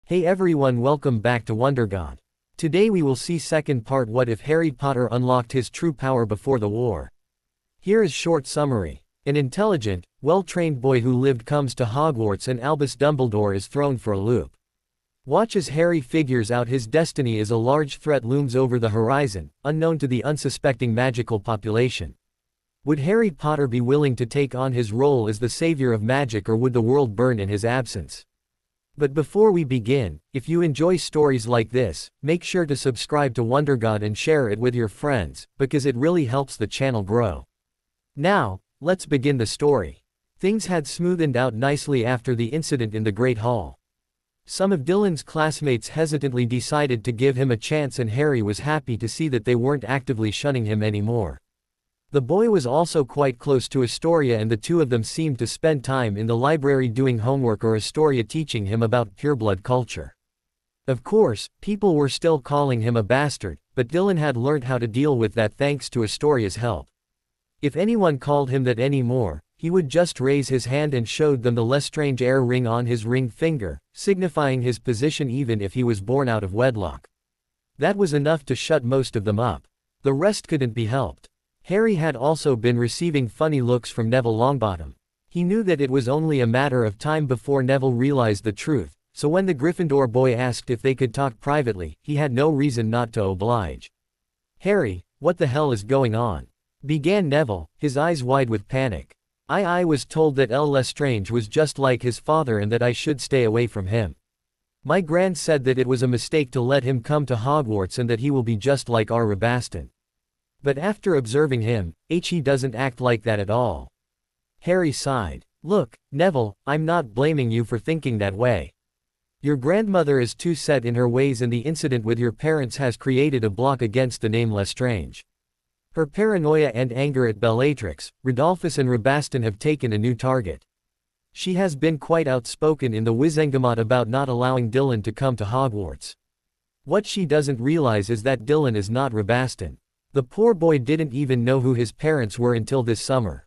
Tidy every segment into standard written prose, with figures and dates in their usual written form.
Hey everyone, welcome back to Wondergod. Today we will see second part, what if Harry Potter unlocked his true power before the war. Here is short summary. An intelligent, well-trained boy who lived comes to Hogwarts and Albus Dumbledore is thrown for a loop. Watch as Harry figures out his destiny as a large threat looms over the horizon, unknown to the unsuspecting magical population. Would Harry Potter be willing to take on his role as the savior of magic, or would the world burn in his absence? But before we begin, if you enjoy stories like this, make sure to subscribe to Wondergod and share it with your friends, because it really helps the channel grow. Now, let's begin the story. Things had smoothened out nicely after the incident in the Great Hall. Some of Dylan's classmates hesitantly decided to give him a chance, and Harry was happy to see that they weren't actively shunning him anymore. The boy was also quite close to Astoria, and the two of them seemed to spend time in the library doing homework, or Astoria teaching him about pureblood culture. Of course, people were still calling him a bastard, but Dylan had learned how to deal with that thanks to Astoria's help. If anyone called him that anymore, he would just raise his hand and showed them the Lestrange heir ring on his ring finger, signifying his position even if he was born out of wedlock. That was enough to shut most of them up. The rest couldn't be helped. Harry had also been receiving funny looks from Neville Longbottom. He knew that it was only a matter of time before Neville realized the truth, so when the Gryffindor boy asked if they could talk privately, he had no reason not to oblige. "Harry, what the hell is going on?" began Neville, his eyes wide with panic. I was told that Lestrange was just like his father and that I should stay away from him. My grand said that it was a mistake to let him come to Hogwarts and that he will be just like our Rabaston. But after observing him, he doesn't act like that at all. Harry sighed. "Look, Neville, I'm not blaming you for thinking that way. Your grandmother is too set in her ways, and the incident with your parents has created a block against the name Lestrange. Her paranoia and anger at Bellatrix, Rodolphus and Rabaston have taken a new target. She has been quite outspoken in the Wizengamot about not allowing Dylan to come to Hogwarts. What she doesn't realize is that Dylan is not Rabaston. The poor boy didn't even know who his parents were until this summer.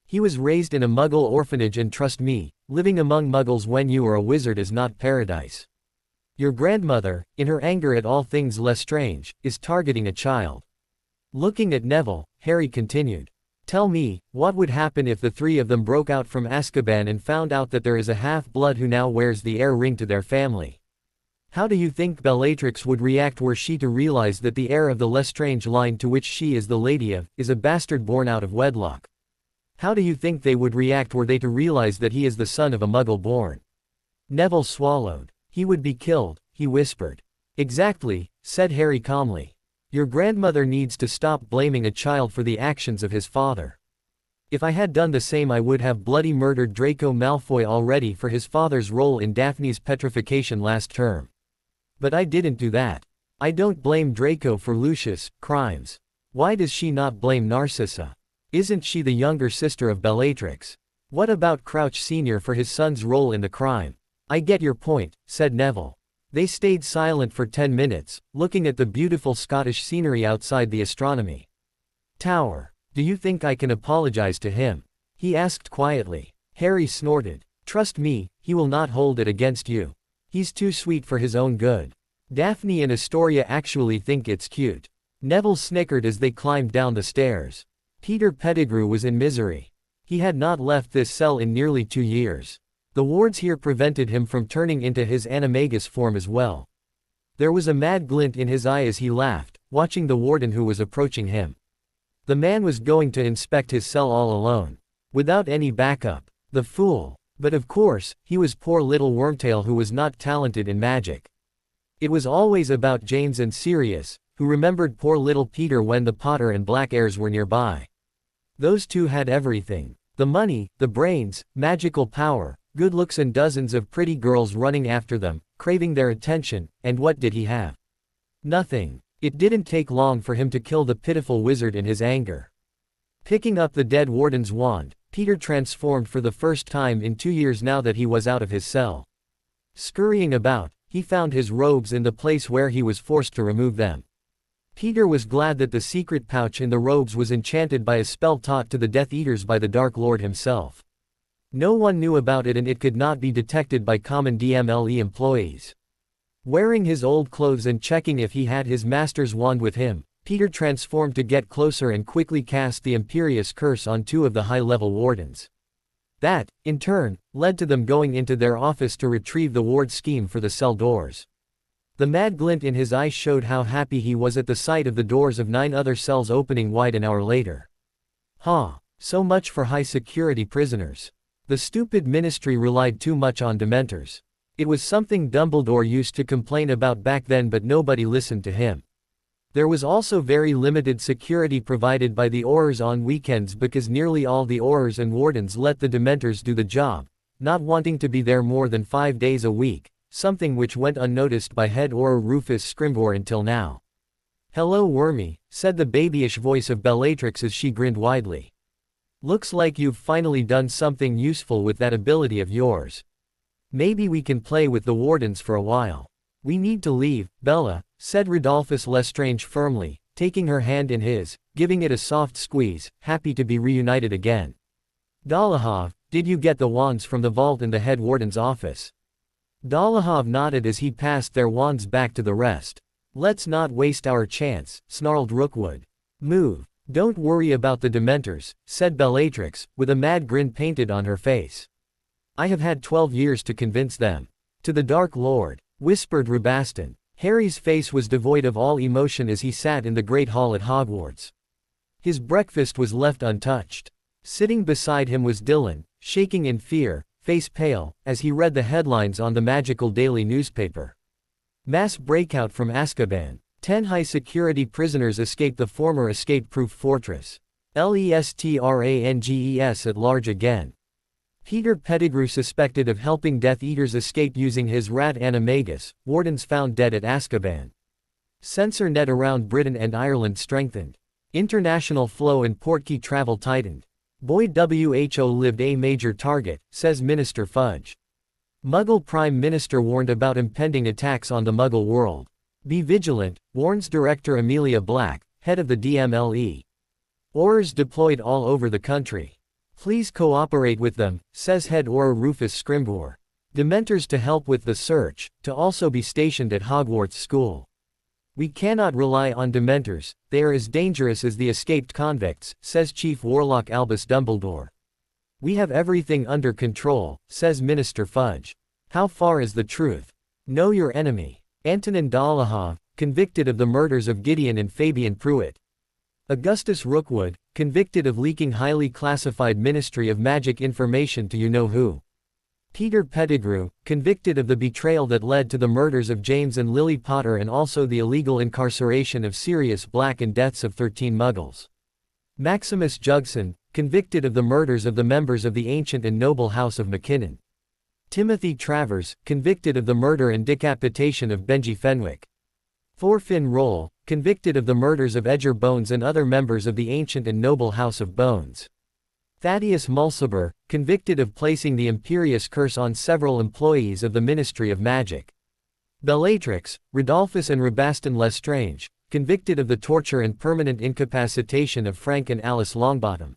He was raised in a Muggle orphanage, and trust me, living among Muggles when you are a wizard is not paradise. Your grandmother, in her anger at all things Lestrange, is targeting a child." Looking at Neville, Harry continued. "Tell me, what would happen if the three of them broke out from Azkaban and found out that there is a half-blood who now wears the heir ring to their family? How do you think Bellatrix would react were she to realize that the heir of the Lestrange line, to which she is the lady of, is a bastard born out of wedlock? How do you think they would react were they to realize that he is the son of a Muggle born?" Neville swallowed. "He would be killed," he whispered. "Exactly," said Harry calmly. "Your grandmother needs to stop blaming a child for the actions of his father. If I had done the same, I would have bloody murdered Draco Malfoy already for his father's role in Daphne's petrification last term. But I didn't do that. I don't blame Draco for Lucius' crimes. Why does she not blame Narcissa? Isn't she the younger sister of Bellatrix? What about Crouch Sr. for his son's role in the crime?" "I get your point," said Neville. They stayed silent for 10 minutes, looking at the beautiful Scottish scenery outside the astronomy tower. "Do you think I can apologize to him?" he asked quietly. Harry snorted. "Trust me, he will not hold it against you. He's too sweet for his own good. Daphne and Astoria actually think it's cute." Neville snickered as they climbed down the stairs. Peter Pettigrew was in misery. He had not left this cell in nearly 2 years. The wards here prevented him from turning into his animagus form as well. There was a mad glint in his eye as he laughed, watching the warden who was approaching him. The man was going to inspect his cell all alone, without any backup. The fool. But of course, he was poor little Wormtail, who was not talented in magic. It was always about James and Sirius, who remembered poor little Peter when the Potter and Black heirs were nearby. Those two had everything. The money, the brains, magical power, good looks, and dozens of pretty girls running after them, craving their attention, and what did he have? Nothing. It didn't take long for him to kill the pitiful wizard in his anger. Picking up the dead warden's wand, Peter transformed for the first time in 2 years now that he was out of his cell. Scurrying about, he found his robes in the place where he was forced to remove them. Peter was glad that the secret pouch in the robes was enchanted by a spell taught to the Death Eaters by the Dark Lord himself. No one knew about it, and it could not be detected by common DMLE employees. Wearing his old clothes and checking if he had his master's wand with him, Peter transformed to get closer and quickly cast the Imperious Curse on two of the high-level wardens. That, in turn, led to them going into their office to retrieve the ward scheme for the cell doors. The mad glint in his eyes showed how happy he was at the sight of the doors of 9 other cells opening wide an hour later. So much for high-security prisoners. The stupid ministry relied too much on Dementors. It was something Dumbledore used to complain about back then, but nobody listened to him. There was also very limited security provided by the Aurors on weekends because nearly all the Aurors and Wardens let the Dementors do the job, not wanting to be there more than 5 days a week, something which went unnoticed by head Auror Rufus Scrimgeour until now. "Hello Wormy," said the babyish voice of Bellatrix as she grinned widely. "Looks like you've finally done something useful with that ability of yours. Maybe we can play with the Wardens for a while." "We need to leave, Bella," said Rodolphus Lestrange firmly, taking her hand in his, giving it a soft squeeze, happy to be reunited again. "Dolohov, did you get the wands from the vault in the head warden's office?" Dolohov nodded as he passed their wands back to the rest. "Let's not waste our chance," snarled Rookwood. "Move. Don't worry about the Dementors," said Bellatrix, with a mad grin painted on her face. "I have had 12 years to convince them." "To the Dark Lord," whispered Rabaston. Harry's face was devoid of all emotion as he sat in the Great Hall at Hogwarts. His breakfast was left untouched. Sitting beside him was Dylan, shaking in fear, face pale, as he read the headlines on the magical daily newspaper. Mass breakout from Azkaban. 10 high-security prisoners escaped the former escape-proof fortress. Lestranges at large again. Peter Pettigrew suspected of helping Death Eaters escape using his rat animagus, wardens found dead at Azkaban. Censor net around Britain and Ireland strengthened. International flow in Portkey travel tightened. Boy WHO lived a major target, says Minister Fudge. Muggle Prime Minister warned about impending attacks on the Muggle world. Be vigilant, warns Director Amelia Black, head of the DMLE. Aurors deployed all over the country. Please cooperate with them, says head Auror Rufus Scrimgeour. Dementors to help with the search, to also be stationed at Hogwarts School. We cannot rely on Dementors, they are as dangerous as the escaped convicts, says Chief Warlock Albus Dumbledore. We have everything under control, says Minister Fudge. How far is the truth? Know your enemy. Antonin Dolohov, convicted of the murders of Gideon and Fabian Pruitt. Augustus Rookwood, convicted of leaking highly classified Ministry of Magic information to you-know-who. Peter Pettigrew, convicted of the betrayal that led to the murders of James and Lily Potter and also the illegal incarceration of Sirius Black and deaths of 13 Muggles. Maximus Jugson, convicted of the murders of the members of the ancient and noble House of Mackinnon. Timothy Travers, convicted of the murder and decapitation of Benji Fenwick. Thorfinn Roll, convicted of the murders of Edgar Bones and other members of the ancient and noble House of Bones. Thaddeus Mulciber, convicted of placing the Imperious Curse on several employees of the Ministry of Magic. Bellatrix, Rodolphus and Rabaston Lestrange, convicted of the torture and permanent incapacitation of Frank and Alice Longbottom.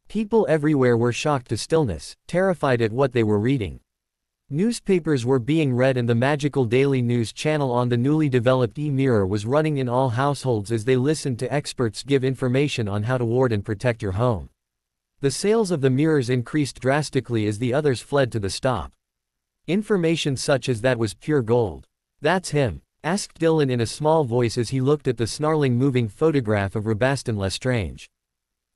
People everywhere were shocked to stillness, terrified at what they were reading. Newspapers were being read and the magical daily news channel on the newly developed e-mirror was running in all households as they listened to experts give information on how to ward and protect your home. The sales of the mirrors increased drastically as the others fled to the stop. Information such as that was pure gold. "That's him?" asked Dylan in a small voice as he looked at the snarling moving photograph of Rabaston Lestrange.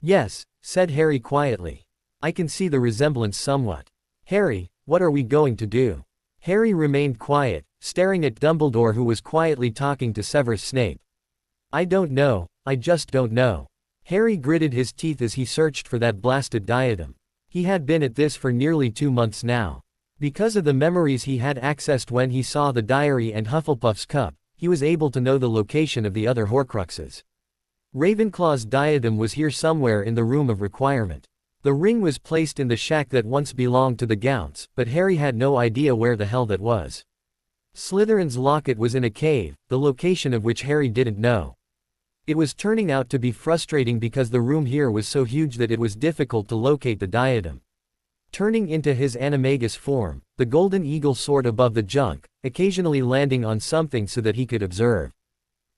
"Yes," said Harry quietly. "I can see the resemblance somewhat." "Harry, what are we going to do?" Harry remained quiet, staring at Dumbledore who was quietly talking to Severus Snape. "I don't know, I just don't know." Harry gritted his teeth as he searched for that blasted diadem. He had been at this for nearly 2 months now. Because of the memories he had accessed when he saw the diary and Hufflepuff's cup, he was able to know the location of the other Horcruxes. Ravenclaw's diadem was here somewhere in the room of requirement. The ring was placed in the shack that once belonged to the Gaunts, but Harry had no idea where the hell that was. Slytherin's locket was in a cave, the location of which Harry didn't know. It was turning out to be frustrating because the room here was so huge that it was difficult to locate the diadem. Turning into his animagus form, the golden eagle soared above the junk, occasionally landing on something so that he could observe.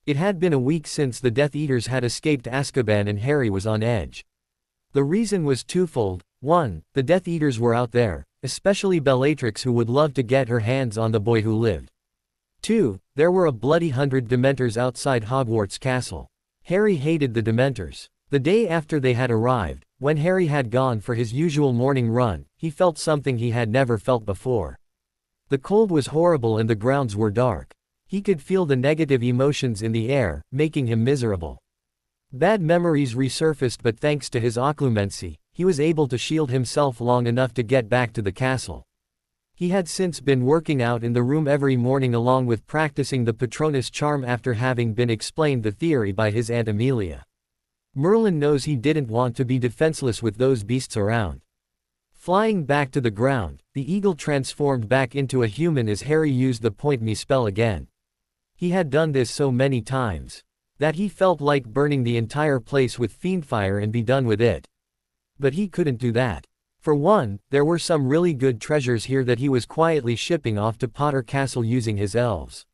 It had been a week since the Death Eaters had escaped Azkaban and Harry was on edge. The reason was twofold. 1. The Death Eaters were out there, especially Bellatrix, who would love to get her hands on the boy who lived. 2. There were a bloody 100 Dementors outside Hogwarts Castle. Harry hated the Dementors. The day after they had arrived, when Harry had gone for his usual morning run, he felt something he had never felt before. The cold was horrible and the grounds were dark. He could feel the negative emotions in the air, making him miserable. Bad memories resurfaced, but thanks to his occlumency, he was able to shield himself long enough to get back to the castle. He had since been working out in the room every morning along with practicing the Patronus charm after having been explained the theory by his Aunt Amelia. Merlin knows he didn't want to be defenseless with those beasts around. Flying back to the ground, the eagle transformed back into a human as Harry used the Point Me spell again. He had done this so many times that he felt like burning the entire place with fiendfire and be done with it. But he couldn't do that. For one, there were some really good treasures here that he was quietly shipping off to Potter Castle using his elves.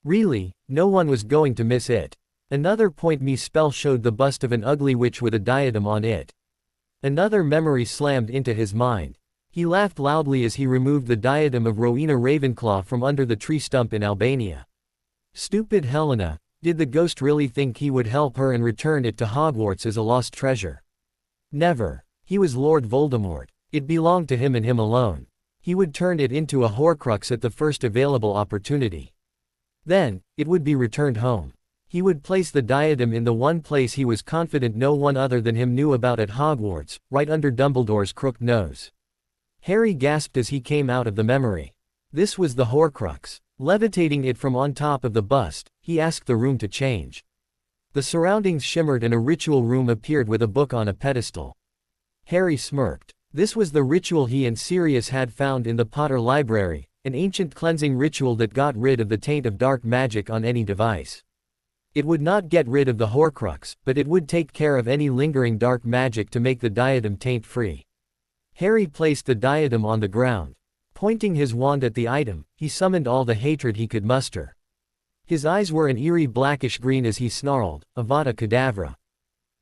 Really, no one was going to miss it. Another Point Me spell showed the bust of an ugly witch with a diadem on it. Another memory slammed into his mind. He laughed loudly as he removed the diadem of Rowena Ravenclaw from under the tree stump in Albania. Stupid Helena, did the ghost really think he would help her and return it to Hogwarts as a lost treasure? Never. He was Lord Voldemort. It belonged to him and him alone. He would turn it into a Horcrux at the first available opportunity. Then, it would be returned home. He would place the diadem in the one place he was confident no one other than him knew about at Hogwarts, right under Dumbledore's crooked nose. Harry gasped as he came out of the memory. This was the Horcrux. Levitating it from on top of the bust, he asked the room to change. The surroundings shimmered and a ritual room appeared with a book on a pedestal. Harry smirked. This was the ritual he and Sirius had found in the Potter Library, an ancient cleansing ritual that got rid of the taint of dark magic on any device. It would not get rid of the Horcrux, but it would take care of any lingering dark magic to make the diadem taint-free. Harry placed the diadem on the ground. Pointing his wand at the item, he summoned all the hatred he could muster. His eyes were an eerie blackish green as he snarled, Avada Kedavra.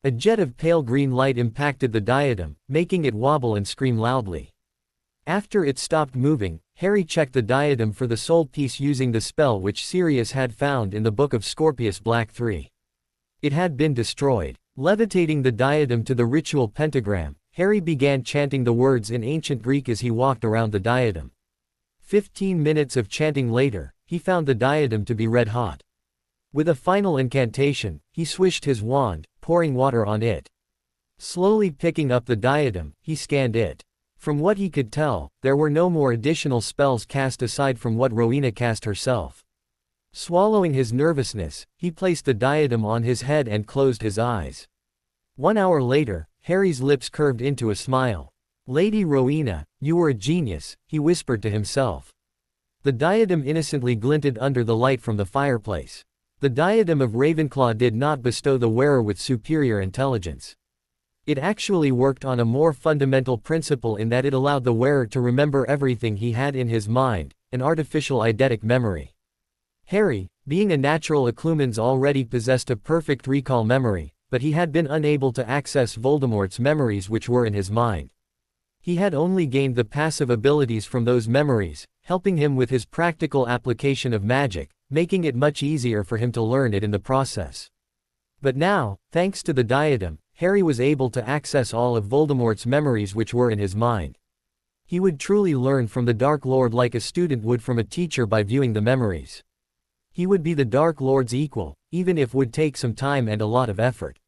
A jet of pale green light impacted the diadem, making it wobble and scream loudly. After it stopped moving, Harry checked the diadem for the soul piece using the spell which Sirius had found in the Book of Scorpius Black 3. It had been destroyed. Levitating the diadem to the ritual pentagram, Harry began chanting the words in ancient Greek as he walked around the diadem. 15 minutes of chanting later, he found the diadem to be red hot. With a final incantation, he swished his wand, pouring water on it. Slowly picking up the diadem, he scanned it. From what he could tell, there were no more additional spells cast aside from what Rowena cast herself. Swallowing his nervousness, he placed the diadem on his head and closed his eyes. 1 hour later, Harry's lips curved into a smile. Lady Rowena, you were a genius, he whispered to himself. The diadem innocently glinted under the light from the fireplace. The diadem of Ravenclaw did not bestow the wearer with superior intelligence. It actually worked on a more fundamental principle in that it allowed the wearer to remember everything he had in his mind, an artificial eidetic memory. Harry, being a natural occlumens, already possessed a perfect recall memory, but he had been unable to access Voldemort's memories which were in his mind. He had only gained the passive abilities from those memories, helping him with his practical application of magic, making it much easier for him to learn it in the process. But now, thanks to the diadem, Harry was able to access all of Voldemort's memories which were in his mind. He would truly learn from the Dark Lord like a student would from a teacher by viewing the memories. He would be the Dark Lord's equal, even if it would take some time and a lot of effort.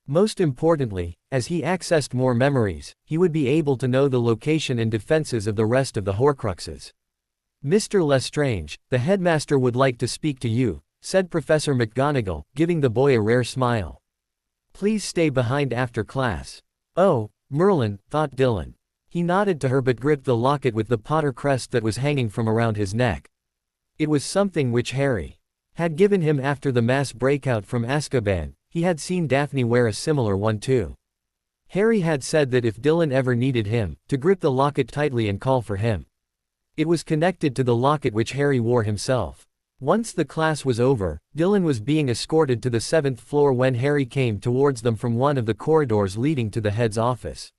Most importantly, as he accessed more memories, he would be able to know the location and defenses of the rest of the Horcruxes. Mr. Lestrange, the headmaster would like to speak to you, said Professor McGonagall, giving the boy a rare smile. Please stay behind after class. Oh, Merlin, thought Dylan. He nodded to her but gripped the locket with the Potter crest that was hanging from around his neck. It was something which Harry had given him after the mass breakout from Azkaban. He had seen Daphne wear a similar one too. Harry had said that if Dylan ever needed him, to grip the locket tightly and call for him. It was connected to the locket which Harry wore himself. Once the class was over, Dylan was being escorted to the 7th floor when Harry came towards them from one of the corridors leading to the head's office.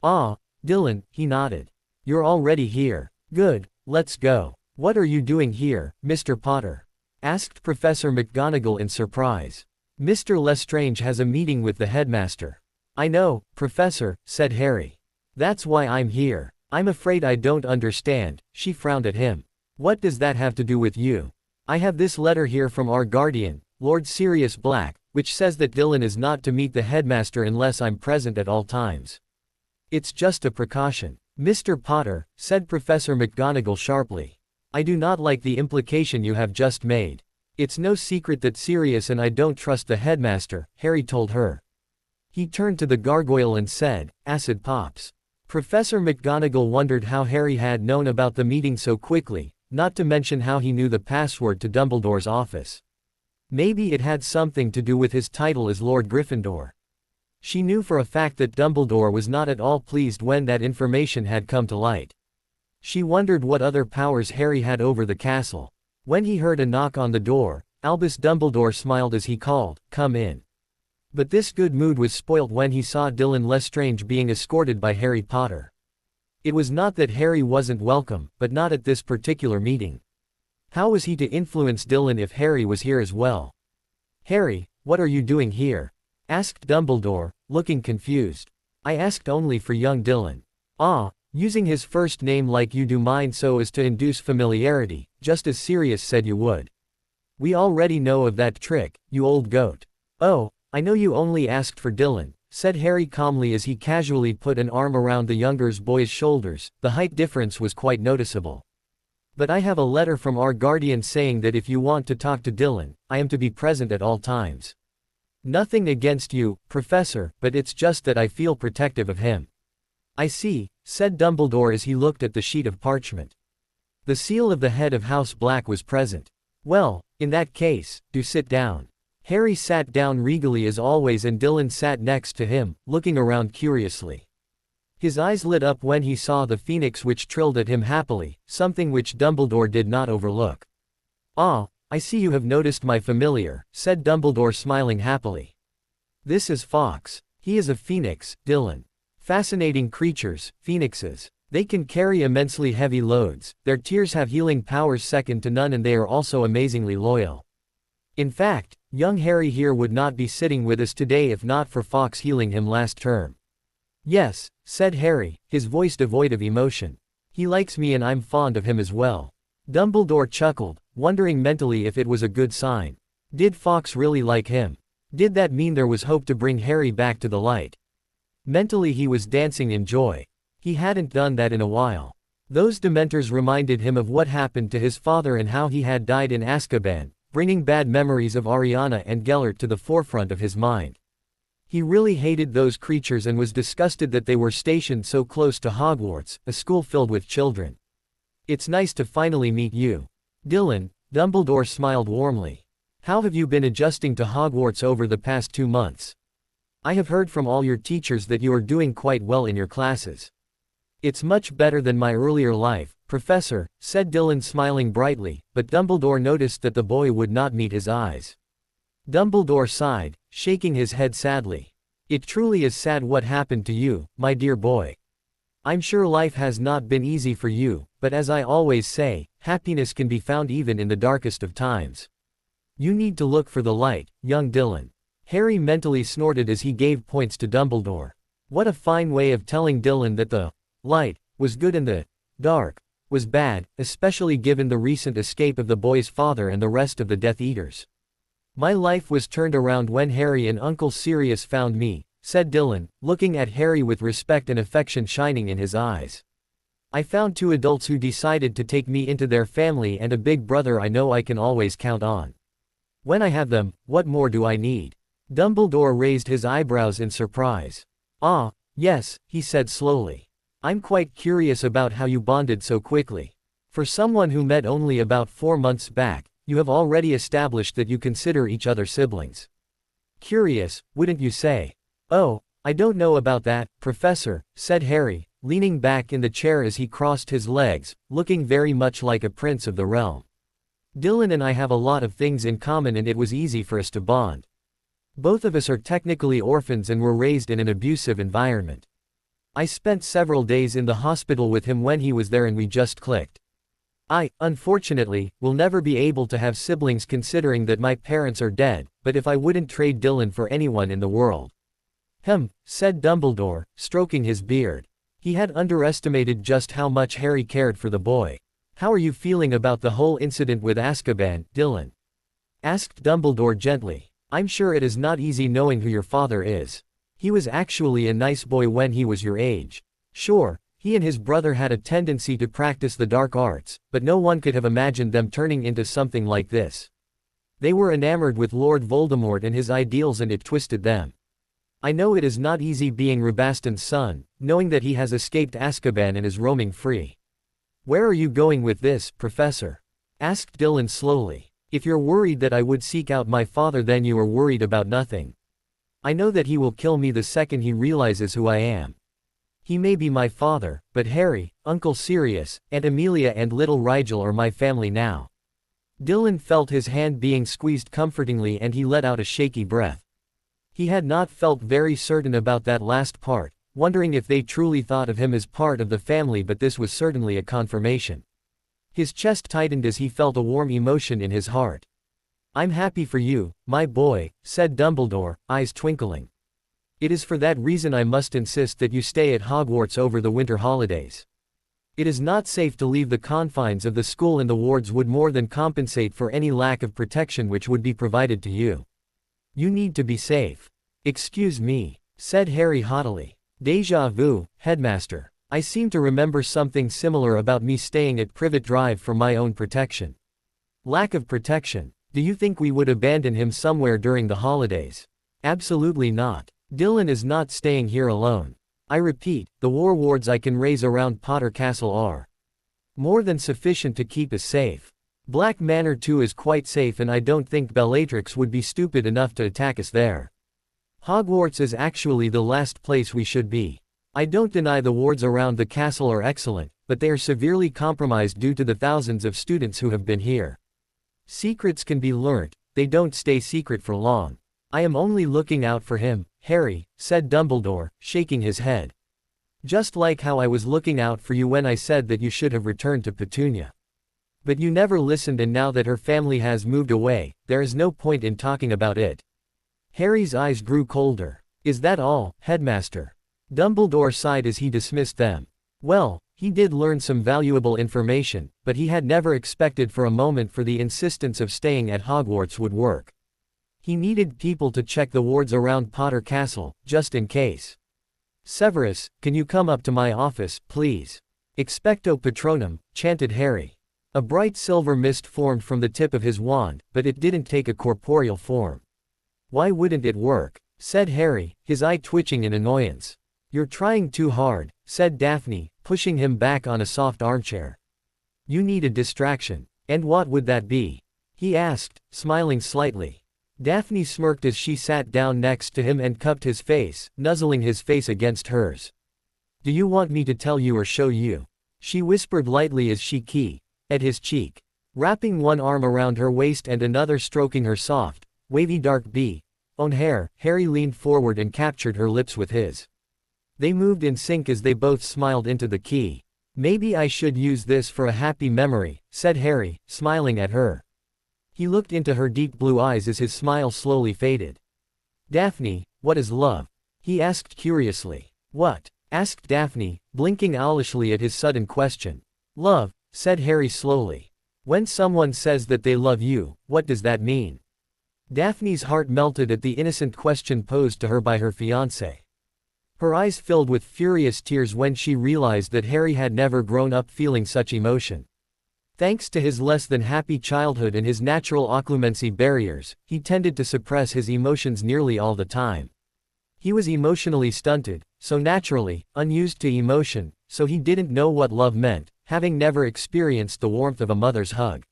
"Ah, Dylan," he nodded. "You're already here. Good, let's go." "What are you doing here, Mr. Potter?" asked Professor McGonagall in surprise. "Mr. Lestrange has a meeting with the headmaster." "I know, Professor," said Harry. "That's why I'm here." "I'm afraid I don't understand," she frowned at him. "What does that have to do with you?" "I have this letter here from our guardian, Lord Sirius Black, which says that Dylan is not to meet the headmaster unless I'm present at all times. It's just a precaution." "Mr. Potter," said Professor McGonagall sharply. "I do not like the implication you have just made. It's no secret that Sirius and I don't trust the headmaster," Harry told her. He turned to the gargoyle and said, "Acid pops." Professor McGonagall wondered how Harry had known about the meeting so quickly, not to mention how he knew the password to Dumbledore's office. Maybe it had something to do with his title as Lord Gryffindor. She knew for a fact that Dumbledore was not at all pleased when that information had come to light. She wondered what other powers Harry had over the castle. When he heard a knock on the door, Albus Dumbledore smiled as he called, "Come in." But this good mood was spoilt when he saw Dylan Lestrange being escorted by Harry Potter. It was not that Harry wasn't welcome, but not at this particular meeting. How was he to influence Dylan if Harry was here as well? "Harry, what are you doing here?" asked Dumbledore, looking confused. "I asked only for young Dylan." "Ah, using his first name like you do mine so as to induce familiarity, just as Sirius said you would. We already know of that trick, you old goat." "Oh, I know you only asked for Dylan," said Harry calmly as he casually put an arm around the younger boy's shoulders. The height difference was quite noticeable. "But I have a letter from our guardian saying that if you want to talk to Dylan, I am to be present at all times. Nothing against you, Professor, but it's just that I feel protective of him." "I see," said Dumbledore as he looked at the sheet of parchment. The seal of the head of House Black was present. "Well, in that case, do sit down." Harry sat down regally as always and Dylan sat next to him, looking around curiously. His eyes lit up when he saw the phoenix which trilled at him happily, something which Dumbledore did not overlook. "Ah, I see you have noticed my familiar," said Dumbledore smiling happily. "This is Fawkes. He is a phoenix, Dylan. Fascinating creatures, phoenixes. They can carry immensely heavy loads, their tears have healing powers second to none and they are also amazingly loyal. In fact, young Harry here would not be sitting with us today if not for Fawkes healing him last term." "Yes," said Harry, his voice devoid of emotion. "He likes me and I'm fond of him as well." Dumbledore chuckled, wondering mentally if it was a good sign. Did Fawkes really like him? Did that mean there was hope to bring Harry back to the light? Mentally he was dancing in joy. He hadn't done that in a while. Those Dementors reminded him of what happened to his father and how he had died in Azkaban, bringing bad memories of Ariana and Gellert to the forefront of his mind. He really hated those creatures and was disgusted that they were stationed so close to Hogwarts, a school filled with children. "It's nice to finally meet you, Dylan," Dumbledore smiled warmly. "How have you been adjusting to Hogwarts over the past 2 months? I have heard from all your teachers that you are doing quite well in your classes." "It's much better than my earlier life, Professor," said Dylan smiling brightly, but Dumbledore noticed that the boy would not meet his eyes. Dumbledore sighed, shaking his head sadly. "It truly is sad what happened to you, my dear boy. I'm sure life has not been easy for you, but as I always say, happiness can be found even in the darkest of times. You need to look for the light, young Dylan." Harry mentally snorted as he gave points to Dumbledore. What a fine way of telling Dylan that the light was good and the dark was bad, especially given the recent escape of the boy's father and the rest of the Death Eaters. "My life was turned around when Harry and Uncle Sirius found me," said Dylan, looking at Harry with respect and affection shining in his eyes. "I found 2 adults who decided to take me into their family and a big brother I know I can always count on. When I have them, what more do I need?" Dumbledore raised his eyebrows in surprise. "Ah, yes," he said slowly. "I'm quite curious about how you bonded so quickly. For someone who met only about 4 months back, you have already established that you consider each other siblings. Curious, wouldn't you say?" "Oh, I don't know about that, Professor," said Harry, leaning back in the chair as he crossed his legs, looking very much like a prince of the realm. "Dylan and I have a lot of things in common and it was easy for us to bond. Both of us are technically orphans and were raised in an abusive environment. I spent several days in the hospital with him when he was there and we just clicked. I, unfortunately, will never be able to have siblings considering that my parents are dead, but if I wouldn't trade Dylan for anyone in the world." Said Dumbledore, stroking his beard. He had underestimated just how much Harry cared for the boy. "How are you feeling about the whole incident with Azkaban, Dylan?" asked Dumbledore gently. "I'm sure it is not easy knowing who your father is. He was actually a nice boy when he was your age. Sure, he and his brother had a tendency to practice the dark arts, but no one could have imagined them turning into something like this. They were enamored with Lord Voldemort and his ideals and it twisted them. I know it is not easy being Rabaston's son, knowing that he has escaped Azkaban and is roaming free." "Where are you going with this, Professor?" asked Dylan slowly. "If you're worried that I would seek out my father then you are worried about nothing. I know that he will kill me the second he realizes who I am. He may be my father, but Harry, Uncle Sirius, Aunt Amelia and little Rigel are my family now." Dylan felt his hand being squeezed comfortingly and he let out a shaky breath. He had not felt very certain about that last part, wondering if they truly thought of him as part of the family, but this was certainly a confirmation. His chest tightened as he felt a warm emotion in his heart. "I'm happy for you, my boy," said Dumbledore, eyes twinkling. "It is for that reason I must insist that you stay at Hogwarts over the winter holidays. It is not safe to leave the confines of the school and the wards would more than compensate for any lack of protection which would be provided to you. You need to be safe." "Excuse me," said Harry haughtily. "Déjà vu, Headmaster. I seem to remember something similar about me staying at Privet Drive for my own protection." "Lack of protection? Do you think we would abandon him somewhere during the holidays?" "Absolutely not. Dylan is not staying here alone. I repeat, the war wards I can raise around Potter Castle are more than sufficient to keep us safe. Black Manor too is quite safe and I don't think Bellatrix would be stupid enough to attack us there. Hogwarts is actually the last place we should be. I don't deny the wards around the castle are excellent, but they are severely compromised due to the thousands of students who have been here. Secrets can be learnt, they don't stay secret for long. I am only looking out for him, Harry," said Dumbledore, shaking his head. "Just like how I was looking out for you when I said that you should have returned to Petunia. But you never listened and now that her family has moved away, there is no point in talking about it." Harry's eyes grew colder. "Is that all, Headmaster?" Dumbledore sighed as he dismissed them. Well, he did learn some valuable information, but he had never expected for a moment for the insistence of staying at Hogwarts would work. He needed people to check the wards around Potter Castle, just in case. "Severus, can you come up to my office, please?" "Expecto Patronum," chanted Harry. A bright silver mist formed from the tip of his wand, but it didn't take a corporeal form. "Why wouldn't it work?" said Harry, his eye twitching in annoyance. "You're trying too hard," said Daphne, pushing him back on a soft armchair. "You need a distraction. And what would that be?" he asked, smiling slightly. Daphne smirked as she sat down next to him and cupped his face, nuzzling his face against hers. "Do you want me to tell you or show you?" she whispered lightly as she keyed at his cheek. Wrapping one arm around her waist and another stroking her soft, wavy dark blonde hair, Harry leaned forward and captured her lips with his. They moved in sync as they both smiled into the key. "Maybe I should use this for a happy memory," said Harry, smiling at her. He looked into her deep blue eyes as his smile slowly faded. "Daphne, what is love?" he asked curiously. "What?" asked Daphne, blinking owlishly at his sudden question. "Love," said Harry slowly. "When someone says that they love you, what does that mean?" Daphne's heart melted at the innocent question posed to her by her fiancé. Her eyes filled with furious tears when she realized that Harry had never grown up feeling such emotion. Thanks to his less than happy childhood and his natural occlumency barriers, he tended to suppress his emotions nearly all the time. He was emotionally stunted, so naturally, unused to emotion, so he didn't know what love meant, having never experienced the warmth of a mother's hug.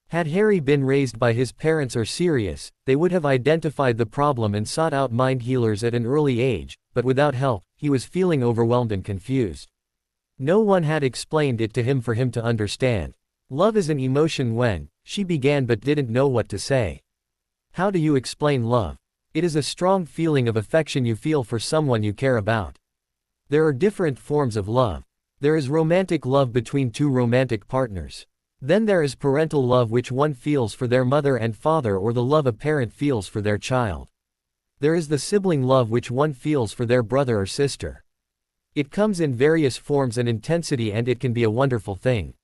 Had Harry been raised by his parents or Sirius, they would have identified the problem and sought out mind healers at an early age, but without help, he was feeling overwhelmed and confused. No one had explained it to him for him to understand. Love is an emotion when, she began but didn't know what to say. How do you explain love? It is a strong feeling of affection you feel for someone you care about. There are different forms of love. There is romantic love between two romantic partners. Then there is parental love which one feels for their mother and father, or the love a parent feels for their child. There is the sibling love which one feels for their brother or sister. It comes in various forms and intensity, and it can be a wonderful thing.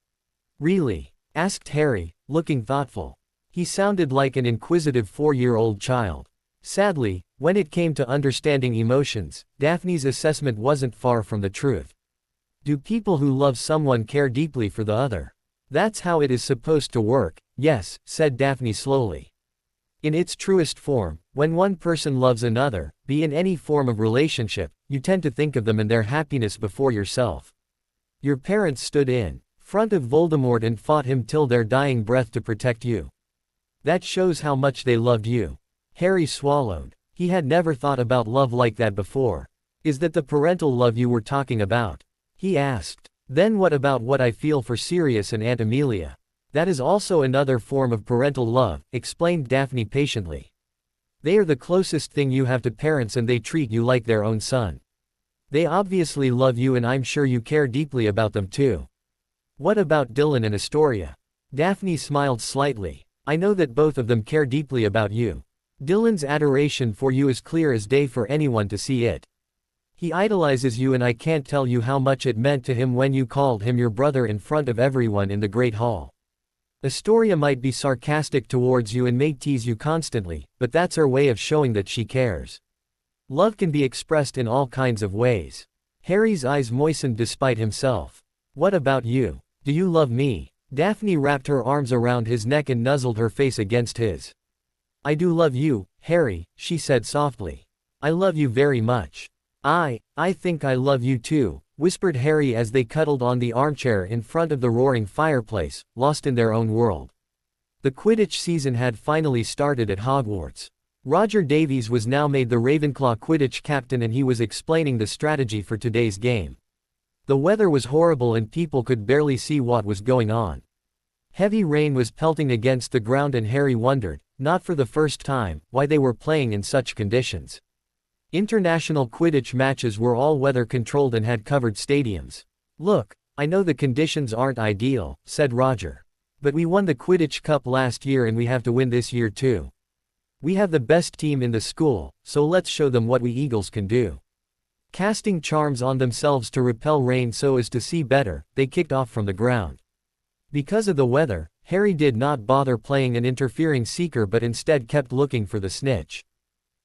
Really? Asked Harry, looking thoughtful. He sounded like an inquisitive 4-year-old child. Sadly, when it came to understanding emotions, Daphne's assessment wasn't far from the truth. Do people who love someone care deeply for the other? That's how it is supposed to work, yes, said Daphne slowly. In its truest form, when one person loves another, be in any form of relationship, you tend to think of them and their happiness before yourself. Your parents stood in front of Voldemort and fought him till their dying breath to protect you. That shows how much they loved you. Harry swallowed. He had never thought about love like that before. Is that the parental love you were talking about? He asked. Then what about what I feel for Sirius and Aunt Amelia? That is also another form of parental love, explained Daphne patiently. They are the closest thing you have to parents, and they treat you like their own son. They obviously love you, and I'm sure you care deeply about them too. What about Dylan and Astoria? Daphne smiled slightly. I know that both of them care deeply about you. Dylan's adoration for you is clear as day for anyone to see it. He idolizes you, and I can't tell you how much it meant to him when you called him your brother in front of everyone in the Great Hall. Astoria might be sarcastic towards you and may tease you constantly, but that's her way of showing that she cares. Love can be expressed in all kinds of ways. Harry's eyes moistened despite himself. What about you? Do you love me? Daphne wrapped her arms around his neck and nuzzled her face against his. I do love you, Harry, she said softly. I love you very much. I think I love you too, whispered Harry as they cuddled on the armchair in front of the roaring fireplace, lost in their own world. The Quidditch season had finally started at Hogwarts. Roger Davies was now made the Ravenclaw Quidditch captain, and he was explaining the strategy for today's game. The weather was horrible and people could barely see what was going on. Heavy rain was pelting against the ground, and Harry wondered, not for the first time, why they were playing in such conditions. International Quidditch matches were all weather controlled and had covered stadiums. Look, I know the conditions aren't ideal, said Roger. But we won the Quidditch Cup last year and we have to win this year too. We have the best team in the school, so let's show them what we Eagles can do. Casting charms on themselves to repel rain so as to see better, they kicked off from the ground. Because of the weather, Harry did not bother playing an interfering seeker but instead kept looking for the snitch.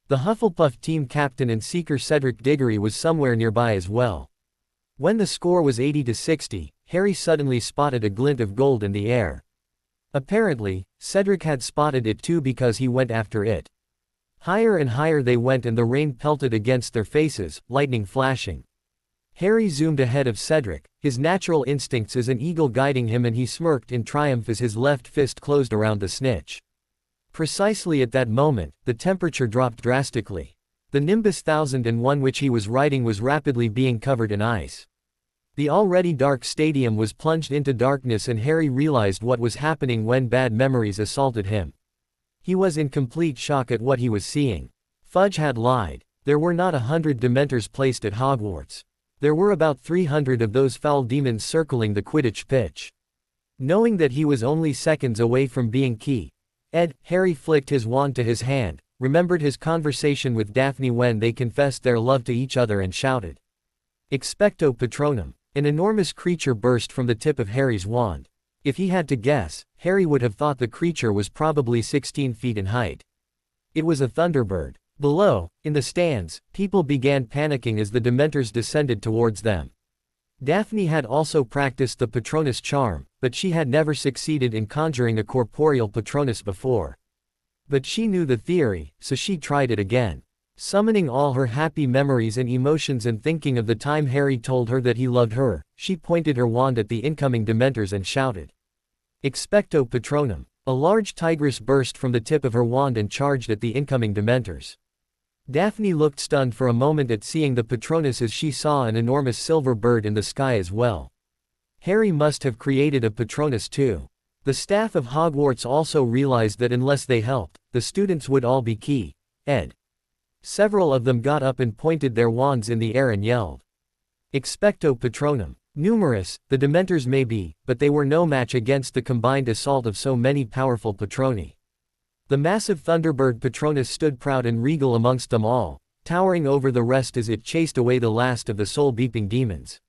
The Hufflepuff team captain and seeker Cedric Diggory was somewhere nearby as well. When the score was 80-60, Harry suddenly spotted a glint of gold in the air. Apparently, Cedric had spotted it too because he went after it. Higher and higher they went and the rain pelted against their faces, lightning flashing. Harry zoomed ahead of Cedric, his natural instincts as an eagle guiding him, and he smirked in triumph as his left fist closed around the snitch. Precisely at that moment, the temperature dropped drastically. The Nimbus 1001 which he was riding was rapidly being covered in ice. The already dark stadium was plunged into darkness, and Harry realized what was happening when bad memories assaulted him. He was in complete shock at what he was seeing. Fudge had lied. There were not 100 Dementors placed at Hogwarts. There were about 300 of those foul demons circling the Quidditch pitch. Knowing that he was only seconds away from being Harry flicked his wand to his hand, remembered his conversation with Daphne when they confessed their love to each other, and shouted, "Expecto Patronum!" An enormous creature burst from the tip of Harry's wand. If he had to guess, Harry would have thought the creature was probably 16 feet in height. It was a Thunderbird. Below, in the stands, people began panicking as the Dementors descended towards them. Daphne had also practiced the Patronus charm, but she had never succeeded in conjuring a corporeal Patronus before. But she knew the theory, so she tried it again. Summoning all her happy memories and emotions and thinking of the time Harry told her that he loved her, she pointed her wand at the incoming Dementors and shouted, "Expecto Patronum!" A large tigress burst from the tip of her wand and charged at the incoming Dementors. Daphne looked stunned for a moment at seeing the Patronus as she saw an enormous silver bird in the sky as well. Harry must have created a Patronus too. The staff of Hogwarts also realized that unless they helped, the students would all be ed. Several of them got up and pointed their wands in the air and yelled, "Expecto Patronum." Numerous, the Dementors may be, but they were no match against the combined assault of so many powerful Patroni. The massive Thunderbird Patronus stood proud and regal amongst them all, towering over the rest as it chased away the last of the soul-beeping demons.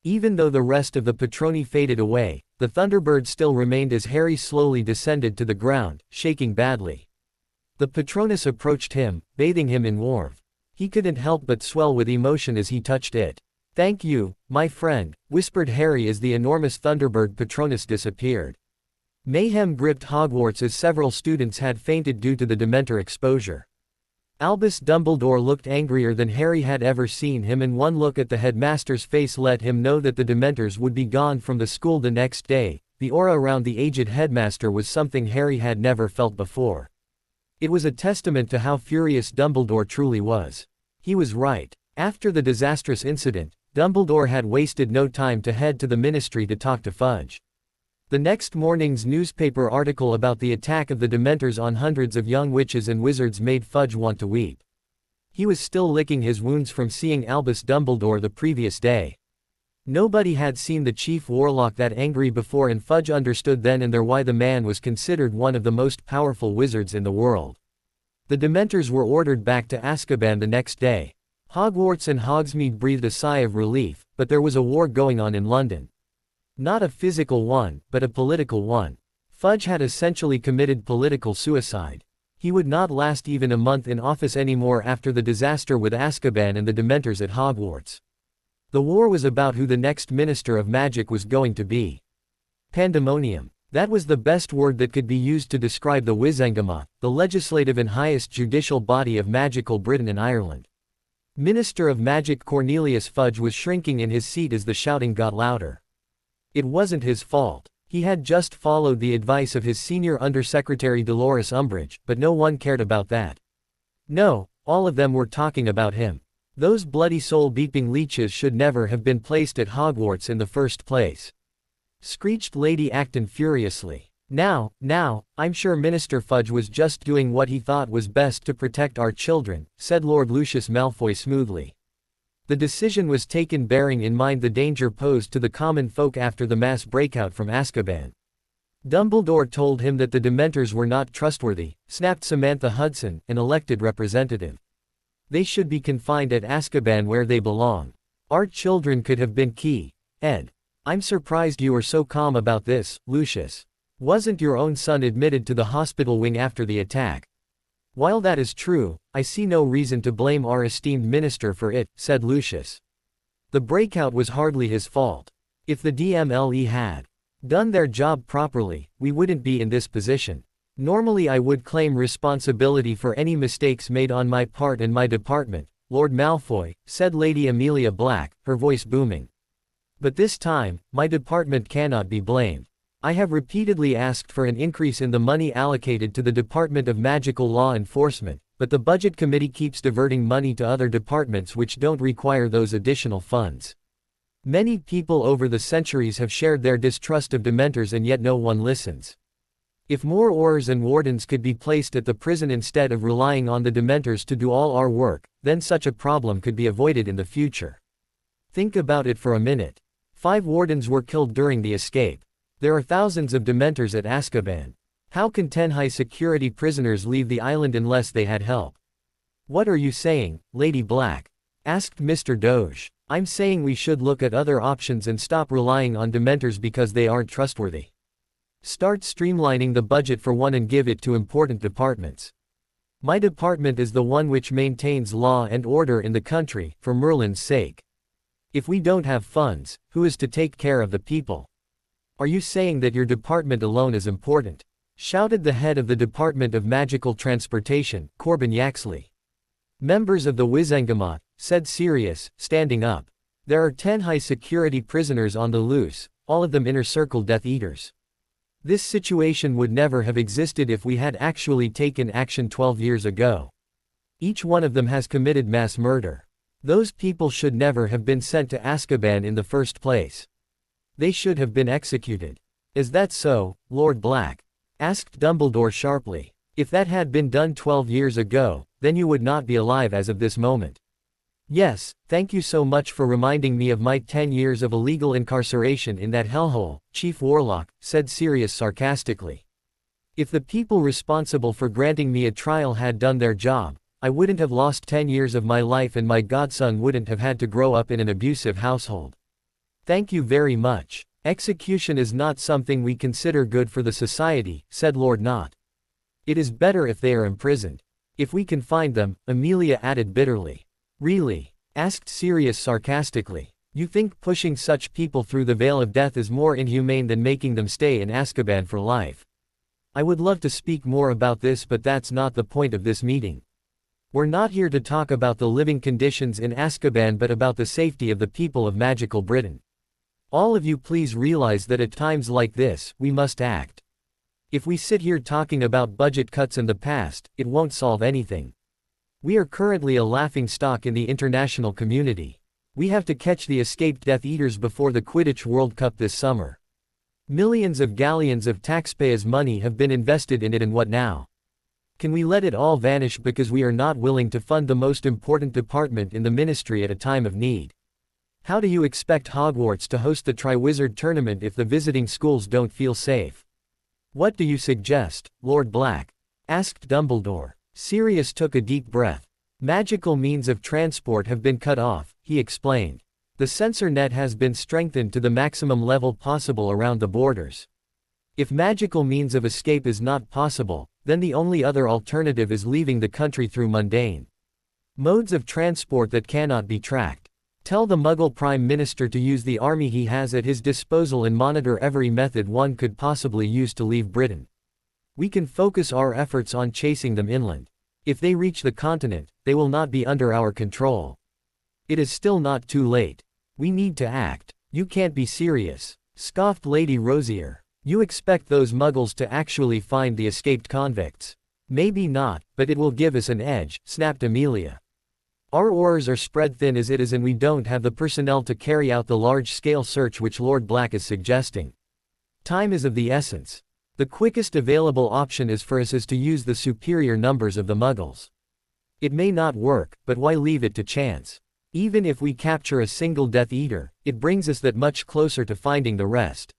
Even though the rest of the Patroni faded away, the Thunderbird still remained as Harry slowly descended to the ground, shaking badly. The Patronus approached him, bathing him in warmth. He couldn't help but swell with emotion as he touched it. "Thank you, my friend," whispered Harry as the enormous Thunderbird Patronus disappeared. Mayhem gripped Hogwarts as several students had fainted due to the Dementor exposure. Albus Dumbledore looked angrier than Harry had ever seen him, and one look at the headmaster's face let him know that the Dementors would be gone from the school the next day. The aura around the aged headmaster was something Harry had never felt before. It was a testament to how furious Dumbledore truly was. He was right. After the disastrous incident, Dumbledore had wasted no time to head to the Ministry to talk to Fudge. The next morning's newspaper article about the attack of the Dementors on hundreds of young witches and wizards made Fudge want to weep. He was still licking his wounds from seeing Albus Dumbledore the previous day. Nobody had seen the chief warlock that angry before, and Fudge understood then and there why the man was considered one of the most powerful wizards in the world. The Dementors were ordered back to Azkaban the next day. Hogwarts and Hogsmeade breathed a sigh of relief, but there was a war going on in London. Not a physical one, but a political one. Fudge had essentially committed political suicide. He would not last even a month in office anymore after the disaster with Azkaban and the Dementors at Hogwarts. The war was about who the next Minister of Magic was going to be. Pandemonium. That was the best word that could be used to describe the Wizengamot, the legislative and highest judicial body of magical Britain and Ireland. Minister of Magic Cornelius Fudge was shrinking in his seat as the shouting got louder. It wasn't his fault. He had just followed the advice of his senior undersecretary Dolores Umbridge, but no one cared about that. No, all of them were talking about him. Those bloody soul-beeping leeches should never have been placed at Hogwarts in the first place. Screeched Lady Acton furiously. Now, I'm sure Minister Fudge was just doing what he thought was best to protect our children," said Lord Lucius Malfoy smoothly. The decision was taken bearing in mind the danger posed to the common folk after the mass breakout from Azkaban. Dumbledore told him that the Dementors were not trustworthy, snapped Samantha Hudson, an elected representative. They should be confined at Azkaban where they belong. Our children could have been ed. I'm surprised you are so calm about this, Lucius. Wasn't your own son admitted to the hospital wing after the attack? While that is true, I see no reason to blame our esteemed minister for it, said Lucius. The breakout was hardly his fault. If the DMLE had done their job properly, we wouldn't be in this position. Normally I would claim responsibility for any mistakes made on my part and my department, Lord Malfoy, said Lady Amelia Black, her voice booming. But this time, my department cannot be blamed. I have repeatedly asked for an increase in the money allocated to the Department of Magical Law Enforcement, but the Budget Committee keeps diverting money to other departments which don't require those additional funds. Many people over the centuries have shared their distrust of Dementors and yet no one listens. If more Aurors and Wardens could be placed at the prison instead of relying on the Dementors to do all our work, then such a problem could be avoided in the future. Think about it for a minute. 5 Wardens were killed during the escape. There are thousands of Dementors at Azkaban. How can 10 high-security prisoners leave the island unless they had help? What are you saying, Lady Black? Asked Mr. Doge. I'm saying we should look at other options and stop relying on Dementors because they aren't trustworthy. Start streamlining the budget for one and give it to important departments. My department is the one which maintains law and order in the country, for Merlin's sake. If we don't have funds, who is to take care of the people? Are you saying that your department alone is important? Shouted the head of the Department of Magical Transportation, Corbin Yaxley. Members of the Wizengamot, said Sirius, standing up. There are 10 high-security prisoners on the loose, all of them Inner Circle Death Eaters. This situation would never have existed if we had actually taken action 12 years ago. Each one of them has committed mass murder. Those people should never have been sent to Azkaban in the first place. They should have been executed. Is that so, Lord Black? Asked Dumbledore sharply. If that had been done 12 years ago, then you would not be alive as of this moment. Yes, thank you so much for reminding me of my 10 years of illegal incarceration in that hellhole, Chief Warlock, said Sirius sarcastically. If the people responsible for granting me a trial had done their job, I wouldn't have lost 10 years of my life and my godson wouldn't have had to grow up in an abusive household. Thank you very much. Execution is not something we consider good for the society, said Lord Knott. It is better if they are imprisoned. If we can find them, Amelia added bitterly. Really? Asked Sirius sarcastically. You think pushing such people through the veil of death is more inhumane than making them stay in Azkaban for life? I would love to speak more about this, but that's not the point of this meeting. We're not here to talk about the living conditions in Azkaban but about the safety of the people of magical Britain. All of you please realize that at times like this, we must act. If we sit here talking about budget cuts and the past, it won't solve anything. We are currently a laughingstock in the international community. We have to catch the escaped Death Eaters before the Quidditch World Cup this summer. Millions of galleons of taxpayers' money have been invested in it, and what now? Can we let it all vanish because we are not willing to fund the most important department in the ministry at a time of need? How do you expect Hogwarts to host the Triwizard Tournament if the visiting schools don't feel safe? What do you suggest, Lord Black? Asked Dumbledore. Sirius took a deep breath. Magical means of transport have been cut off, he explained. The censor net has been strengthened to the maximum level possible around the borders. If magical means of escape is not possible, then the only other alternative is leaving the country through mundane modes of transport that cannot be tracked. Tell the Muggle Prime Minister to use the army he has at his disposal and monitor every method one could possibly use to leave Britain. We can focus our efforts on chasing them inland. If they reach the continent, they will not be under our control. It is still not too late. We need to act. You can't be serious, scoffed Lady Rosier. You expect those muggles to actually find the escaped convicts? Maybe not, but it will give us an edge, snapped Amelia. Our oars are spread thin as it is and we don't have the personnel to carry out the large-scale search which Lord Black is suggesting. Time is of the essence. The quickest available option is for us is to use the superior numbers of the muggles. It may not work, but why leave it to chance? Even if we capture a single Death Eater, it brings us that much closer to finding the rest.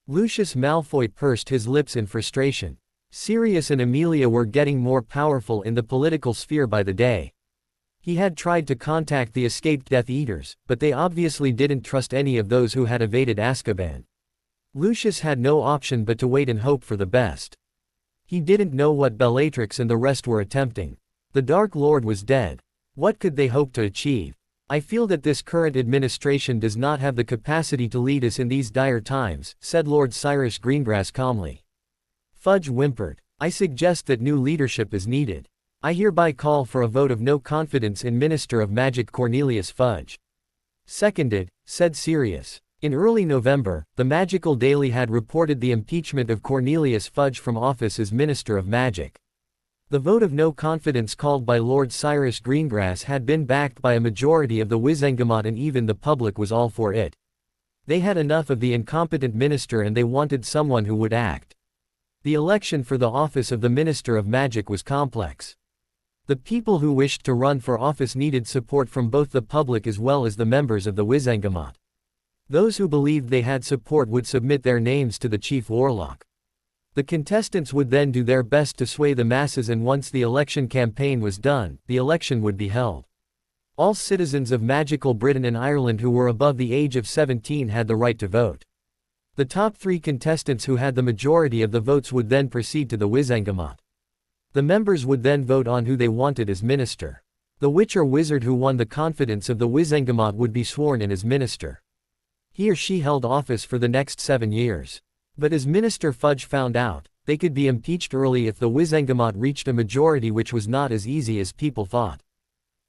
Lucius Malfoy pursed his lips in frustration. Sirius and Amelia were getting more powerful in the political sphere by the day. He had tried to contact the escaped Death Eaters, but they obviously didn't trust any of those who had evaded Azkaban. Lucius had no option but to wait and hope for the best. He didn't know what Bellatrix and the rest were attempting. The Dark Lord was dead. What could they hope to achieve? I feel that this current administration does not have the capacity to lead us in these dire times, said Lord Cyrus Greengrass calmly. Fudge whimpered. I suggest that new leadership is needed. I hereby call for a vote of no confidence in Minister of Magic Cornelius Fudge. Seconded, said Sirius. In early November, the Magical Daily had reported the impeachment of Cornelius Fudge from office as Minister of Magic. The vote of no confidence called by Lord Cyrus Greengrass had been backed by a majority of the Wizengamot and even the public was all for it. They had enough of the incompetent minister and they wanted someone who would act. The election for the office of the Minister of Magic was complex. The people who wished to run for office needed support from both the public as well as the members of the Wizengamot. Those who believed they had support would submit their names to the Chief Warlock. The contestants would then do their best to sway the masses, and once the election campaign was done, the election would be held. All citizens of magical Britain and Ireland who were above the age of 17 had the right to vote. The top 3 contestants who had the majority of the votes would then proceed to the Wizengamot. The members would then vote on who they wanted as minister. The witch or wizard who won the confidence of the Wizengamot would be sworn in as minister. He or she held office for the next 7 years. But as Minister Fudge found out, they could be impeached early if the Wizengamot reached a majority, which was not as easy as people thought.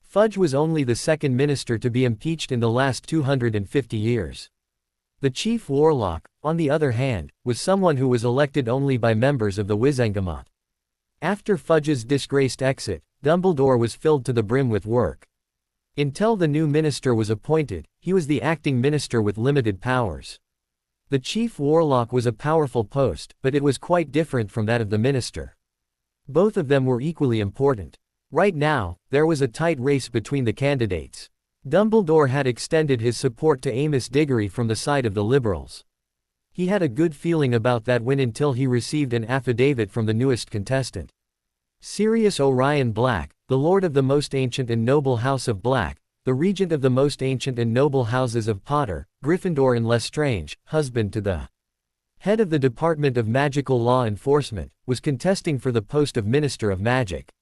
Fudge was only the second minister to be impeached in the last 250 years. The Chief Warlock, on the other hand, was someone who was elected only by members of the Wizengamot. After Fudge's disgraced exit, Dumbledore was filled to the brim with work. Until the new minister was appointed, he was the acting minister with limited powers. The chief warlock was a powerful post, but it was quite different from that of the minister. Both of them were equally important. Right now, there was a tight race between the candidates. Dumbledore had extended his support to Amos Diggory from the side of the Liberals. He had a good feeling about that win until he received an affidavit from the newest contestant. Sirius Orion Black, the Lord of the most ancient and noble House of Black, the Regent of the most ancient and noble houses of Potter, Gryffindor and Lestrange, husband to the head of the Department of Magical Law Enforcement, was contesting for the post of Minister of Magic.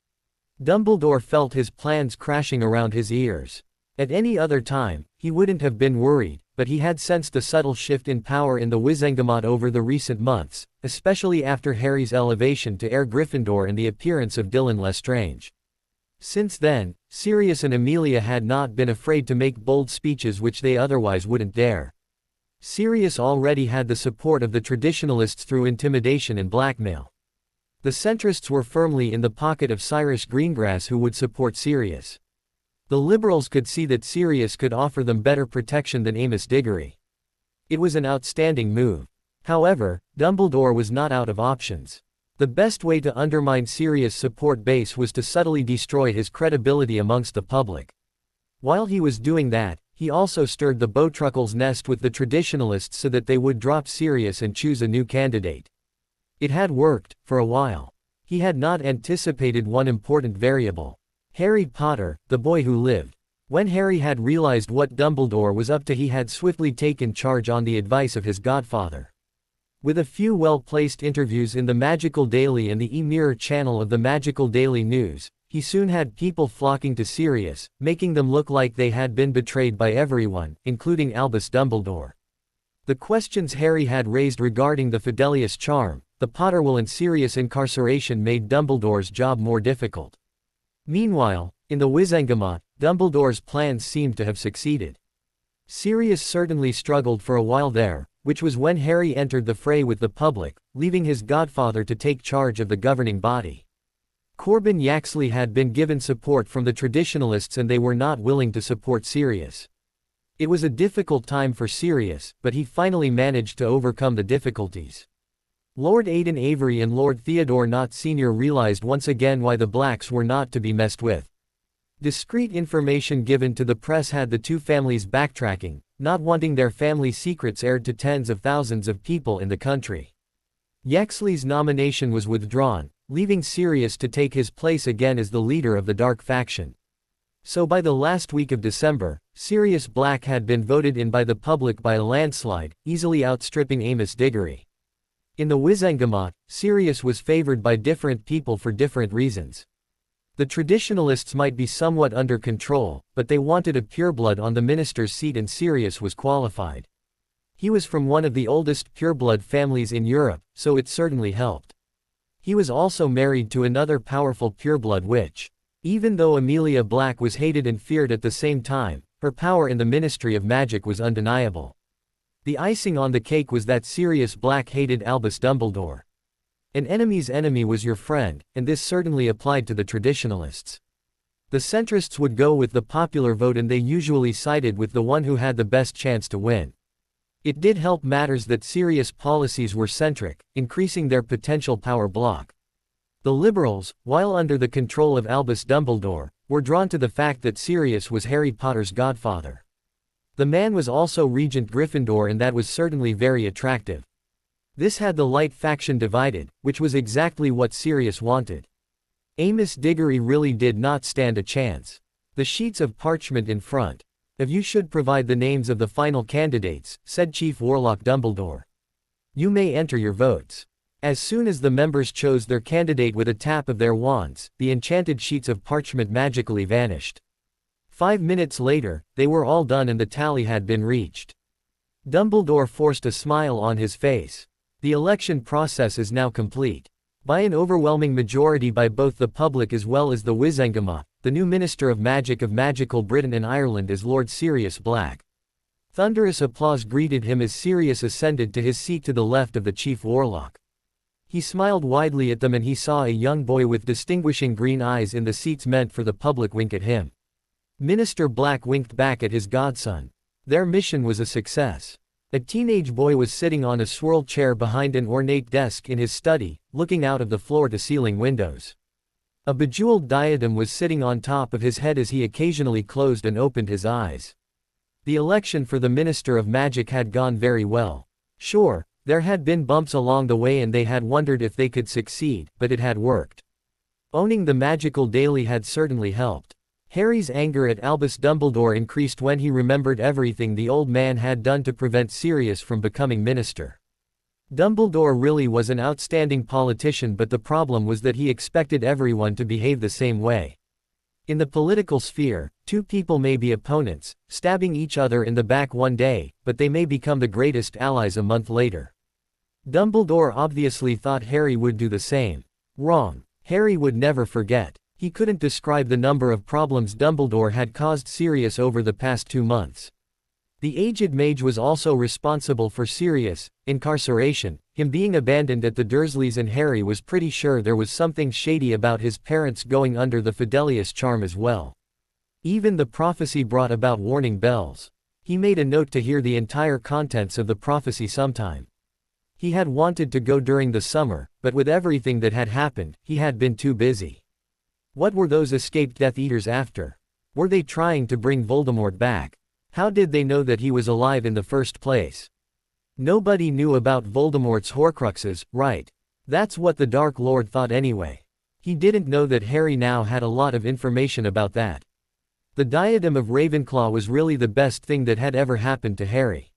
Dumbledore felt his plans crashing around his ears. At any other time, he wouldn't have been worried, but he had sensed a subtle shift in power in the Wizengamot over the recent months, especially after Harry's elevation to Heir Gryffindor and the appearance of Dylan Lestrange. Since then, Sirius and Amelia had not been afraid to make bold speeches which they otherwise wouldn't dare. Sirius already had the support of the traditionalists through intimidation and blackmail. The centrists were firmly in the pocket of Cyrus Greengrass, who would support Sirius. The Liberals could see that Sirius could offer them better protection than Amos Diggory. It was an outstanding move. However, Dumbledore was not out of options. The best way to undermine Sirius' support base was to subtly destroy his credibility amongst the public. While he was doing that, he also stirred the Bowtruckle's nest with the traditionalists so that they would drop Sirius and choose a new candidate. It had worked, for a while. He had not anticipated one important variable. Harry Potter, the boy who lived. When Harry had realized what Dumbledore was up to, he had swiftly taken charge on the advice of his godfather. With a few well-placed interviews in the Magical Daily and the e-Mirror channel of the Magical Daily News, he soon had people flocking to Sirius, making them look like they had been betrayed by everyone, including Albus Dumbledore. The questions Harry had raised regarding the Fidelius charm, the Potterwell and Sirius incarceration made Dumbledore's job more difficult. Meanwhile, in the Wizengamot, Dumbledore's plans seemed to have succeeded. Sirius certainly struggled for a while there, which was when Harry entered the fray with the public, leaving his godfather to take charge of the governing body. Corbin Yaxley had been given support from the traditionalists and they were not willing to support Sirius. It was a difficult time for Sirius, but he finally managed to overcome the difficulties. Lord Aidan Avery and Lord Theodore Nott Sr. realized once again why the Blacks were not to be messed with. Discreet information given to the press had the two families backtracking, not wanting their family secrets aired to tens of thousands of people in the country. Yaxley's nomination was withdrawn, leaving Sirius to take his place again as the leader of the Dark faction. So by the last week of December, Sirius Black had been voted in by the public by a landslide, easily outstripping Amos Diggory. In the Wizengamot, Sirius was favored by different people for different reasons. The traditionalists might be somewhat under control, but they wanted a pureblood on the minister's seat and Sirius was qualified. He was from one of the oldest pureblood families in Europe, so it certainly helped. He was also married to another powerful pureblood witch. Even though Amelia Black was hated and feared at the same time, her power in the Ministry of Magic was undeniable. The icing on the cake was that Sirius Black hated Albus Dumbledore. An enemy's enemy was your friend, and this certainly applied to the traditionalists. The centrists would go with the popular vote and they usually sided with the one who had the best chance to win. It did help matters that Sirius' policies were centric, increasing their potential power block. The Liberals, while under the control of Albus Dumbledore, were drawn to the fact that Sirius was Harry Potter's godfather. The man was also Regent Gryffindor and that was certainly very attractive. This had the light faction divided, which was exactly what Sirius wanted. Amos Diggory really did not stand a chance. The sheets of parchment in front of you should provide the names of the final candidates, said Chief Warlock Dumbledore. You may enter your votes. As soon as the members chose their candidate with a tap of their wands, the enchanted sheets of parchment magically vanished. 5 minutes later, they were all done and the tally had been reached. Dumbledore forced a smile on his face. The election process is now complete. By an overwhelming majority by both the public as well as the Wizengamot, the new Minister of Magic of Magical Britain and Ireland is Lord Sirius Black. Thunderous applause greeted him as Sirius ascended to his seat to the left of the Chief Warlock. He smiled widely at them and he saw a young boy with distinguishing green eyes in the seats meant for the public wink at him. Minister Black winked back at his godson. Their mission was a success. A teenage boy was sitting on a swirl chair behind an ornate desk in his study, looking out of the floor-to-ceiling windows. A bejeweled diadem was sitting on top of his head as he occasionally closed and opened his eyes. The election for the Minister of Magic had gone very well. Sure, there had been bumps along the way and they had wondered if they could succeed, but it had worked. Owning the magical daily had certainly helped. Harry's anger at Albus Dumbledore increased when he remembered everything the old man had done to prevent Sirius from becoming minister. Dumbledore really was an outstanding politician, but the problem was that he expected everyone to behave the same way. In the political sphere, two people may be opponents, stabbing each other in the back one day, but they may become the greatest allies a month later. Dumbledore obviously thought Harry would do the same. Wrong. Harry would never forget. He couldn't describe the number of problems Dumbledore had caused Sirius over the past 2 months. The aged mage was also responsible for Sirius' incarceration. Him being abandoned at the Dursleys, and Harry was pretty sure there was something shady about his parents going under the Fidelius charm as well. Even the prophecy brought about warning bells. He made a note to hear the entire contents of the prophecy sometime. He had wanted to go during the summer, but with everything that had happened, he had been too busy. What were those escaped Death Eaters after? Were they trying to bring Voldemort back? How did they know that he was alive in the first place? Nobody knew about Voldemort's Horcruxes, right? That's what the Dark Lord thought anyway. He didn't know that Harry now had a lot of information about that. The diadem of Ravenclaw was really the best thing that had ever happened to Harry.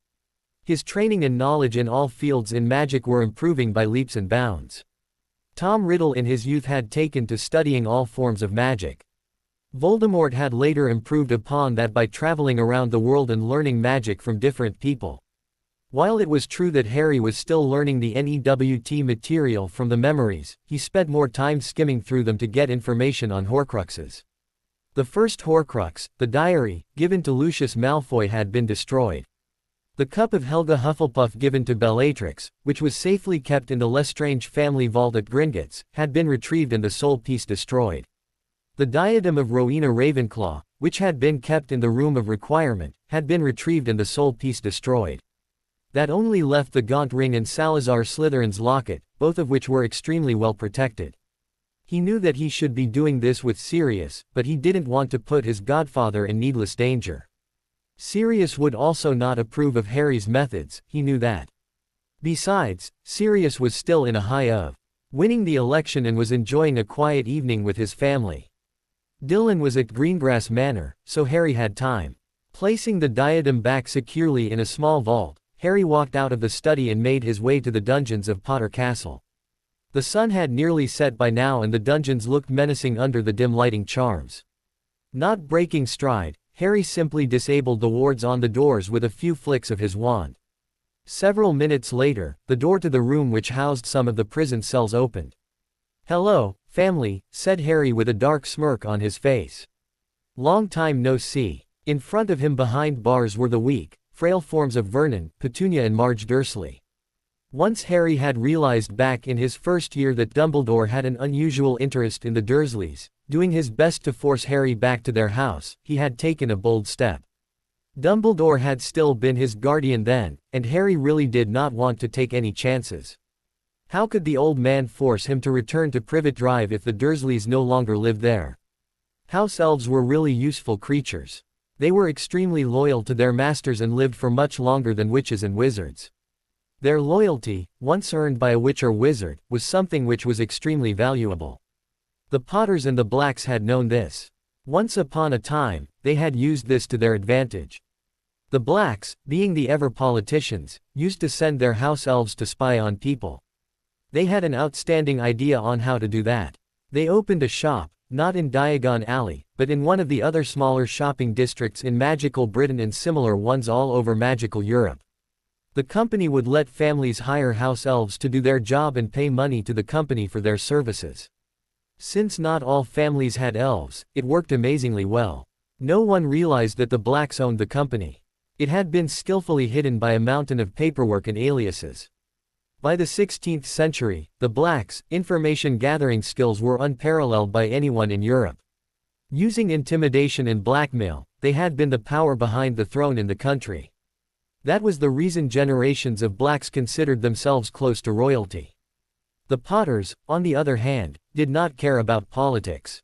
His training and knowledge in all fields in magic were improving by leaps and bounds. Tom Riddle in his youth had taken to studying all forms of magic. Voldemort had later improved upon that by traveling around the world and learning magic from different people. While it was true that Harry was still learning the NEWT material from the memories, he spent more time skimming through them to get information on Horcruxes. The first Horcrux, the diary, given to Lucius Malfoy, had been destroyed. The cup of Helga Hufflepuff given to Bellatrix, which was safely kept in the Lestrange family vault at Gringotts, had been retrieved and the soul piece destroyed. The diadem of Rowena Ravenclaw, which had been kept in the Room of Requirement, had been retrieved and the soul piece destroyed. That only left the Gaunt ring and Salazar Slytherin's locket, both of which were extremely well protected. He knew that he should be doing this with Sirius, but he didn't want to put his godfather in needless danger. Sirius would also not approve of Harry's methods, he knew that. Besides, Sirius was still in a high of winning the election and was enjoying a quiet evening with his family. Dylan was at Greengrass Manor, so Harry had time. Placing the diadem back securely in a small vault, Harry walked out of the study and made his way to the dungeons of Potter Castle. The sun had nearly set by now and the dungeons looked menacing under the dim lighting charms. Not breaking stride, Harry simply disabled the wards on the doors with a few flicks of his wand. Several minutes later, the door to the room which housed some of the prison cells opened. "Hello, family," said Harry with a dark smirk on his face. "Long time no see." In front of him behind bars were the weak, frail forms of Vernon, Petunia and Marge Dursley. Once Harry had realized back in his first year that Dumbledore had an unusual interest in the Dursleys, doing his best to force Harry back to their house, he had taken a bold step. Dumbledore had still been his guardian then, and Harry really did not want to take any chances. How could the old man force him to return to Privet Drive if the Dursleys no longer lived there? House elves were really useful creatures. They were extremely loyal to their masters and lived for much longer than witches and wizards. Their loyalty, once earned by a witch or wizard, was something which was extremely valuable. The Potters and the Blacks had known this. Once upon a time, they had used this to their advantage. The Blacks, being the ever-politicians, used to send their house elves to spy on people. They had an outstanding idea on how to do that. They opened a shop, not in Diagon Alley, but in one of the other smaller shopping districts in magical Britain and similar ones all over magical Europe. The company would let families hire house elves to do their job and pay money to the company for their services. Since not all families had elves, it worked amazingly well. No one realized that the Blacks owned the company. It had been skillfully hidden by a mountain of paperwork and aliases. By the 16th century, the Blacks' information-gathering skills were unparalleled by anyone in Europe. Using intimidation and blackmail, they had been the power behind the throne in the country. That was the reason generations of Blacks considered themselves close to royalty. The Potters, on the other hand, did not care about politics.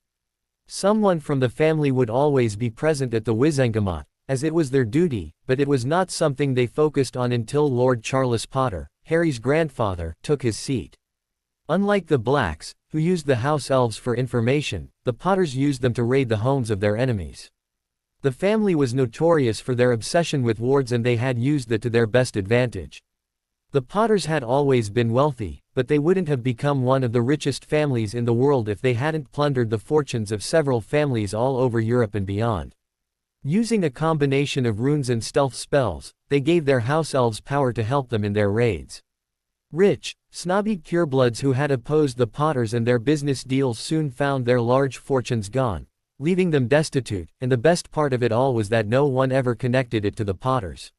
Someone from the family would always be present at the Wizengamot, as it was their duty, but it was not something they focused on until Lord Charles Potter, Harry's grandfather, took his seat. Unlike the Blacks, who used the house elves for information, the Potters used them to raid the homes of their enemies. The family was notorious for their obsession with wards, and they had used that to their best advantage. The Potters had always been wealthy, but they wouldn't have become one of the richest families in the world if they hadn't plundered the fortunes of several families all over Europe and beyond. Using a combination of runes and stealth spells, they gave their house elves power to help them in their raids. Rich, snobby purebloods who had opposed the Potters and their business deals soon found their large fortunes gone, leaving them destitute, and the best part of it all was that no one ever connected it to the Potters.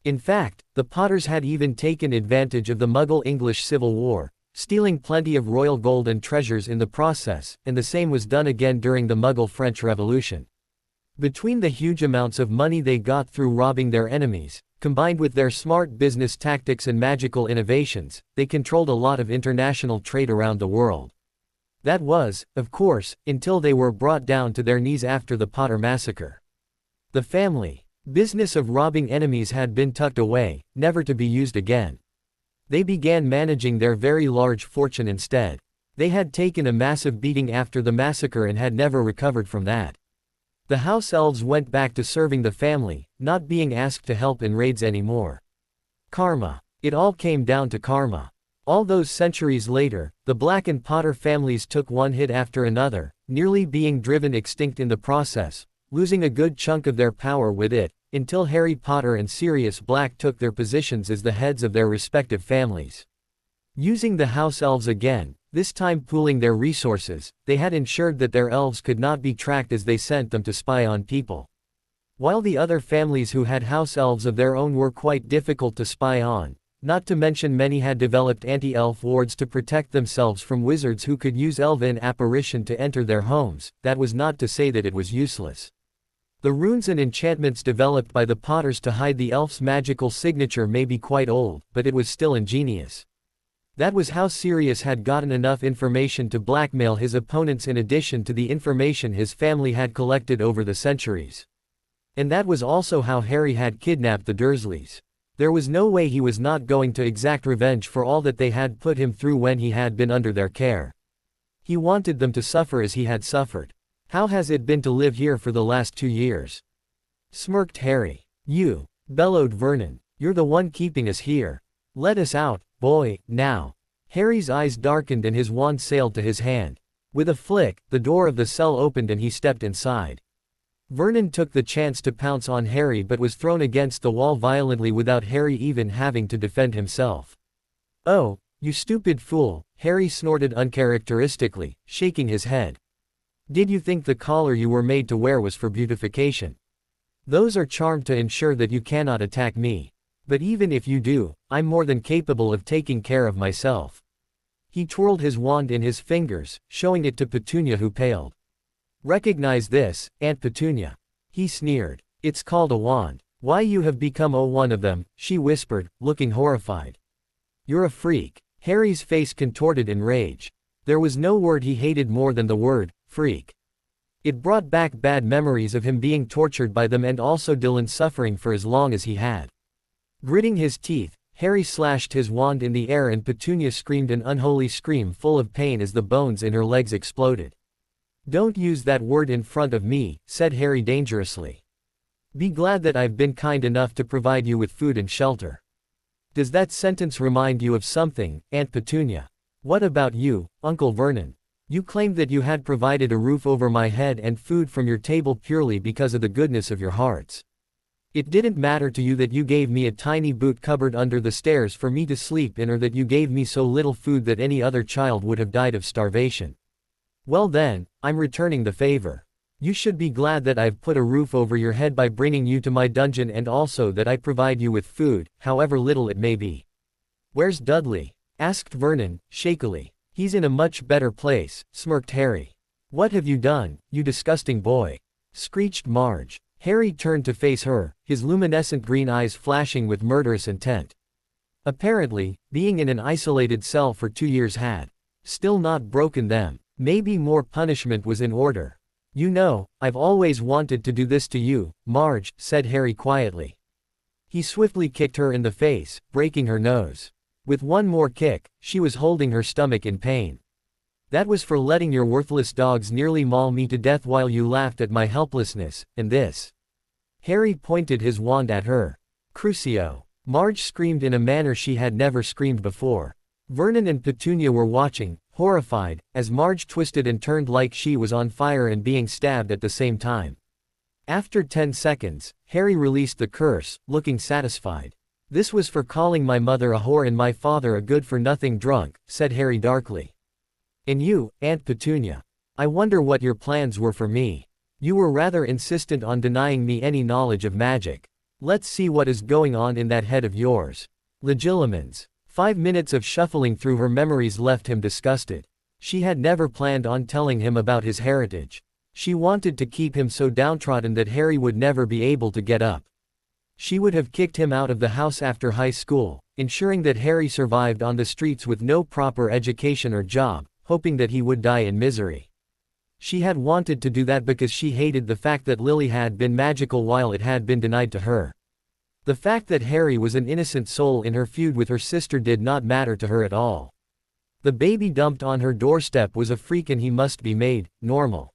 In fact, the Potters had even taken advantage of the Muggle-English Civil War, stealing plenty of royal gold and treasures in the process, and the same was done again during the Muggle-French Revolution. Between the huge amounts of money they got through robbing their enemies, combined with their smart business tactics and magical innovations, they controlled a lot of international trade around the world. That was, of course, until they were brought down to their knees after the Potter massacre. The family business of robbing enemies had been tucked away, never to be used again. They began managing their very large fortune instead. They had taken a massive beating after the massacre and had never recovered from that. The house elves went back to serving the family, not being asked to help in raids anymore. Karma. It all came down to karma. All those centuries later, the Black and Potter families took one hit after another, nearly being driven extinct in the process, losing a good chunk of their power with it, until Harry Potter and Sirius Black took their positions as the heads of their respective families. Using the house elves again, this time pooling their resources, they had ensured that their elves could not be tracked as they sent them to spy on people. While the other families who had house elves of their own were quite difficult to spy on, not to mention many had developed anti-elf wards to protect themselves from wizards who could use elven apparition to enter their homes, that was not to say that it was useless. The runes and enchantments developed by the Potters to hide the elf's magical signature may be quite old, but it was still ingenious. That was how Sirius had gotten enough information to blackmail his opponents in addition to the information his family had collected over the centuries. And that was also how Harry had kidnapped the Dursleys. There was no way he was not going to exact revenge for all that they had put him through when he had been under their care. He wanted them to suffer as he had suffered. How has it been to live here for the last 2 years? Smirked Harry. You, bellowed Vernon. You're the one keeping us here. Let us out, boy, now. Harry's eyes darkened and his wand sailed to his hand. With a flick, the door of the cell opened and he stepped inside. Vernon took the chance to pounce on Harry but was thrown against the wall violently without Harry even having to defend himself. Oh, you stupid fool, Harry snorted uncharacteristically, shaking his head. Did you think the collar you were made to wear was for beautification? Those are charmed to ensure that you cannot attack me. But even if you do, I'm more than capable of taking care of myself. He twirled his wand in his fingers, showing it to Petunia, who paled. Recognize this, Aunt Petunia. He sneered. It's called a wand. Why, you have become one of them, she whispered, looking horrified. You're a freak. Harry's face contorted in rage. There was no word he hated more than the word, freak. It brought back bad memories of him being tortured by them and also Dylan suffering for as long as he had. Gritting his teeth, Harry slashed his wand in the air and Petunia screamed an unholy scream full of pain as the bones in her legs exploded. Don't use that word in front of me, said Harry dangerously. Be glad that I've been kind enough to provide you with food and shelter. Does that sentence remind you of something, Aunt Petunia? What about you, Uncle Vernon? You claimed that you had provided a roof over my head and food from your table purely because of the goodness of your hearts. It didn't matter to you that you gave me a tiny boot cupboard under the stairs for me to sleep in, or that you gave me so little food that any other child would have died of starvation. Well then, I'm returning the favor. You should be glad that I've put a roof over your head by bringing you to my dungeon, and also that I provide you with food, however little it may be. "Where's Dudley?" asked Vernon, shakily. "He's in a much better place," smirked Harry. "What have you done, you disgusting boy?" screeched Marge. Harry turned to face her, his luminescent green eyes flashing with murderous intent. Apparently, being in an isolated cell for 2 years had still not broken them. Maybe more punishment was in order. "You know, I've always wanted to do this to you, Marge," said Harry quietly. He swiftly kicked her in the face, breaking her nose. With one more kick, she was holding her stomach in pain. "That was for letting your worthless dogs nearly maul me to death while you laughed at my helplessness, and this." Harry pointed his wand at her. "Crucio!" Marge screamed in a manner she had never screamed before. Vernon and Petunia were watching, horrified, as Marge twisted and turned like she was on fire and being stabbed at the same time. After 10 seconds, Harry released the curse, looking satisfied. "This was for calling my mother a whore and my father a good-for-nothing drunk," said Harry darkly. "And you, Aunt Petunia. I wonder what your plans were for me. You were rather insistent on denying me any knowledge of magic. Let's see what is going on in that head of yours." Legilimens. 5 minutes of shuffling through her memories left him disgusted. She had never planned on telling him about his heritage. She wanted to keep him so downtrodden that Harry would never be able to get up. She would have kicked him out of the house after high school, ensuring that Harry survived on the streets with no proper education or job, hoping that he would die in misery. She had wanted to do that because she hated the fact that Lily had been magical while it had been denied to her. The fact that Harry was an innocent soul in her feud with her sister did not matter to her at all. The baby dumped on her doorstep was a freak and he must be made normal.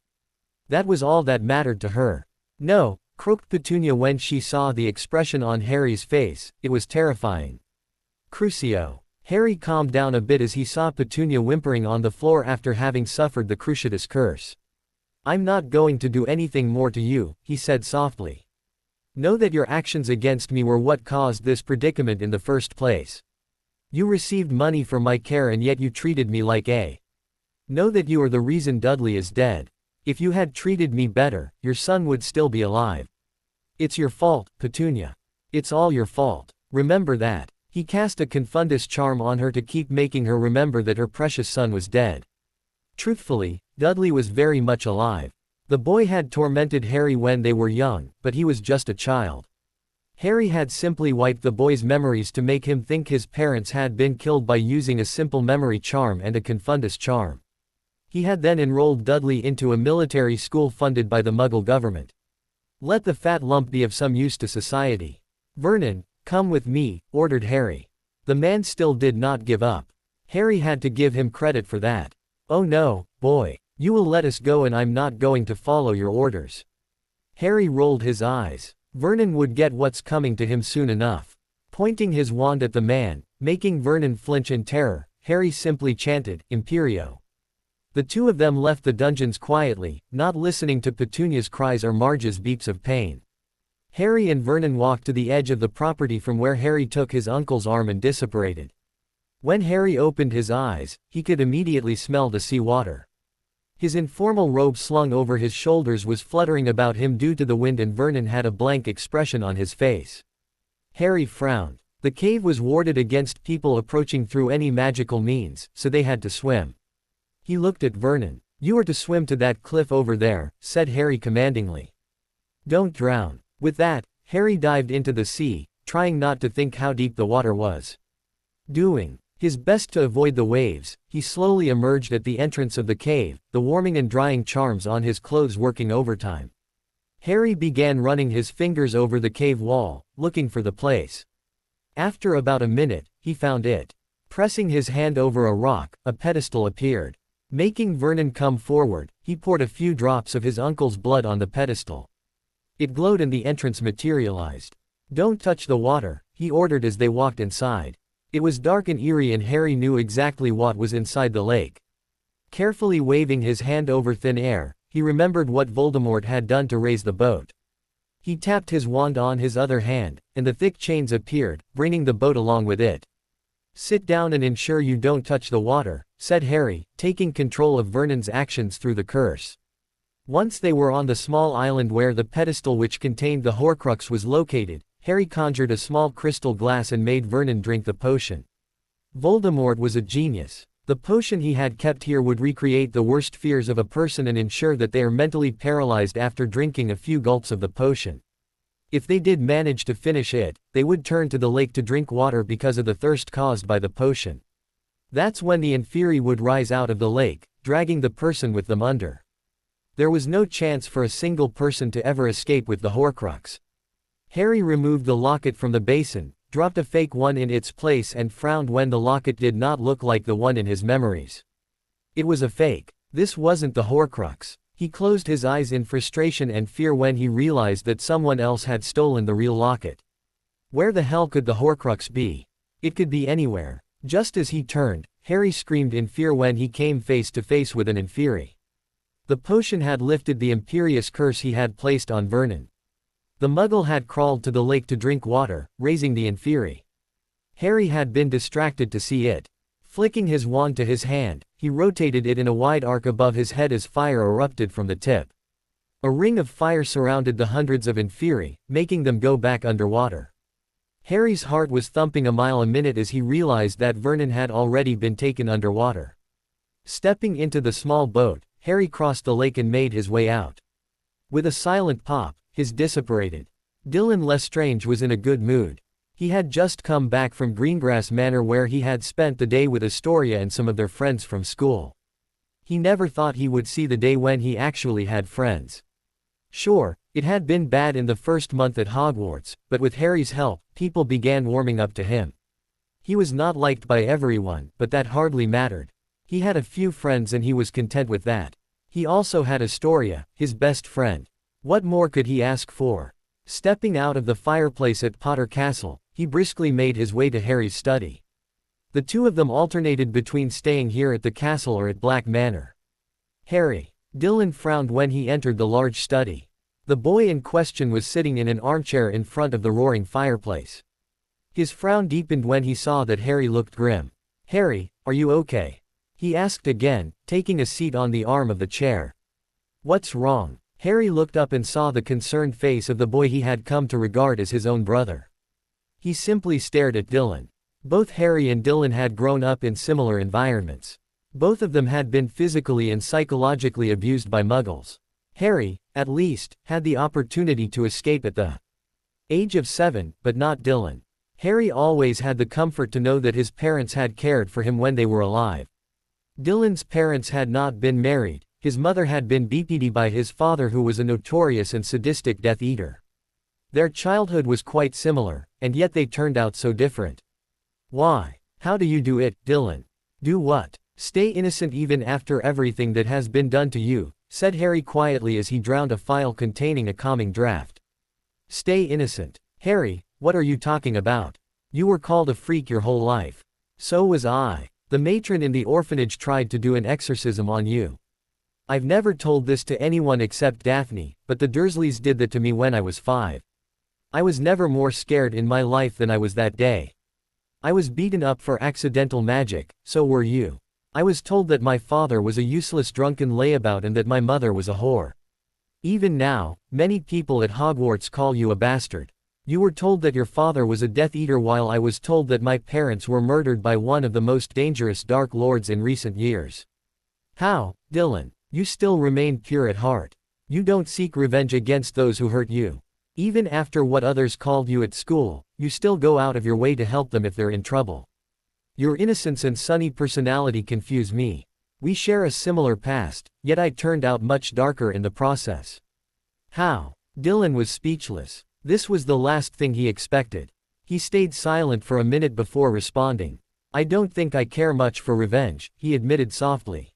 That was all that mattered to her. "No," croaked Petunia when she saw the expression on Harry's face, it was terrifying. "Crucio." Harry calmed down a bit as he saw Petunia whimpering on the floor after having suffered the Cruciatus curse. "I'm not going to do anything more to you," he said softly. "Know that your actions against me were what caused this predicament in the first place. You received money for my care and yet you treated me like a. Know that you are the reason Dudley is dead. If you had treated me better, your son would still be alive. It's your fault, Petunia. It's all your fault. Remember that." He cast a Confundus charm on her to keep making her remember that her precious son was dead. Truthfully, Dudley was very much alive. The boy had tormented Harry when they were young, but he was just a child. Harry had simply wiped the boy's memories to make him think his parents had been killed by using a simple memory charm and a Confundus charm. He had then enrolled Dudley into a military school funded by the Muggle government. Let the fat lump be of some use to society. "Vernon, come with me," ordered Harry. The man still did not give up. Harry had to give him credit for that. "Oh no, boy. You will let us go and I'm not going to follow your orders." Harry rolled his eyes. Vernon would get what's coming to him soon enough. Pointing his wand at the man, making Vernon flinch in terror, Harry simply chanted, "Imperio." The two of them left the dungeons quietly, not listening to Petunia's cries or Marge's beeps of pain. Harry and Vernon walked to the edge of the property from where Harry took his uncle's arm and disapparated. When Harry opened his eyes, he could immediately smell the sea water. His informal robe slung over his shoulders was fluttering about him due to the wind and Vernon had a blank expression on his face. Harry frowned. The cave was warded against people approaching through any magical means, so they had to swim. He looked at Vernon. "You are to swim to that cliff over there," said Harry commandingly. "Don't drown." With that, Harry dived into the sea, trying not to think how deep the water was. Doing his best to avoid the waves, he slowly emerged at the entrance of the cave, the warming and drying charms on his clothes working overtime. Harry began running his fingers over the cave wall, looking for the place. After about a minute, he found it. Pressing his hand over a rock, a pedestal appeared. Making Vernon come forward, he poured a few drops of his uncle's blood on the pedestal. It glowed and the entrance materialized. "Don't touch the water," he ordered as they walked inside. It was dark and eerie and Harry knew exactly what was inside the lake. Carefully waving his hand over thin air, he remembered what Voldemort had done to raise the boat. He tapped his wand on his other hand, and the thick chains appeared, bringing the boat along with it. "Sit down and ensure you don't touch the water," said Harry, taking control of Vernon's actions through the curse. Once they were on the small island where the pedestal which contained the Horcrux was located, Harry conjured a small crystal glass and made Vernon drink the potion. Voldemort was a genius. The potion he had kept here would recreate the worst fears of a person and ensure that they are mentally paralyzed after drinking a few gulps of the potion. If they did manage to finish it, they would turn to the lake to drink water because of the thirst caused by the potion. That's when the Inferi would rise out of the lake, dragging the person with them under. There was no chance for a single person to ever escape with the Horcrux. Harry removed the locket from the basin, dropped a fake one in its place and frowned when the locket did not look like the one in his memories. It was a fake. This wasn't the Horcrux. He closed his eyes in frustration and fear when he realized that someone else had stolen the real locket. Where the hell could the Horcrux be? It could be anywhere. Just as he turned, Harry screamed in fear when he came face to face with an Inferi. The potion had lifted the imperious curse he had placed on Vernon. The Muggle had crawled to the lake to drink water, raising the Inferi. Harry had been distracted to see it. Flicking his wand to his hand, he rotated it in a wide arc above his head as fire erupted from the tip. A ring of fire surrounded the hundreds of Inferi, making them go back underwater. Harry's heart was thumping a mile a minute as he realized that Vernon had already been taken underwater. Stepping into the small boat, Harry crossed the lake and made his way out. With a silent pop, his disapparated. Dylan Lestrange was in a good mood. He had just come back from Greengrass Manor where he had spent the day with Astoria and some of their friends from school. He never thought he would see the day when he actually had friends. Sure, it had been bad in the first month at Hogwarts, but with Harry's help, people began warming up to him. He was not liked by everyone, but that hardly mattered. He had a few friends and he was content with that. He also had Astoria, his best friend. What more could he ask for? Stepping out of the fireplace at Potter Castle, he briskly made his way to Harry's study. The two of them alternated between staying here at the castle or at Black Manor. Harry. Dylan frowned when he entered the large study. The boy in question was sitting in an armchair in front of the roaring fireplace. His frown deepened when he saw that Harry looked grim. "Harry, are you okay?" he asked again, taking a seat on the arm of the chair. "What's wrong?" Harry looked up and saw the concerned face of the boy he had come to regard as his own brother. He simply stared at Dylan. Both Harry and Dylan had grown up in similar environments. Both of them had been physically and psychologically abused by Muggles. Harry, at least, had the opportunity to escape at the age of 7, but not Dylan. Harry always had the comfort to know that his parents had cared for him when they were alive. Dylan's parents had not been married. His mother had been BP'd by his father who was a notorious and sadistic Death Eater. Their childhood was quite similar, and yet they turned out so different. "Why? How do you do it, Dylan?" "Do what?" "Stay innocent even after everything that has been done to you," said Harry quietly as he drowned a file containing a calming draft. "Stay innocent." "Harry, what are you talking about? You were called a freak your whole life. So was I. The matron in the orphanage tried to do an exorcism on you. I've never told this to anyone except Daphne, but the Dursleys did that to me when I was 5. I was never more scared in my life than I was that day. I was beaten up for accidental magic, so were you. I was told that my father was a useless drunken layabout and that my mother was a whore. Even now, many people at Hogwarts call you a bastard. You were told that your father was a Death Eater while I was told that my parents were murdered by one of the most dangerous Dark Lords in recent years. How, Dylan? You still remain pure at heart. You don't seek revenge against those who hurt you. Even after what others called you at school, you still go out of your way to help them if they're in trouble. Your innocence and sunny personality confuse me. We share a similar past, yet I turned out much darker in the process." "How?" Dylan was speechless. This was the last thing he expected. He stayed silent for a minute before responding. "I don't think I care much for revenge," he admitted softly.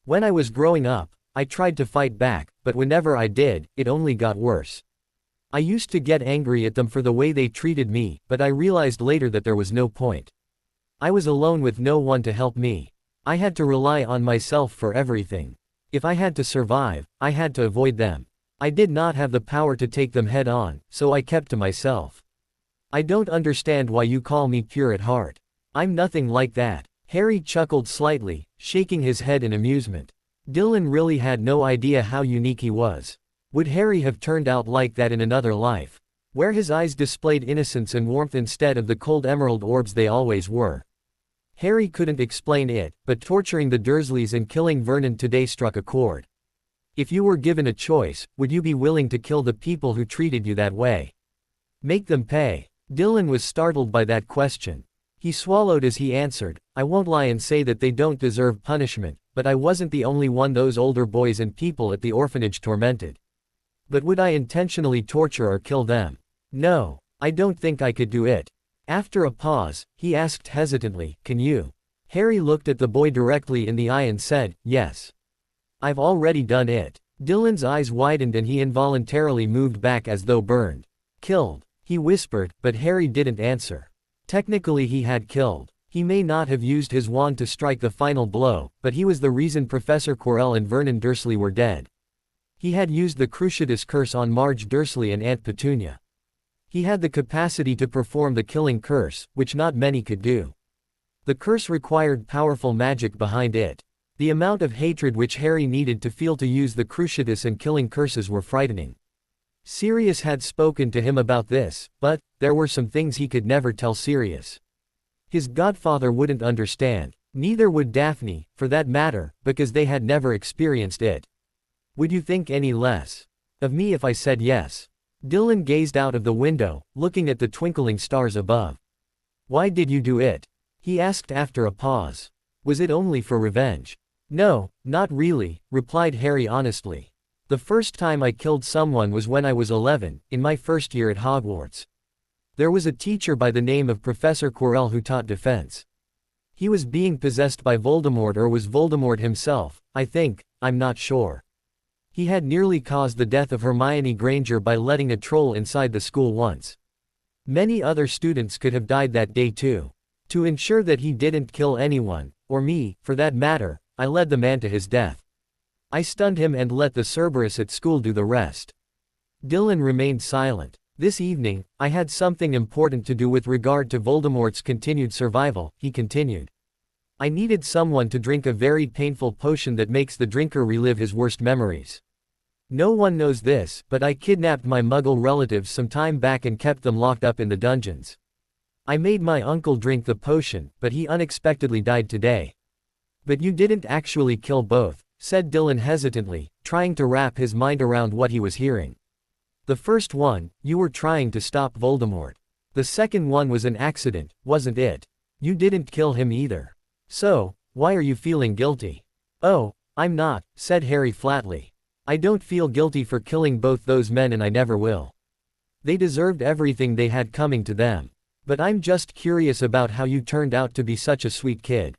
"When I was growing up, I tried to fight back, but whenever I did, it only got worse. I used to get angry at them for the way they treated me, but I realized later that there was no point. I was alone with no one to help me. I had to rely on myself for everything. If I had to survive, I had to avoid them. I did not have the power to take them head on, so I kept to myself. I don't understand why you call me pure at heart. I'm nothing like that." Harry chuckled slightly, shaking his head in amusement. Dylan really had no idea how unique he was. Would Harry have turned out like that in another life, where his eyes displayed innocence and warmth instead of the cold emerald orbs they always were? Harry couldn't explain it, but torturing the Dursleys and killing Vernon today struck a chord. If you were given a choice, would you be willing to kill the people who treated you that way? Make them pay. Dylan was startled by that question. He swallowed as he answered, I won't lie and say that they don't deserve punishment, but I wasn't the only one those older boys and people at the orphanage tormented. But would I intentionally torture or kill them? No, I don't think I could do it. After a pause, he asked hesitantly, can you? Harry looked at the boy directly in the eye and said, yes. I've already done it. Dylan's eyes widened and he involuntarily moved back as though burned. Killed, he whispered, but Harry didn't answer. Technically he had killed. He may not have used his wand to strike the final blow, but he was the reason Professor Quirrell and Vernon Dursley were dead. He had used the Cruciatus curse on Marge Dursley and Aunt Petunia. He had the capacity to perform the killing curse, which not many could do. The curse required powerful magic behind it. The amount of hatred which Harry needed to feel to use the Cruciatus and killing curses were frightening. Sirius had spoken to him about this, but there were some things he could never tell Sirius. His godfather wouldn't understand. Neither would Daphne, for that matter, because they had never experienced it. Would you think any less of me if I said yes? Dylan gazed out of the window, looking at the twinkling stars above. Why did you do it? He asked after a pause. Was it only for revenge? No, not really, replied Harry honestly. The first time I killed someone was when I was 11, in my first year at Hogwarts. There was a teacher by the name of Professor Quirrell who taught defense. He was being possessed by Voldemort, or was Voldemort himself, I think, I'm not sure. He had nearly caused the death of Hermione Granger by letting a troll inside the school once. Many other students could have died that day too. To ensure that he didn't kill anyone, or me, for that matter, I led the man to his death. I stunned him and let the Cerberus at school do the rest. Dylan remained silent. This evening, I had something important to do with regard to Voldemort's continued survival, he continued. I needed someone to drink a very painful potion that makes the drinker relive his worst memories. No one knows this, but I kidnapped my Muggle relatives some time back and kept them locked up in the dungeons. I made my uncle drink the potion, but he unexpectedly died today. But you didn't actually kill both, said Dylan hesitantly, trying to wrap his mind around what he was hearing. The first one, you were trying to stop Voldemort. The second one was an accident, wasn't it? You didn't kill him either. So, why are you feeling guilty? Oh, I'm not, said Harry flatly. I don't feel guilty for killing both those men and I never will. They deserved everything they had coming to them. But I'm just curious about how you turned out to be such a sweet kid.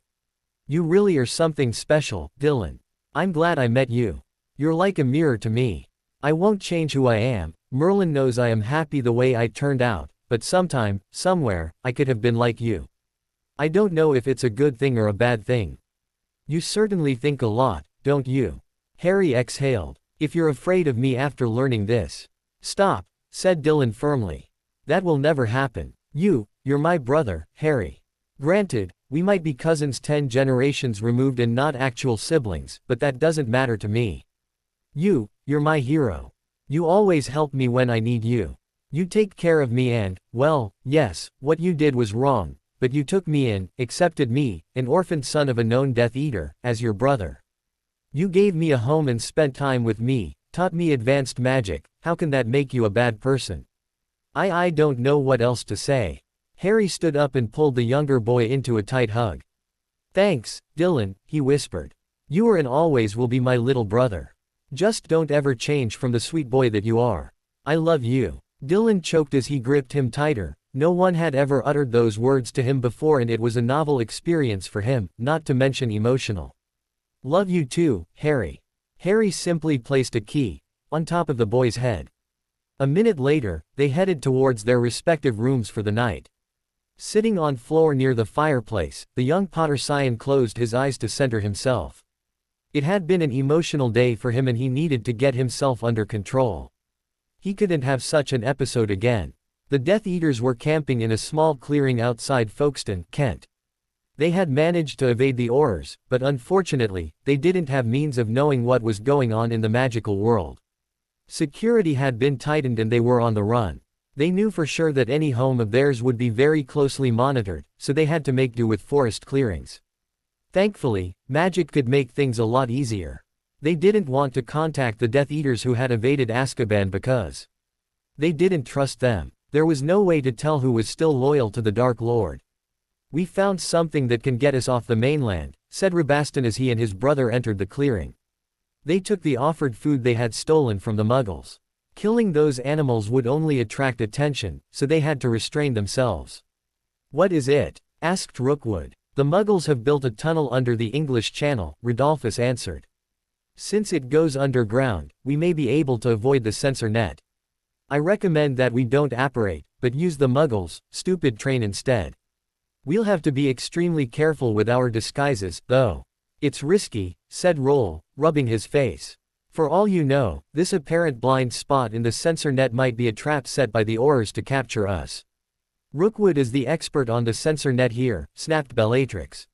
You really are something special, Dylan. I'm glad I met you. You're like a mirror to me. I won't change who I am. Merlin knows I am happy the way I turned out, but sometime, somewhere, I could have been like you. I don't know if it's a good thing or a bad thing. You certainly think a lot, don't you? Harry exhaled. If you're afraid of me after learning this. Stop, said Dylan firmly. That will never happen. You're my brother, Harry. Granted, we might be cousins 10 generations removed and not actual siblings, but that doesn't matter to me. You're my hero. You always help me when I need you. You take care of me and, well, yes, what you did was wrong, but you took me in, accepted me, an orphaned son of a known Death Eater, as your brother. You gave me a home and spent time with me, taught me advanced magic. How can that make you a bad person? I don't know what else to say. Harry stood up and pulled the younger boy into a tight hug. Thanks, Dylan, he whispered. You are and always will be my little brother. Just don't ever change from the sweet boy that you are. I love you. Dylan choked as he gripped him tighter. No one had ever uttered those words to him before and it was a novel experience for him, not to mention emotional. Love you too, Harry. Harry simply placed a key on top of the boy's head. A minute later, they headed towards their respective rooms for the night. Sitting on floor near the fireplace, the young Potter Scion closed his eyes to center himself. It had been an emotional day for him and he needed to get himself under control. He couldn't have such an episode again. The Death Eaters were camping in a small clearing outside Folkestone, Kent. They had managed to evade the Aurors, but unfortunately, they didn't have means of knowing what was going on in the magical world. Security had been tightened and they were on the run. They knew for sure that any home of theirs would be very closely monitored, so they had to make do with forest clearings. Thankfully, magic could make things a lot easier. They didn't want to contact the Death Eaters who had evaded Azkaban because they didn't trust them. There was no way to tell who was still loyal to the Dark Lord. "We found something that can get us off the mainland," said Rabastan as he and his brother entered the clearing. They took the offered food they had stolen from the Muggles. Killing those animals would only attract attention, so they had to restrain themselves. "What is it?" asked Rookwood. "The Muggles have built a tunnel under the English Channel," Rodolphus answered. "Since it goes underground, we may be able to avoid the censor net. I recommend that we don't apparate, but use the Muggles' stupid train instead. We'll have to be extremely careful with our disguises, though. It's risky," said Roll, rubbing his face. "For all you know, this apparent blind spot in the censor net might be a trap set by the Aurors to capture us." "Rookwood is the expert on the censor net here," snapped Bellatrix.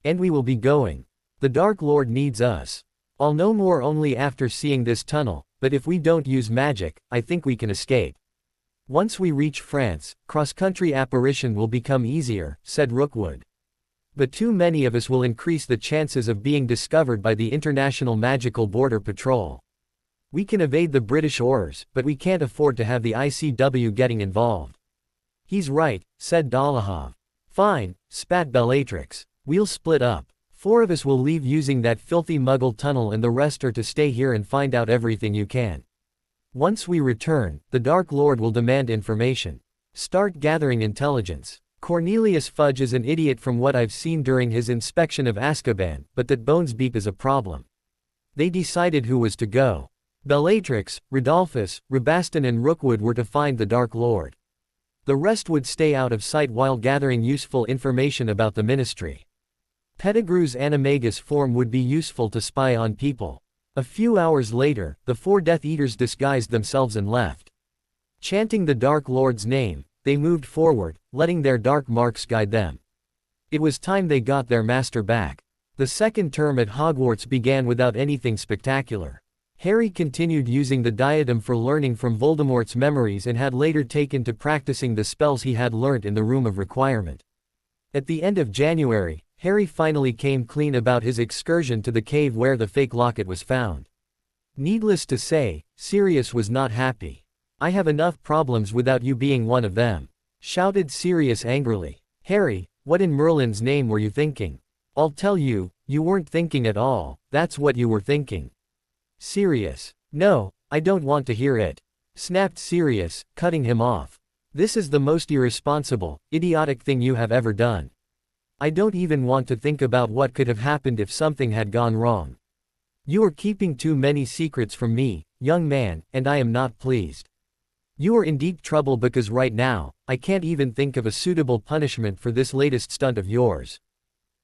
"And we will be going. The Dark Lord needs us. I'll know more only after seeing this tunnel, but if we don't use magic, I think we can escape. Once we reach France, cross-country apparition will become easier," said Rookwood. "But too many of us will increase the chances of being discovered by the International Magical Border Patrol. We can evade the British Aurors, but we can't afford to have the ICW getting involved." "He's right," said Dolohov. "Fine," spat Bellatrix. "We'll split up. 4 of us will leave using that filthy Muggle tunnel and the rest are to stay here and find out everything you can. Once we return, the Dark Lord will demand information. Start gathering intelligence. Cornelius Fudge is an idiot from what I've seen during his inspection of Azkaban, but that Bonesbeak is a problem." They decided who was to go. Bellatrix, Rodolphus, Rabastan and Rookwood were to find the Dark Lord. The rest would stay out of sight while gathering useful information about the Ministry. Pettigrew's animagus form would be useful to spy on people. A few hours later, the 4 Death Eaters disguised themselves and left. Chanting the Dark Lord's name, they moved forward, letting their dark marks guide them. It was time they got their master back. The second term at Hogwarts began without anything spectacular. Harry continued using the diadem for learning from Voldemort's memories and had later taken to practicing the spells he had learnt in the Room of Requirement. At the end of January, Harry finally came clean about his excursion to the cave where the fake locket was found. Needless to say, Sirius was not happy. "I have enough problems without you being one of them," shouted Sirius angrily. "Harry, what in Merlin's name were you thinking?" "I'll tell you, you weren't thinking at all, that's what you were thinking." "Sirius." "No, I don't want to hear it," snapped Sirius, cutting him off. "This is the most irresponsible, idiotic thing you have ever done. I don't even want to think about what could have happened if something had gone wrong. You are keeping too many secrets from me, young man, and I am not pleased. You are in deep trouble because right now, I can't even think of a suitable punishment for this latest stunt of yours."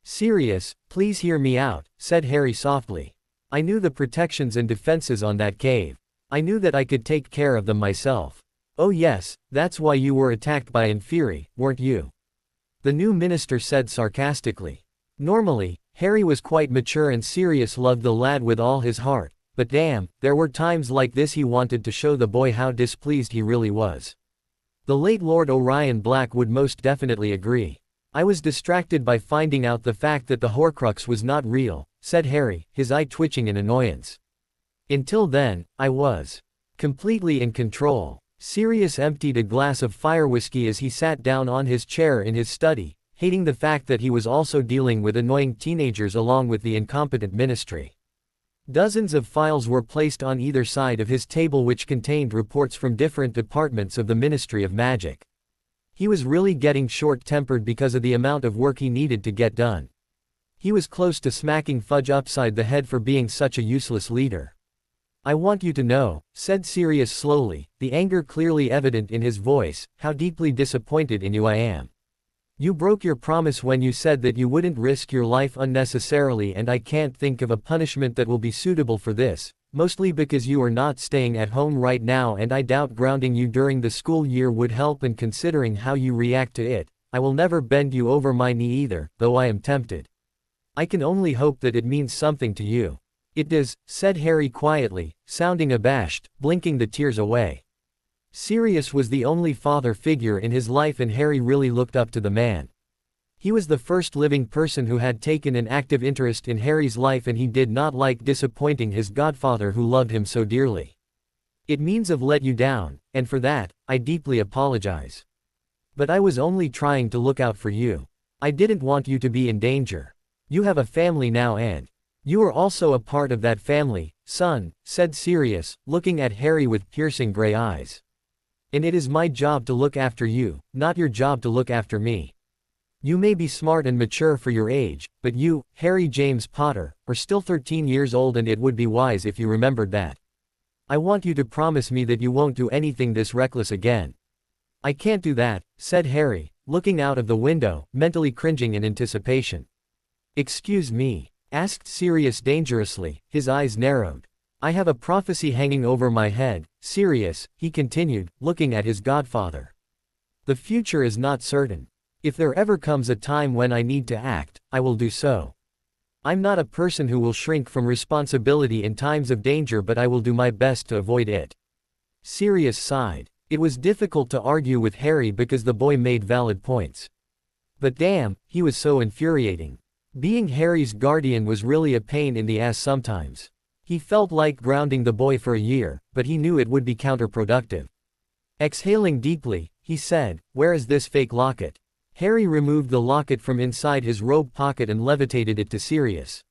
"Sirius, please hear me out," said Harry softly. "I knew the protections and defenses on that cave. I knew that I could take care of them myself." "Oh yes, that's why you were attacked by Inferi, weren't you?" the new minister said sarcastically. Normally, Harry was quite mature and Sirius loved the lad with all his heart, but damn, there were times like this he wanted to show the boy how displeased he really was. The late Lord Orion Black would most definitely agree. "I was distracted by finding out the fact that the Horcrux was not real," said Harry, his eye twitching in annoyance. "Until then, I was completely in control." Sirius emptied a glass of fire whiskey as he sat down on his chair in his study, hating the fact that he was also dealing with annoying teenagers along with the incompetent ministry. Dozens of files were placed on either side of his table which contained reports from different departments of the Ministry of Magic. He was really getting short-tempered because of the amount of work he needed to get done. He was close to smacking Fudge upside the head for being such a useless leader. "I want you to know," said Sirius slowly, the anger clearly evident in his voice, "how deeply disappointed in you I am. You broke your promise when you said that you wouldn't risk your life unnecessarily and I can't think of a punishment that will be suitable for this, mostly because you are not staying at home right now and I doubt grounding you during the school year would help and considering how you react to it, I will never bend you over my knee either, though I am tempted. I can only hope that it means something to you." "It does," said Harry quietly, sounding abashed, blinking the tears away. Sirius was the only father figure in his life and Harry really looked up to the man. He was the first living person who had taken an active interest in Harry's life and he did not like disappointing his godfather who loved him so dearly. It means I've let you down, and for that, I deeply apologize. But I was only trying to look out for you. I didn't want you to be in danger. You have a family now and you are also a part of that family, son, said Sirius, looking at Harry with piercing gray eyes. And it is my job to look after you, not your job to look after me. You may be smart and mature for your age, but you, Harry James Potter, are still 13 years old and it would be wise if you remembered that. I want you to promise me that you won't do anything this reckless again. I can't do that, said Harry, looking out of the window, mentally cringing in anticipation. Excuse me? Asked Sirius dangerously, his eyes narrowed. I have a prophecy hanging over my head, Sirius, he continued, looking at his godfather. The future is not certain. If there ever comes a time when I need to act, I will do so. I'm not a person who will shrink from responsibility in times of danger, but I will do my best to avoid it. Sirius sighed. It was difficult to argue with Harry because the boy made valid points. But damn, he was so infuriating. Being Harry's guardian was really a pain in the ass sometimes. He felt like grounding the boy for a year, but he knew it would be counterproductive. Exhaling deeply, he said, "Where is this fake locket?" Harry removed the locket from inside his robe pocket and levitated it to Sirius.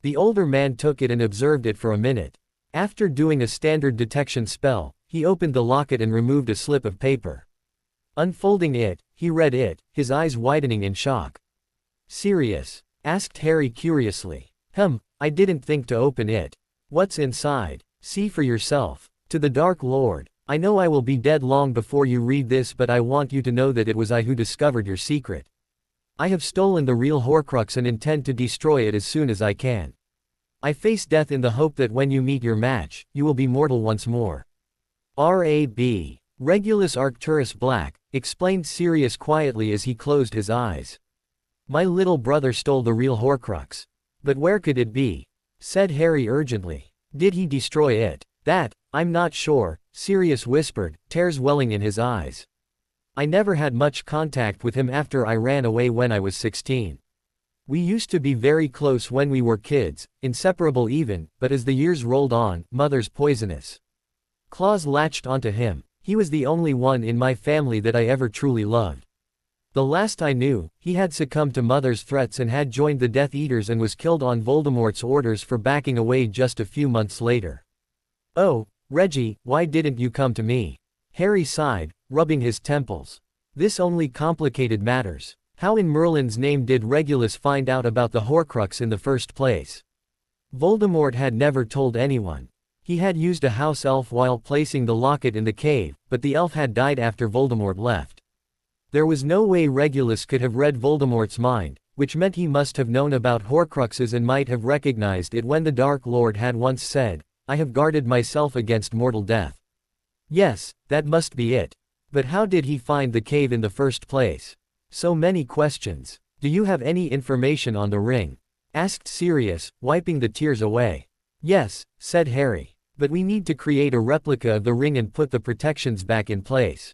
The older man took it and observed it for a minute. After doing a standard detection spell, he opened the locket and removed a slip of paper. Unfolding it, he read it, his eyes widening in shock. "Sirius?" asked Harry curiously. I didn't think to open it. What's inside? See for yourself. To the Dark Lord. I know I will be dead long before you read this, but I want you to know that it was I who discovered your secret. I have stolen the real Horcrux and intend to destroy it as soon as I can. I face death in the hope that when you meet your match, you will be mortal once more. R.A.B. Regulus Arcturus Black, explained Sirius quietly as he closed his eyes. My little brother stole the real Horcrux. But where could it be? Said Harry urgently. Did he destroy it? That, I'm not sure, Sirius whispered, tears welling in his eyes. I never had much contact with him after I ran away when I was 16. We used to be very close when we were kids, inseparable even, but as the years rolled on, Mother's poisonous claws latched onto him. He was the only one in my family that I ever truly loved. The last I knew, he had succumbed to Mother's threats and had joined the Death Eaters and was killed on Voldemort's orders for backing away just a few months later. Oh, Reggie, why didn't you come to me? Harry sighed, rubbing his temples. This only complicated matters. How in Merlin's name did Regulus find out about the Horcrux in the first place? Voldemort had never told anyone. He had used a house elf while placing the locket in the cave, but the elf had died after Voldemort left. There was no way Regulus could have read Voldemort's mind, which meant he must have known about Horcruxes and might have recognized it when the Dark Lord had once said, I have guarded myself against mortal death. Yes, that must be it. But how did he find the cave in the first place? So many questions. Do you have any information on the ring? Asked Sirius, wiping the tears away. Yes, said Harry. But we need to create a replica of the ring and put the protections back in place.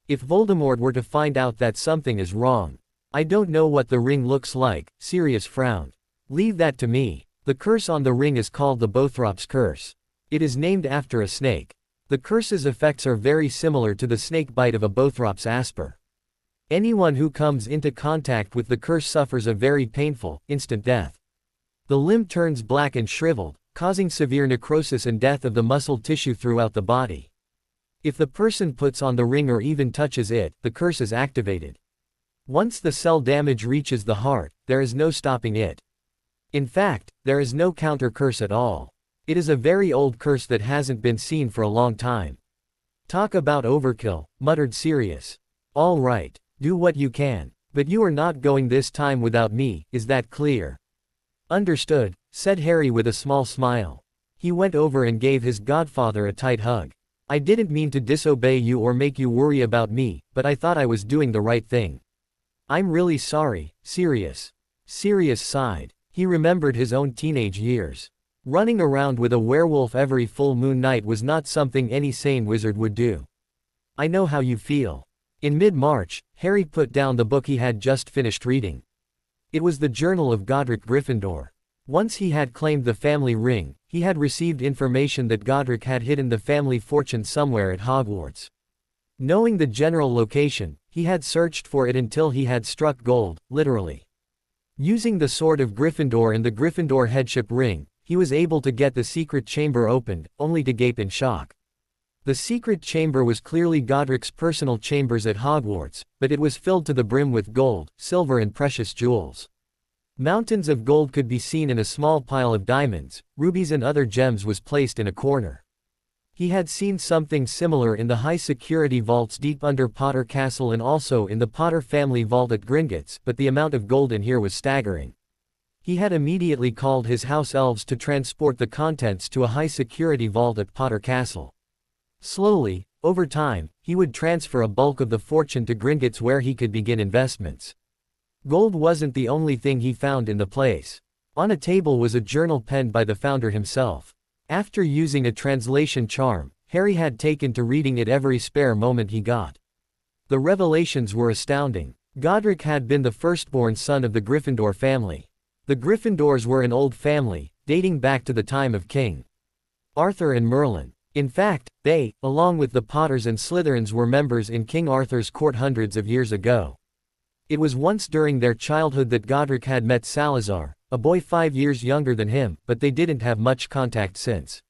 If Voldemort were to find out that something is wrong. I don't know what the ring looks like, Sirius frowned. Leave that to me. The curse on the ring is called the Bothrops Curse. It is named after a snake. The curse's effects are very similar to the snake bite of a Bothrops asper. Anyone who comes into contact with the curse suffers a very painful, instant death. The limb turns black and shriveled, causing severe necrosis and death of the muscle tissue throughout the body. If the person puts on the ring or even touches it, the curse is activated. Once the cell damage reaches the heart, there is no stopping it. In fact, there is no counter curse at all. It is a very old curse that hasn't been seen for a long time. Talk about overkill, muttered Sirius. All right, do what you can, but you are not going this time without me, is that clear? Understood, said Harry with a small smile. He went over and gave his godfather a tight hug. I didn't mean to disobey you or make you worry about me, but I thought I was doing the right thing. I'm really sorry, Sirius. Sirius sighed. He remembered his own teenage years. Running around with a werewolf every full moon night was not something any sane wizard would do. I know how you feel. In mid-March, Harry put down the book he had just finished reading. It was the Journal of Godric Gryffindor. Once he had claimed the family ring, he had received information that Godric had hidden the family fortune somewhere at Hogwarts. Knowing the general location, he had searched for it until he had struck gold, literally. Using the Sword of Gryffindor and the Gryffindor headship ring, he was able to get the secret chamber opened, only to gape in shock. The secret chamber was clearly Godric's personal chambers at Hogwarts, but it was filled to the brim with gold, silver and precious jewels. Mountains of gold could be seen in a small pile of diamonds, rubies and other gems was placed in a corner. He had seen something similar in the high-security vaults deep under Potter Castle and also in the Potter family vault at Gringotts, but the amount of gold in here was staggering. He had immediately called his house elves to transport the contents to a high-security vault at Potter Castle. Slowly, over time, he would transfer a bulk of the fortune to Gringotts where he could begin investments. Gold wasn't the only thing he found in the place. On a table was a journal penned by the founder himself. After using a translation charm, Harry had taken to reading it every spare moment he got. The revelations were astounding. Godric had been the firstborn son of the Gryffindor family. The Gryffindors were an old family, dating back to the time of King Arthur and Merlin. In fact, they, along with the Potters and Slytherins, were members in King Arthur's court hundreds of years ago. It was once during their childhood that Godric had met Salazar, a boy 5 years younger than him, but they didn't have much contact since.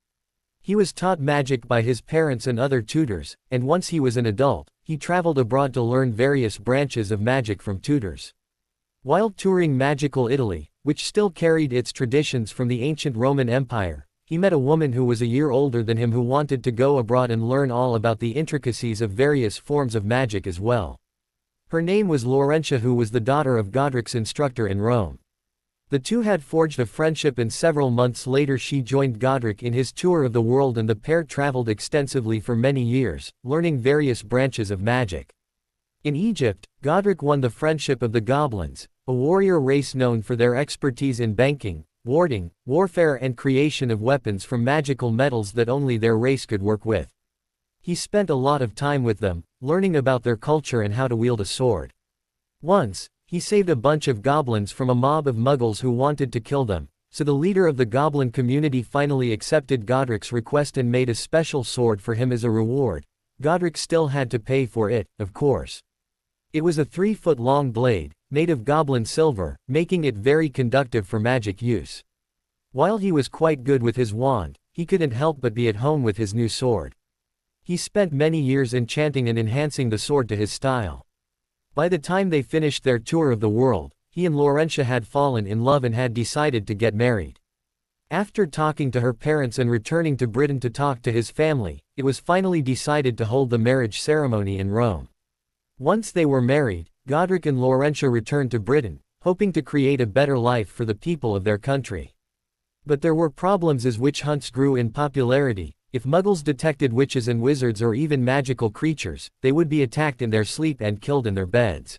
He was taught magic by his parents and other tutors, and once he was an adult, he traveled abroad to learn various branches of magic from tutors. While touring magical Italy, which still carried its traditions from the ancient Roman Empire, he met a woman who was a year older than him who wanted to go abroad and learn all about the intricacies of various forms of magic as well. Her name was Laurentia, who was the daughter of Godric's instructor in Rome. The two had forged a friendship, and several months later she joined Godric in his tour of the world, and the pair traveled extensively for many years, learning various branches of magic. In Egypt, Godric won the friendship of the goblins, a warrior race known for their expertise in banking, warding, warfare and creation of weapons from magical metals that only their race could work with. He spent a lot of time with them, learning about their culture and how to wield a sword. Once, he saved a bunch of goblins from a mob of muggles who wanted to kill them, so the leader of the goblin community finally accepted Godric's request and made a special sword for him as a reward. Godric still had to pay for it, of course. It was a 3-foot-long blade, made of goblin silver, making it very conductive for magic use. While he was quite good with his wand, he couldn't help but be at home with his new sword. He spent many years enchanting and enhancing the sword to his style. By the time they finished their tour of the world, he and Laurentia had fallen in love and had decided to get married. After talking to her parents and returning to Britain to talk to his family, it was finally decided to hold the marriage ceremony in Rome. Once they were married, Godric and Laurentia returned to Britain, hoping to create a better life for the people of their country. But there were problems as witch hunts grew in popularity. If muggles detected witches and wizards or even magical creatures, they would be attacked in their sleep and killed in their beds.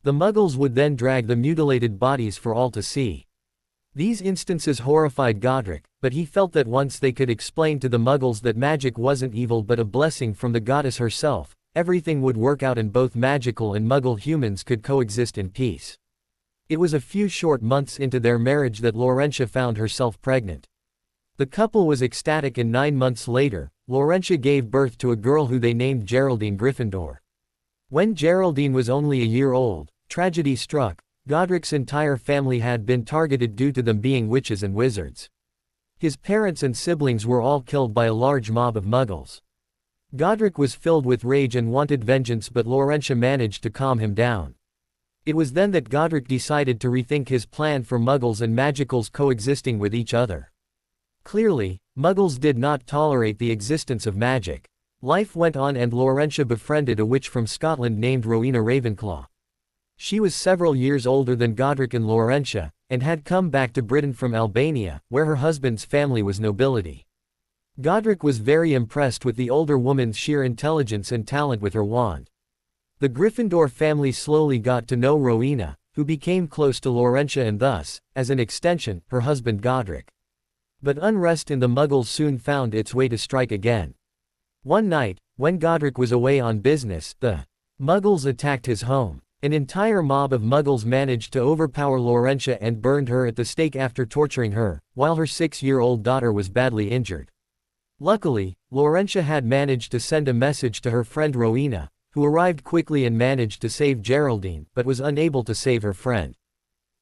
The muggles would then drag the mutilated bodies for all to see. These instances horrified Godric, but he felt that once they could explain to the muggles that magic wasn't evil but a blessing from the goddess herself, everything would work out and both magical and muggle humans could coexist in peace. It was a few short months into their marriage that Laurentia found herself pregnant. The couple was ecstatic, and 9 months later, Laurentia gave birth to a girl who they named Geraldine Gryffindor. When Geraldine was only a year old, tragedy struck. Godric's entire family had been targeted due to them being witches and wizards. His parents and siblings were all killed by a large mob of muggles. Godric was filled with rage and wanted vengeance, but Laurentia managed to calm him down. It was then that Godric decided to rethink his plan for muggles and magicals coexisting with each other. Clearly, muggles did not tolerate the existence of magic. Life went on, and Laurentia befriended a witch from Scotland named Rowena Ravenclaw. She was several years older than Godric and Laurentia, and had come back to Britain from Albania, where her husband's family was nobility. Godric was very impressed with the older woman's sheer intelligence and talent with her wand. The Gryffindor family slowly got to know Rowena, who became close to Laurentia and thus, as an extension, her husband Godric. But unrest in the muggles soon found its way to strike again. One night, When Godric was away on business, the Muggles attacked his home. An entire mob of Muggles managed to overpower Laurentia and burned her at the stake after torturing her, while her 6-year-old daughter was badly injured. Luckily, Laurentia had managed to send a message to her friend Rowena, who arrived quickly and managed to save Geraldine, but was unable to save her friend.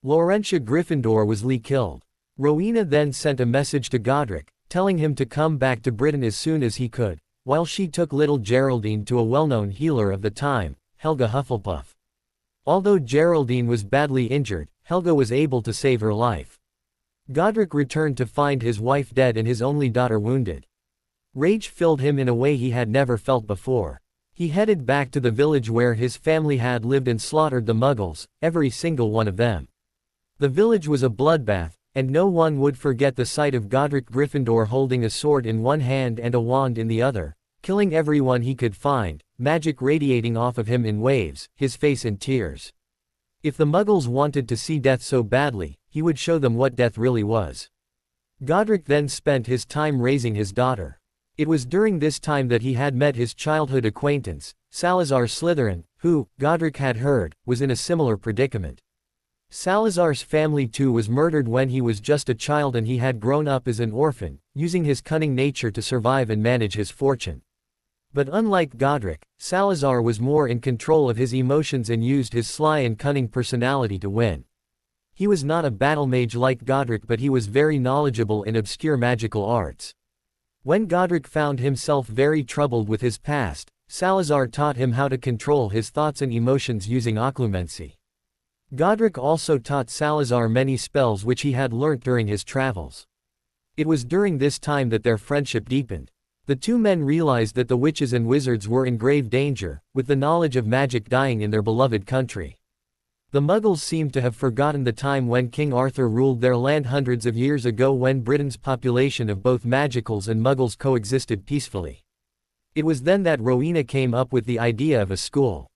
Laurentia Gryffindor was killed. Rowena then sent a message to Godric, telling him to come back to Britain as soon as he could, while she took little Geraldine to a well-known healer of the time, Helga Hufflepuff. Although Geraldine was badly injured, Helga was able to save her life. Godric returned to find his wife dead and his only daughter wounded. Rage filled him in a way he had never felt before. He headed back to the village where his family had lived and slaughtered the Muggles, every single one of them. The village was a bloodbath, and no one would forget the sight of Godric Gryffindor holding a sword in one hand and a wand in the other, killing everyone he could find, magic radiating off of him in waves, his face in tears. If the Muggles wanted to see death so badly, he would show them what death really was. Godric then spent his time raising his daughter. It was during this time that he had met his childhood acquaintance, Salazar Slytherin, who, Godric had heard, was in a similar predicament. Salazar's family too was murdered when he was just a child, and he had grown up as an orphan, using his cunning nature to survive and manage his fortune. But unlike Godric, Salazar was more in control of his emotions and used his sly and cunning personality to win. He was not a battle mage like Godric, but he was very knowledgeable in obscure magical arts. When Godric found himself very troubled with his past, Salazar taught him how to control his thoughts and emotions using occlumency. Godric also taught Salazar many spells which he had learnt during his travels. It was during this time that their friendship deepened. The two men realized that the witches and wizards were in grave danger, with the knowledge of magic dying in their beloved country. The Muggles seemed to have forgotten the time when King Arthur ruled their land hundreds of years ago, when Britain's population of both Magicals and Muggles coexisted peacefully. It was then that Rowena came up with the idea of a school.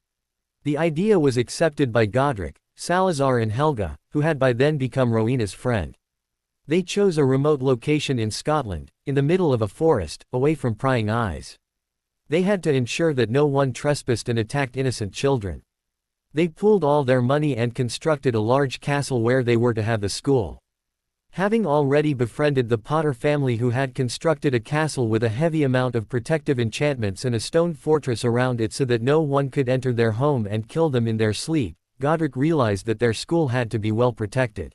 The idea was accepted by Godric, Salazar and Helga, who had by then become Rowena's friend. They chose a remote location in Scotland, in the middle of a forest, away from prying eyes. They had to ensure that no one trespassed and attacked innocent children. They pooled all their money and constructed a large castle where they were to have the school. Having already befriended the Potter family, who had constructed a castle with a heavy amount of protective enchantments and a stone fortress around it so that no one could enter their home and kill them in their sleep, Godric realized that their school had to be well protected.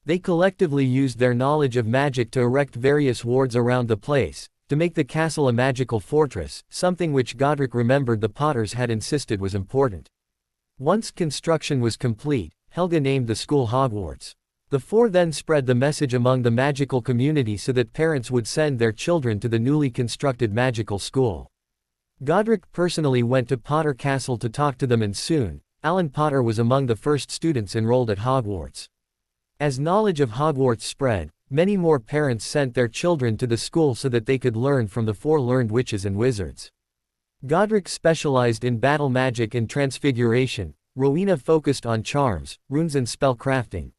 They collectively used their knowledge of magic to erect various wards around the place, to make the castle a magical fortress, something which Godric remembered the Potters had insisted was important. Once construction was complete, Helga named the school Hogwarts. The four then spread the message among the magical community so that parents would send their children to the newly constructed magical school. Godric personally went to Potter Castle to talk to them, and soon, Alan Potter was among the first students enrolled at Hogwarts. As knowledge of Hogwarts spread, many more parents sent their children to the school so that they could learn from the four learned witches and wizards. Godric specialized in battle magic and transfiguration, Rowena focused on charms, runes and spell crafting.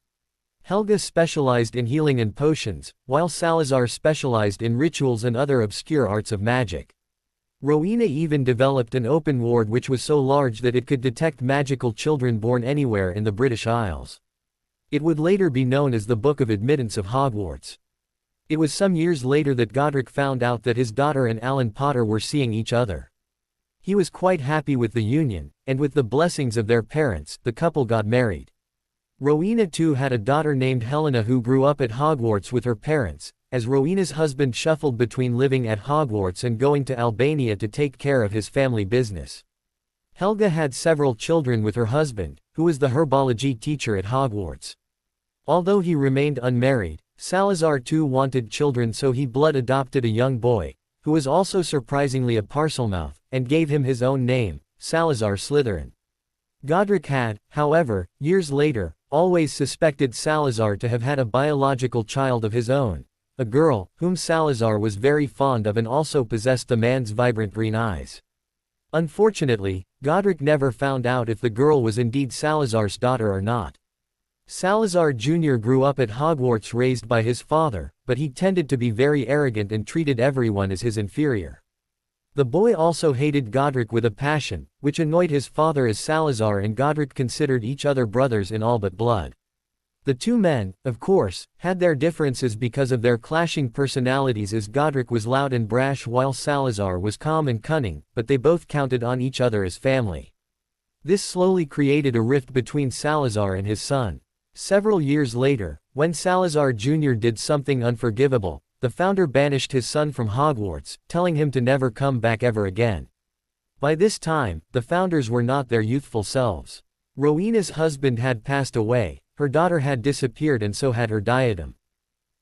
Helga specialized in healing and potions, while Salazar specialized in rituals and other obscure arts of magic. Rowena even developed an open ward which was so large that it could detect magical children born anywhere in the British Isles. It would later be known as the Book of Admittance of Hogwarts. It was some years later that Godric found out that his daughter and Alan Potter were seeing each other. He was quite happy with the union, and with the blessings of their parents, the couple got married. Rowena too had a daughter named Helena who grew up at Hogwarts with her parents, as Rowena's husband shuffled between living at Hogwarts and going to Albania to take care of his family business. Helga had several children with her husband, who was the herbology teacher at Hogwarts. Although he remained unmarried, Salazar too wanted children, so he blood adopted a young boy, who was also surprisingly a Parselmouth, and gave him his own name, Salazar Slytherin. Godric had, however, years later, always suspected Salazar to have had a biological child of his own, a girl, whom Salazar was very fond of and also possessed the man's vibrant green eyes. Unfortunately, Godric never found out if the girl was indeed Salazar's daughter or not. Salazar Jr. grew up at Hogwarts raised by his father, but he tended to be very arrogant and treated everyone as his inferior. The boy also hated Godric with a passion, which annoyed his father as Salazar and Godric considered each other brothers in all but blood. The two men, of course, had their differences because of their clashing personalities, as Godric was loud and brash while Salazar was calm and cunning, but they both counted on each other as family. This slowly created a rift between Salazar and his son. Several years later, when Salazar Jr. did something unforgivable, the founder banished his son from Hogwarts, telling him to never come back ever again. By this time, the founders were not their youthful selves. Rowena's husband had passed away, her daughter had disappeared, and so had her diadem.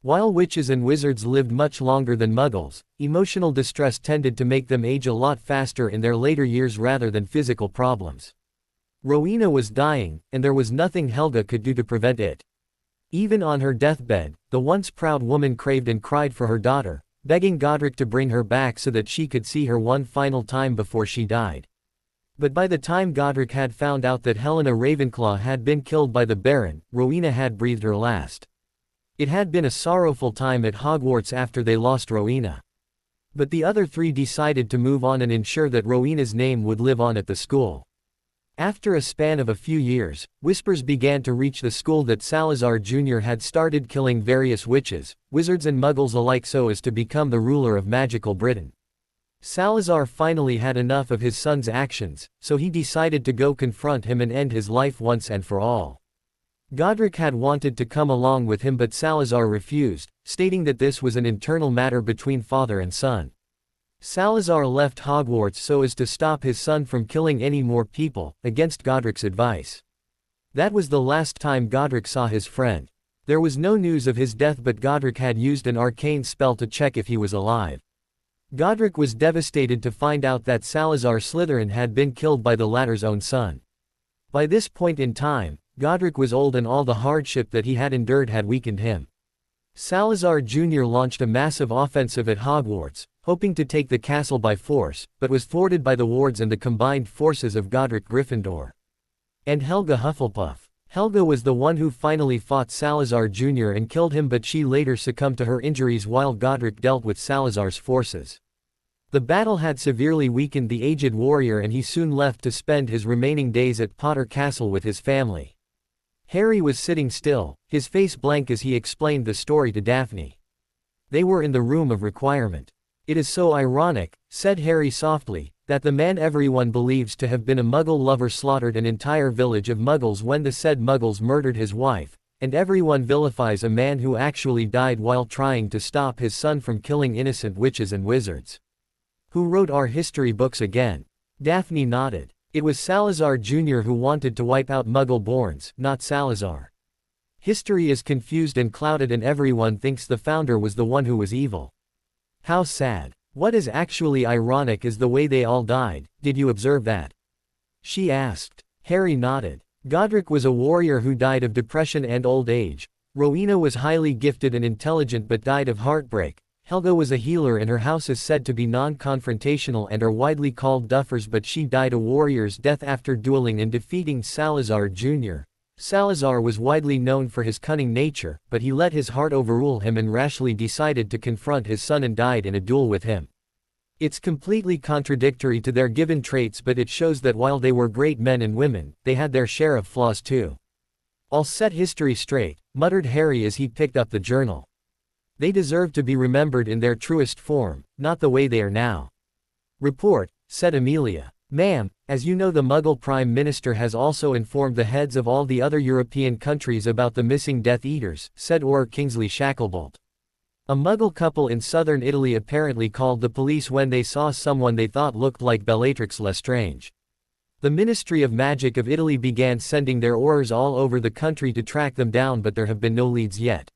While witches and wizards lived much longer than muggles, emotional distress tended to make them age a lot faster in their later years rather than physical problems. Rowena was dying, and there was nothing Helga could do to prevent it. Even on her deathbed, the once proud woman craved and cried for her daughter, begging Godric to bring her back so that she could see her one final time before she died. But by the time Godric had found out that Helena Ravenclaw had been killed by the Baron, Rowena had breathed her last. It had been a sorrowful time at Hogwarts after they lost Rowena. But the other three decided to move on and ensure that Rowena's name would live on at the school. After a span of a few years, whispers began to reach the school that Salazar Jr. had started killing various witches, wizards and muggles alike so as to become the ruler of magical Britain. Salazar finally had enough of his son's actions, so he decided to go confront him and end his life once and for all. Godric had wanted to come along with him, but Salazar refused, stating that this was an internal matter between father and son. Salazar left Hogwarts so as to stop his son from killing any more people, against Godric's advice. That was the last time Godric saw his friend. There was no news of his death, but Godric had used an arcane spell to check if he was alive. Godric was devastated to find out that Salazar Slytherin had been killed by the latter's own son. By this point in time, Godric was old and all the hardship that he had endured had weakened him. Salazar Jr. launched a massive offensive at Hogwarts, hoping to take the castle by force, but was thwarted by the wards and the combined forces of Godric Gryffindor and Helga Hufflepuff. Helga was the one who finally fought Salazar Jr. and killed him, but she later succumbed to her injuries while Godric dealt with Salazar's forces. The battle had severely weakened the aged warrior, and he soon left to spend his remaining days at Potter Castle with his family. Harry was sitting still, his face blank as he explained the story to Daphne. They were in the room of requirement. "It is so ironic," said Harry softly, "that the man everyone believes to have been a Muggle lover slaughtered an entire village of Muggles when the said Muggles murdered his wife, and everyone vilifies a man who actually died while trying to stop his son from killing innocent witches and wizards. Who wrote our history books again?" Daphne nodded. "It was Salazar Jr. who wanted to wipe out Muggle-borns, not Salazar. History is confused and clouded, and everyone thinks the founder was the one who was evil. How sad. What is actually ironic is the way they all died. Did you observe that?" she asked. Harry nodded. Godric was a warrior who died of depression and old age. Rowena was highly gifted and intelligent but died of heartbreak. Helga was a healer and her house is said to be non-confrontational and are widely called duffers, but she died a warrior's death after dueling and defeating Salazar Jr. Salazar was widely known for his cunning nature, but he let his heart overrule him and rashly decided to confront his son and died in a duel with him. It's completely contradictory to their given traits, but it shows that while they were great men and women, they had their share of flaws too. "I'll set history straight," muttered Harry as he picked up the journal. "They deserve to be remembered in their truest form, not the way they are now." "Report," said Amelia. "Ma'am, as you know, the Muggle Prime Minister has also informed the heads of all the other European countries about the missing Death Eaters," said Auror Kingsley Shacklebolt. "A Muggle couple in southern Italy apparently called the police when they saw someone they thought looked like Bellatrix Lestrange. The Ministry of Magic of Italy began sending their Aurors all over the country to track them down, but there have been no leads yet."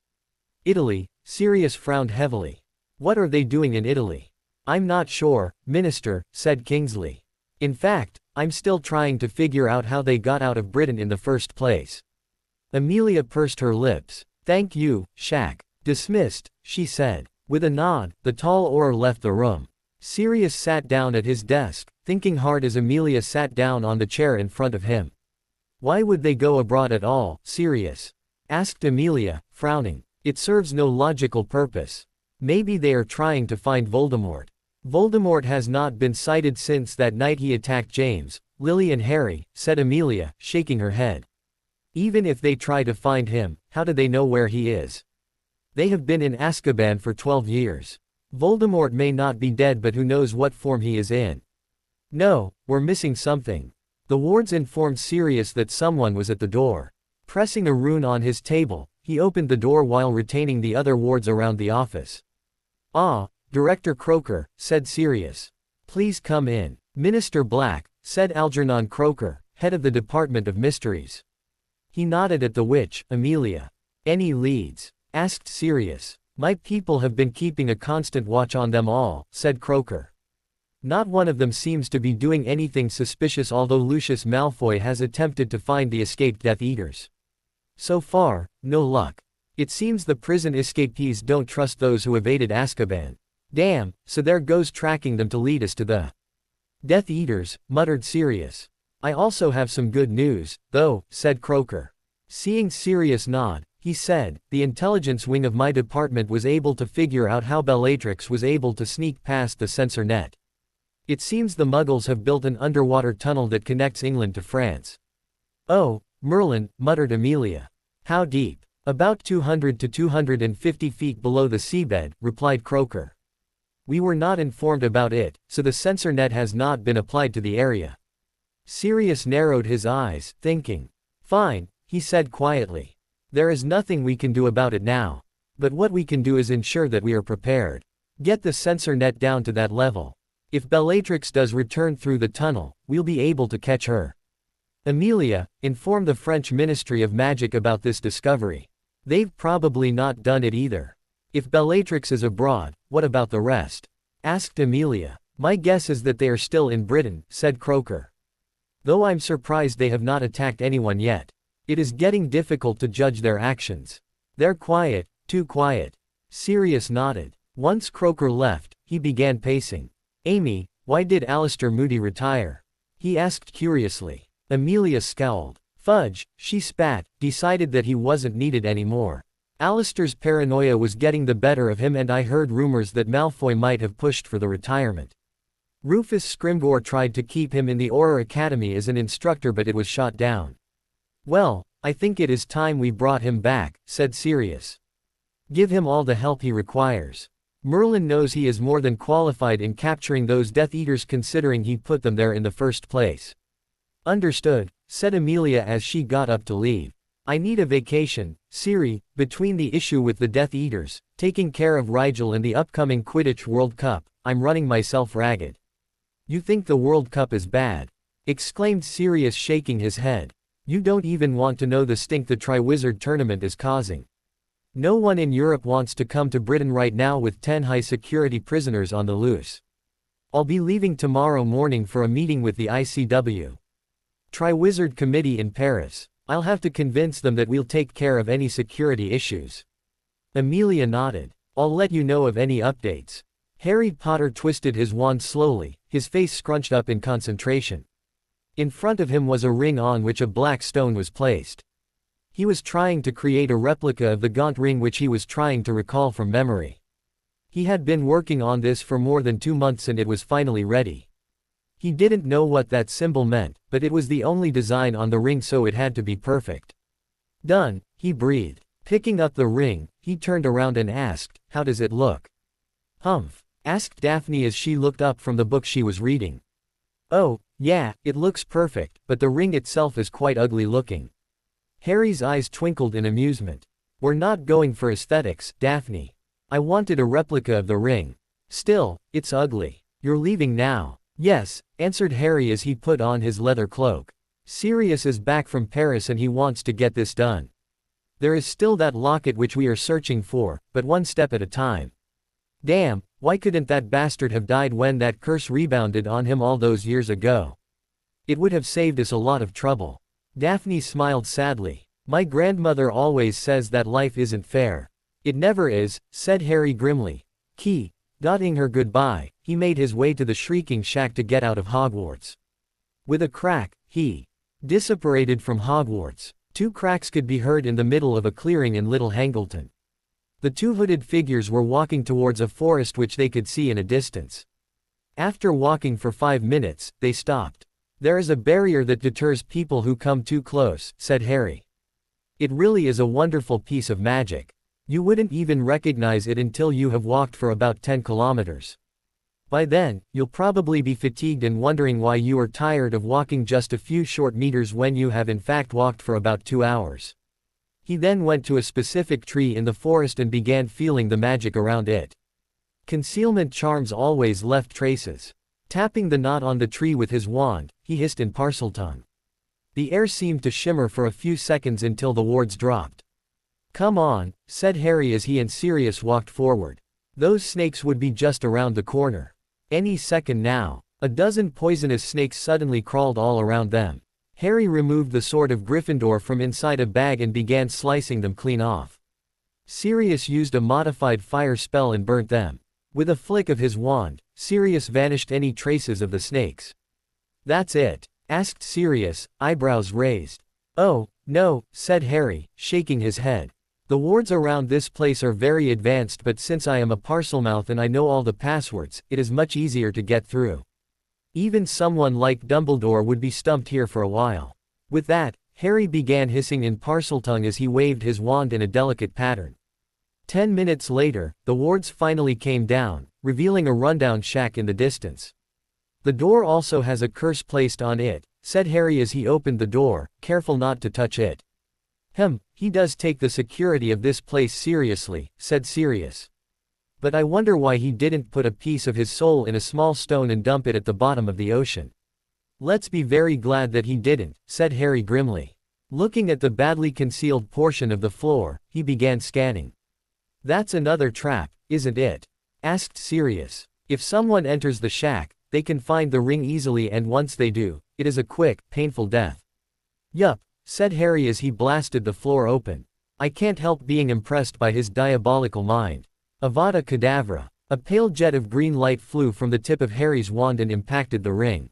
"Italy?" Sirius frowned heavily. "What are they doing in Italy?" "I'm not sure, Minister," said Kingsley. "In fact, I'm still trying to figure out how they got out of Britain in the first place." Amelia pursed her lips. "Thank you, Shaq. Dismissed," she said. With a nod, the tall Auror left the room. Sirius sat down at his desk, thinking hard as Amelia sat down on the chair in front of him. "Why would they go abroad at all, Sirius?" asked Amelia, frowning. "It serves no logical purpose. Maybe they are trying to find Voldemort." Voldemort has not been sighted since that night he attacked James, Lily and Harry, said Amelia, shaking her head. Even if they try to find him, how do they know where he is? They have been in Azkaban for 12 years. Voldemort may not be dead, but who knows what form he is in. No, we're missing something. The wards informed Sirius that someone was at the door. Pressing a rune on his table, he opened the door while retaining the other wards around the office. "Ah, Director Croaker," said Sirius. "Please come in." "Minister Black," said Algernon Croaker, head of the Department of Mysteries. He nodded at the witch, Amelia. "Any leads?" asked Sirius. "My people have been keeping a constant watch on them all," said Croaker. "Not one of them seems to be doing anything suspicious, although Lucius Malfoy has attempted to find the escaped Death Eaters. So far, no luck. It seems the prison escapees don't trust those who evaded Azkaban. Damn, so there goes tracking them to lead us to the Death Eaters," muttered Sirius. "I also have some good news, though," said Croaker. Seeing Sirius nod, he said, "The intelligence wing of my department was able to figure out how Bellatrix was able to sneak past the censor net. It seems the Muggles have built an underwater tunnel that connects England to France." "Oh, Merlin," muttered Amelia. "How deep?" "About 200 to 250 feet below the seabed," replied Croaker. "We were not informed about it, so the censor net has not been applied to the area." Sirius narrowed his eyes, thinking. "Fine," he said quietly. "There is nothing we can do about it now. But what we can do is ensure that we are prepared. Get the censor net down to that level. If Bellatrix does return through the tunnel, we'll be able to catch her. Amelia, inform the French Ministry of Magic about this discovery. They've probably not done it either. If Bellatrix is abroad, what about the rest?" asked Amelia. "My guess is that they are still in Britain," said Croaker. "Though I'm surprised they have not attacked anyone yet. It is getting difficult to judge their actions. They're quiet, too quiet." Sirius nodded. Once Croaker left, he began pacing. "Amy, why did Alistair Moody retire?" he asked curiously. Amelia scowled. "Fudge," she spat, decided that he wasn't needed anymore. Alistair's paranoia was getting the better of him, and I heard rumors that Malfoy might have pushed for the retirement. Rufus Scrimgeour tried to keep him in the Auror Academy as an instructor, but it was shot down. "Well, I think it is time we brought him back," said Sirius. "Give him all the help he requires. Merlin knows he is more than qualified in capturing those Death Eaters, considering he put them there in the first place." "Understood," said Amelia as she got up to leave. "I need a vacation, Siri, between the issue with the Death Eaters, taking care of Rigel and the upcoming Quidditch World Cup. I'm running myself ragged." "You think the World Cup is bad?" exclaimed Sirius, shaking his head. "You don't even want to know the stink the Triwizard Tournament is causing. No one in Europe wants to come to Britain right now with 10 high-security prisoners on the loose. I'll be leaving tomorrow morning for a meeting with the ICW Triwizard Committee in Paris. I'll have to convince them that we'll take care of any security issues." Amelia nodded. "I'll let you know of any updates." Harry Potter twisted his wand slowly, his face scrunched up in concentration. In front of him was a ring on which a black stone was placed. He was trying to create a replica of the Gaunt ring which he was trying to recall from memory. He had been working on this for more than 2 months and it was finally ready. He didn't know what that symbol meant, but it was the only design on the ring, so it had to be perfect. "Done," he breathed. Picking up the ring, he turned around and asked, "How does it look?" "Humph," asked Daphne as she looked up from the book she was reading. "Oh, yeah, it looks perfect, but the ring itself is quite ugly looking." Harry's eyes twinkled in amusement. "We're not going for aesthetics, Daphne. I wanted a replica of the ring. Still, it's ugly. You're leaving now?" "Yes," answered Harry as he put on his leather cloak. "Sirius is back from Paris and he wants to get this done. There is still that locket which we are searching for, but one step at a time. Damn, why couldn't that bastard have died when that curse rebounded on him all those years ago? It would have saved us a lot of trouble." Daphne smiled sadly. "My grandmother always says that life isn't fair." "It never is," said Harry grimly. Nodding her goodbye, he made his way to the Shrieking Shack to get out of Hogwarts. With a crack, he disapparated from Hogwarts. 2 cracks could be heard in the middle of a clearing in Little Hangleton. The 2 hooded figures were walking towards a forest which they could see in a distance. After walking for 5 minutes, they stopped. "There is a barrier that deters people who come too close," said Harry. "It really is a wonderful piece of magic. You wouldn't even recognize it until you have walked for about 10 kilometers. By then, you'll probably be fatigued and wondering why you are tired of walking just a few short meters when you have in fact walked for about 2 hours." He then went to a specific tree in the forest and began feeling the magic around it. Concealment charms always left traces. Tapping the knot on the tree with his wand, he hissed in Parseltongue. The air seemed to shimmer for a few seconds until the wards dropped. "Come on," said Harry as he and Sirius walked forward. "Those snakes would be just around the corner. Any second now." A dozen poisonous snakes suddenly crawled all around them. Harry removed the sword of Gryffindor from inside a bag and began slicing them clean off. Sirius used a modified fire spell and burnt them. With a flick of his wand, Sirius vanished any traces of the snakes. "That's it?" asked Sirius, eyebrows raised. "Oh, no," said Harry, shaking his head. "The wards around this place are very advanced, but since I am a Parselmouth and I know all the passwords, it is much easier to get through. Even someone like Dumbledore would be stumped here for a while." With that, Harry began hissing in Parseltongue as he waved his wand in a delicate pattern. 10 minutes later, the wards finally came down, revealing a rundown shack in the distance. "The door also has a curse placed on it," said Harry as he opened the door, careful not to touch it. He does take the security of this place seriously," said Sirius. "But I wonder why he didn't put a piece of his soul in a small stone and dump it at the bottom of the ocean." "Let's be very glad that he didn't," said Harry grimly. Looking at the badly concealed portion of the floor, he began scanning. "That's another trap, isn't it?" asked Sirius. "If someone enters the shack, they can find the ring easily, and once they do, it is a quick, painful death." "Yup," said Harry as he blasted the floor open. "I can't help being impressed by his diabolical mind. Avada Kedavra." A pale jet of green light flew from the tip of Harry's wand and impacted the ring.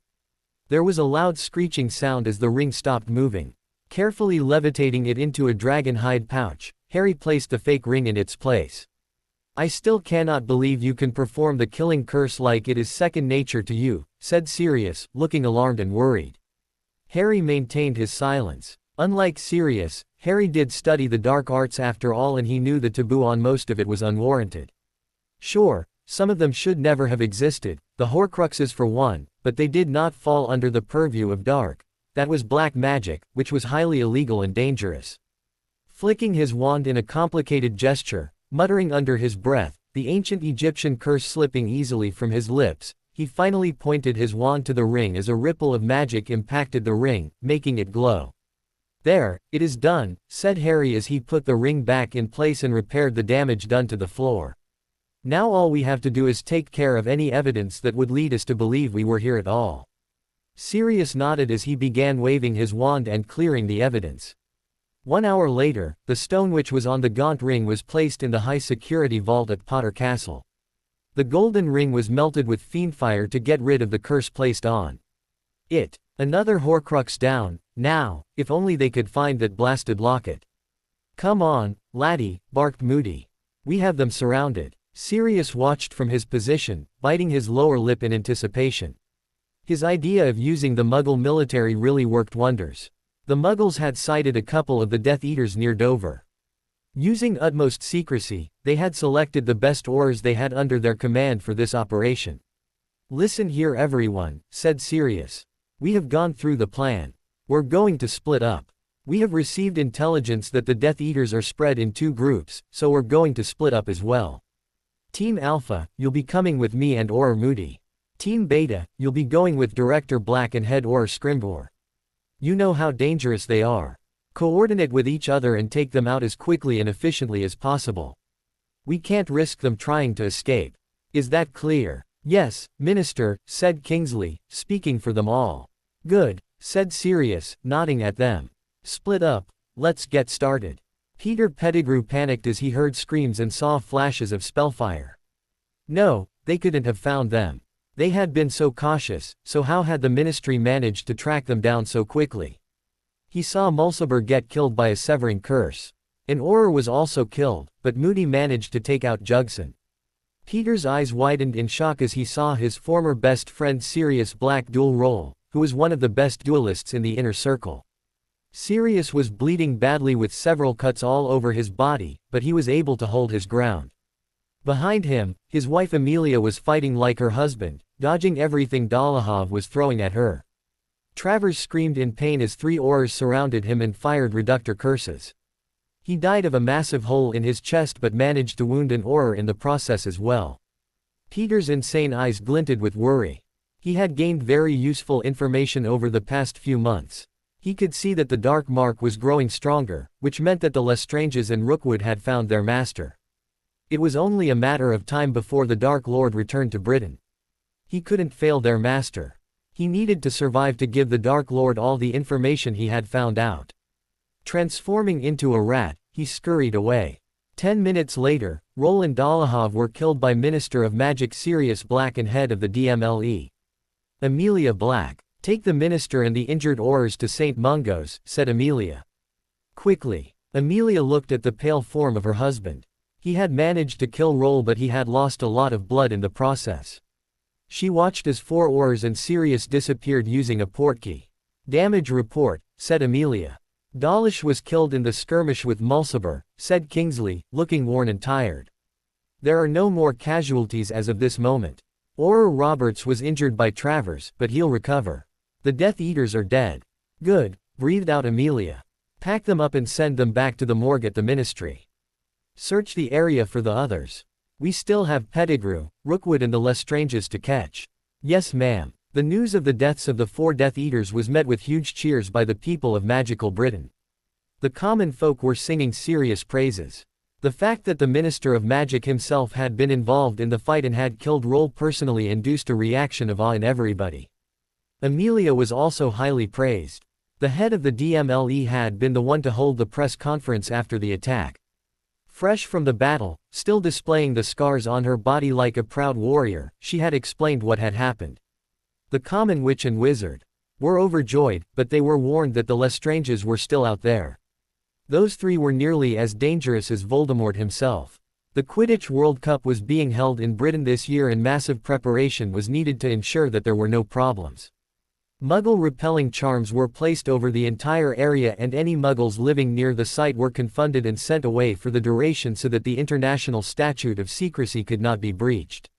There was a loud screeching sound as the ring stopped moving. Carefully levitating it into a dragon hide pouch, Harry placed the fake ring in its place. "I still cannot believe you can perform the killing curse like it is second nature to you," said Sirius, looking alarmed and worried. Harry maintained his silence. Unlike Sirius, Harry did study the dark arts after all, and he knew the taboo on most of it was unwarranted. Sure, some of them should never have existed, the Horcruxes for one, but they did not fall under the purview of dark. That was black magic, which was highly illegal and dangerous. Flicking his wand in a complicated gesture, muttering under his breath, the ancient Egyptian curse slipping easily from his lips, he finally pointed his wand to the ring as a ripple of magic impacted the ring, making it glow. "There, it is done," said Harry as he put the ring back in place and repaired the damage done to the floor. "Now all we have to do is take care of any evidence that would lead us to believe we were here at all." Sirius nodded as he began waving his wand and clearing the evidence. 1 hour later, the stone which was on the Gaunt ring was placed in the high-security vault at Potter Castle. The golden ring was melted with fiendfire to get rid of the curse placed on it. Another Horcrux down. Now, if only they could find that blasted locket. "Come on, laddie," barked Moody. "We have them surrounded." Sirius watched from his position, biting his lower lip in anticipation. His idea of using the Muggle military really worked wonders. The Muggles had sighted a couple of the Death Eaters near Dover. Using utmost secrecy, they had selected the best Aurors they had under their command for this operation. "Listen here everyone," said Sirius. "We have gone through the plan. We're going to split up. We have received intelligence that the Death Eaters are spread in 2 groups, so we're going to split up as well. Team Alpha, you'll be coming with me and Auror Moody. Team Beta, you'll be going with Director Black and Head Auror Scrimgeour. You know how dangerous they are. Coordinate with each other and take them out as quickly and efficiently as possible. We can't risk them trying to escape. Is that clear?" "Yes, Minister," said Kingsley, speaking for them all. "Good," said Sirius, nodding at them. "Split up. Let's get started." Peter Pettigrew panicked as he heard screams and saw flashes of spellfire. No, they couldn't have found them. They had been so cautious, so how had the Ministry managed to track them down so quickly? He saw Mulciber get killed by a severing curse. An Auror was also killed, but Moody managed to take out Jugson. Peter's eyes widened in shock as he saw his former best friend Sirius Black dual role, who was one of the best duelists in the inner circle. Sirius was bleeding badly with several cuts all over his body, but he was able to hold his ground. Behind him, his wife Amelia was fighting like her husband, dodging everything Dolohov was throwing at her. Travers screamed in pain as 3 Aurors surrounded him and fired reductor curses. He died of a massive hole in his chest but managed to wound an Auror in the process as well. Peter's insane eyes glinted with worry. He had gained very useful information over the past few months. He could see that the Dark Mark was growing stronger, which meant that the Lestranges and Rookwood had found their master. It was only a matter of time before the Dark Lord returned to Britain. He couldn't fail their master. He needed to survive to give the Dark Lord all the information he had found out. Transforming into a rat, he scurried away. 10 minutes later, Roll and Dolohov were killed by Minister of Magic Sirius Black and head of the DMLE. Amelia Black. "Take the minister and the injured Aurors to St. Mungo's," said Amelia. Quickly. Amelia looked at the pale form of her husband. He had managed to kill Roll but he had lost a lot of blood in the process. She watched as 4 Aurors and Sirius disappeared using a portkey. "Damage report," said Amelia. "Dawlish was killed in the skirmish with Mulciber," said Kingsley, looking worn and tired. "There are no more casualties as of this moment. Auror Roberts was injured by Travers, but he'll recover. The Death Eaters are dead." "Good," breathed out Amelia. "Pack them up and send them back to the morgue at the ministry. Search the area for the others. We still have Pettigrew, Rookwood and the Lestranges to catch." "Yes ma'am." The news of the deaths of the 4 Death Eaters was met with huge cheers by the people of magical Britain. The common folk were singing serious praises. The fact that the Minister of Magic himself had been involved in the fight and had killed Roll personally induced a reaction of awe in everybody. Amelia was also highly praised. The head of the DMLE had been the one to hold the press conference after the attack. Fresh from the battle, still displaying the scars on her body like a proud warrior, she had explained what had happened. The common witch and wizard were overjoyed, but they were warned that the Lestranges were still out there. Those 3 were nearly as dangerous as Voldemort himself. The Quidditch World Cup was being held in Britain this year and massive preparation was needed to ensure that there were no problems. Muggle-repelling charms were placed over the entire area and any Muggles living near the site were confounded and sent away for the duration so that the international statute of secrecy could not be breached.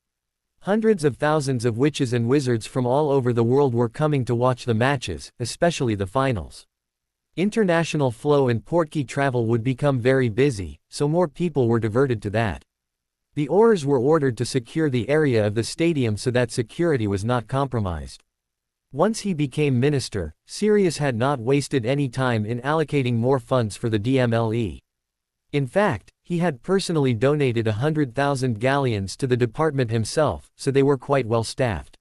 Hundreds of thousands of witches and wizards from all over the world were coming to watch the matches, especially the finals. International flow and portkey travel would become very busy, so more people were diverted to that. The Aurors were ordered to secure the area of the stadium so that security was not compromised. Once he became minister, Sirius had not wasted any time in allocating more funds for the DMLE. In fact, he had personally donated 100,000 galleons to the department himself, so they were quite well staffed.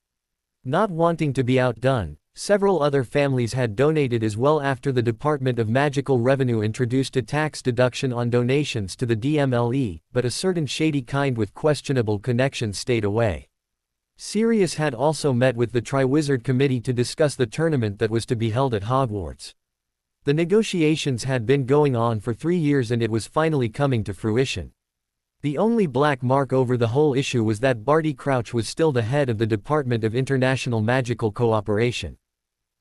Not wanting to be outdone, several other families had donated as well after the Department of Magical Revenue introduced a tax deduction on donations to the DMLE, but a certain shady kind with questionable connections stayed away. Sirius had also met with the Triwizard Committee to discuss the tournament that was to be held at Hogwarts. The negotiations had been going on for 3 years and it was finally coming to fruition. The only black mark over the whole issue was that Barty Crouch was still the head of the Department of International Magical Cooperation.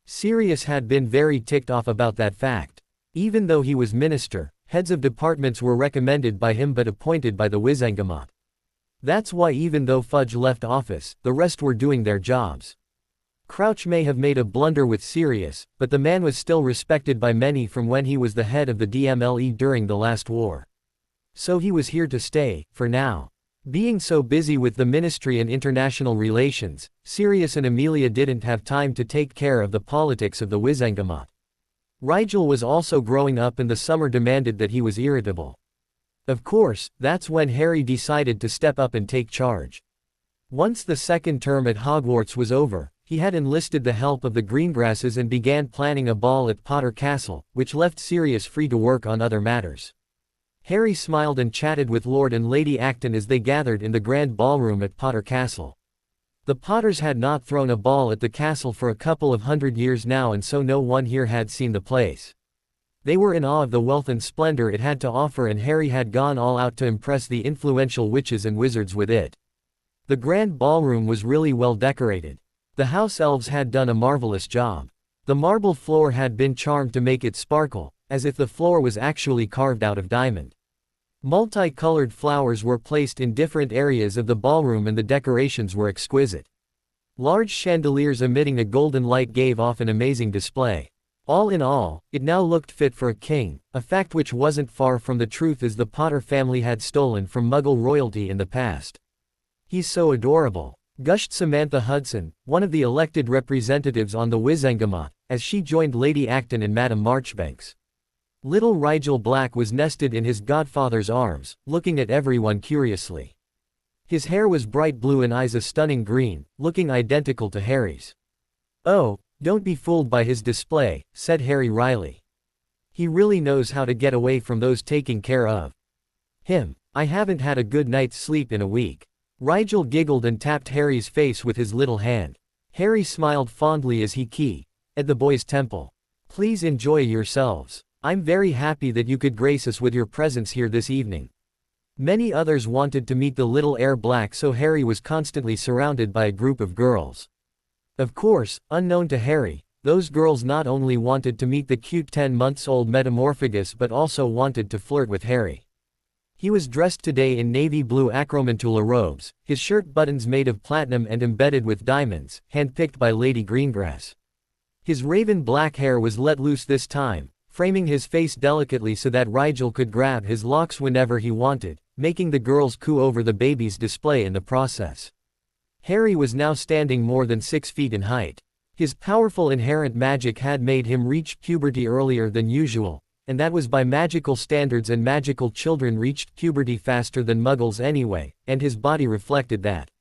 Sirius had been very ticked off about that fact. Even though he was minister, heads of departments were recommended by him but appointed by the Wizengamot. That's why even though Fudge left office, the rest were doing their jobs. Crouch may have made a blunder with Sirius, but the man was still respected by many from when he was the head of the DMLE during the last war. So he was here to stay, for now. Being so busy with the ministry and international relations, Sirius and Amelia didn't have time to take care of the politics of the Wizengamot. Rigel was also growing up and the summer demanded that he was irritable. Of course, that's when Harry decided to step up and take charge. Once the second term at Hogwarts was over, he had enlisted the help of the Greengrasses and began planning a ball at Potter Castle, which left Sirius free to work on other matters. Harry smiled and chatted with Lord and Lady Acton as they gathered in the grand ballroom at Potter Castle. The Potters had not thrown a ball at the castle for a couple of 100 years now and so no one here had seen the place. They were in awe of the wealth and splendor it had to offer and Harry had gone all out to impress the influential witches and wizards with it. The grand ballroom was really well decorated. The house elves had done a marvelous job. The marble floor had been charmed to make it sparkle, as if the floor was actually carved out of diamond. Multicolored flowers were placed in different areas of the ballroom and the decorations were exquisite. Large chandeliers emitting a golden light gave off an amazing display. All in all, it now looked fit for a king, a fact which wasn't far from the truth as the Potter family had stolen from Muggle royalty in the past. "He's so adorable," gushed Samantha Hudson, one of the elected representatives on the Wizengamot, as she joined Lady Acton and Madame Marchbanks. Little Rigel Black was nested in his godfather's arms, looking at everyone curiously. His hair was bright blue and eyes a stunning green, looking identical to Harry's. "Oh, don't be fooled by his display," said Harry wryly. "He really knows how to get away from those taking care of him. I haven't had a good night's sleep in a week." Rigel giggled and tapped Harry's face with his little hand. Harry smiled fondly as he at the boy's temple. "Please enjoy yourselves. I'm very happy that you could grace us with your presence here this evening." Many others wanted to meet the little heir Black, so Harry was constantly surrounded by a group of girls. Of course, unknown to Harry, those girls not only wanted to meet the cute 10-month-old Metamorphagus but also wanted to flirt with Harry. He was dressed today in navy blue acromantula robes, his shirt buttons made of platinum and embedded with diamonds, handpicked by Lady Greengrass. His raven black hair was let loose this time, framing his face delicately so that Rigel could grab his locks whenever he wanted, making the girls coo over the baby's display in the process. Harry was now standing more than 6 feet in height. His powerful inherent magic had made him reach puberty earlier than usual, and that was by magical standards, and magical children reached puberty faster than Muggles anyway, and his body reflected that.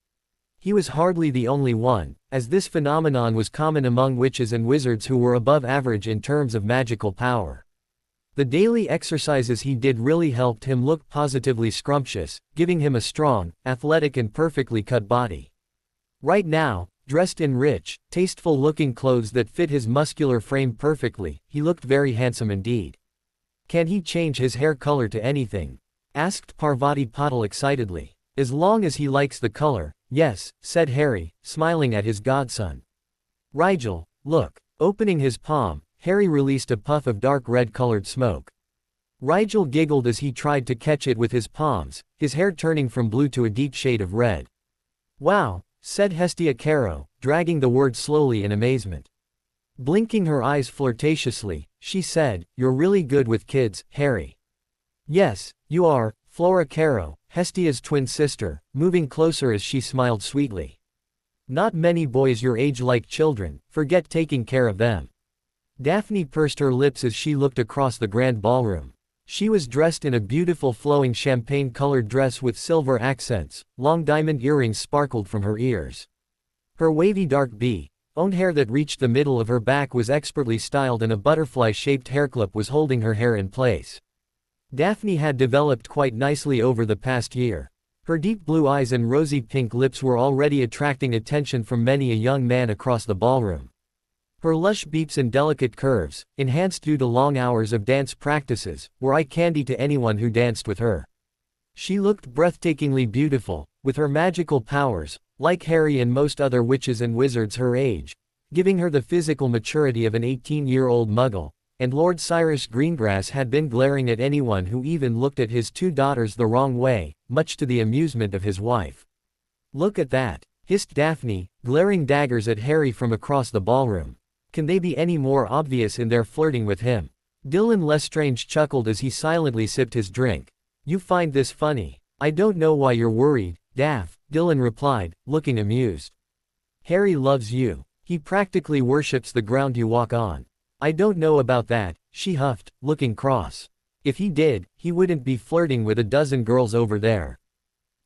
He was hardly the only one, as this phenomenon was common among witches and wizards who were above average in terms of magical power. The daily exercises he did really helped him look positively scrumptious, giving him a strong, athletic and perfectly cut body. Right now, dressed in rich, tasteful-looking clothes that fit his muscular frame perfectly, he looked very handsome indeed. "Can he change his hair color to anything?" asked Parvati Patil excitedly. "As long as he likes the color, yes," said Harry, smiling at his godson. "Rigel, look." Opening his palm, Harry released a puff of dark red-colored smoke. Rigel giggled as he tried to catch it with his palms, his hair turning from blue to a deep shade of red. "Wow," said Hestia Caro, dragging the word slowly in amazement. Blinking her eyes flirtatiously, she said, "You're really good with kids, Harry." "Yes, you are," Flora Caro, Hestia's twin sister, moving closer as she smiled sweetly. "Not many boys your age like children, forget taking care of them." Daphne pursed her lips as she looked across the grand ballroom. She was dressed in a beautiful flowing champagne-colored dress with silver accents, long diamond earrings sparkled from her ears. Her wavy dark owned hair that reached the middle of her back was expertly styled and a butterfly-shaped hairclip was holding her hair in place. Daphne had developed quite nicely over the past year. Her deep blue eyes and rosy pink lips were already attracting attention from many a young man across the ballroom. Her lush beeps and delicate curves, enhanced due to long hours of dance practices, were eye candy to anyone who danced with her. She looked breathtakingly beautiful, with her magical powers, like Harry and most other witches and wizards her age, giving her the physical maturity of an 18-year-old Muggle, and Lord Cyrus Greengrass had been glaring at anyone who even looked at his 2 daughters the wrong way, much to the amusement of his wife. "Look at that," hissed Daphne, glaring daggers at Harry from across the ballroom. "Can they be any more obvious in their flirting with him?" Dylan Lestrange chuckled as he silently sipped his drink. "You find this funny. I don't know why you're worried, Daph," Dylan replied, looking amused. "Harry loves you. He practically worships the ground you walk on." "I don't know about that," she huffed, looking cross. "If he did, he wouldn't be flirting with a dozen girls over there."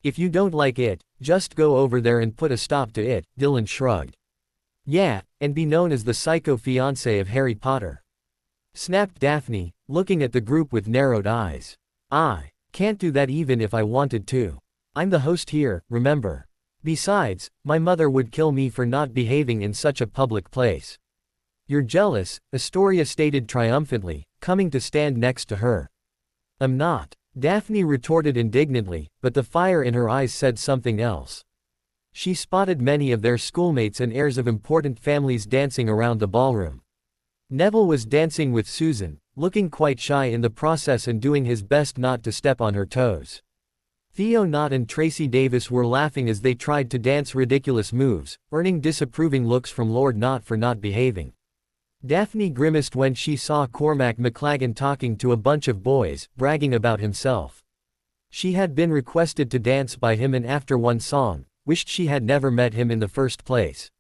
"If you don't like it, just go over there and put a stop to it," Dylan shrugged. "Yeah, and be known as the psycho fiancé of Harry Potter," snapped Daphne, looking at the group with narrowed eyes. "I can't do that even if I wanted to. I'm the host here, remember? Besides, my mother would kill me for not behaving in such a public place." "You're jealous," Astoria stated triumphantly, coming to stand next to her. "I'm not," Daphne retorted indignantly, but the fire in her eyes said something else. She spotted many of their schoolmates and heirs of important families dancing around the ballroom. Neville was dancing with Susan, looking quite shy in the process and doing his best not to step on her toes. Theo Knott and Tracy Davis were laughing as they tried to dance ridiculous moves, earning disapproving looks from Lord Knott for not behaving. Daphne grimaced when she saw Cormac McLaggen talking to a bunch of boys, bragging about himself. She had been requested to dance by him and after one song, wished she had never met him in the first place.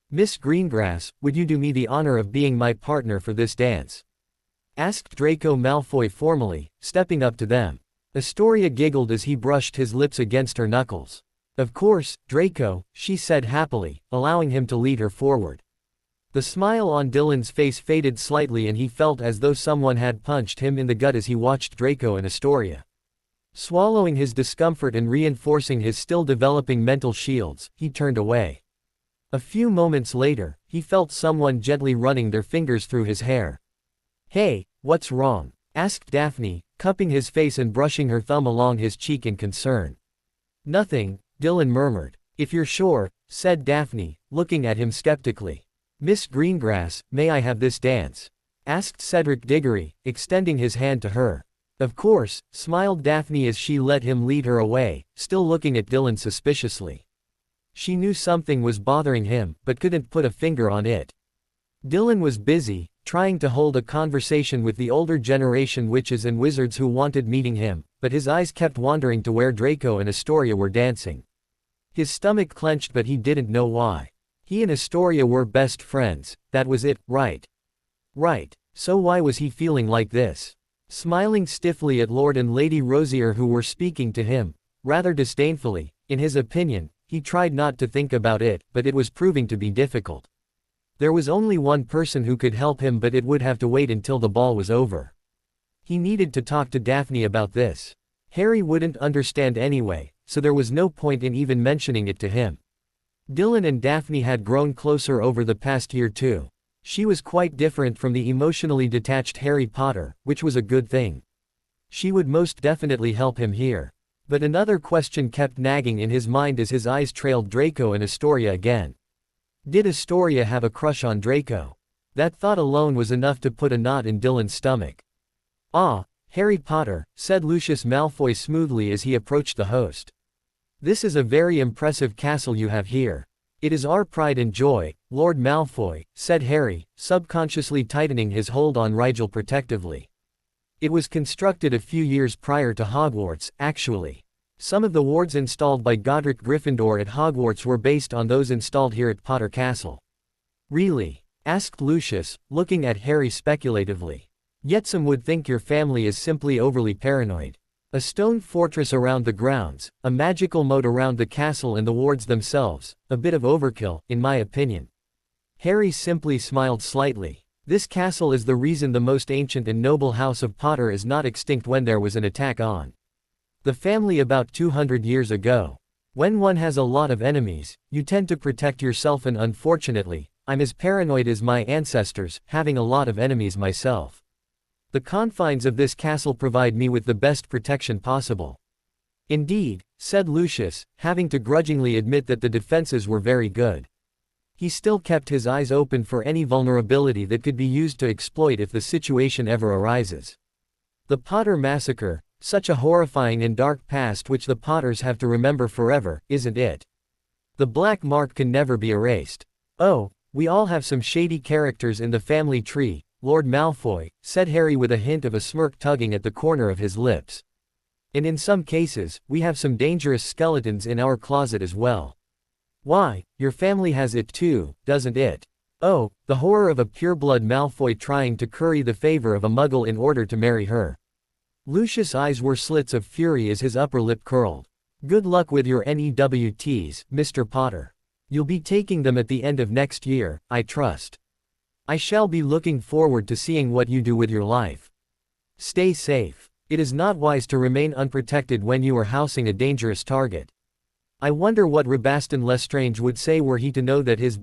"Miss Greengrass, would you do me the honor of being my partner for this dance?" asked Draco Malfoy formally, stepping up to them. Astoria giggled as he brushed his lips against her knuckles. "Of course, Draco," she said happily, allowing him to lead her forward. The smile on Dylan's face faded slightly and he felt as though someone had punched him in the gut as he watched Draco and Astoria. Swallowing his discomfort and reinforcing his still developing mental shields, he turned away. A few moments later, he felt someone gently running their fingers through his hair. "Hey, what's wrong?" asked Daphne, cupping his face and brushing her thumb along his cheek in concern. "Nothing," Dylan murmured. "If you're sure," said Daphne, looking at him skeptically. "Miss Greengrass, may I have this dance?" asked Cedric Diggory, extending his hand to her. "Of course," smiled Daphne as she let him lead her away, still looking at Dylan suspiciously. She knew something was bothering him, but couldn't put a finger on it. Dylan was busy, trying to hold a conversation with the older generation witches and wizards who wanted meeting him, but his eyes kept wandering to where Draco and Astoria were dancing. His stomach clenched but he didn't know why. He and Astoria were best friends, that was it, right? Right. So why was he feeling like this? Smiling stiffly at Lord and Lady Rosier who were speaking to him, rather disdainfully, in his opinion, he tried not to think about it, but it was proving to be difficult. There was only one person who could help him but it would have to wait until the ball was over. He needed to talk to Daphne about this. Harry wouldn't understand anyway, so there was no point in even mentioning it to him. Dylan and Daphne had grown closer over the past year too. She was quite different from the emotionally detached Harry Potter, which was a good thing. She would most definitely help him here. But another question kept nagging in his mind as his eyes trailed Draco and Astoria again. Did Astoria have a crush on Draco? That thought alone was enough to put a knot in Dylan's stomach. "Ah, Harry Potter," said Lucius Malfoy smoothly as he approached the host. "This is a very impressive castle you have here. It is our pride and joy, Lord Malfoy," said Harry, subconsciously tightening his hold on Rigel protectively. "It was constructed a few years prior to Hogwarts, actually. Some of the wards installed by Godric Gryffindor at Hogwarts were based on those installed here at Potter Castle." "Really?" asked Lucius, looking at Harry speculatively. "Yet some would think your family is simply overly paranoid. A stone fortress around the grounds, a magical moat around the castle and the wards themselves, a bit of overkill, in my opinion." Harry simply smiled slightly. "This castle is the reason the most ancient and noble house of Potter is not extinct when there was an attack on the family about 200 years ago. When one has a lot of enemies, you tend to protect yourself and unfortunately, I'm as paranoid as my ancestors, having a lot of enemies myself. The confines of this castle provide me with the best protection possible." "Indeed," said Lucius, having to grudgingly admit that the defenses were very good. He still kept his eyes open for any vulnerability that could be used to exploit if the situation ever arises. The Potter Massacre, such a horrifying and dark past which the Potters have to remember forever, isn't it? The black mark can never be erased. "Oh, we all have some shady characters in the family tree, Lord Malfoy," said Harry with a hint of a smirk tugging at the corner of his lips. "And in some cases, we have some dangerous skeletons in our closet as well." "Why, your family has it too, doesn't it?" "Oh, the horror of a pureblood Malfoy trying to curry the favor of a muggle in order to marry her." Lucius' eyes were slits of fury as his upper lip curled. "Good luck with your NEWTs, Mr. Potter. You'll be taking them at the end of next year, I trust. I shall be looking forward to seeing what you do with your life. Stay safe. It is not wise to remain unprotected when you are housing a dangerous target. I wonder what Rabaston Lestrange would say were he to know that his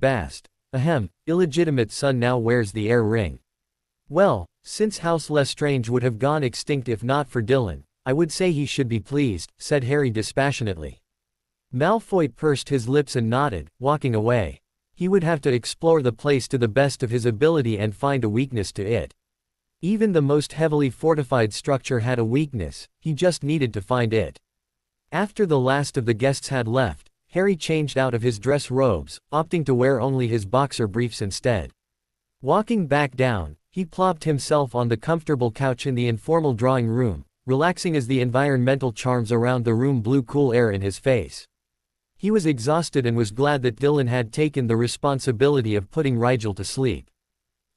illegitimate son now wears the heir ring. Well, since House Lestrange would have gone extinct if not for Dylan, I would say he should be pleased," said Harry dispassionately. Malfoy pursed his lips and nodded, walking away. He would have to explore the place to the best of his ability and find a weakness to it. Even the most heavily fortified structure had a weakness, he just needed to find it. After the last of the guests had left, Harry changed out of his dress robes, opting to wear only his boxer briefs instead. Walking back down, he plopped himself on the comfortable couch in the informal drawing room, relaxing as the environmental charms around the room blew cool air in his face. He was exhausted and was glad that Dylan had taken the responsibility of putting Rigel to sleep.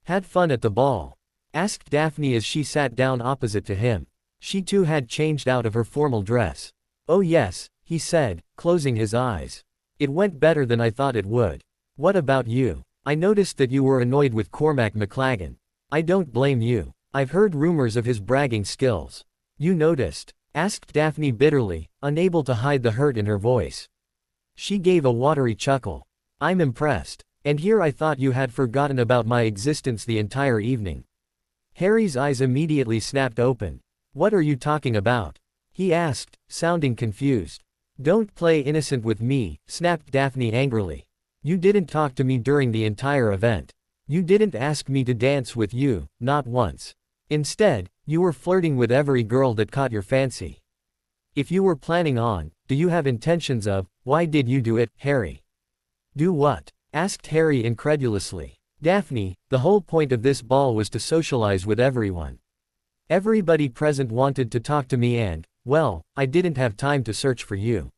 "Had fun at the ball?" asked Daphne as she sat down opposite to him. She too had changed out of her formal dress. "Oh yes," he said, closing his eyes. "It went better than I thought it would. What about you? I noticed that you were annoyed with Cormac McLaggen. I don't blame you. I've heard rumors of his bragging skills." "You noticed?" asked Daphne bitterly, unable to hide the hurt in her voice. She gave a watery chuckle. "I'm impressed. And here I thought you had forgotten about my existence the entire evening." Harry's eyes immediately snapped open. "What are you talking about?" he asked, sounding confused. "Don't play innocent with me," snapped Daphne angrily. "You didn't talk to me during the entire event. You didn't ask me to dance with you, not once. Instead, you were flirting with every girl that caught your fancy. If you were planning on, do you have intentions of, why did you do it, Harry?" "Do what?" asked Harry incredulously. "Daphne, the whole point of this ball was to socialize with everyone. Everybody present wanted to talk to me and, well, I didn't have time to search for you.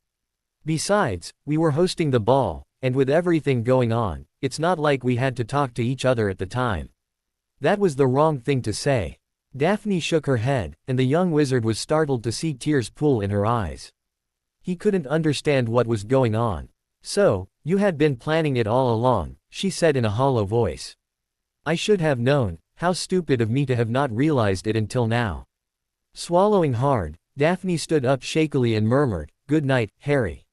Besides, we were hosting the ball, and with everything going on, it's not like we had to talk to each other at the time." That was the wrong thing to say. Daphne shook her head, and the young wizard was startled to see tears pool in her eyes. He couldn't understand what was going on. "So, you had been planning it all along," she said in a hollow voice. "I should have known. How stupid of me to have not realized it until now." Swallowing hard, Daphne stood up shakily and murmured, "Good night, Harry.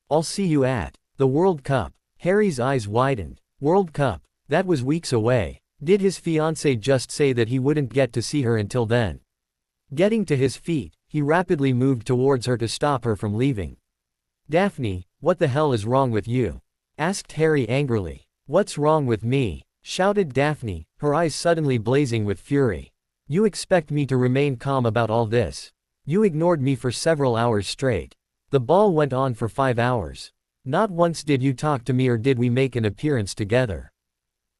I'll see you at the World Cup." Harry's eyes widened. World Cup? That was weeks away. Did his fiancée just say that he wouldn't get to see her until then? Getting to his feet, he rapidly moved towards her to stop her from leaving. "Daphne, what the hell is wrong with you?" asked Harry angrily. "What's wrong with me?" shouted Daphne, her eyes suddenly blazing with fury. "You expect me to remain calm about all this? You ignored me for several hours straight. The ball went on for 5 hours. Not once did you talk to me or did we make an appearance together.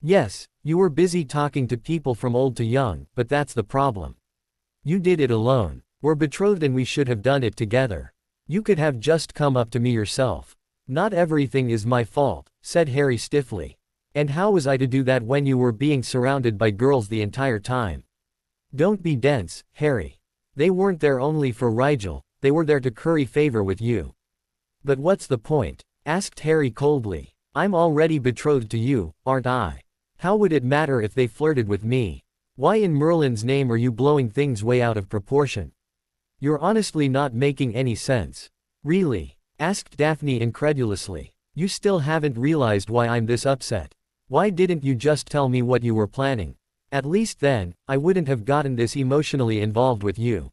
Yes, you were busy talking to people from old to young, but that's the problem. You did it alone. We're betrothed and we should have done it together. You could have just come up to me yourself." "Not everything is my fault," said Harry stiffly. "And how was I to do that when you were being surrounded by girls the entire time?" "Don't be dense, Harry. They weren't there only for Rigel, they were there to curry favor with you." "But what's the point?" asked Harry coldly. "I'm already betrothed to you, aren't I? How would it matter if they flirted with me? Why in Merlin's name are you blowing things way out of proportion? You're honestly not making any sense." "Really?" asked Daphne incredulously. "You still haven't realized why I'm this upset? Why didn't you just tell me what you were planning? At least then, I wouldn't have gotten this emotionally involved with you."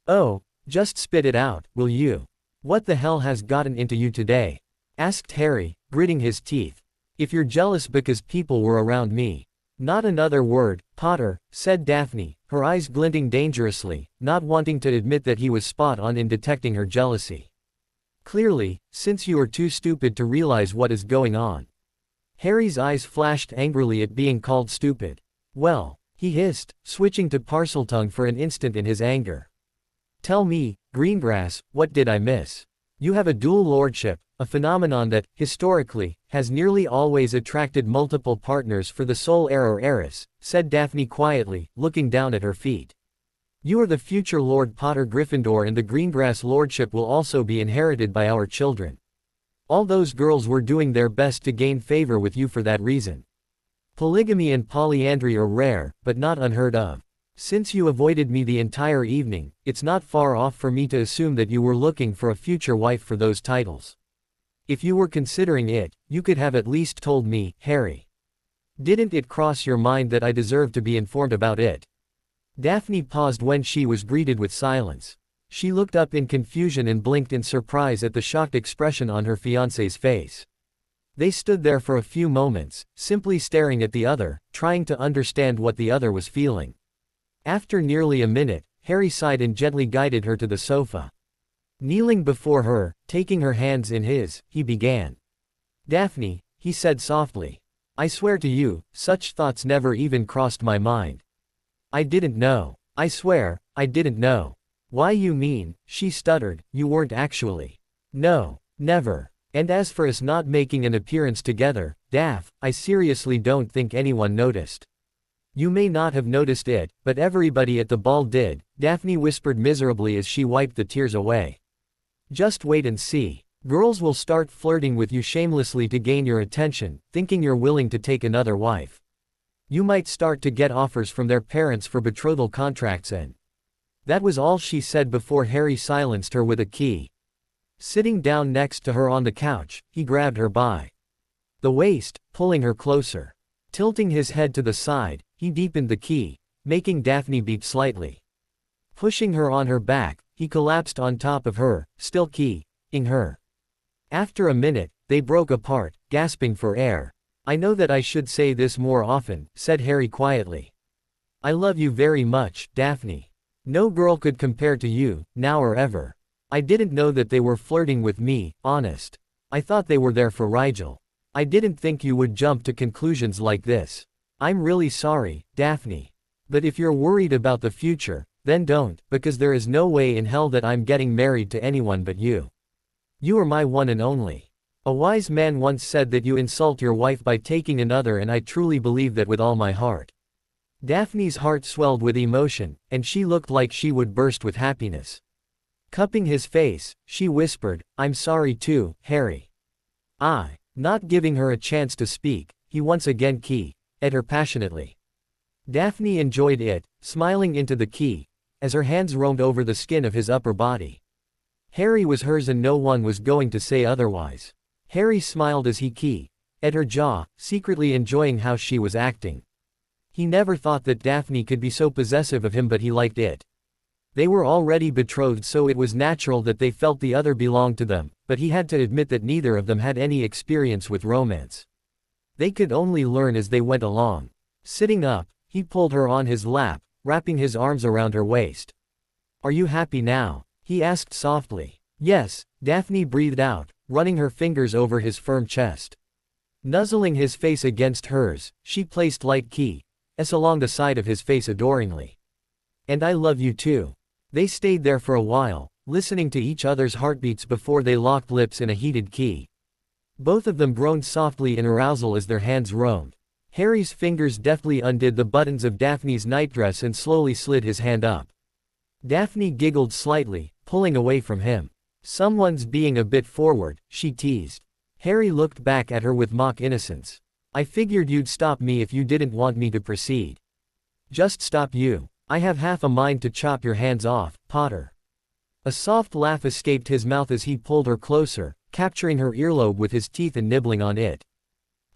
"Oh, just spit it out, will you? What the hell has gotten into you today?" asked Harry, gritting his teeth. "If you're jealous because people were around me." "Not another word, Potter," said Daphne, her eyes glinting dangerously, not wanting to admit that he was spot on in detecting her jealousy. "Clearly, since you are too stupid to realize what is going on." Harry's eyes flashed angrily at being called stupid. "Well," he hissed, switching to Parseltongue for an instant in his anger. "Tell me, Greengrass, what did I miss? You have a dual lordship, a phenomenon that, historically, has nearly always attracted multiple partners for the sole heir or heiress," said Daphne quietly, looking down at her feet. "You are the future Lord Potter Gryffindor and the Greengrass lordship will also be inherited by our children. All those girls were doing their best to gain favor with you for that reason. Polygamy and polyandry are rare, but not unheard of. Since you avoided me the entire evening, it's not far off for me to assume that you were looking for a future wife for those titles. If you were considering it, you could have at least told me, Harry. Didn't it cross your mind that I deserved to be informed about it?" Daphne paused when she was greeted with silence. She looked up in confusion and blinked in surprise at the shocked expression on her fiancé's face. They stood there for a few moments, simply staring at the other, trying to understand what the other was feeling. After nearly a minute, Harry sighed and gently guided her to the sofa. Kneeling before her, taking her hands in his, he began. "Daphne," he said softly. "I swear to you, such thoughts never even crossed my mind. I didn't know. I swear, I didn't know." "Why you mean," she stuttered, "you weren't actually." "No, never. And as for us not making an appearance together, Daph, I seriously don't think anyone noticed." "You may not have noticed it, but everybody at the ball did," Daphne whispered miserably as she wiped the tears away. "Just wait and see. Girls will start flirting with you shamelessly to gain your attention, thinking you're willing to take another wife. You might start to get offers from their parents for betrothal contracts and—" That was all she said before Harry silenced her with a key. Sitting down next to her on the couch, he grabbed her by the waist, pulling her closer. Tilting his head to the side, he deepened the key, making Daphne beat slightly. Pushing her on her back, he collapsed on top of her, still keying her. After a minute, they broke apart, gasping for air. "I know that I should say this more often," said Harry quietly. "I love you very much, Daphne. No girl could compare to you, now or ever. I didn't know that they were flirting with me, honest. I thought they were there for Rigel. I didn't think you would jump to conclusions like this. I'm really sorry, Daphne. But if you're worried about the future, then don't, because there is no way in hell that I'm getting married to anyone but you. You are my one and only. A wise man once said that you insult your wife by taking another, and I truly believe that with all my heart." Daphne's heart swelled with emotion, and she looked like she would burst with happiness. Cupping his face, she whispered, "I'm sorry too, Harry." Not giving her a chance to speak, he once again keyed her passionately. Daphne enjoyed it, smiling into the key, as her hands roamed over the skin of his upper body. Harry was hers and no one was going to say otherwise. Harry smiled as he keyed at her jaw, secretly enjoying how she was acting. He never thought that Daphne could be so possessive of him, but he liked it. They were already betrothed, so it was natural that they felt the other belonged to them, but he had to admit that neither of them had any experience with romance. They could only learn as they went along. Sitting up, he pulled her on his lap, wrapping his arms around her waist. "Are you happy now?" he asked softly. "Yes," Daphne breathed out, running her fingers over his firm chest. Nuzzling his face against hers, she placed light keys along the side of his face adoringly. "And I love you too." They stayed there for a while, listening to each other's heartbeats before they locked lips in a heated key. Both of them groaned softly in arousal as their hands roamed. Harry's fingers deftly undid the buttons of Daphne's nightdress and slowly slid his hand up. Daphne giggled slightly, pulling away from him. "Someone's being a bit forward," she teased. Harry looked back at her with mock innocence. "I figured you'd stop me if you didn't want me to proceed." "Just stop you. I have half a mind to chop your hands off, Potter." A soft laugh escaped his mouth as he pulled her closer, capturing her earlobe with his teeth and nibbling on it.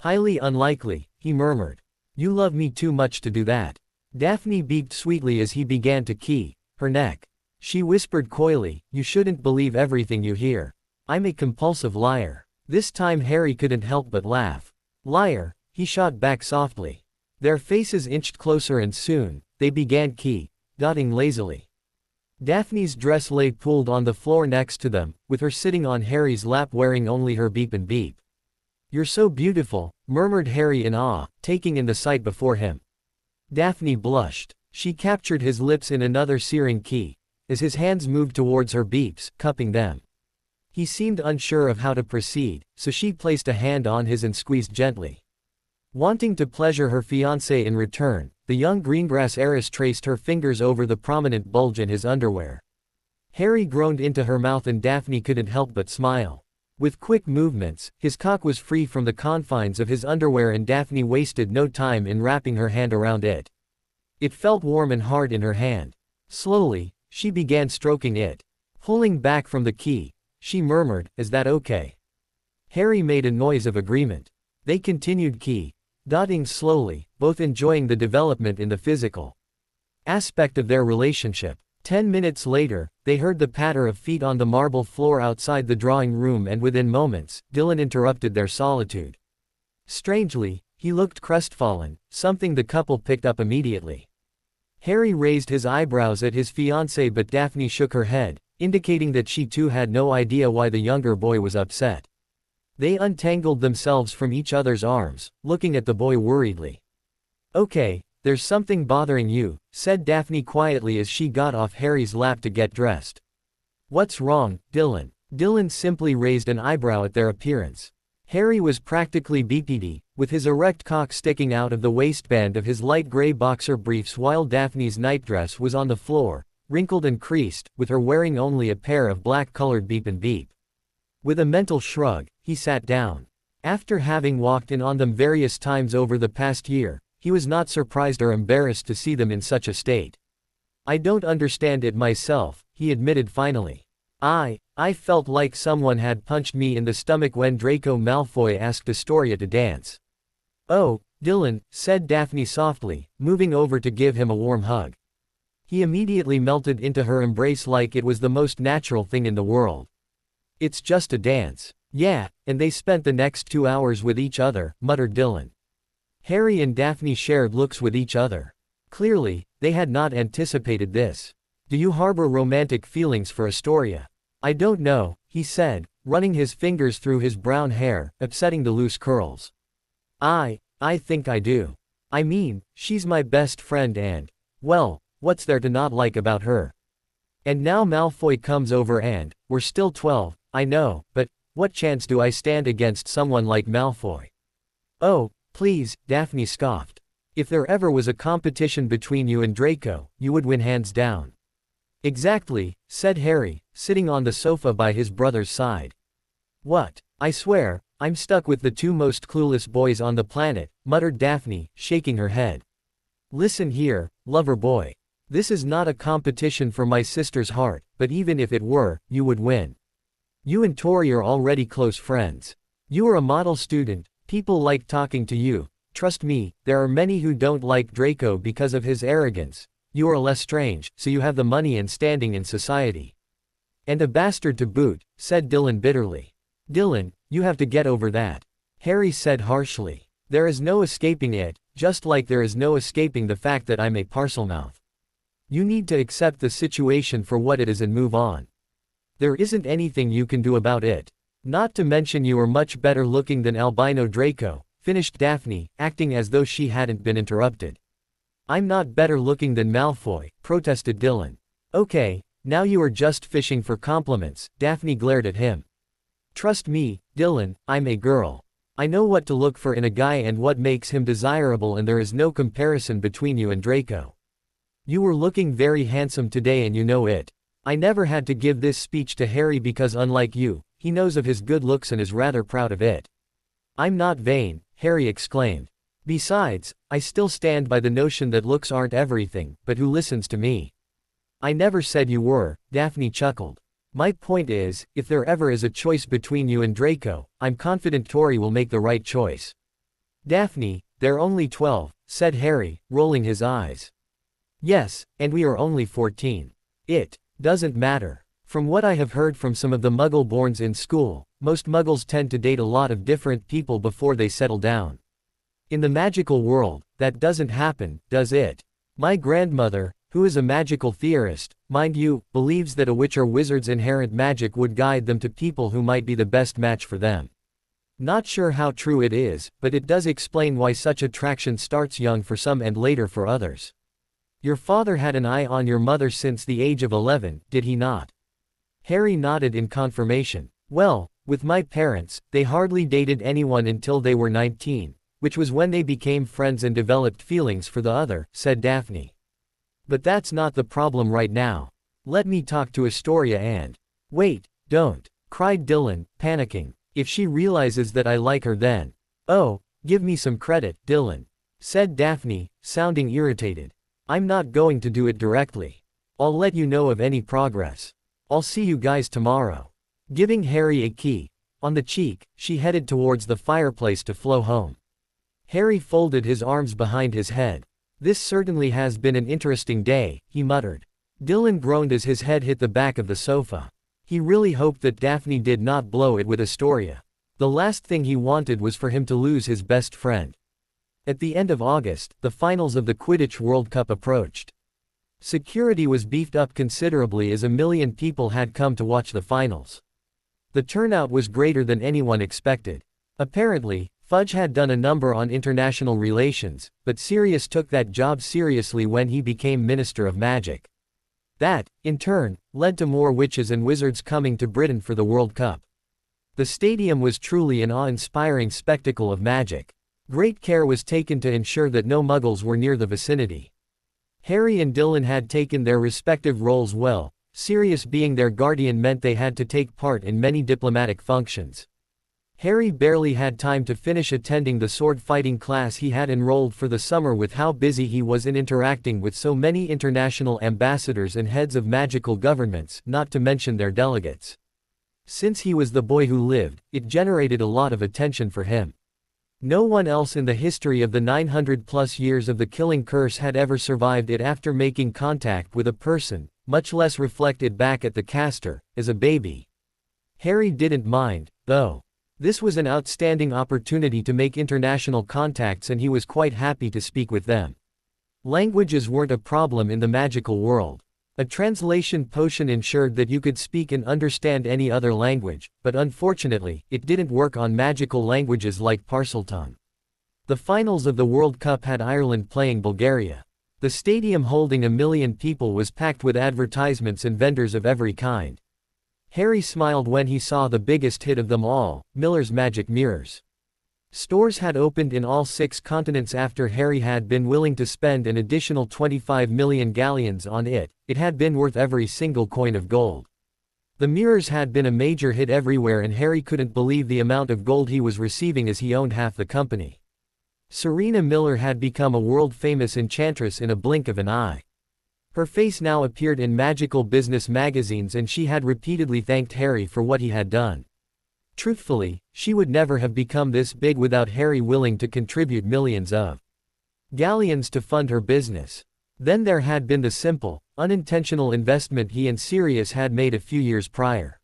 "Highly unlikely," he murmured. "You love me too much to do that." Daphne beeped sweetly as he began to key her neck. She whispered coyly, "You shouldn't believe everything you hear. I'm a compulsive liar." This time Harry couldn't help but laugh. "Liar," he shot back softly. Their faces inched closer and soon, they began dotting lazily. Daphne's dress lay pulled on the floor next to them, with her sitting on Harry's lap wearing only her beep and beep. "You're so beautiful," murmured Harry in awe, taking in the sight before him. Daphne blushed. She captured his lips in another searing key, as his hands moved towards her beeps, cupping them. He seemed unsure of how to proceed, so she placed a hand on his and squeezed gently. Wanting to pleasure her fiancé in return, the young Greengrass heiress traced her fingers over the prominent bulge in his underwear. Harry groaned into her mouth and Daphne couldn't help but smile. With quick movements, his cock was free from the confines of his underwear and Daphne wasted no time in wrapping her hand around it. It felt warm and hard in her hand. Slowly, she began stroking it. Pulling back from the key, she murmured, "Is that okay?" Harry made a noise of agreement. They continued dotting slowly, both enjoying the development in the physical aspect of their relationship. 10 minutes later, they heard the patter of feet on the marble floor outside the drawing room, and within moments, Dylan interrupted their solitude. Strangely, he looked crestfallen, something the couple picked up immediately. Harry raised his eyebrows at his fiancée, but Daphne shook her head, indicating that she too had no idea why the younger boy was upset. They untangled themselves from each other's arms, looking at the boy worriedly. "Okay, there's something bothering you," said Daphne quietly as she got off Harry's lap to get dressed. "What's wrong, Dylan?" Dylan simply raised an eyebrow at their appearance. Harry was practically bipedal, with his erect cock sticking out of the waistband of his light gray boxer briefs, while Daphne's nightdress was on the floor, wrinkled and creased, with her wearing only a pair of black-colored beep and beep. With a mental shrug, he sat down. After having walked in on them various times over the past year, he was not surprised or embarrassed to see them in such a state. "I don't understand it myself," he admitted finally. I felt like someone had punched me in the stomach when Draco Malfoy asked Astoria to dance." "Oh, Dylan," said Daphne softly, moving over to give him a warm hug. He immediately melted into her embrace like it was the most natural thing in the world. "It's just a dance." "Yeah, and they spent the next 2 hours with each other," muttered Dylan. Harry and Daphne shared looks with each other. Clearly, they had not anticipated this. "Do you harbor romantic feelings for Astoria?" "I don't know," he said, running his fingers through his brown hair, upsetting the loose curls. I think I do. I mean, she's my best friend and, well, what's there to not like about her? And now Malfoy comes over and, we're still 12, I know, but, what chance do I stand against someone like Malfoy?" "Oh, please," Daphne scoffed. "If there ever was a competition between you and Draco, you would win hands down." "Exactly," said Harry, sitting on the sofa by his brother's side. "What? I swear, I'm stuck with the two most clueless boys on the planet," muttered Daphne, shaking her head. "Listen here, lover boy. This is not a competition for my sister's heart, but even if it were, you would win. You and Tori are already close friends. You are a model student, people like talking to you. Trust me, there are many who don't like Draco because of his arrogance. You are less strange, so you have the money and standing in society. And a bastard to boot," said Dylan bitterly. "Dylan, you have to get over that," Harry said harshly. "There is no escaping it, just like there is no escaping the fact that I'm a Parselmouth. You need to accept the situation for what it is and move on. There isn't anything you can do about it. Not to mention you are much better looking than albino Draco," finished Daphne, acting as though she hadn't been interrupted. "I'm not better looking than Malfoy," protested Dylan. "Okay, now you are just fishing for compliments," Daphne glared at him. "Trust me, Dylan, I'm a girl. I know what to look for in a guy and what makes him desirable, and there is no comparison between you and Draco. You were looking very handsome today and you know it. I never had to give this speech to Harry because unlike you, he knows of his good looks and is rather proud of it." "I'm not vain," Harry exclaimed. "Besides, I still stand by the notion that looks aren't everything, but who listens to me?" "I never said you were," Daphne chuckled. "My point is, if there ever is a choice between you and Draco, I'm confident Tori will make the right choice." "Daphne, they're only 12, said Harry, rolling his eyes. "Yes, and we are only 14. It doesn't matter. From what I have heard from some of the Muggle-borns in school, most Muggles tend to date a lot of different people before they settle down. In the magical world, that doesn't happen, does it? My grandmother, who is a magical theorist, mind you, believes that a witch or wizard's inherent magic would guide them to people who might be the best match for them. Not sure how true it is, but it does explain why such attraction starts young for some and later for others. Your father had an eye on your mother since the age of 11, did he not?" Harry nodded in confirmation. "Well, with my parents, they hardly dated anyone until they were 19, which was when they became friends and developed feelings for the other," said Daphne. "But that's not the problem right now. Let me talk to Astoria and—" "Wait, don't," cried Dylan, panicking. "If she realizes that I like her then—" "Oh, give me some credit, Dylan," said Daphne, sounding irritated. "I'm not going to do it directly. I'll let you know of any progress. I'll see you guys tomorrow." Giving Harry a key on the cheek, she headed towards the fireplace to flow home. Harry folded his arms behind his head. "This certainly has been an interesting day," he muttered. Dylan groaned as his head hit the back of the sofa. He really hoped that Daphne did not blow it with Astoria. The last thing he wanted was for him to lose his best friend. At the end of August, the finals of the Quidditch World Cup approached. Security was beefed up considerably as 1 million people had come to watch the finals. The turnout was greater than anyone expected. Apparently, Fudge had done a number on international relations, but Sirius took that job seriously when he became Minister of Magic. That, in turn, led to more witches and wizards coming to Britain for the World Cup. The stadium was truly an awe-inspiring spectacle of magic. Great care was taken to ensure that no muggles were near the vicinity. Harry and Dylan had taken their respective roles well. Sirius being their guardian meant they had to take part in many diplomatic functions. Harry barely had time to finish attending the sword-fighting class he had enrolled for the summer with how busy he was in interacting with so many international ambassadors and heads of magical governments, not to mention their delegates. Since he was the boy who lived, it generated a lot of attention for him. No one else in the history of the 900-plus years of the Killing Curse had ever survived it after making contact with a person, much less reflected back at the caster, as a baby. Harry didn't mind, though. This was an outstanding opportunity to make international contacts and he was quite happy to speak with them. Languages weren't a problem in the magical world. A translation potion ensured that you could speak and understand any other language, but unfortunately, it didn't work on magical languages like Parseltongue. The finals of the World Cup had Ireland playing Bulgaria. The stadium holding 1 million people was packed with advertisements and vendors of every kind. Harry smiled when he saw the biggest hit of them all, Miller's Magic Mirrors. Stores had opened in all 6 continents after Harry had been willing to spend an additional 25 million galleons on it. It had been worth every single coin of gold. The mirrors had been a major hit everywhere and Harry couldn't believe the amount of gold he was receiving as he owned half the company. Serena Miller had become a world-famous enchantress in a blink of an eye. Her face now appeared in magical business magazines and she had repeatedly thanked Harry for what he had done. Truthfully, she would never have become this big without Harry willing to contribute millions of galleons to fund her business. Then there had been the simple, unintentional investment he and Sirius had made a few years prior.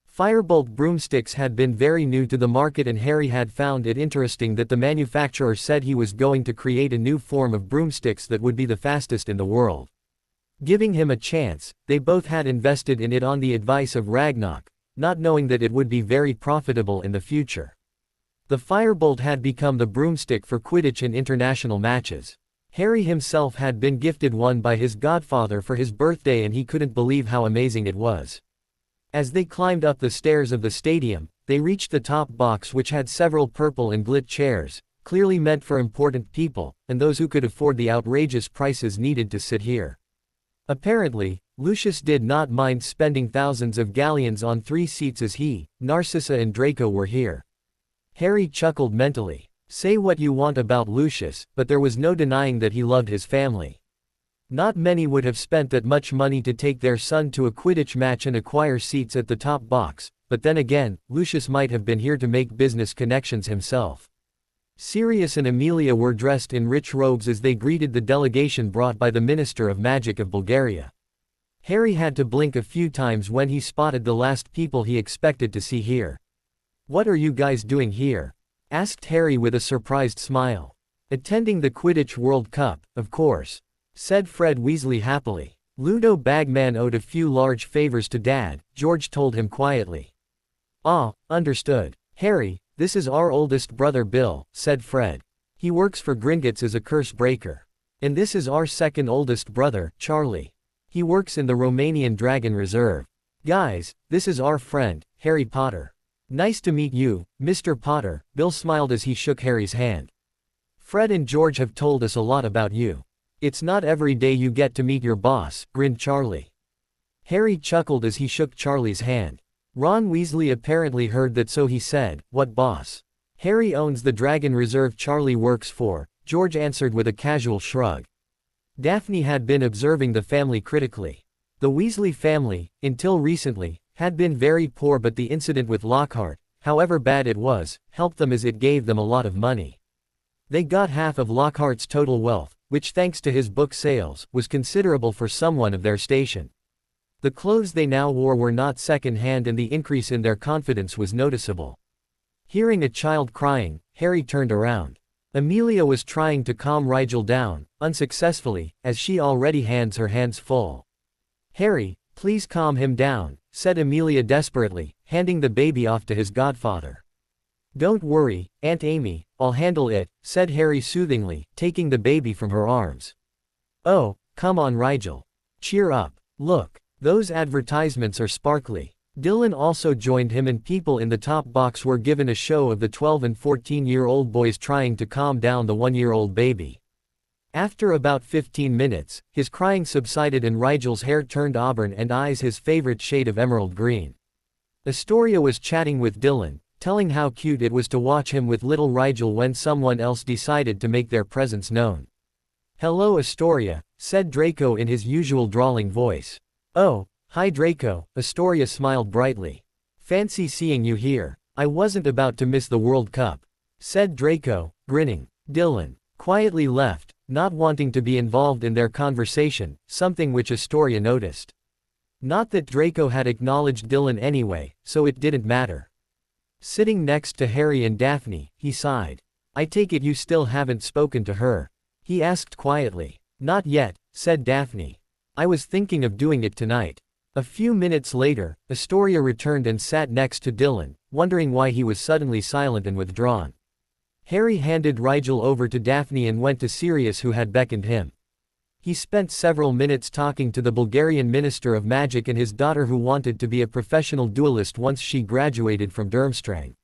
Firebolt broomsticks had been very new to the market and Harry had found it interesting that the manufacturer said he was going to create a new form of broomsticks that would be the fastest in the world. Giving him a chance, they both had invested in it on the advice of Ragnarok, not knowing that it would be very profitable in the future. The Firebolt had become the broomstick for Quidditch in international matches. Harry himself had been gifted one by his godfather for his birthday and he couldn't believe how amazing it was. As they climbed up the stairs of the stadium, they reached the top box which had several purple and gilt chairs, clearly meant for important people, and those who could afford the outrageous prices needed to sit here. Apparently, Lucius did not mind spending thousands of galleons on 3 seats as he, Narcissa and Draco were here. Harry chuckled mentally. Say what you want about Lucius, but there was no denying that he loved his family. Not many would have spent that much money to take their son to a Quidditch match and acquire seats at the top box, but then again, Lucius might have been here to make business connections himself. Sirius and Amelia were dressed in rich robes as they greeted the delegation brought by the Minister of Magic of Bulgaria. Harry had to blink a few times when he spotted the last people he expected to see here. "What are you guys doing here?" asked Harry with a surprised smile. "Attending the Quidditch World Cup, of course," said Fred Weasley happily. "Ludo Bagman owed a few large favors to Dad," George told him quietly. "Ah, understood. Harry, this is our oldest brother Bill," said Fred. "He works for Gringotts as a curse breaker. And this is our second oldest brother, Charlie. He works in the Romanian Dragon Reserve. Guys, this is our friend, Harry Potter." "Nice to meet you, Mr. Potter," Bill smiled as he shook Harry's hand. "Fred and George have told us a lot about you. It's not every day you get to meet your boss," grinned Charlie. Harry chuckled as he shook Charlie's hand. Ron Weasley apparently heard that, so he said, "What boss?" "Harry owns the Dragon Reserve Charlie works for," George answered with a casual shrug. Daphne had been observing the family critically. The Weasley family, until recently, had been very poor, but the incident with Lockhart, however bad it was, helped them as it gave them a lot of money. They got half of Lockhart's total wealth, which thanks to his book sales, was considerable for someone of their station. The clothes they now wore were not second-hand and the increase in their confidence was noticeable. Hearing a child crying, Harry turned around. Amelia was trying to calm Rigel down, unsuccessfully, as she already has her hands full. "Harry, please calm him down," said Amelia desperately, handing the baby off to his godfather. "Don't worry, Aunt Amy, I'll handle it," said Harry soothingly, taking the baby from her arms. "Oh, come on Rigel. Cheer up. Look, those advertisements are sparkly." Dylan also joined him and people in the top box were given a show of the 12 and 14-year-old boys trying to calm down the 1-year-old baby. After about 15 minutes, his crying subsided and Rigel's hair turned auburn and eyes his favorite shade of emerald green. Astoria was chatting with Dylan, telling how cute it was to watch him with little Rigel when someone else decided to make their presence known. "Hello Astoria," said Draco in his usual drawling voice. "Oh, hi Draco," Astoria smiled brightly. "Fancy seeing you here. I wasn't about to miss the World Cup," said Draco, grinning. Dylan quietly left, not wanting to be involved in their conversation, something which Astoria noticed. Not that Draco had acknowledged Dylan anyway, so it didn't matter. Sitting next to Harry and Daphne, he sighed. "I take it you still haven't spoken to her?" he asked quietly. "Not yet," said Daphne. "I was thinking of doing it tonight." A few minutes later, Astoria returned and sat next to Dylan, wondering why he was suddenly silent and withdrawn. Harry handed Rigel over to Daphne and went to Sirius who had beckoned him. He spent several minutes talking to the Bulgarian Minister of Magic and his daughter who wanted to be a professional duelist once she graduated from Durmstrang.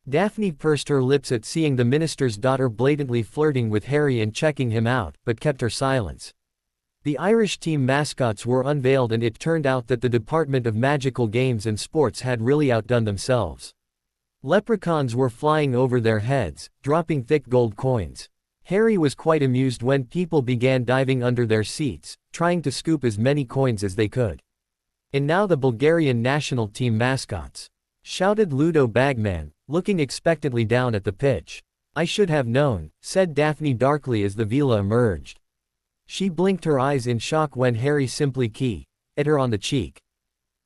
Daphne pursed her lips at seeing the minister's daughter blatantly flirting with Harry and checking him out, but kept her silence. The Irish team mascots were unveiled and it turned out that the Department of Magical Games and Sports had really outdone themselves. Leprechauns were flying over their heads, dropping thick gold coins. Harry was quite amused when people began diving under their seats, trying to scoop as many coins as they could. "And now the Bulgarian national team mascots," shouted Ludo Bagman, looking expectantly down at the pitch. "I should have known," said Daphne darkly as the villa emerged. She blinked her eyes in shock when Harry simply kissed her on the cheek.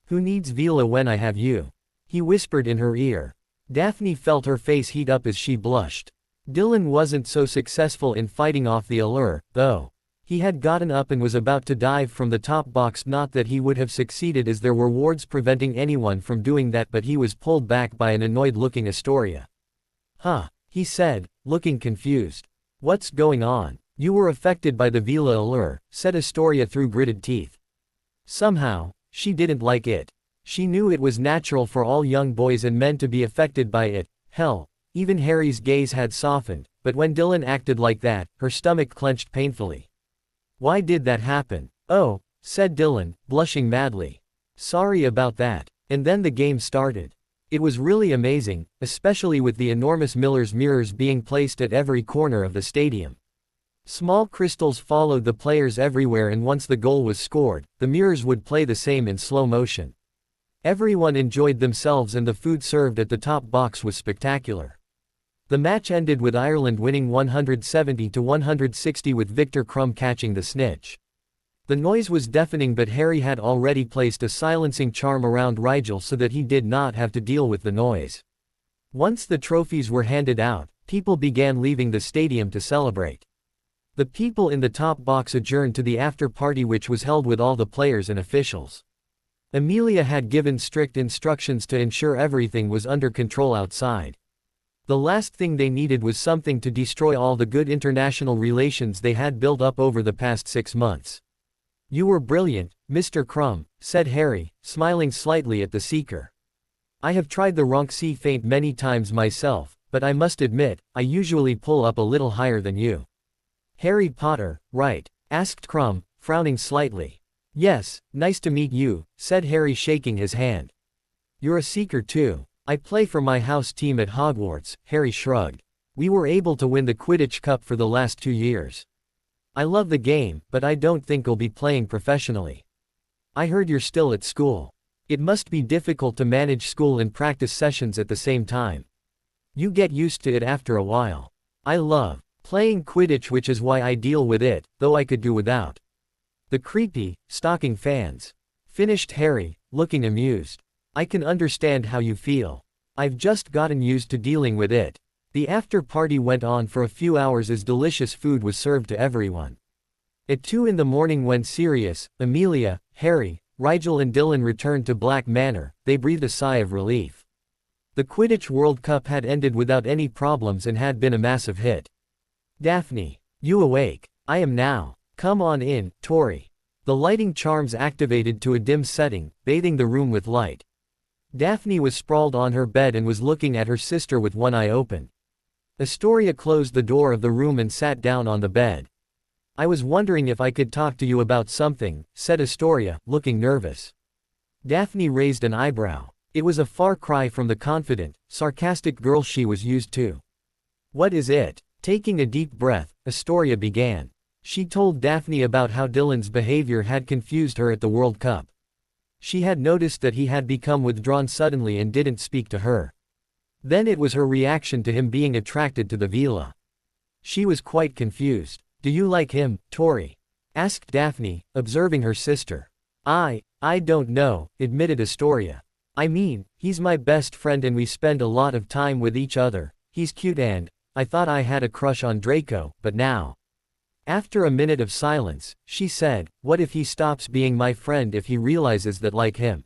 "Who needs Vila when I have you?" he whispered in her ear. Daphne felt her face heat up as she blushed. Dylan wasn't so successful in fighting off the allure, though. He had gotten up and was about to dive from the top box, not that he would have succeeded as there were wards preventing anyone from doing that, but he was pulled back by an annoyed-looking Astoria. "Huh," he said, looking confused. "What's going on?" "You were affected by the Vila allure," said Astoria through gritted teeth. Somehow, she didn't like it. She knew it was natural for all young boys and men to be affected by it. Hell, even Harry's gaze had softened, but when Dylan acted like that, her stomach clenched painfully. "Why did that happen?" "Oh," said Dylan, blushing madly. "Sorry about that." And then the game started. It was really amazing, especially with the enormous Miller's mirrors being placed at every corner of the stadium. Small crystals followed the players everywhere, and once the goal was scored, the mirrors would play the same in slow motion. Everyone enjoyed themselves and the food served at the top box was spectacular. The match ended with Ireland winning 170-160 with Victor Crumb catching the snitch. The noise was deafening, but Harry had already placed a silencing charm around Rigel so that he did not have to deal with the noise. Once the trophies were handed out, people began leaving the stadium to celebrate. The people in the top box adjourned to the after party, which was held with all the players and officials. Amelia had given strict instructions to ensure everything was under control outside. The last thing they needed was something to destroy all the good international relations they had built up over the past 6 months. "You were brilliant, Mr. Crumb," said Harry, smiling slightly at the seeker. "I have tried the Ronxie feint many times myself, but I must admit, I usually pull up a little higher than you." "Harry Potter, right?" asked Crumb, frowning slightly. "Yes, nice to meet you," said Harry, shaking his hand. "You're a seeker too." "I play for my house team at Hogwarts," Harry shrugged. "We were able to win the Quidditch Cup for the last 2 years. I love the game, but I don't think I'll be playing professionally." "I heard you're still at school. It must be difficult to manage school and practice sessions at the same time." "You get used to it after a while. I love Playing Quidditch, which is why I deal with it, though I could do without. The creepy, stalking fans. Finished Harry, looking amused. I can understand how you feel. I've just gotten used to dealing with it. The after party went on for a few hours as delicious food was served to everyone. At 2 in the morning, when Sirius, Amelia, Harry, Rigel and Dylan returned to Black Manor, they breathed a sigh of relief. The Quidditch World Cup had ended without any problems and had been a massive hit. Daphne, you awake? I am now. Come on in, Tori. The lighting charms activated to a dim setting, bathing the room with light. Daphne was sprawled on her bed and was looking at her sister with one eye open. Astoria closed the door of the room and sat down on the bed. I was wondering if I could talk to you about something, said Astoria, looking nervous. Daphne raised an eyebrow. It was a far cry from the confident, sarcastic girl she was used to. What is it? Taking a deep breath, Astoria began. She told Daphne about how Dylan's behavior had confused her at the World Cup. She had noticed that he had become withdrawn suddenly and didn't speak to her. Then it was her reaction to him being attracted to the villa. She was quite confused. Do you like him, Tori? Asked Daphne, observing her sister. I don't know, admitted Astoria. I mean, he's my best friend and we spend a lot of time with each other. He's cute and I thought I had a crush on Draco, but now. After a minute of silence, she said, what if he stops being my friend if he realizes that like him?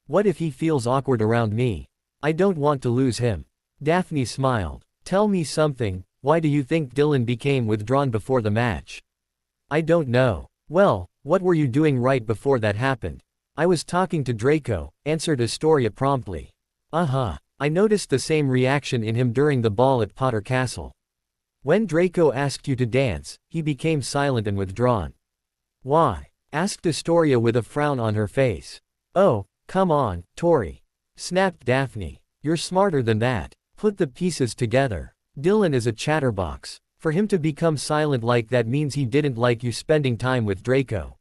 What if he feels awkward around me? I don't want to lose him. Daphne smiled. Tell me something. Why do you think Dylan became withdrawn before the match? I don't know. Well, what were you doing right before that happened? I was talking to Draco, answered Astoria promptly. I noticed the same reaction in him during the ball at Potter Castle. When Draco asked you to dance, he became silent and withdrawn. Why? Asked Astoria with a frown on her face. Oh, come on, Tori. Snapped Daphne. You're smarter than that. Put the pieces together. Dylan is a chatterbox. For him to become silent like that means he didn't like you spending time with Draco.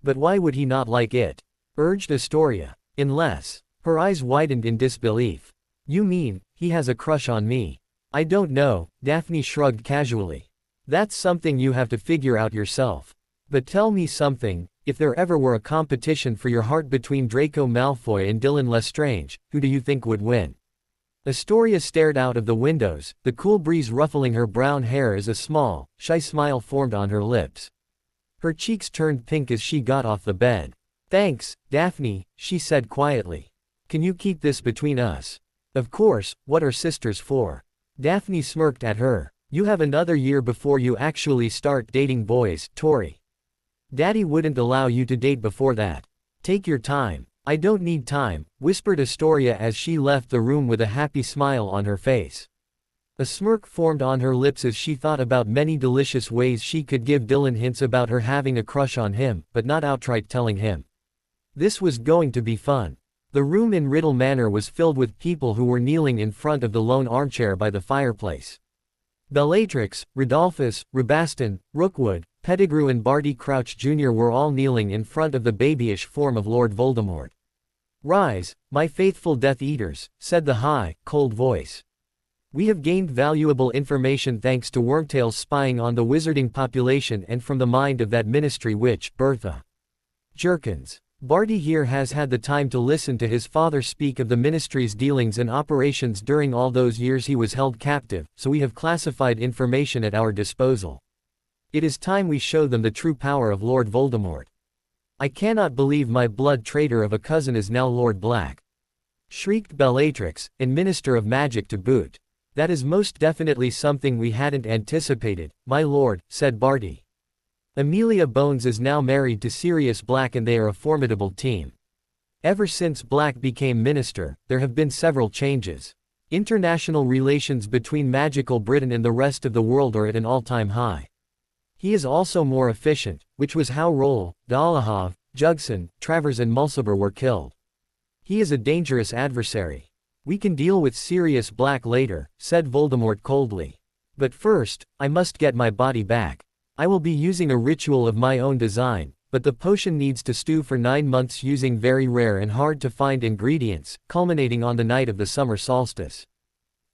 But why would he not like it? Urged Astoria. Unless. Her eyes widened in disbelief. You mean, he has a crush on me? I don't know, Daphne shrugged casually. That's something you have to figure out yourself. But tell me something, if there ever were a competition for your heart between Draco Malfoy and Dylan Lestrange, who do you think would win? Astoria stared out of the windows, the cool breeze ruffling her brown hair as a small, shy smile formed on her lips. Her cheeks turned pink as she got off the bed. Thanks, Daphne, she said quietly. Can you keep this between us? Of course, what are sisters for? Daphne smirked at her. You have another year before you actually start dating boys, Tori. Daddy wouldn't allow you to date before that. Take your time. I don't need time, whispered Astoria as she left the room with a happy smile on her face. A smirk formed on her lips as she thought about many delicious ways she could give Dylan hints about her having a crush on him, but not outright telling him. This was going to be fun. The room in Riddle Manor was filled with people who were kneeling in front of the lone armchair by the fireplace. Bellatrix, Rodolphus, Rabaston, Rookwood, Pettigrew and Barty Crouch Jr. were all kneeling in front of the babyish form of Lord Voldemort. Rise, my faithful Death Eaters, said the high, cold voice. We have gained valuable information thanks to Wormtail's spying on the wizarding population and from the mind of that ministry witch, Bertha Jerkins. Barty here has had the time to listen to his father speak of the ministry's dealings and operations during all those years he was held captive, so we have classified information at our disposal. It is time we show them the true power of Lord Voldemort. I cannot believe my blood traitor of a cousin is now Lord Black. Shrieked Bellatrix, and Minister of Magic to boot. That is most definitely something we hadn't anticipated, my lord, said Barty. Amelia Bones is now married to Sirius Black and they are a formidable team. Ever since Black became minister, there have been several changes. International relations between magical Britain and the rest of the world are at an all-time high. He is also more efficient, which was how Roll, Dolohov, Jugson, Travers and Mulciber were killed. He is a dangerous adversary. We can deal with Sirius Black later, said Voldemort coldly. But first, I must get my body back. I will be using a ritual of my own design, but the potion needs to stew for 9 months using very rare and hard to find ingredients, culminating on the night of the summer solstice.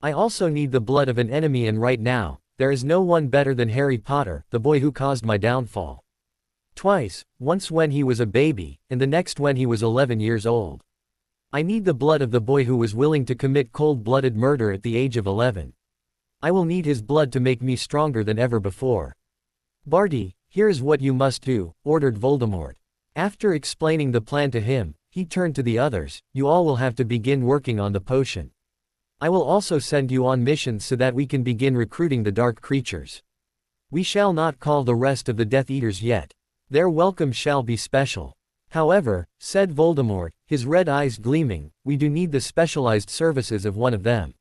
I also need the blood of an enemy and right now, There is no one better than Harry Potter, the boy who caused my downfall. Twice, once when he was a baby, and the next when he was 11 years old. I need the blood of the boy who was willing to commit cold-blooded murder at the age of 11. I will need his blood to make me stronger than ever before. Barty, here is what you must do, ordered Voldemort. After explaining the plan to him, he turned to the others. You all will have to begin working on the potion. I will also send you on missions so that we can begin recruiting the dark creatures. We shall not call the rest of the Death Eaters yet. Their welcome shall be special. However, said Voldemort, his red eyes gleaming, we do need the specialized services of one of them.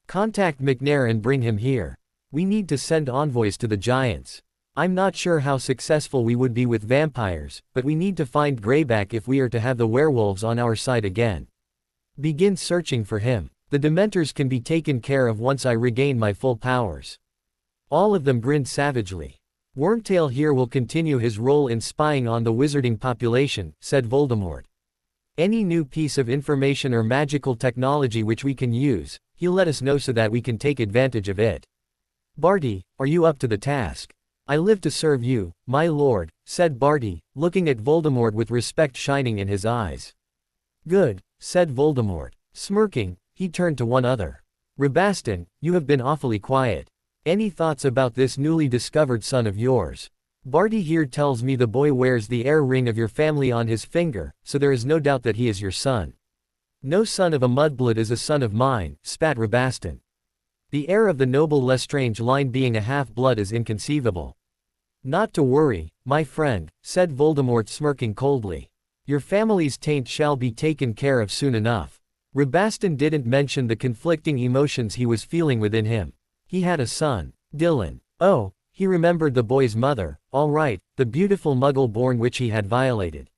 Contact McNair and bring him here. We need to send envoys to the giants. I'm not sure how successful we would be with vampires, but we need to find Greyback if we are to have the werewolves on our side again. Begin searching for him. The Dementors can be taken care of once I regain my full powers. All of them grinned savagely. Wormtail here will continue his role in spying on the wizarding population, said Voldemort. Any new piece of information or magical technology which we can use, he'll let us know so that we can take advantage of it. Barty, are you up to the task? I live to serve you, my lord, said Barty, looking at Voldemort with respect shining in his eyes. Good, said Voldemort. Smirking, he turned to one other. Rebaston, you have been awfully quiet. Any thoughts about this newly discovered son of yours? Barty here tells me the boy wears the heir ring of your family on his finger, so there is no doubt that he is your son. No son of a mudblood is a son of mine, spat Rebaston. The heir of the noble Lestrange line being a half-blood is inconceivable. Not to worry, my friend, said Voldemort smirking coldly. Your family's taint shall be taken care of soon enough. Rebaston didn't mention the conflicting emotions he was feeling within him. He had a son, Dylan. Oh, he remembered the boy's mother, all right, the beautiful muggle-born which he had violated.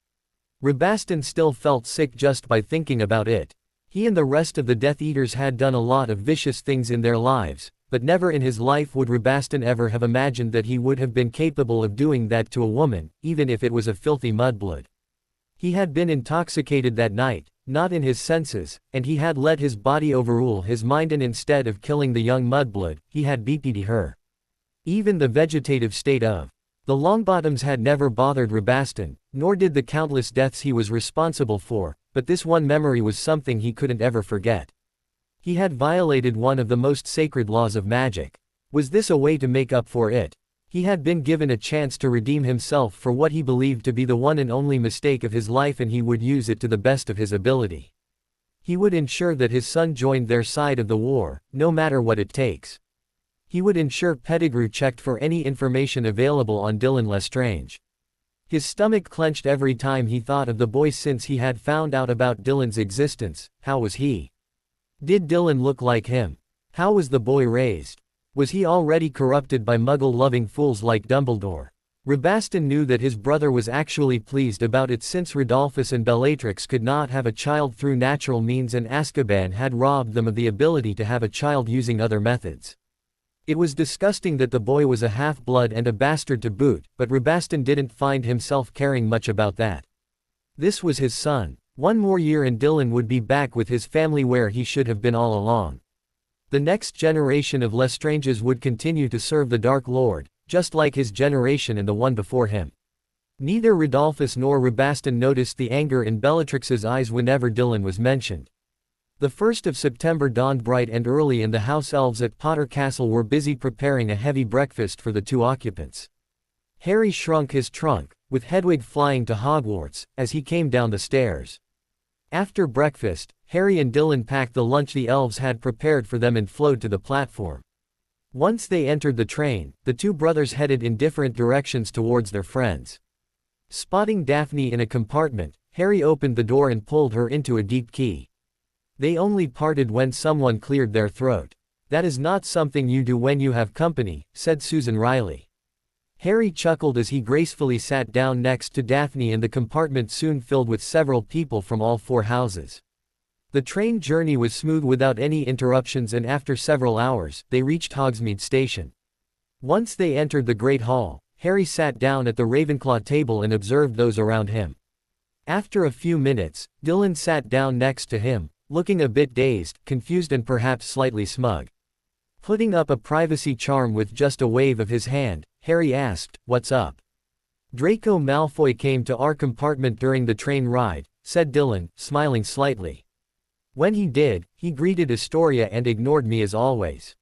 Rebaston still felt sick just by thinking about it. He and the rest of the Death Eaters had done a lot of vicious things in their lives, but never in his life would Rebaston ever have imagined that he would have been capable of doing that to a woman, even if it was a filthy mudblood. He had been intoxicated that night, not in his senses, and he had let his body overrule his mind, and instead of killing the young mudblood, he had BP'd her. Even the vegetative state of the Longbottoms had never bothered Rebaston, nor did the countless deaths he was responsible for, but this one memory was something he couldn't ever forget. He had violated one of the most sacred laws of magic. Was this a way to make up for it? He had been given a chance to redeem himself for what he believed to be the one and only mistake of his life, and he would use it to the best of his ability. He would ensure that his son joined their side of the war, no matter what it takes. He would ensure Pettigrew checked for any information available on Dylan Lestrange. His stomach clenched every time he thought of the boy since he had found out about Dylan's existence. How was he? Did Dylan look like him? How was the boy raised? Was he already corrupted by muggle-loving fools like Dumbledore? Rebaston knew that his brother was actually pleased about it, since Rodolphus and Bellatrix could not have a child through natural means, and Azkaban had robbed them of the ability to have a child using other methods. It was disgusting that the boy was a half-blood and a bastard to boot, but Rebaston didn't find himself caring much about that. This was his son. One more year and Dylan would be back with his family where he should have been all along. The next generation of Lestranges would continue to serve the Dark Lord, just like his generation and the one before him. Neither Rodolphus nor Rebaston noticed the anger in Bellatrix's eyes whenever Dylan was mentioned. The 1st of September dawned bright and early, and the house elves at Potter Castle were busy preparing a heavy breakfast for the two occupants. Harry shrunk his trunk, with Hedwig flying to Hogwarts, as he came down the stairs. After breakfast, Harry and Dylan packed the lunch the elves had prepared for them and flowed to the platform. Once they entered the train, the two brothers headed in different directions towards their friends. Spotting Daphne in a compartment, Harry opened the door and pulled her into a deep key. They only parted when someone cleared their throat. That is not something you do when you have company, said Susan Riley. Harry chuckled as he gracefully sat down next to Daphne, and the compartment soon filled with several people from all four houses. The train journey was smooth without any interruptions, and after several hours, they reached Hogsmeade Station. Once they entered the Great Hall, Harry sat down at the Ravenclaw table and observed those around him. After a few minutes, Dylan sat down next to him, looking a bit dazed, confused and perhaps slightly smug. Putting up a privacy charm with just a wave of his hand, Harry asked, "What's up?" "Draco Malfoy came to our compartment during the train ride," said Dylan, smiling slightly. "When he did, he greeted Astoria and ignored me as always.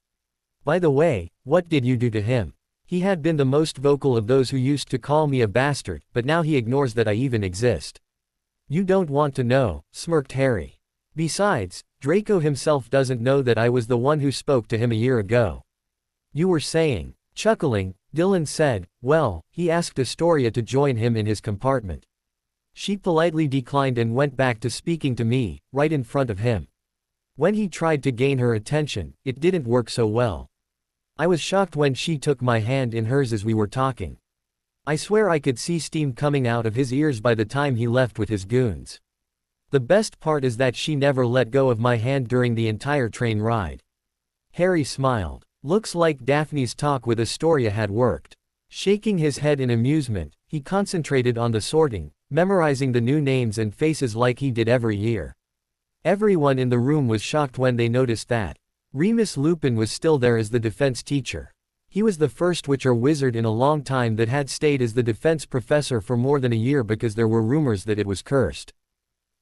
By the way, what did you do to him? He had been the most vocal of those who used to call me a bastard, but now he ignores that I even exist." "You don't want to know," smirked Harry. "Besides, Draco himself doesn't know that I was the one who spoke to him a year ago." "You were saying." Chuckling, Dylan said, "Well, he asked Astoria to join him in his compartment. She politely declined and went back to speaking to me, right in front of him. When he tried to gain her attention, it didn't work so well. I was shocked when she took my hand in hers as we were talking. I swear I could see steam coming out of his ears by the time he left with his goons. The best part is that she never let go of my hand during the entire train ride." Harry smiled. Looks like Daphne's talk with Astoria had worked. Shaking his head in amusement, he concentrated on the sorting, memorizing the new names and faces like he did every year. Everyone in the room was shocked when they noticed that Remus Lupin was still there as the defense teacher. He was the first Witcher wizard in a long time that had stayed as the defense professor for more than a year because there were rumors that it was cursed.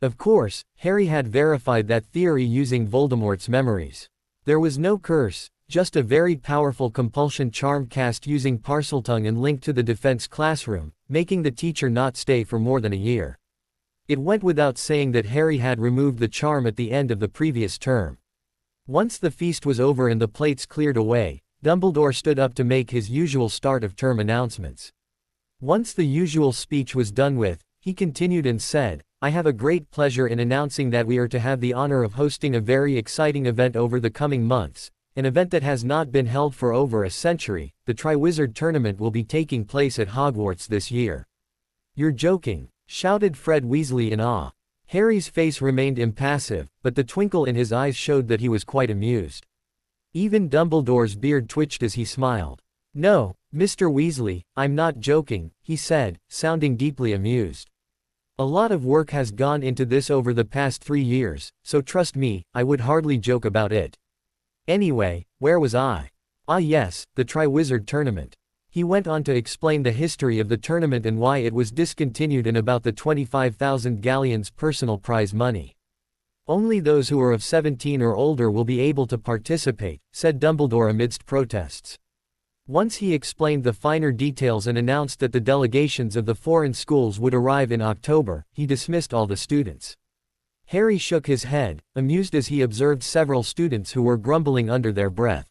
Of course, Harry had verified that theory using Voldemort's memories. There was no curse, just a very powerful compulsion charm cast using Parseltongue and linked to the defense classroom, making the teacher not stay for more than a year. It went without saying that Harry had removed the charm at the end of the previous term. Once the feast was over and the plates cleared away, Dumbledore stood up to make his usual start-of-term announcements. Once the usual speech was done with, he continued and said, "I have a great pleasure in announcing that we are to have the honor of hosting a very exciting event over the coming months, an event that has not been held for over a century. The Triwizard Tournament will be taking place at Hogwarts this year." "You're joking," shouted Fred Weasley in awe. Harry's face remained impassive, but the twinkle in his eyes showed that he was quite amused. Even Dumbledore's beard twitched as he smiled. "No, Mr. Weasley, I'm not joking," he said, sounding deeply amused. "A lot of work has gone into this over the past 3 years, so trust me, I would hardly joke about it. Anyway, where was I? Ah yes, the Triwizard Tournament." He went on to explain the history of the tournament and why it was discontinued and about the 25,000 galleons personal prize money. "Only those who are of 17 or older will be able to participate," said Dumbledore amidst protests. Once he explained the finer details and announced that the delegations of the foreign schools would arrive in October, he dismissed all the students. Harry shook his head, amused as he observed several students who were grumbling under their breath.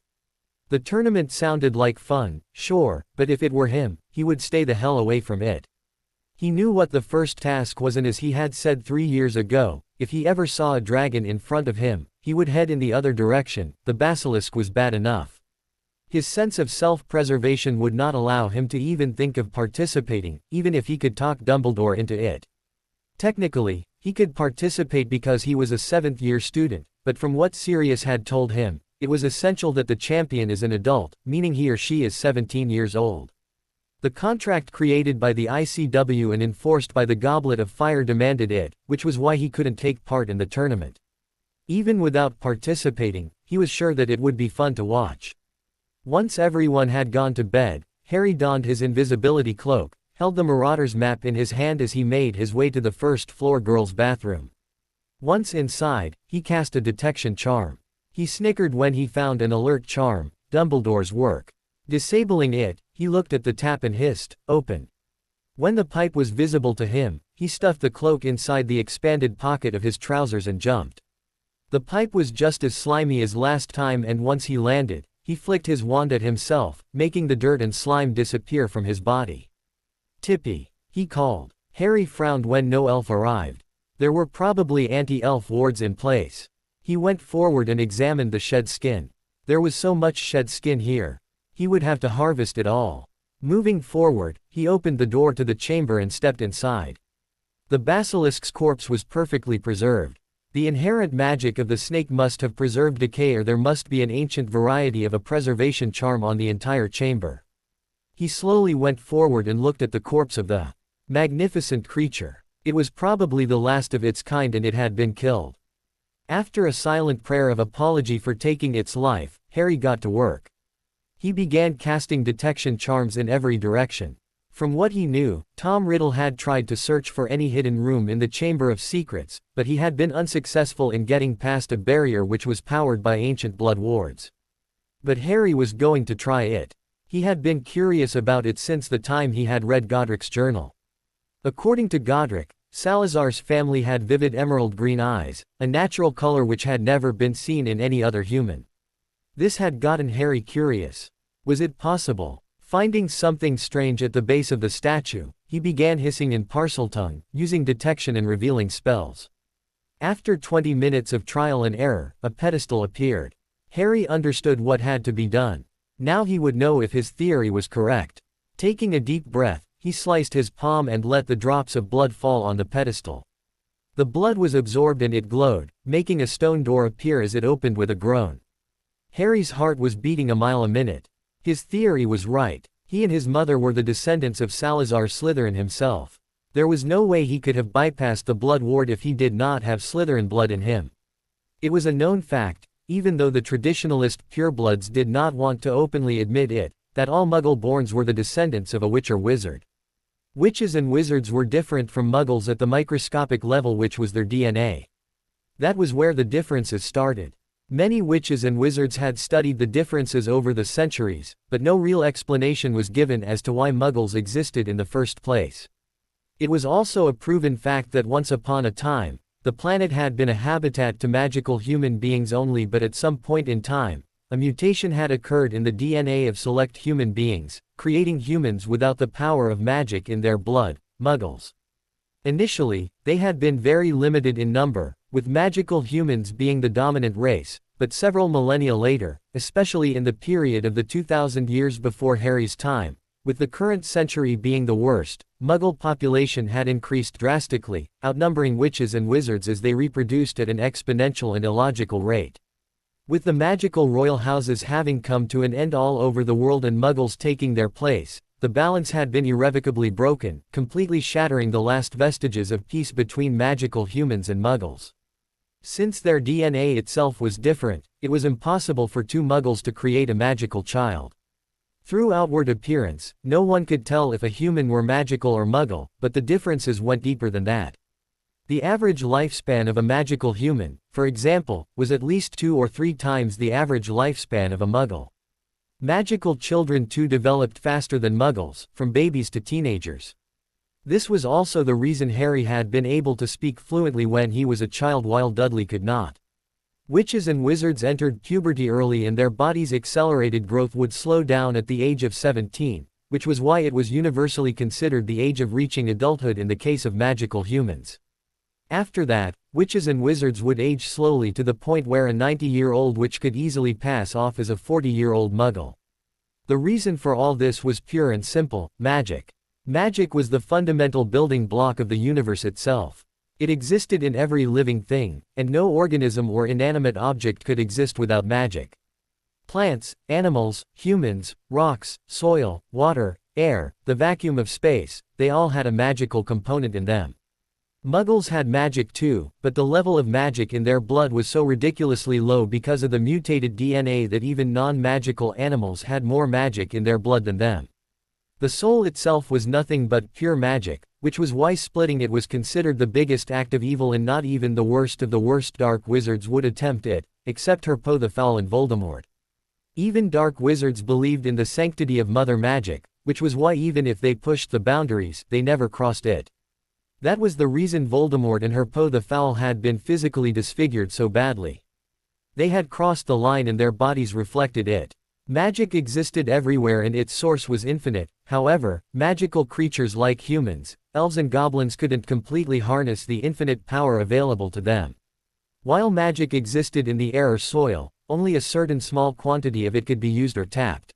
The tournament sounded like fun, sure, but if it were him, he would stay the hell away from it. He knew what the first task was, and as he had said 3 years ago, if he ever saw a dragon in front of him, he would head in the other direction. The basilisk was bad enough. His sense of self-preservation would not allow him to even think of participating, even if he could talk Dumbledore into it. Technically, he could participate because he was a 7th-year student, but from what Sirius had told him, it was essential that the champion is an adult, meaning he or she is 17 years old. The contract created by the ICW and enforced by the Goblet of Fire demanded it, which was why he couldn't take part in the tournament. Even without participating, he was sure that it would be fun to watch. Once everyone had gone to bed, Harry donned his invisibility cloak, held the Marauder's map in his hand as he made his way to the first-floor girls' bathroom. Once inside, he cast a detection charm. He snickered when he found an alert charm, Dumbledore's work. Disabling it, he looked at the tap and hissed, "Open." When the pipe was visible to him, he stuffed the cloak inside the expanded pocket of his trousers and jumped. The pipe was just as slimy as last time, and once he landed, he flicked his wand at himself, making the dirt and slime disappear from his body. "Tippy," he called. Harry frowned when no elf arrived. There were probably anti-elf wards in place. He went forward and examined the shed skin. There was so much shed skin here. He would have to harvest it all. Moving forward, he opened the door to the chamber and stepped inside. The basilisk's corpse was perfectly preserved. The inherent magic of the snake must have preserved decay, or there must be an ancient variety of a preservation charm on the entire chamber. He slowly went forward and looked at the corpse of the magnificent creature. It was probably the last of its kind and it had been killed. After a silent prayer of apology for taking its life, Harry got to work. He began casting detection charms in every direction. From what he knew, Tom Riddle had tried to search for any hidden room in the Chamber of Secrets, but he had been unsuccessful in getting past a barrier which was powered by ancient blood wards. But Harry was going to try it. He had been curious about it since the time he had read Godric's journal. According to Godric, Salazar's family had vivid emerald green eyes, a natural color which had never been seen in any other human. This had gotten Harry curious. Was it possible? Finding something strange at the base of the statue, he began hissing in Parseltongue, using detection and revealing spells. After 20 minutes of trial and error, a pedestal appeared. Harry understood what had to be done. Now he would know if his theory was correct. Taking a deep breath, he sliced his palm and let the drops of blood fall on the pedestal. The blood was absorbed and it glowed, making a stone door appear as it opened with a groan. Harry's heart was beating a mile a minute. His theory was right. He and his mother were the descendants of Salazar Slytherin himself. There was no way he could have bypassed the blood ward if he did not have Slytherin blood in him. It was a known fact, even though the traditionalist purebloods did not want to openly admit it, that all Muggle-borns were the descendants of a witch or wizard. Witches and wizards were different from Muggles at the microscopic level, which was their DNA. That was where the differences started. Many witches and wizards had studied the differences over the centuries, but no real explanation was given as to why Muggles existed in the first place. It was also a proven fact that once upon a time, the planet had been a habitat to magical human beings only, but at some point in time, a mutation had occurred in the DNA of select human beings, creating humans without the power of magic in their blood, Muggles. Initially, they had been very limited in number, with magical humans being the dominant race, but several millennia later, especially in the period of the 2000 years before Harry's time, with the current century being the worst, Muggle population had increased drastically, outnumbering witches and wizards as they reproduced at an exponential and illogical rate. With the magical royal houses having come to an end all over the world and Muggles taking their place, the balance had been irrevocably broken, completely shattering the last vestiges of peace between magical humans and Muggles. Since their DNA itself was different, it was impossible for two Muggles to create a magical child. Through outward appearance, no one could tell if a human were magical or Muggle, but the differences went deeper than that. The average lifespan of a magical human, for example, was at least 2 or 3 times the average lifespan of a Muggle. Magical children too developed faster than Muggles, from babies to teenagers. This was also the reason Harry had been able to speak fluently when he was a child while Dudley could not. Witches and wizards entered puberty early and their bodies' accelerated growth would slow down at the age of 17, which was why it was universally considered the age of reaching adulthood in the case of magical humans. After that, witches and wizards would age slowly to the point where a 90-year-old witch could easily pass off as a 40-year-old Muggle. The reason for all this was pure and simple: magic. Magic was the fundamental building block of the universe itself. It existed in every living thing, and no organism or inanimate object could exist without magic. Plants, animals, humans, rocks, soil, water, air, the vacuum of space, they all had a magical component in them. Muggles had magic too, but the level of magic in their blood was so ridiculously low because of the mutated DNA that even non-magical animals had more magic in their blood than them. The soul itself was nothing but pure magic, which was why splitting it was considered the biggest act of evil, and not even the worst of the worst dark wizards would attempt it, except Harpo the Foul and Voldemort. Even dark wizards believed in the sanctity of mother magic, which was why even if they pushed the boundaries, they never crossed it. That was the reason Voldemort and Harpo the Foul had been physically disfigured so badly. They had crossed the line and their bodies reflected it. Magic existed everywhere and its source was infinite. However, magical creatures like humans, elves and goblins couldn't completely harness the infinite power available to them. While magic existed in the air or soil, only a certain small quantity of it could be used or tapped.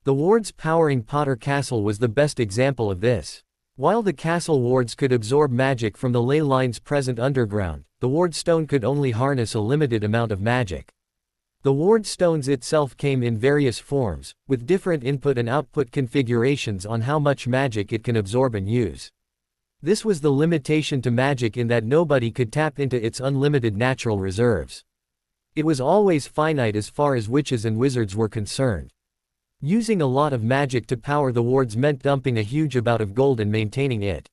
The wards powering Potter Castle was the best example of this. While the castle wards could absorb magic from the ley lines present underground, the ward stone could only harness a limited amount of magic. The ward stones itself came in various forms, with different input and output configurations on how much magic it can absorb and use. This was the limitation to magic in that nobody could tap into its unlimited natural reserves. It was always finite as far as witches and wizards were concerned. Using a lot of magic to power the wards meant dumping a huge amount of gold and maintaining it.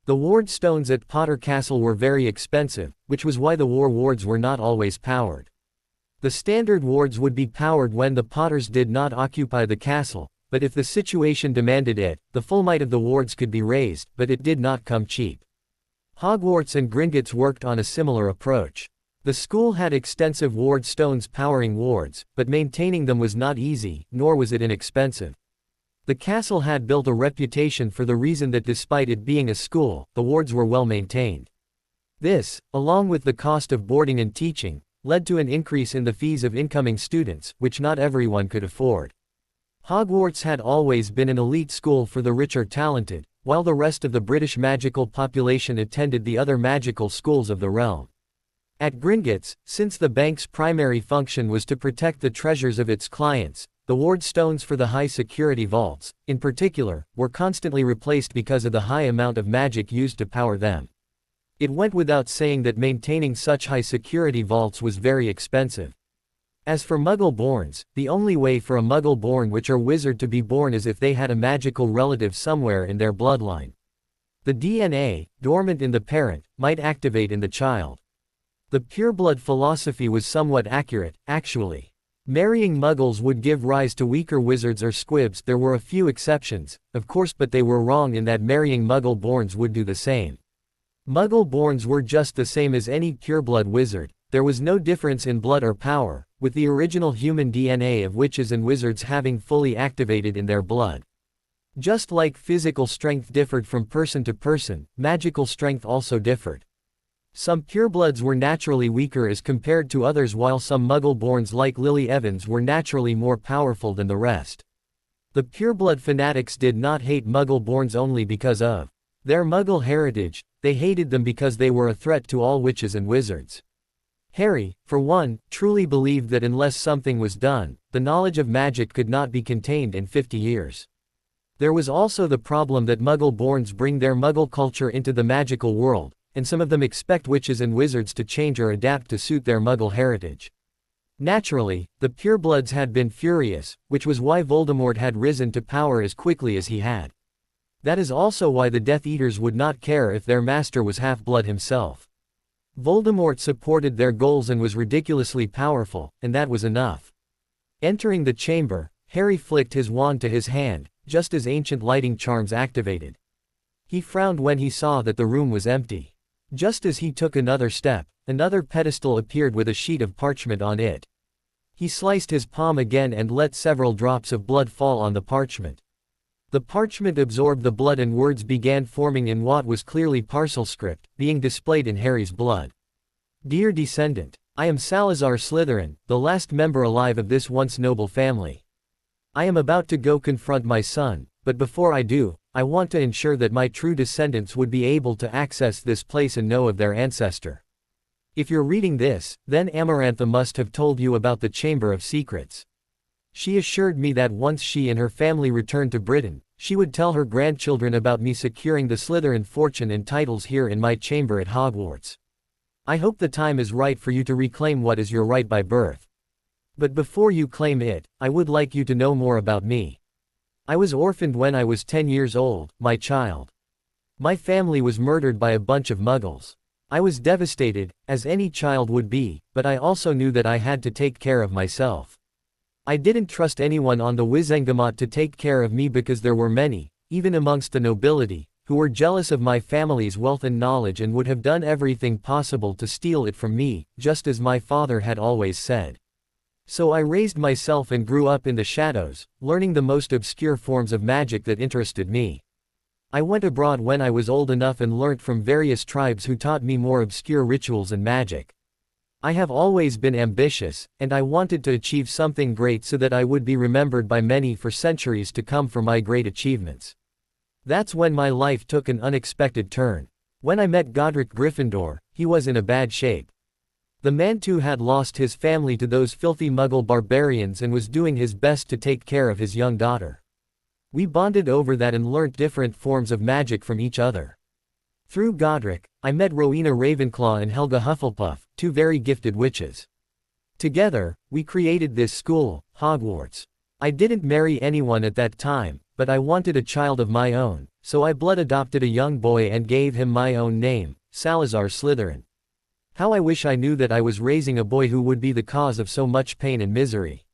The ward stones at Potter Castle were very expensive, which was why the war wards were not always powered. The standard wards would be powered when the Potters did not occupy the castle, but if the situation demanded it, the full might of the wards could be raised, but it did not come cheap. Hogwarts and Gringotts worked on a similar approach. The school had extensive ward stones powering wards, but maintaining them was not easy, nor was it inexpensive. The castle had built a reputation for the reason that despite it being a school, the wards were well maintained. This, along with the cost of boarding and teaching, led to an increase in the fees of incoming students, which not everyone could afford. Hogwarts had always been an elite school for the rich or talented, while the rest of the British magical population attended the other magical schools of the realm. At Gringotts, since the bank's primary function was to protect the treasures of its clients, the ward stones for the high-security vaults, in particular, were constantly replaced because of the high amount of magic used to power them. It went without saying that maintaining such high-security vaults was very expensive. As for Muggle-borns, the only way for a Muggle-born witch or wizard to be born is if they had a magical relative somewhere in their bloodline. The DNA, dormant in the parent, might activate in the child. The pureblood philosophy was somewhat accurate, actually. Marrying Muggles would give rise to weaker wizards or squibs. There were a few exceptions, of course, but they were wrong in that marrying Muggle-borns would do the same. Muggle-borns were just the same as any pureblood wizard. There was no difference in blood or power, with the original human DNA of witches and wizards having fully activated in their blood. Just like physical strength differed from person to person, magical strength also differed. Some purebloods were naturally weaker as compared to others, while some Muggle-borns like Lily Evans were naturally more powerful than the rest. The pureblood fanatics did not hate Muggle-borns only because of their Muggle heritage, they hated them because they were a threat to all witches and wizards. Harry, for one, truly believed that unless something was done, the knowledge of magic could not be contained in 50 years. There was also the problem that Muggle-borns bring their Muggle culture into the magical world, and some of them expect witches and wizards to change or adapt to suit their Muggle heritage. Naturally, the purebloods had been furious, which was why Voldemort had risen to power as quickly as he had. That is also why the Death Eaters would not care if their master was half-blood himself. Voldemort supported their goals and was ridiculously powerful, and that was enough. Entering the chamber, Harry flicked his wand to his hand, just as ancient lighting charms activated. He frowned when he saw that the room was empty. Just as he took another step, another pedestal appeared with a sheet of parchment on it. He sliced his palm again and let several drops of blood fall on the parchment. The parchment absorbed the blood and words began forming in what was clearly parcel script, being displayed in Harry's blood. Dear descendant, I am Salazar Slytherin, the last member alive of this once noble family. I am about to go confront my son, but before I do, I want to ensure that my true descendants would be able to access this place and know of their ancestor. If you're reading this, then Amarantha must have told you about the Chamber of Secrets. She assured me that once she and her family returned to Britain, she would tell her grandchildren about me securing the Slytherin fortune and titles here in my chamber at Hogwarts. I hope the time is right for you to reclaim what is your right by birth. But before you claim it, I would like you to know more about me. I was orphaned when I was 10 years old, my child. My family was murdered by a bunch of Muggles. I was devastated, as any child would be, but I also knew that I had to take care of myself. I didn't trust anyone on the Wizengamot to take care of me because there were many, even amongst the nobility, who were jealous of my family's wealth and knowledge and would have done everything possible to steal it from me, just as my father had always said. So I raised myself and grew up in the shadows, learning the most obscure forms of magic that interested me. I went abroad when I was old enough and learnt from various tribes who taught me more obscure rituals and magic. I have always been ambitious, and I wanted to achieve something great so that I would be remembered by many for centuries to come for my great achievements. That's when my life took an unexpected turn. When I met Godric Gryffindor, he was in a bad shape. The man too had lost his family to those filthy Muggle barbarians and was doing his best to take care of his young daughter. We bonded over that and learnt different forms of magic from each other. Through Godric, I met Rowena Ravenclaw and Helga Hufflepuff, two very gifted witches. Together, we created this school, Hogwarts. I didn't marry anyone at that time, but I wanted a child of my own, so I blood adopted a young boy and gave him my own name, Salazar Slytherin. How I wish I knew that I was raising a boy who would be the cause of so much pain and misery.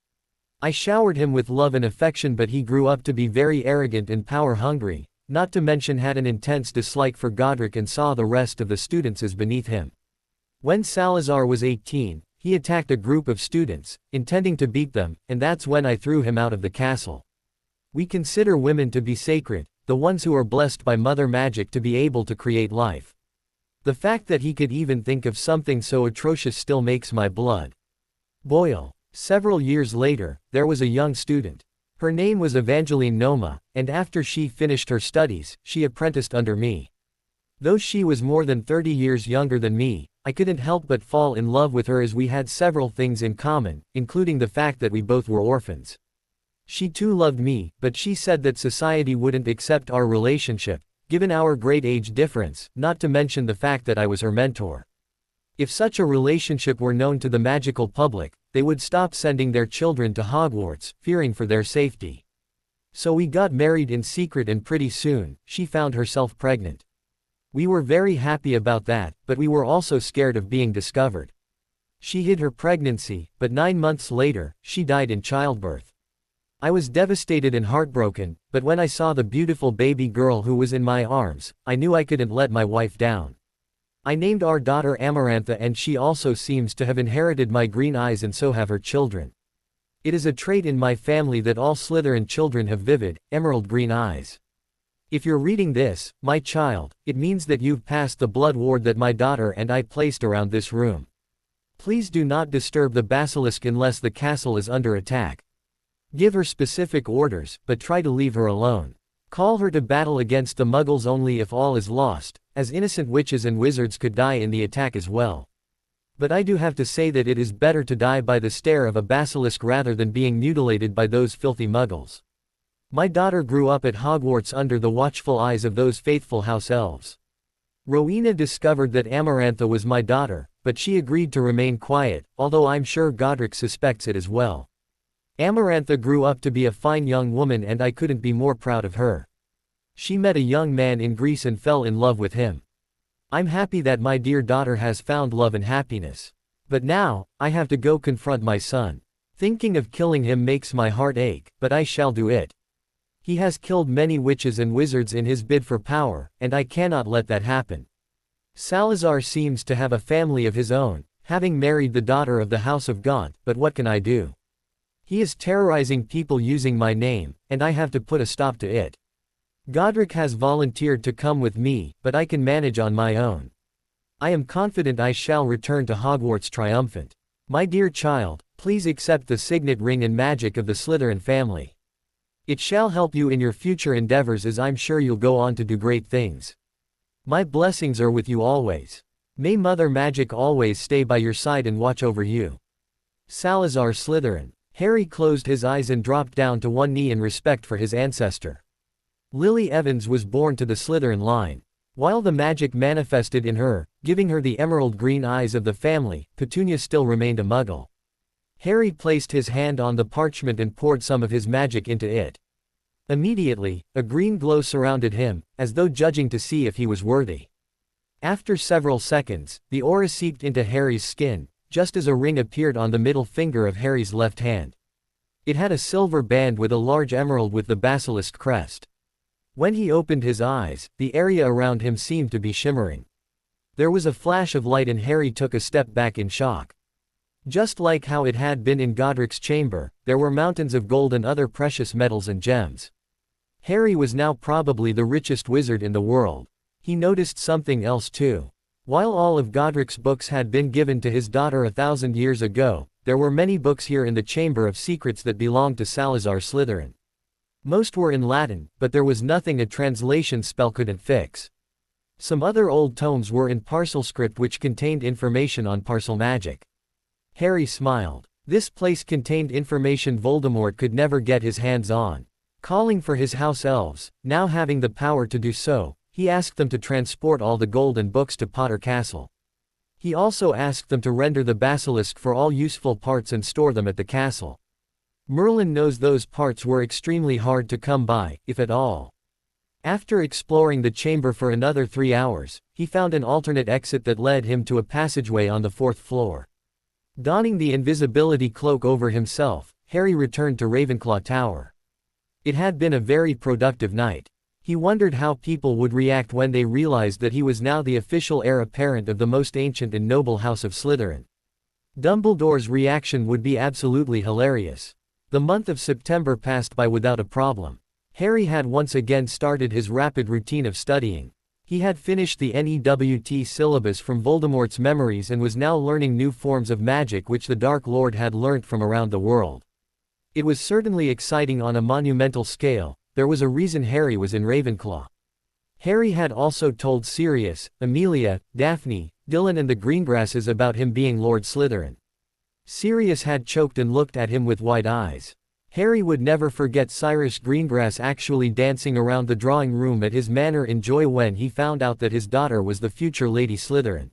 I showered him with love and affection, but he grew up to be very arrogant and power-hungry, not to mention had an intense dislike for Godric and saw the rest of the students as beneath him. When Salazar was 18, he attacked a group of students, intending to beat them, and that's when I threw him out of the castle. We consider women to be sacred, the ones who are blessed by Mother Magic to be able to create life. The fact that he could even think of something so atrocious still makes my blood boil. Several years later, there was a young student. Her name was Evangeline Noma, and after she finished her studies, she apprenticed under me. Though she was more than 30 years younger than me, I couldn't help but fall in love with her as we had several things in common, including the fact that we both were orphans. She too loved me, but she said that society wouldn't accept our relationship, given our great age difference, not to mention the fact that I was her mentor. If such a relationship were known to the magical public, they would stop sending their children to Hogwarts, fearing for their safety. So we got married in secret, and pretty soon, she found herself pregnant. We were very happy about that, but we were also scared of being discovered. She hid her pregnancy, but 9 months later, she died in childbirth. I was devastated and heartbroken, but when I saw the beautiful baby girl who was in my arms, I knew I couldn't let my wife down. I named our daughter Amarantha, and she also seems to have inherited my green eyes, and so have her children. It is a trait in my family that all Slytherin children have vivid, emerald green eyes. If you're reading this, my child, it means that you've passed the blood ward that my daughter and I placed around this room. Please do not disturb the basilisk unless the castle is under attack. Give her specific orders, but try to leave her alone. Call her to battle against the Muggles only if all is lost, as innocent witches and wizards could die in the attack as well. But I do have to say that it is better to die by the stare of a basilisk rather than being mutilated by those filthy Muggles. My daughter grew up at Hogwarts under the watchful eyes of those faithful house elves. Rowena discovered that Amarantha was my daughter, but she agreed to remain quiet, although I'm sure Godric suspects it as well. Amarantha grew up to be a fine young woman, and I couldn't be more proud of her. She met a young man in Greece and fell in love with him. I'm happy that my dear daughter has found love and happiness. But now, I have to go confront my son. Thinking of killing him makes my heart ache, but I shall do it. He has killed many witches and wizards in his bid for power, and I cannot let that happen. Salazar seems to have a family of his own, having married the daughter of the House of Gaunt, but what can I do? He is terrorizing people using my name, and I have to put a stop to it. Godric has volunteered to come with me, but I can manage on my own. I am confident I shall return to Hogwarts triumphant. My dear child, please accept the signet ring and magic of the Slytherin family. It shall help you in your future endeavors, as I'm sure you'll go on to do great things. My blessings are with you always. May Mother Magic always stay by your side and watch over you. Salazar Slytherin. Harry closed his eyes and dropped down to one knee in respect for his ancestor. Lily Evans was born to the Slytherin line. While the magic manifested in her, giving her the emerald green eyes of the family, Petunia still remained a Muggle. Harry placed his hand on the parchment and poured some of his magic into it. Immediately, a green glow surrounded him, as though judging to see if he was worthy. After several seconds, the aura seeped into Harry's skin, just as a ring appeared on the middle finger of Harry's left hand. It had a silver band with a large emerald with the basilisk crest. When he opened his eyes, the area around him seemed to be shimmering. There was a flash of light and Harry took a step back in shock. Just like how it had been in Godric's chamber, there were mountains of gold and other precious metals and gems. Harry was now probably the richest wizard in the world. He noticed something else too. While all of Godric's books had been given to his daughter 1,000 years ago, there were many books here in the Chamber of Secrets that belonged to Salazar Slytherin. Most were in Latin, but there was nothing a translation spell couldn't fix. Some other old tomes were in parcel script which contained information on parcel magic. Harry smiled. This place contained information Voldemort could never get his hands on. Calling for his house elves, now having the power to do so, He asked them to transport all the gold and books to Potter Castle. He also asked them to render the basilisk for all useful parts and store them at the castle. Merlin knows those parts were extremely hard to come by, if at all. After exploring the chamber for another 3 hours, he found an alternate exit that led him to a passageway on the 4th floor. Donning the invisibility cloak over himself, Harry returned to Ravenclaw Tower. It had been a very productive night. He wondered how people would react when they realized that he was now the official heir apparent of the most ancient and noble house of Slytherin. Dumbledore's reaction would be absolutely hilarious. The month of September passed by without a problem. Harry had once again started his rapid routine of studying. He had finished the NEWT syllabus from Voldemort's memories and was now learning new forms of magic which the Dark Lord had learnt from around the world. It was certainly exciting on a monumental scale. There was a reason Harry was in Ravenclaw. Harry had also told Sirius, Amelia, Daphne, Dylan and the Greengrasses about him being Lord Slytherin. Sirius had choked and looked at him with wide eyes. Harry would never forget Cyrus Greengrass actually dancing around the drawing room at his manor in joy when he found out that his daughter was the future Lady Slytherin.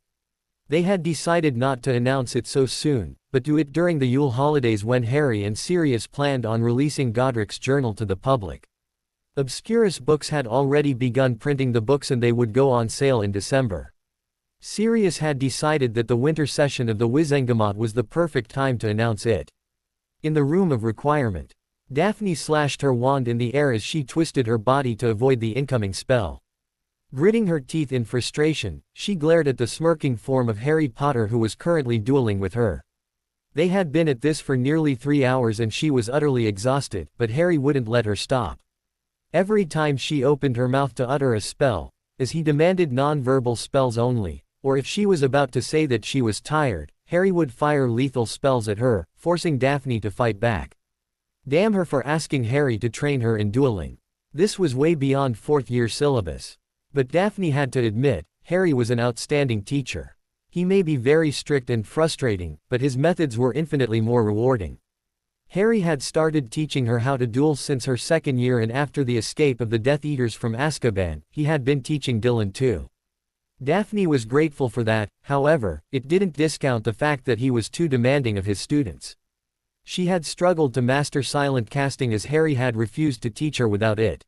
They had decided not to announce it so soon, but do it during the Yule holidays when Harry and Sirius planned on releasing Godric's journal to the public. Obscurus Books had already begun printing the books and they would go on sale in December. Sirius had decided that the winter session of the Wizengamot was the perfect time to announce it. In the room of requirement, Daphne slashed her wand in the air as she twisted her body to avoid the incoming spell. Gritting her teeth in frustration, she glared at the smirking form of Harry Potter who was currently dueling with her. They had been at this for nearly 3 hours and she was utterly exhausted, but Harry wouldn't let her stop. Every time she opened her mouth to utter a spell, as he demanded non-verbal spells only, or if she was about to say that she was tired, Harry would fire lethal spells at her, forcing Daphne to fight back. Damn her for asking Harry to train her in dueling. This was way beyond 4th year syllabus. But Daphne had to admit, Harry was an outstanding teacher. He may be very strict and frustrating, but his methods were infinitely more rewarding. Harry had started teaching her how to duel since her 2nd year, and after the escape of the Death Eaters from Azkaban, he had been teaching Dylan too. Daphne was grateful for that, however, it didn't discount the fact that he was too demanding of his students. She had struggled to master silent casting as Harry had refused to teach her without it.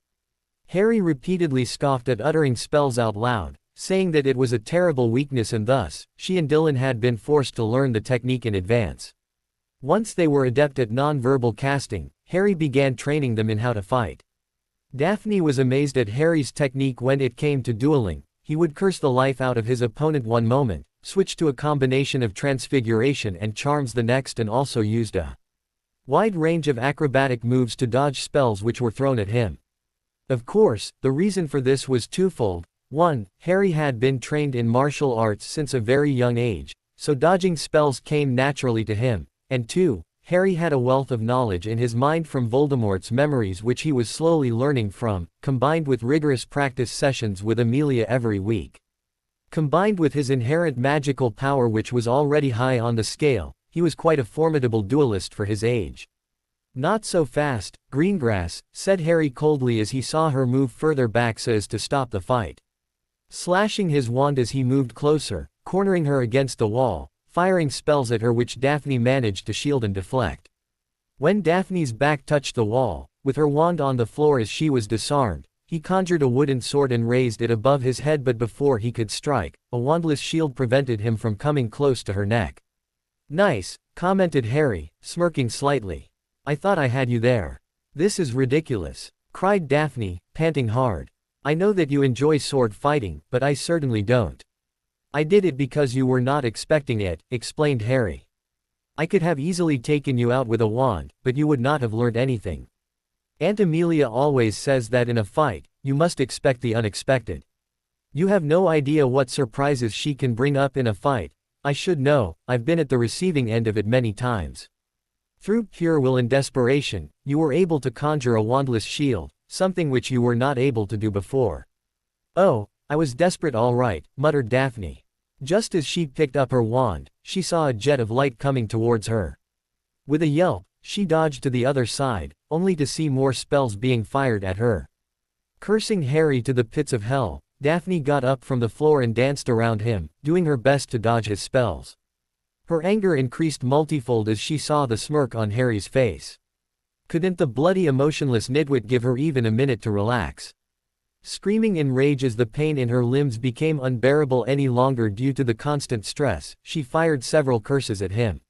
Harry repeatedly scoffed at uttering spells out loud, saying that it was a terrible weakness and thus, she and Dylan had been forced to learn the technique in advance. Once they were adept at non-verbal casting, Harry began training them in how to fight. Daphne was amazed at Harry's technique when it came to dueling. He would curse the life out of his opponent one moment, switch to a combination of transfiguration and charms the next, and also used a wide range of acrobatic moves to dodge spells which were thrown at him. Of course, the reason for this was twofold. 1. Harry had been trained in martial arts since a very young age, so dodging spells came naturally to him. And 2. Harry had a wealth of knowledge in his mind from Voldemort's memories which he was slowly learning from, combined with rigorous practice sessions with Amelia every week. Combined with his inherent magical power which was already high on the scale, he was quite a formidable duelist for his age. "Not so fast, Greengrass," said Harry coldly as he saw her move further back so as to stop the fight. Slashing his wand as he moved closer, cornering her against the wall, firing spells at her which Daphne managed to shield and deflect. When Daphne's back touched the wall, with her wand on the floor as she was disarmed, he conjured a wooden sword and raised it above his head, but before he could strike, a wandless shield prevented him from coming close to her neck. "Nice," commented Harry, smirking slightly. "I thought I had you there." "This is ridiculous," cried Daphne, panting hard. "I know that you enjoy sword fighting, but I certainly don't." "I did it because you were not expecting it," explained Harry. "I could have easily taken you out with a wand, but you would not have learned anything. Aunt Amelia always says that in a fight, you must expect the unexpected. You have no idea what surprises she can bring up in a fight. I should know, I've been at the receiving end of it many times. Through pure will and desperation, you were able to conjure a wandless shield, something which you were not able to do before." "Oh, I was desperate all right," muttered Daphne. Just as she picked up her wand, she saw a jet of light coming towards her. With a yelp, she dodged to the other side, only to see more spells being fired at her. Cursing Harry to the pits of hell, Daphne got up from the floor and danced around him, doing her best to dodge his spells. Her anger increased multifold as she saw the smirk on Harry's face. Couldn't the bloody emotionless nitwit give her even a minute to relax? Screaming in rage as the pain in her limbs became unbearable any longer due to the constant stress, she fired several curses at him.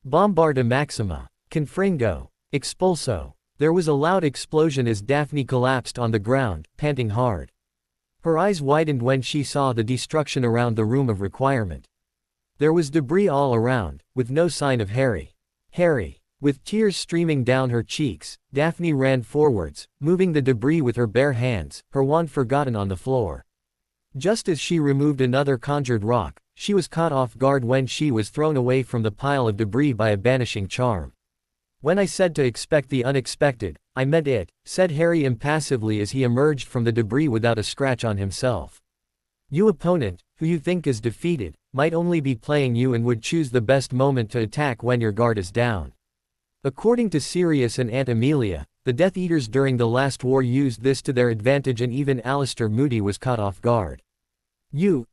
Bombarda Maxima. Confringo. Expulso. There was a loud explosion as Daphne collapsed on the ground, panting hard. Her eyes widened when she saw the destruction around the room of requirement. There was debris all around, with no sign of Harry. Harry. With tears streaming down her cheeks, Daphne ran forwards, moving the debris with her bare hands, her wand forgotten on the floor. Just as she removed another conjured rock, she was caught off guard when she was thrown away from the pile of debris by a banishing charm. "When I said to expect the unexpected, I meant it," said Harry impassively as he emerged from the debris without a scratch on himself. "You opponent, who you think is defeated, might only be playing you and would choose the best moment to attack when your guard is down." According to Sirius and Aunt Amelia, the Death Eaters during the last war used this to their advantage, and even Alistair Moody was caught off guard. "You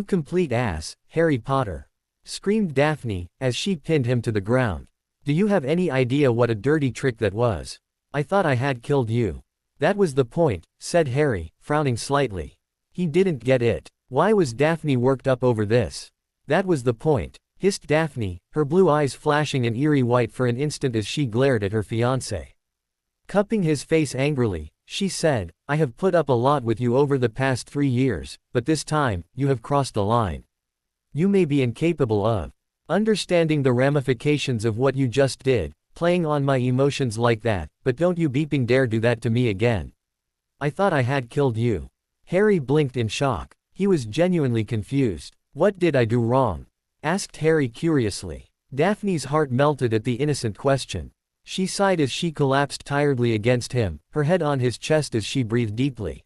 complete ass, Harry Potter!" screamed Daphne, as she pinned him to the ground. "Do you have any idea what a dirty trick that was? I thought I had killed you." "That was the point," said Harry, frowning slightly. He didn't get it. Why was Daphne worked up over this? "That was the point," hissed Daphne, her blue eyes flashing an eerie white for an instant as she glared at her fiancé. Cupping his face angrily, she said, "I have put up a lot with you over the past 3 years, but this time, you have crossed the line. You may be incapable of understanding the ramifications of what you just did, playing on my emotions like that, but don't you beeping dare do that to me again. I thought I had killed you." Harry blinked in shock. He was genuinely confused. "What did I do wrong?" asked Harry curiously. Daphne's heart melted at the innocent question. She sighed as she collapsed tiredly against him, her head on his chest as she breathed deeply.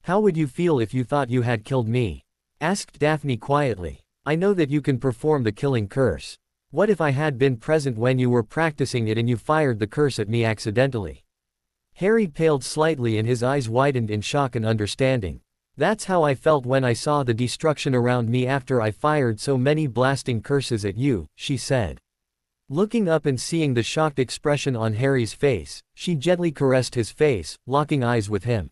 "How would you feel if you thought you had killed me?" asked Daphne quietly. "I know that you can perform the killing curse. What if I had been present when you were practicing it and you fired the curse at me accidentally?" Harry paled slightly and his eyes widened in shock and understanding. "That's how I felt when I saw the destruction around me after I fired so many blasting curses at you," she said. Looking up and seeing the shocked expression on Harry's face, she gently caressed his face, locking eyes with him.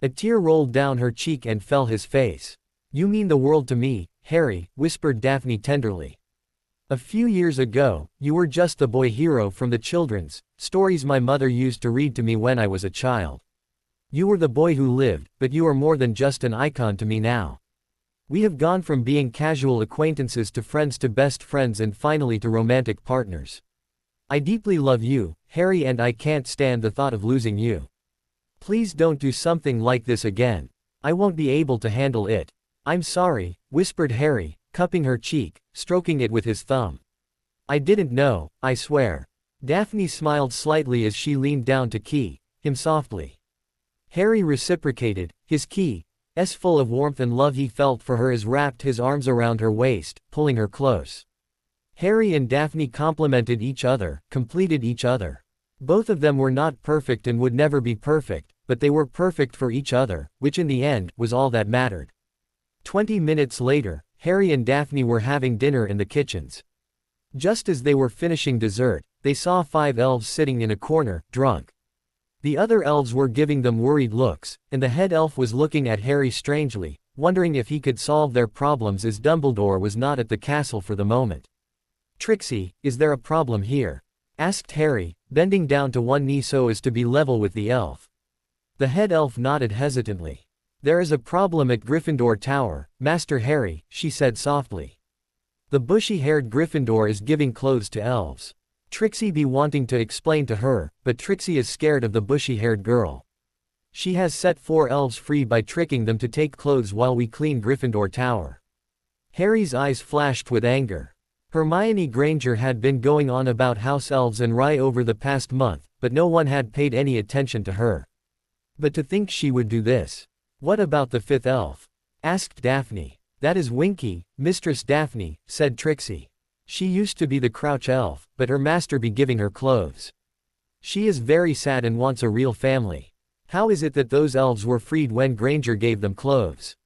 A tear rolled down her cheek and fell his face. "You mean the world to me, Harry," whispered Daphne tenderly. "A few years ago, you were just the boy hero from the children's stories my mother used to read to me when I was a child. You were the boy who lived, but you are more than just an icon to me now. We have gone from being casual acquaintances to friends to best friends and finally to romantic partners. I deeply love you, Harry, and I can't stand the thought of losing you. Please don't do something like this again. I won't be able to handle it." "I'm sorry," whispered Harry, cupping her cheek, stroking it with his thumb. "I didn't know, I swear." Daphne smiled slightly as she leaned down to key him softly. Harry reciprocated, his kiss full of warmth and love he felt for her as wrapped his arms around her waist, pulling her close. Harry and Daphne complemented each other, completed each other. Both of them were not perfect and would never be perfect, but they were perfect for each other, which in the end, was all that mattered. 20 minutes later, Harry and Daphne were having dinner in the kitchens. Just as they were finishing dessert, they saw 5 elves sitting in a corner, drunk. The other elves were giving them worried looks, and the head elf was looking at Harry strangely, wondering if he could solve their problems as Dumbledore was not at the castle for the moment. "Trixie, is there a problem here?" asked Harry, bending down to one knee so as to be level with the elf. The head elf nodded hesitantly. "There is a problem at Gryffindor Tower, Master Harry," she said softly. "The bushy-haired Gryffindor is giving clothes to elves. Trixie be wanting to explain to her, but Trixie is scared of the bushy-haired girl. She has set 4 elves free by tricking them to take clothes while we clean Gryffindor Tower." Harry's eyes flashed with anger. Hermione Granger had been going on about house elves and rye over the past month, but no one had paid any attention to her. But to think she would do this. "What about the 5th elf?" asked Daphne. "That is Winky, Mistress Daphne," said Trixie. "She used to be the Crouch elf, but her master be giving her clothes. She is very sad and wants a real family." How is it that those elves were freed when Granger gave them clothes?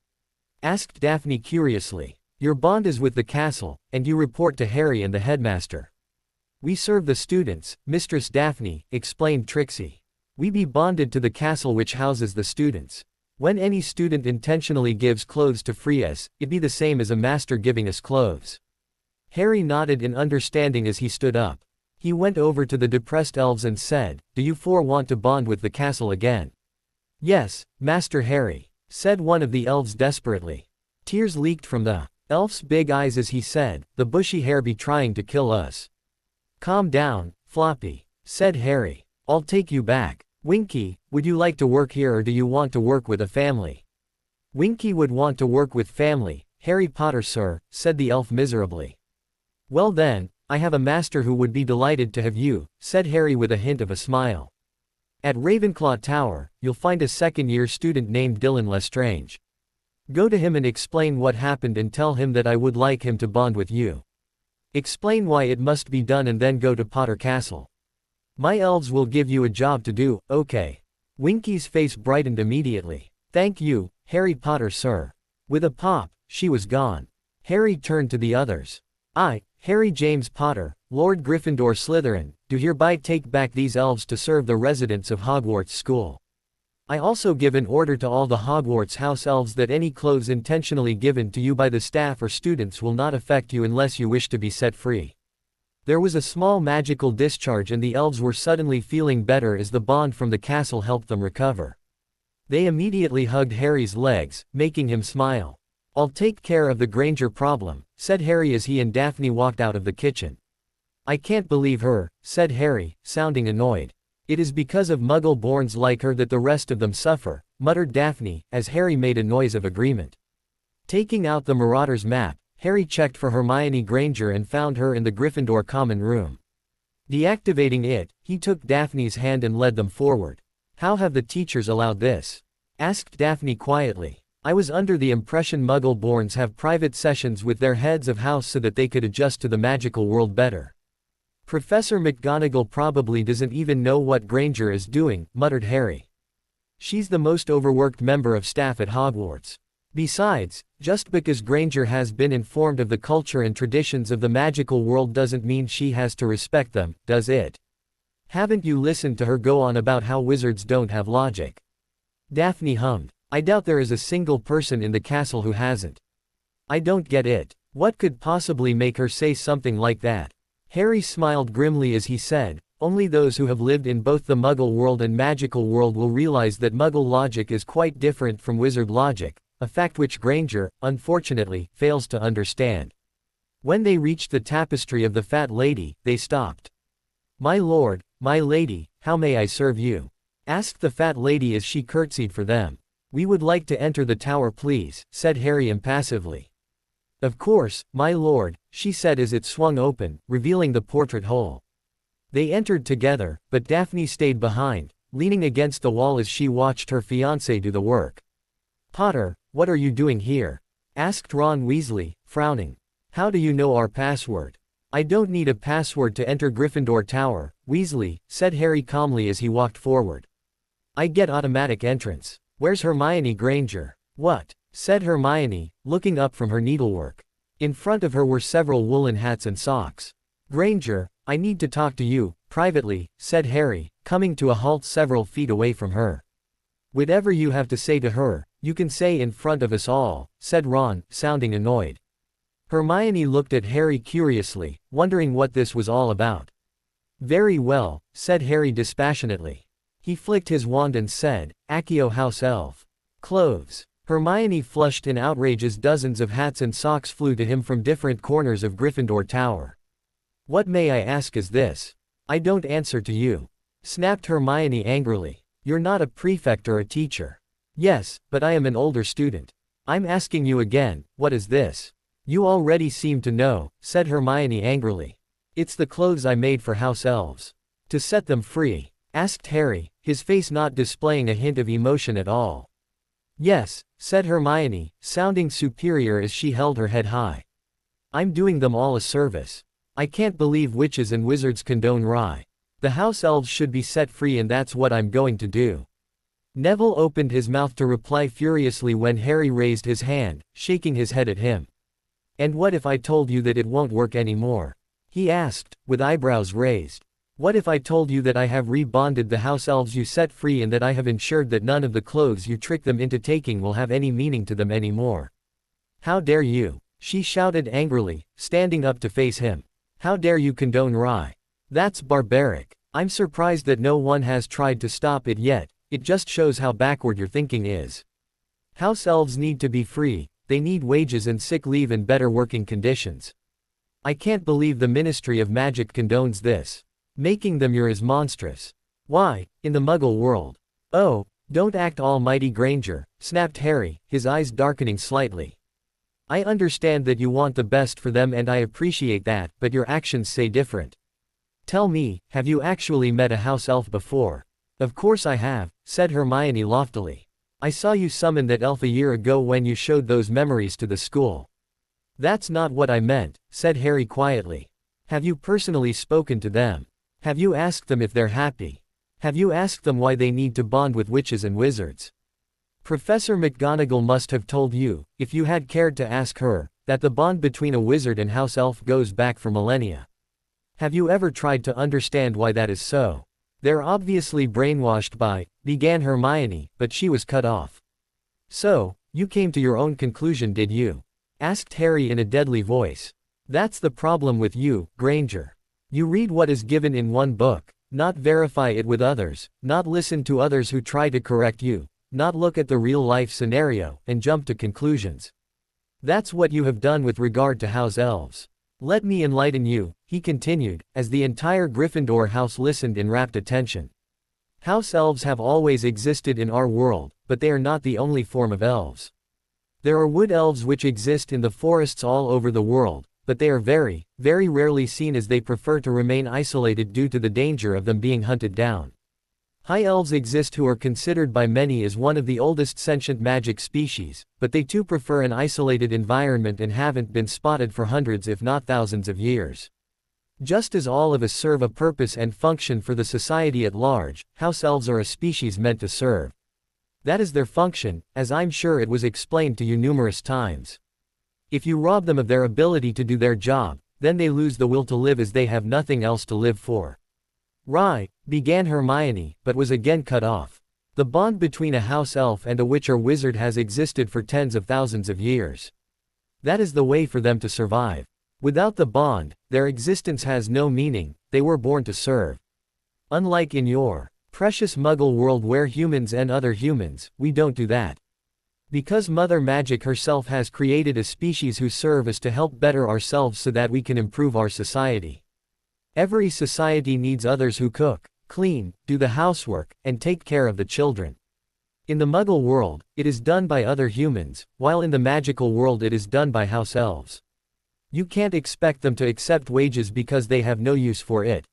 Asked Daphne curiously. Your bond is with the castle, and you report to Harry and the headmaster. We serve the students, Mistress Daphne, explained Trixie. We be bonded to the castle which houses the students. When any student intentionally gives clothes to free us, it be the same as a master giving us clothes. Harry nodded in understanding as he stood up. He went over to the depressed elves and said, Do you four want to bond with the castle again? Yes, Master Harry, said one of the elves desperately. Tears leaked from the elf's big eyes as he said, The bushy hair be trying to kill us. Calm down, Floppy, said Harry. I'll take you back. Winky, would you like to work here or do you want to work with a family? Winky would want to work with family, Harry Potter sir, said the elf miserably. Well then, I have a master who would be delighted to have you, said Harry with a hint of a smile. At Ravenclaw Tower, you'll find a second-year student named Dylan Lestrange. Go to him and explain what happened and tell him that I would like him to bond with you. Explain why it must be done and then go to Potter Castle. My elves will give you a job to do, okay. Winky's face brightened immediately. Thank you, Harry Potter sir. With a pop, she was gone. Harry turned to the others. I, Harry James Potter, Lord Gryffindor Slytherin, do hereby take back these elves to serve the residents of Hogwarts School. I also give an order to all the Hogwarts house elves that any clothes intentionally given to you by the staff or students will not affect you unless you wish to be set free. There was a small magical discharge and the elves were suddenly feeling better as the bond from the castle helped them recover. They immediately hugged Harry's legs, making him smile. I'll take care of the Granger problem, said Harry as he and Daphne walked out of the kitchen. I can't believe her, said Harry, sounding annoyed. It is because of Muggle-borns like her that the rest of them suffer, muttered Daphne, as Harry made a noise of agreement. Taking out the Marauders map, Harry checked for Hermione Granger and found her in the Gryffindor common room. Deactivating it, he took Daphne's hand and led them forward. How have the teachers allowed this? Asked Daphne quietly. I was under the impression Muggle-borns have private sessions with their heads of house so that they could adjust to the magical world better. Professor McGonagall probably doesn't even know what Granger is doing, muttered Harry. She's the most overworked member of staff at Hogwarts. Besides, just because Granger has been informed of the culture and traditions of the magical world doesn't mean she has to respect them, does it? Haven't you listened to her go on about how wizards don't have logic? Daphne hummed. I doubt there is a single person in the castle who hasn't. I don't get it. What could possibly make her say something like that? Harry smiled grimly as he said, only those who have lived in both the Muggle world and magical world will realize that Muggle logic is quite different from wizard logic, a fact which Granger, unfortunately, fails to understand. When they reached the tapestry of the Fat Lady, they stopped. My lord, my lady, how may I serve you? Asked the Fat Lady as she curtsied for them. We would like to enter the tower please, said Harry impassively. Of course, my lord, she said as it swung open, revealing the portrait hole. They entered together, but Daphne stayed behind, leaning against the wall as she watched her fiancé do the work. Potter, what are you doing here? Asked Ron Weasley, frowning. How do you know our password? I don't need a password to enter Gryffindor Tower, Weasley, said Harry calmly as he walked forward. I get automatic entrance. Where's Hermione Granger? What? Said Hermione, looking up from her needlework. In front of her were several woolen hats and socks. Granger, I need to talk to you, privately, said Harry, coming to a halt several feet away from her. Whatever you have to say to her, you can say in front of us all, said Ron, sounding annoyed. Hermione looked at Harry curiously, wondering what this was all about. Very well, said Harry dispassionately. He flicked his wand and said, Accio House Elf. Clothes. Hermione flushed in outrage as dozens of hats and socks flew to him from different corners of Gryffindor Tower. What may I ask is this? I don't answer to you. Snapped Hermione angrily. You're not a prefect or a teacher. Yes, but I am an older student. I'm asking you again, what is this? You already seem to know, said Hermione angrily. It's the clothes I made for house elves. To set them free, asked Harry, his face not displaying a hint of emotion at all. Yes, said Hermione, sounding superior as she held her head high. I'm doing them all a service. I can't believe witches and wizards condone rye. The house elves should be set free and that's what I'm going to do. Neville opened his mouth to reply furiously when Harry raised his hand, shaking his head at him. "And what if I told you that it won't work anymore?" he asked, with eyebrows raised. "What if I told you that I have rebonded the house elves you set free and that I have ensured that none of the clothes you tricked them into taking will have any meaning to them anymore?" "How dare you?" she shouted angrily, standing up to face him. "How dare you condone Rye? That's barbaric. I'm surprised that no one has tried to stop it yet. It just shows how backward your thinking is. House elves need to be free, they need wages and sick leave and better working conditions. I can't believe the Ministry of Magic condones this. Making them is monstrous. Why, in the Muggle world?" "Oh, don't act almighty Granger," snapped Harry, his eyes darkening slightly. "I understand that you want the best for them and I appreciate that, but your actions say different. Tell me, have you actually met a house elf before?" "Of course I have," said Hermione loftily. "I saw you summon that elf a year ago when you showed those memories to the school." "That's not what I meant," said Harry quietly. "Have you personally spoken to them? Have you asked them if they're happy? Have you asked them why they need to bond with witches and wizards? Professor McGonagall must have told you, if you had cared to ask her, that the bond between a wizard and house elf goes back for millennia. Have you ever tried to understand why that is so? They're obviously brainwashed by," began Hermione, but she was cut off. "So, you came to your own conclusion, did you?" asked Harry in a deadly voice. "That's the problem with you, Granger. You read what is given in one book, not verify it with others, not listen to others who try to correct you, not look at the real-life scenario, and jump to conclusions. That's what you have done with regard to house elves. Let me enlighten you," he continued, as the entire Gryffindor house listened in rapt attention. "House elves have always existed in our world, but they are not the only form of elves. There are wood elves which exist in the forests all over the world, but they are very, very rarely seen as they prefer to remain isolated due to the danger of them being hunted down. High elves exist who are considered by many as one of the oldest sentient magic species, but they too prefer an isolated environment and haven't been spotted for hundreds if not thousands of years. Just as all of us serve a purpose and function for the society at large, house elves are a species meant to serve. That is their function, as I'm sure it was explained to you numerous times. If you rob them of their ability to do their job, then they lose the will to live as they have nothing else to live for." "Right," began Hermione, but was again cut off. "The bond between a house elf and a witch or wizard has existed for tens of thousands of years. That is the way for them to survive. Without the bond, their existence has no meaning, they were born to serve. Unlike in your precious Muggle world where humans and other humans, we don't do that. Because Mother Magic herself has created a species who serve us to help better ourselves so that we can improve our society. Every society needs others who cook, clean, do the housework, and take care of the children. In the Muggle world, it is done by other humans, while in the magical world it is done by house elves. You can't expect them to accept wages because they have no use for it.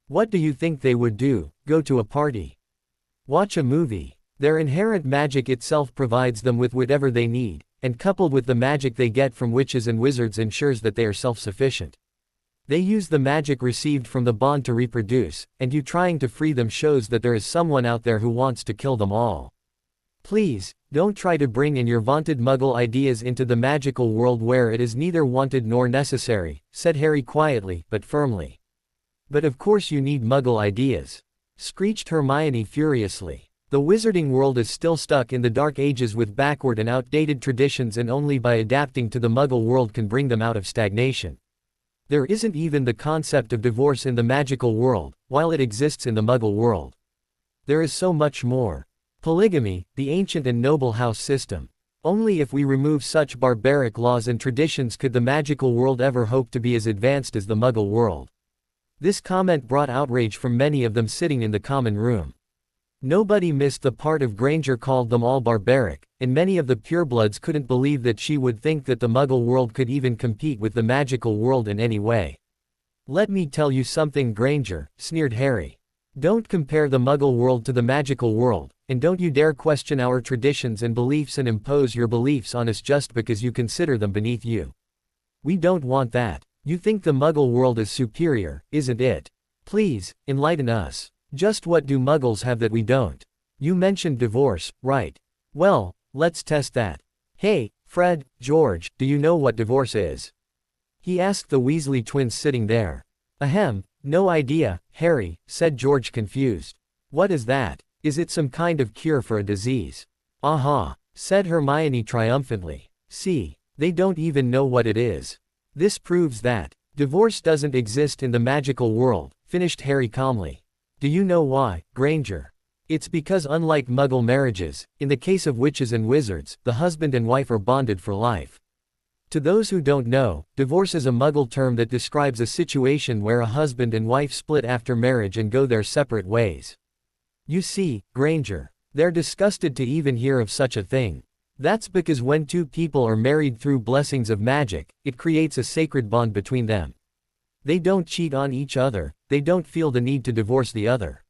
What do you think they would do? Go to a party? Watch a movie? Their inherent magic itself provides them with whatever they need, and coupled with the magic they get from witches and wizards ensures that they are self-sufficient. They use the magic received from the bond to reproduce, and you trying to free them shows that there is someone out there who wants to kill them all. Please, don't try to bring in your vaunted Muggle ideas into the magical world where it is neither wanted nor necessary," said Harry quietly, but firmly. "But of course you need Muggle ideas," screeched Hermione furiously. "The wizarding world is still stuck in the Dark Ages with backward and outdated traditions, and only by adapting to the Muggle world can bring them out of stagnation. There isn't even the concept of divorce in the magical world, while it exists in the Muggle world. There is so much more. Polygamy, the ancient and noble house system. Only if we remove such barbaric laws and traditions could the magical world ever hope to be as advanced as the Muggle world." This comment brought outrage from many of them sitting in the common room. Nobody missed the part of Granger called them all barbaric, and many of the purebloods couldn't believe that she would think that the Muggle world could even compete with the magical world in any way. "Let me tell you something, Granger," sneered Harry. "Don't compare the Muggle world to the magical world, and don't you dare question our traditions and beliefs and impose your beliefs on us just because you consider them beneath you. We don't want that. You think the Muggle world is superior, isn't it? Please, enlighten us. Just what do Muggles have that we don't? You mentioned divorce, right? Well, let's test that. Hey, Fred, George, do you know what divorce is? He asked the Weasley twins sitting there. Ahem, no idea, Harry, said George confused. What is that? Is it some kind of cure for a disease? Aha, said Hermione triumphantly. See, they don't even know what it is. This proves that divorce doesn't exist in the magical world, finished Harry calmly. Do you know why, Granger? It's because unlike Muggle marriages, in the case of witches and wizards, the husband and wife are bonded for life. To those who don't know, divorce is a Muggle term that describes a situation where a husband and wife split after marriage and go their separate ways. You see, Granger, they're disgusted to even hear of such a thing. That's because when two people are married through blessings of magic, it creates a sacred bond between them. They don't cheat on each other, they don't feel the need to divorce the other.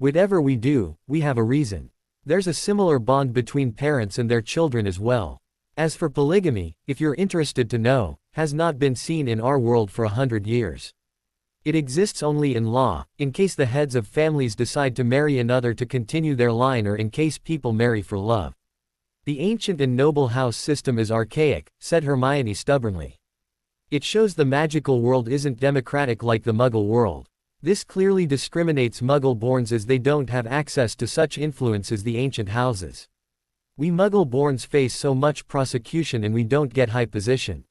Whatever we do, we have a reason. There's a similar bond between parents and their children as well. As for polygamy, if you're interested to know, has not been seen in our world for 100 years. It exists only in law, in case the heads of families decide to marry another to continue their line or in case people marry for love. The ancient and noble house system is archaic, said Hermione stubbornly. It shows the magical world isn't democratic like the Muggle world. This clearly discriminates Muggle-borns as they don't have access to such influence as the ancient houses. We Muggle-borns face so much prosecution and we don't get high position.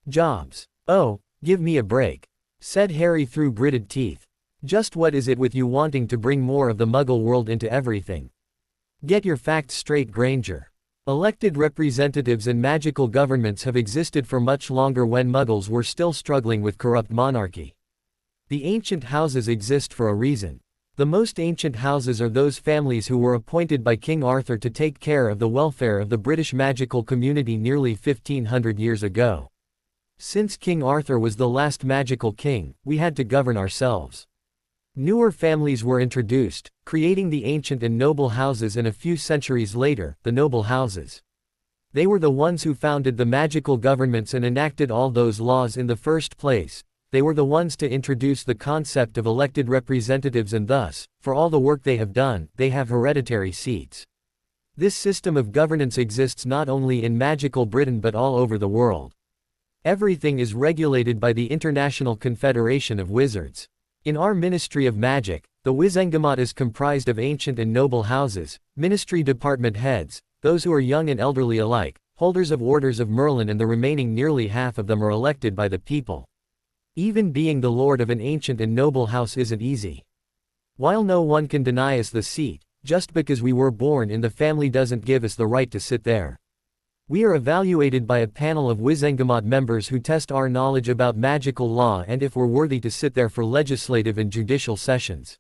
Jobs. Oh, give me a break, said Harry through gritted teeth. Just what is it with you wanting to bring more of the Muggle world into everything? Get your facts straight, Granger. Elected representatives and magical governments have existed for much longer when Muggles were still struggling with corrupt monarchy. The ancient houses exist for a reason. The most ancient houses are those families who were appointed by King Arthur to take care of the welfare of the British magical community nearly 1500 years ago. Since King Arthur was the last magical king, we had to govern ourselves. Newer families were introduced, creating the ancient and noble houses, and a few centuries later, the noble houses. They were the ones who founded the magical governments and enacted all those laws in the first place. They were the ones to introduce the concept of elected representatives, and thus, for all the work they have done, they have hereditary seats. This system of governance exists not only in magical Britain but all over the world. Everything is regulated by the International Confederation of Wizards. In our Ministry of Magic, the Wizengamot is comprised of ancient and noble houses, ministry department heads, those who are young and elderly alike, holders of orders of Merlin, and the remaining nearly half of them are elected by the people. Even being the lord of an ancient and noble house isn't easy. While no one can deny us the seat, just because we were born in the family doesn't give us the right to sit there. We are evaluated by a panel of Wizengamot members who test our knowledge about magical law and if we're worthy to sit there for legislative and judicial sessions.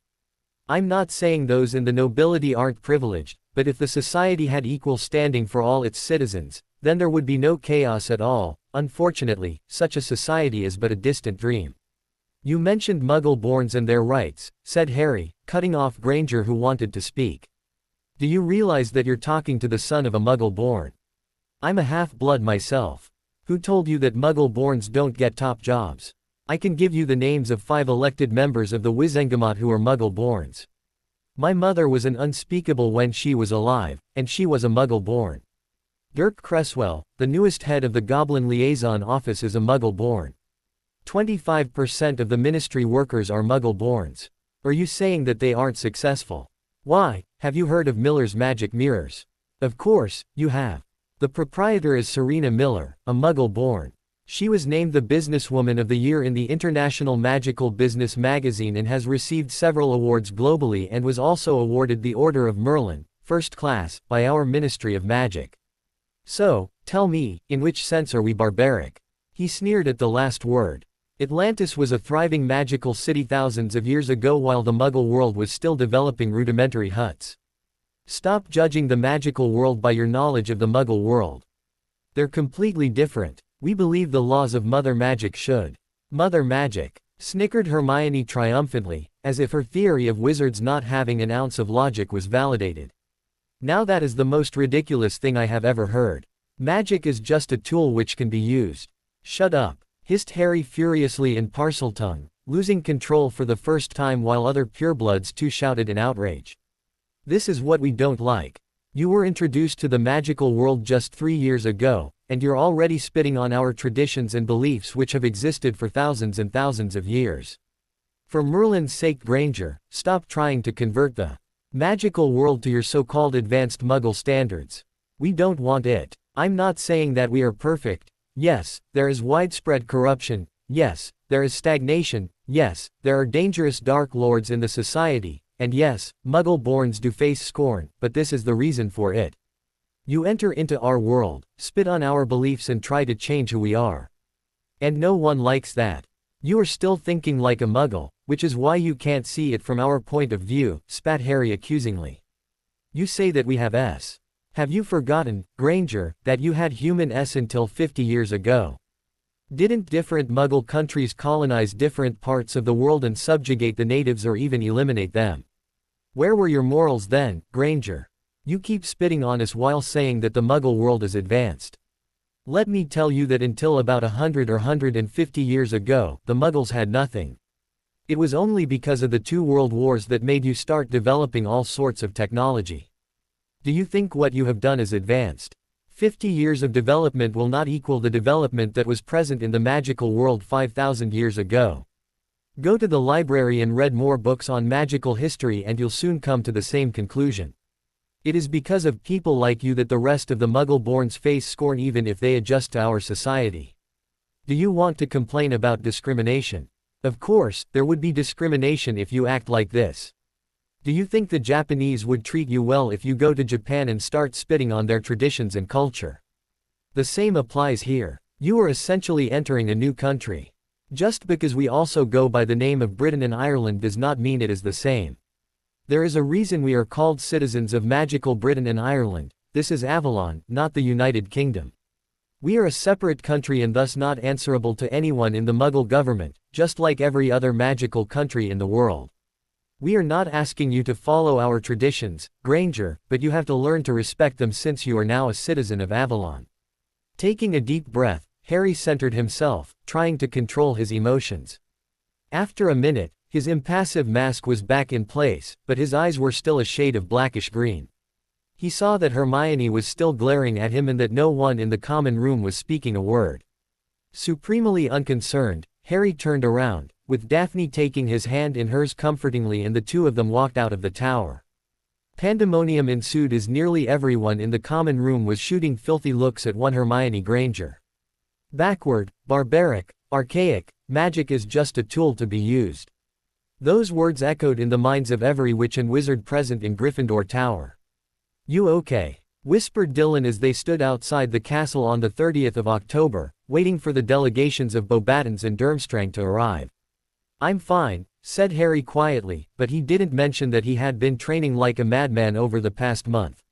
I'm not saying those in the nobility aren't privileged, but if the society had equal standing for all its citizens, then there would be no chaos at all. Unfortunately, such a society is but a distant dream. You mentioned Muggle-borns and their rights, said Harry, cutting off Granger who wanted to speak. Do you realize that you're talking to the son of a Muggle-born? I'm a half-blood myself. Who told you that Muggle-borns don't get top jobs? I can give you the names of 5 elected members of the Wizengamot who are Muggle-borns. My mother was an unspeakable when she was alive, and she was a Muggle-born. Dirk Cresswell, the newest head of the Goblin Liaison Office, is a Muggle-born. 25% of the ministry workers are Muggle-borns. Are you saying that they aren't successful? Why, have you heard of Miller's magic mirrors? Of course, you have. The proprietor is Serena Miller, a Muggle-born. She was named the Businesswoman of the Year in the International Magical Business magazine and has received several awards globally, and was also awarded the Order of Merlin, First Class, by our Ministry of Magic. So, tell me, in which sense are we barbaric? He sneered at the last word. Atlantis was a thriving magical city thousands of years ago while the Muggle world was still developing rudimentary huts. Stop judging the magical world by your knowledge of the Muggle world. They're completely different. We believe the laws of Mother Magic should. Mother Magic, snickered Hermione triumphantly, as if her theory of wizards not having an ounce of logic was validated. Now that is the most ridiculous thing I have ever heard. Magic is just a tool which can be used. Shut up, hissed Harry furiously in Parseltongue, losing control for the first time while other purebloods too shouted in outrage. This is what we don't like. You were introduced to the magical world just 3 years ago, and you're already spitting on our traditions and beliefs which have existed for thousands and thousands of years. For Merlin's sake, Granger, stop trying to convert the magical world to your so-called advanced Muggle standards. We don't want it. I'm not saying that we are perfect. Yes, there is widespread corruption. Yes, there is stagnation. Yes, there are dangerous Dark Lords in the society. And yes, Muggle-borns do face scorn, but this is the reason for it. You enter into our world, spit on our beliefs and try to change who we are. And no one likes that. You are still thinking like a Muggle, which is why you can't see it from our point of view, spat Harry accusingly. You say that we have S. Have you forgotten, Granger, that you had human S until 50 years ago? Didn't different Muggle countries colonize different parts of the world and subjugate the natives or even eliminate them? Where were your morals then, Granger? You keep spitting on us while saying that the Muggle world is advanced. Let me tell you that until about 100 or 150 years ago, the Muggles had nothing. It was only because of the 2 world wars that made you start developing all sorts of technology. Do you think what you have done is advanced? 50 years of development will not equal the development that was present in the magical world 5,000 years ago. Go to the library and read more books on magical history and you'll soon come to the same conclusion. It is because of people like you that the rest of the Muggle-borns face scorn even if they adjust to our society. Do you want to complain about discrimination? Of course, there would be discrimination if you act like this. Do you think the Japanese would treat you well if you go to Japan and start spitting on their traditions and culture? The same applies here. You are essentially entering a new country. Just because we also go by the name of Britain and Ireland does not mean it is the same. There is a reason we are called citizens of magical Britain and Ireland. This is Avalon, not the United Kingdom. We are a separate country and thus not answerable to anyone in the Muggle government, just like every other magical country in the world. We are not asking you to follow our traditions, Granger, but you have to learn to respect them since you are now a citizen of Avalon. Taking a deep breath, Harry centered himself, trying to control his emotions. After a minute, his impassive mask was back in place, but his eyes were still a shade of blackish green. He saw that Hermione was still glaring at him and that no one in the common room was speaking a word. Supremely unconcerned, Harry turned around, with Daphne taking his hand in hers comfortingly, and the two of them walked out of the tower. Pandemonium ensued as nearly everyone in the common room was shooting filthy looks at one Hermione Granger. Backward, barbaric, archaic, magic is just a tool to be used. Those words echoed in the minds of every witch and wizard present in Gryffindor Tower. You okay? Whispered Dylan as they stood outside the castle on the 30th of October, waiting for the delegations of Beauxbatons and Durmstrang to arrive. I'm fine, said Harry quietly, but he didn't mention that he had been training like a madman over the past month.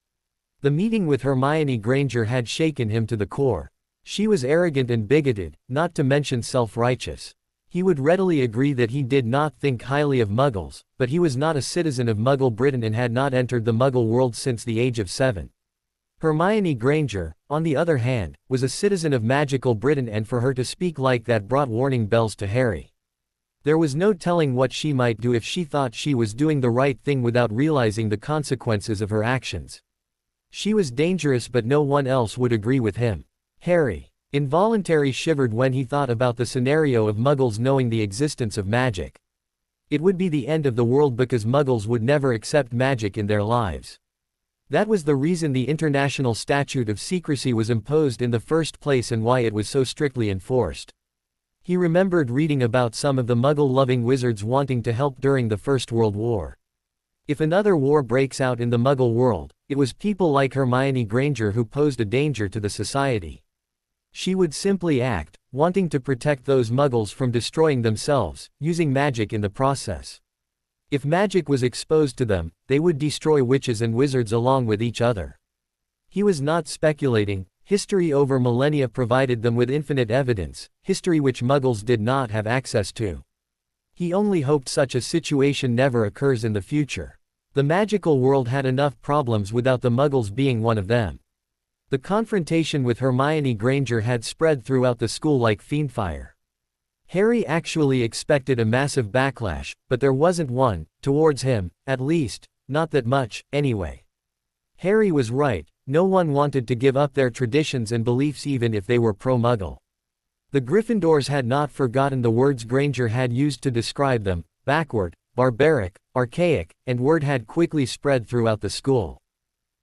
The meeting with Hermione Granger had shaken him to the core. She was arrogant and bigoted, not to mention self-righteous. He would readily agree that he did not think highly of Muggles, but he was not a citizen of Muggle Britain and had not entered the Muggle world since the age of 7. Hermione Granger, on the other hand, was a citizen of magical Britain, and for her to speak like that brought warning bells to Harry. There was no telling what she might do if she thought she was doing the right thing without realizing the consequences of her actions. She was dangerous, but no one else would agree with him. Harry involuntarily shivered when he thought about the scenario of Muggles knowing the existence of magic. It would be the end of the world because Muggles would never accept magic in their lives. That was the reason the International Statute of Secrecy was imposed in the first place and why it was so strictly enforced. He remembered reading about some of the Muggle-loving wizards wanting to help during the First World War. If another war breaks out in the Muggle world, it was people like Hermione Granger who posed a danger to the society. She would simply act, wanting to protect those Muggles from destroying themselves, using magic in the process. If magic was exposed to them, they would destroy witches and wizards along with each other. He was not speculating. History over millennia provided them with infinite evidence, history which Muggles did not have access to. He only hoped such a situation never occurs in the future. The magical world had enough problems without the Muggles being one of them. The confrontation with Hermione Granger had spread throughout the school like fiendfire. Harry actually expected a massive backlash, but there wasn't one, towards him, at least. not that much, anyway. Harry was right, no one wanted to give up their traditions and beliefs even if they were pro-Muggle. The Gryffindors had not forgotten the words Granger had used to describe them: backward, barbaric, archaic, and word had quickly spread throughout the school.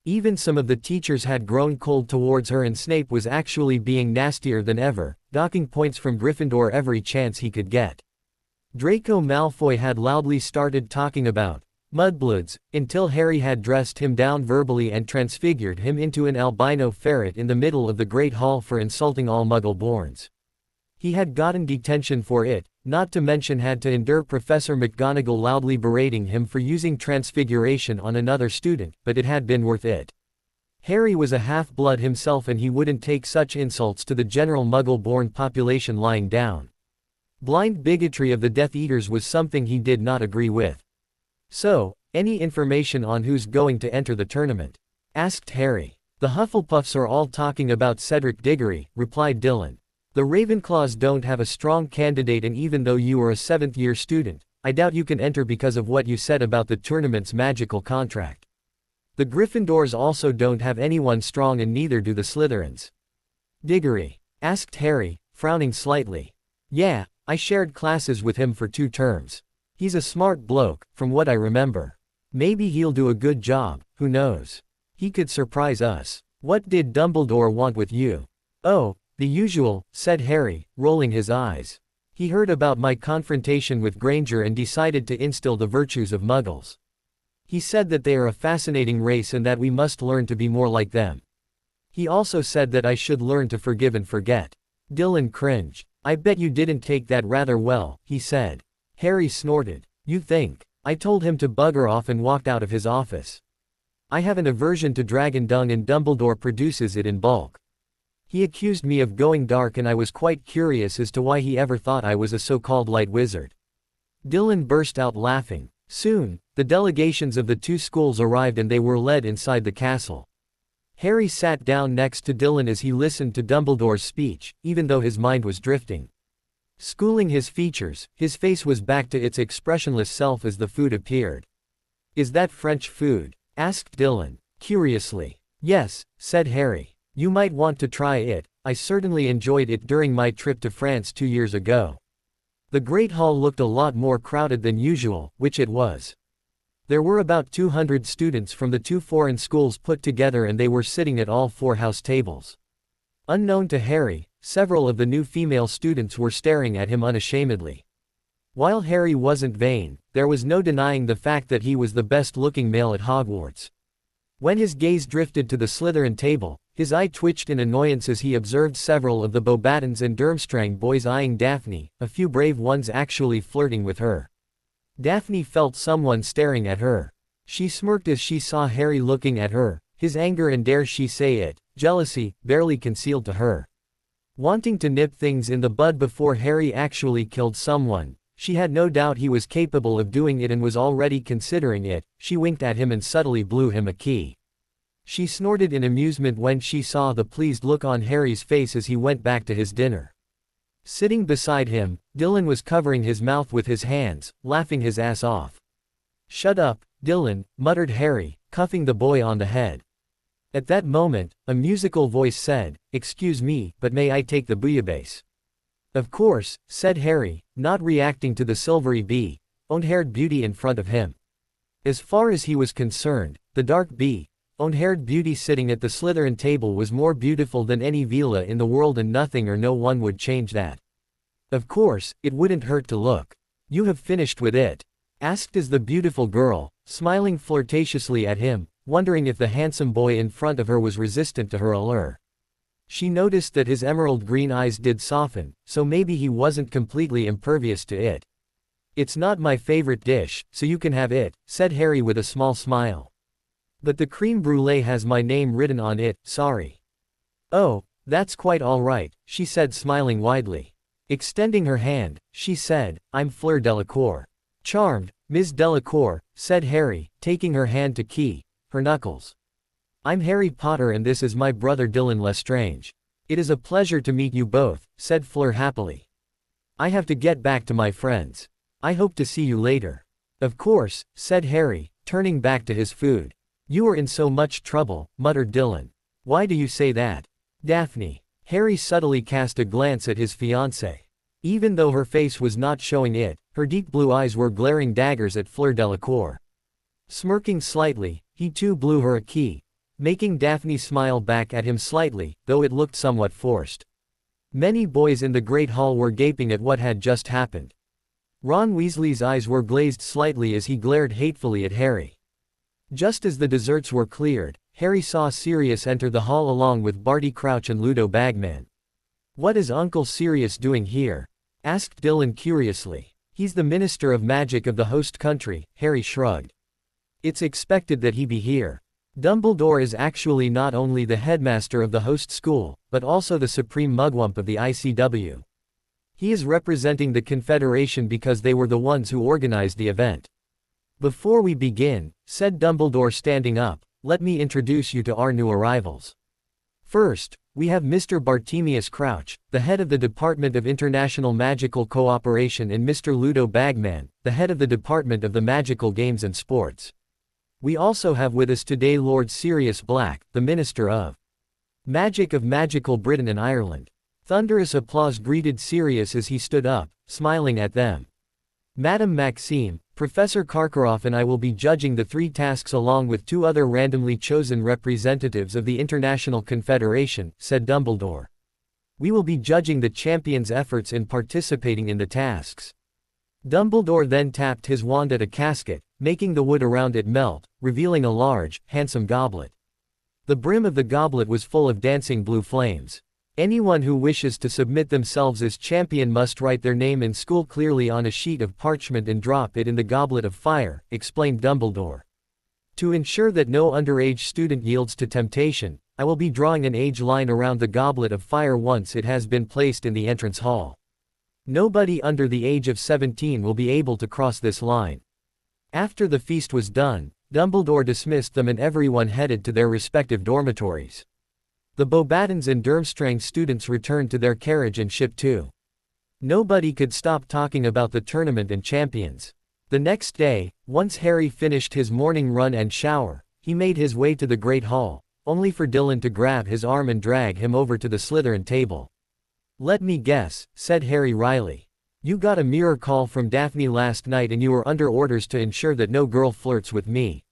Even some of the teachers had grown cold towards her, and Snape was actually being nastier than ever, docking points from Gryffindor every chance he could get. Draco Malfoy had loudly started talking about mudbloods, until Harry had dressed him down verbally and transfigured him into an albino ferret in the middle of the Great Hall for insulting all Muggle-borns. He had gotten detention for it, not to mention had to endure Professor McGonagall loudly berating him for using transfiguration on another student, but it had been worth it. Harry was a half-blood himself, and he wouldn't take such insults to the general Muggle-born population lying down. Blind bigotry of the Death Eaters was something he did not agree with. "So, any information on who's going to enter the tournament?" asked Harry. "The Hufflepuffs are all talking about Cedric Diggory," replied Dylan. "The Ravenclaws don't have a strong candidate, and even though you are a 7th-year student, I doubt you can enter because of what you said about the tournament's magical contract. The Gryffindors also don't have anyone strong, and neither do the Slytherins." "Diggory?" asked Harry, frowning slightly. "Yeah, I shared classes with him for 2 terms. He's a smart bloke, from what I remember. Maybe he'll do a good job, who knows? He could surprise us." "What did Dumbledore want with you?" "Oh, the usual," said Harry, rolling his eyes. "He heard about my confrontation with Granger and decided to instill the virtues of Muggles. He said that they are a fascinating race and that we must learn to be more like them. He also said that I should learn to forgive and forget." Dylan cringed. "I bet you didn't take that rather well," he said. Harry snorted. "You think?" "I told him to bugger off and walked out of his office. I have an aversion to dragon dung, and Dumbledore produces it in bulk. He accused me of going dark, and I was quite curious as to why he ever thought I was a so-called light wizard." Dylan burst out laughing. Soon, the delegations of the 2 schools arrived and they were led inside the castle. Harry sat down next to Dylan as he listened to Dumbledore's speech, even though his mind was drifting. Schooling his features, his face was back to its expressionless self as the food appeared. "Is that French food?" asked Dylan, curiously. "Yes," said Harry. "You might want to try it. I certainly enjoyed it during my trip to France 2 years ago." The Great Hall looked a lot more crowded than usual, which it was. There were about 200 students from the 2 foreign schools put together, and they were sitting at all 4 house tables. Unknown to Harry, several of the new female students were staring at him unashamedly. While Harry wasn't vain, there was no denying the fact that he was the best-looking male at Hogwarts. When his gaze drifted to the Slytherin table, his eye twitched in annoyance as he observed several of the Beauxbatons and Durmstrang boys eyeing Daphne, a few brave ones actually flirting with her. Daphne felt someone staring at her. She smirked as she saw Harry looking at her, his anger and, dare she say it, jealousy, barely concealed to her. Wanting to nip things in the bud before Harry actually killed someone, she had no doubt he was capable of doing it and was already considering it. She winked at him and subtly blew him a key. She snorted in amusement when she saw the pleased look on Harry's face as he went back to his dinner. Sitting beside him, Dylan was covering his mouth with his hands, laughing his ass off. "Shut up, Dylan," muttered Harry, cuffing the boy on the head. At that moment, a musical voice said, "Excuse me, but may I take the bouillabaisse?" "Of course," said Harry, not reacting to the silvery blonde-haired beauty in front of him. As far as he was concerned, the dark blonde-haired beauty sitting at the Slytherin table was more beautiful than any Vila in the world, and nothing or no one would change that. "Of course, it wouldn't hurt to look. You have finished with it?" asked as the beautiful girl, smiling flirtatiously at him, wondering if the handsome boy in front of her was resistant to her allure. She noticed that his emerald green eyes did soften, so maybe he wasn't completely impervious to it. "It's not my favorite dish, so you can have it," said Harry with a small smile. "But the crème brûlée has my name written on it, sorry." "Oh, that's quite all right," she said, smiling widely. Extending her hand, she said, "I'm Fleur Delacour." "Charmed, Ms. Delacour," said Harry, taking her hand to key her knuckles. "I'm Harry Potter and this is my brother Dylan Lestrange. It is a pleasure to meet you both," said Fleur happily. "I have to get back to my friends. I hope to see you later." "Of course," said Harry, turning back to his food. "You are in so much trouble," muttered Dylan. "Why do you say that?" "Daphne." Harry subtly cast a glance at his fiancée. Even though her face was not showing it, her deep blue eyes were glaring daggers at Fleur Delacour. Smirking slightly, he too blew her a key, making Daphne smile back at him slightly, though it looked somewhat forced. Many boys in the Great Hall were gaping at what had just happened. Ron Weasley's eyes were glazed slightly as he glared hatefully at Harry. Just as the desserts were cleared, Harry saw Sirius enter the hall along with Barty Crouch and Ludo Bagman. "What is Uncle Sirius doing here?" asked Dylan curiously. "He's the Minister of Magic of the host country," Harry shrugged. "It's expected that he be here. Dumbledore is actually not only the headmaster of the host school, but also the supreme mugwump of the ICW. He is representing the Confederation because they were the ones who organized the event." "Before we begin," said Dumbledore standing up, "let me introduce you to our new arrivals. First, we have Mr. Bartemius Crouch, the head of the Department of International Magical Cooperation, and Mr. Ludo Bagman, the head of the Department of the Magical Games and Sports. We also have with us today Lord Sirius Black, the Minister of Magic of Magical Britain and Ireland." Thunderous applause greeted Sirius as he stood up, smiling at them. "Madame Maxime, Professor Karkaroff and I will be judging the 3 tasks along with 2 other randomly chosen representatives of the International Confederation," said Dumbledore. "We will be judging the champions' efforts in participating in the tasks." Dumbledore then tapped his wand at a casket, making the wood around it melt, revealing a large, handsome goblet. The brim of the goblet was full of dancing blue flames. "Anyone who wishes to submit themselves as champion must write their name in school clearly on a sheet of parchment and drop it in the goblet of fire," explained Dumbledore. "To ensure that no underage student yields to temptation, I will be drawing an age line around the goblet of fire once it has been placed in the entrance hall. Nobody under the age of 17 will be able to cross this line." After the feast was done, Dumbledore dismissed them and everyone headed to their respective dormitories. The Beauxbatons and Durmstrang students returned to their carriage and ship too. Nobody could stop talking about the tournament and champions. The next day, once Harry finished his morning run and shower, he made his way to the Great Hall, only for Dylan to grab his arm and drag him over to the Slytherin table. "Let me guess," said Harry wryly. "You got a mirror call from Daphne last night and you were under orders to ensure that no girl flirts with me.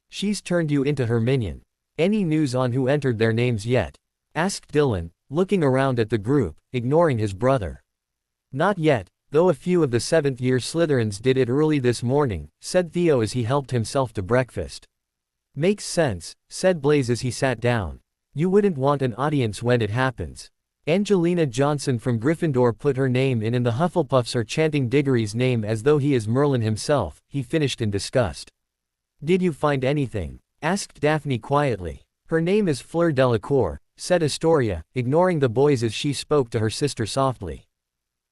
She's turned you into her minion. Any news on who entered their names yet?" asked Dylan, looking around at the group, ignoring his brother. "Not yet, though a few of the 7th-year Slytherins did it early this morning," said Theo as he helped himself to breakfast. "Makes sense," said Blaise as he sat down. "You wouldn't want an audience when it happens. Angelina Johnson from Gryffindor put her name in and the Hufflepuffs are chanting Diggory's name as though he is Merlin himself," he finished in disgust. "Did you find anything?" asked Daphne quietly. "Her name is Fleur Delacour," said Astoria, ignoring the boys as she spoke to her sister softly.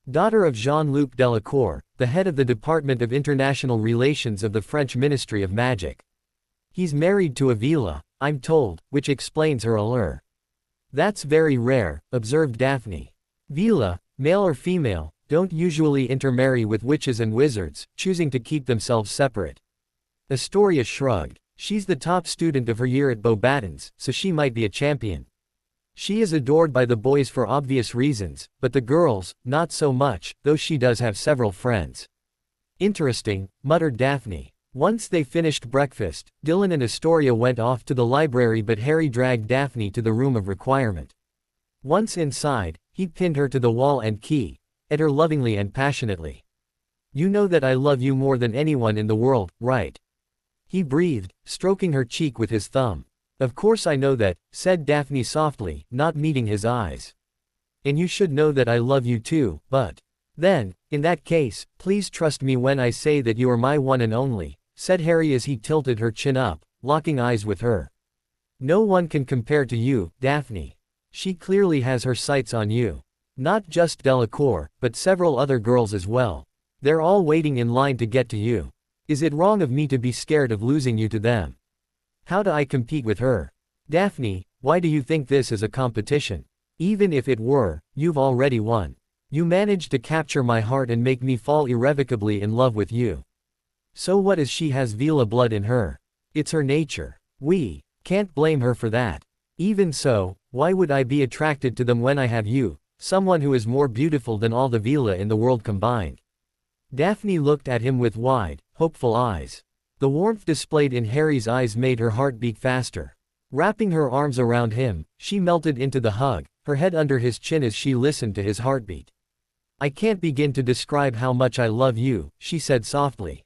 "Daughter of Jean-Luc Delacour, the head of the Department of International Relations of the French Ministry of Magic. He's married to Avila, I'm told, which explains her allure." "That's very rare," observed Daphne. "Vila, male or female, don't usually intermarry with witches and wizards, choosing to keep themselves separate." Astoria shrugged. "She's the top student of her year at Beauxbatons, so she might be a champion. She is adored by the boys for obvious reasons, but the girls, not so much, though she does have several friends." "Interesting," muttered Daphne. Once they finished breakfast, Dylan and Astoria went off to the library but Harry dragged Daphne to the room of requirement. Once inside, he pinned her to the wall and keyed her lovingly and passionately. "You know that I love you more than anyone in the world, right?" he breathed, stroking her cheek with his thumb. "Of course I know that," said Daphne softly, not meeting his eyes. "And you should know that I love you too, but then, in that case, please trust me when I say that you are my one and only," said Harry as he tilted her chin up, locking eyes with her. "No one can compare to you, Daphne. She clearly has her sights on you. Not just Delacour, but several other girls as well. They're all waiting in line to get to you. Is it wrong of me to be scared of losing you to them? How do I compete with her? Daphne, why do you think this is a competition? Even if it were, you've already won. You managed to capture my heart and make me fall irrevocably in love with you." So what is she has Vila blood in her? It's her nature. We can't blame her for that. Even so, why would I be attracted to them when I have you, someone who is more beautiful than all the Vila in the world combined? Daphne looked at him with wide, hopeful eyes. The warmth displayed in Harry's eyes made her heart beat faster. Wrapping her arms around him, she melted into the hug, her head under his chin as she listened to his heartbeat. I can't begin to describe how much I love you, she said softly.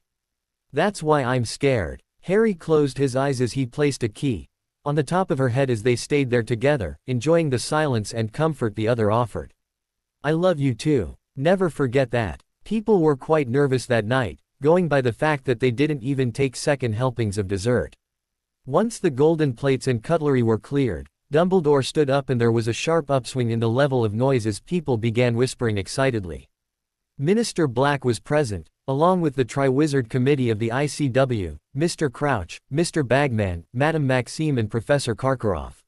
That's why I'm scared. Harry closed his eyes as he placed a key on the top of her head as they stayed there together, enjoying the silence and comfort the other offered. I love you too. Never forget that. People were quite nervous that night, going by the fact that they didn't even take second helpings of dessert. Once the golden plates and cutlery were cleared, Dumbledore stood up and there was a sharp upswing in the level of noise as people began whispering excitedly. Minister Black was present, along with the Triwizard Committee of the ICW, Mr. Crouch, Mr. Bagman, Madame Maxime and Professor Karkaroff.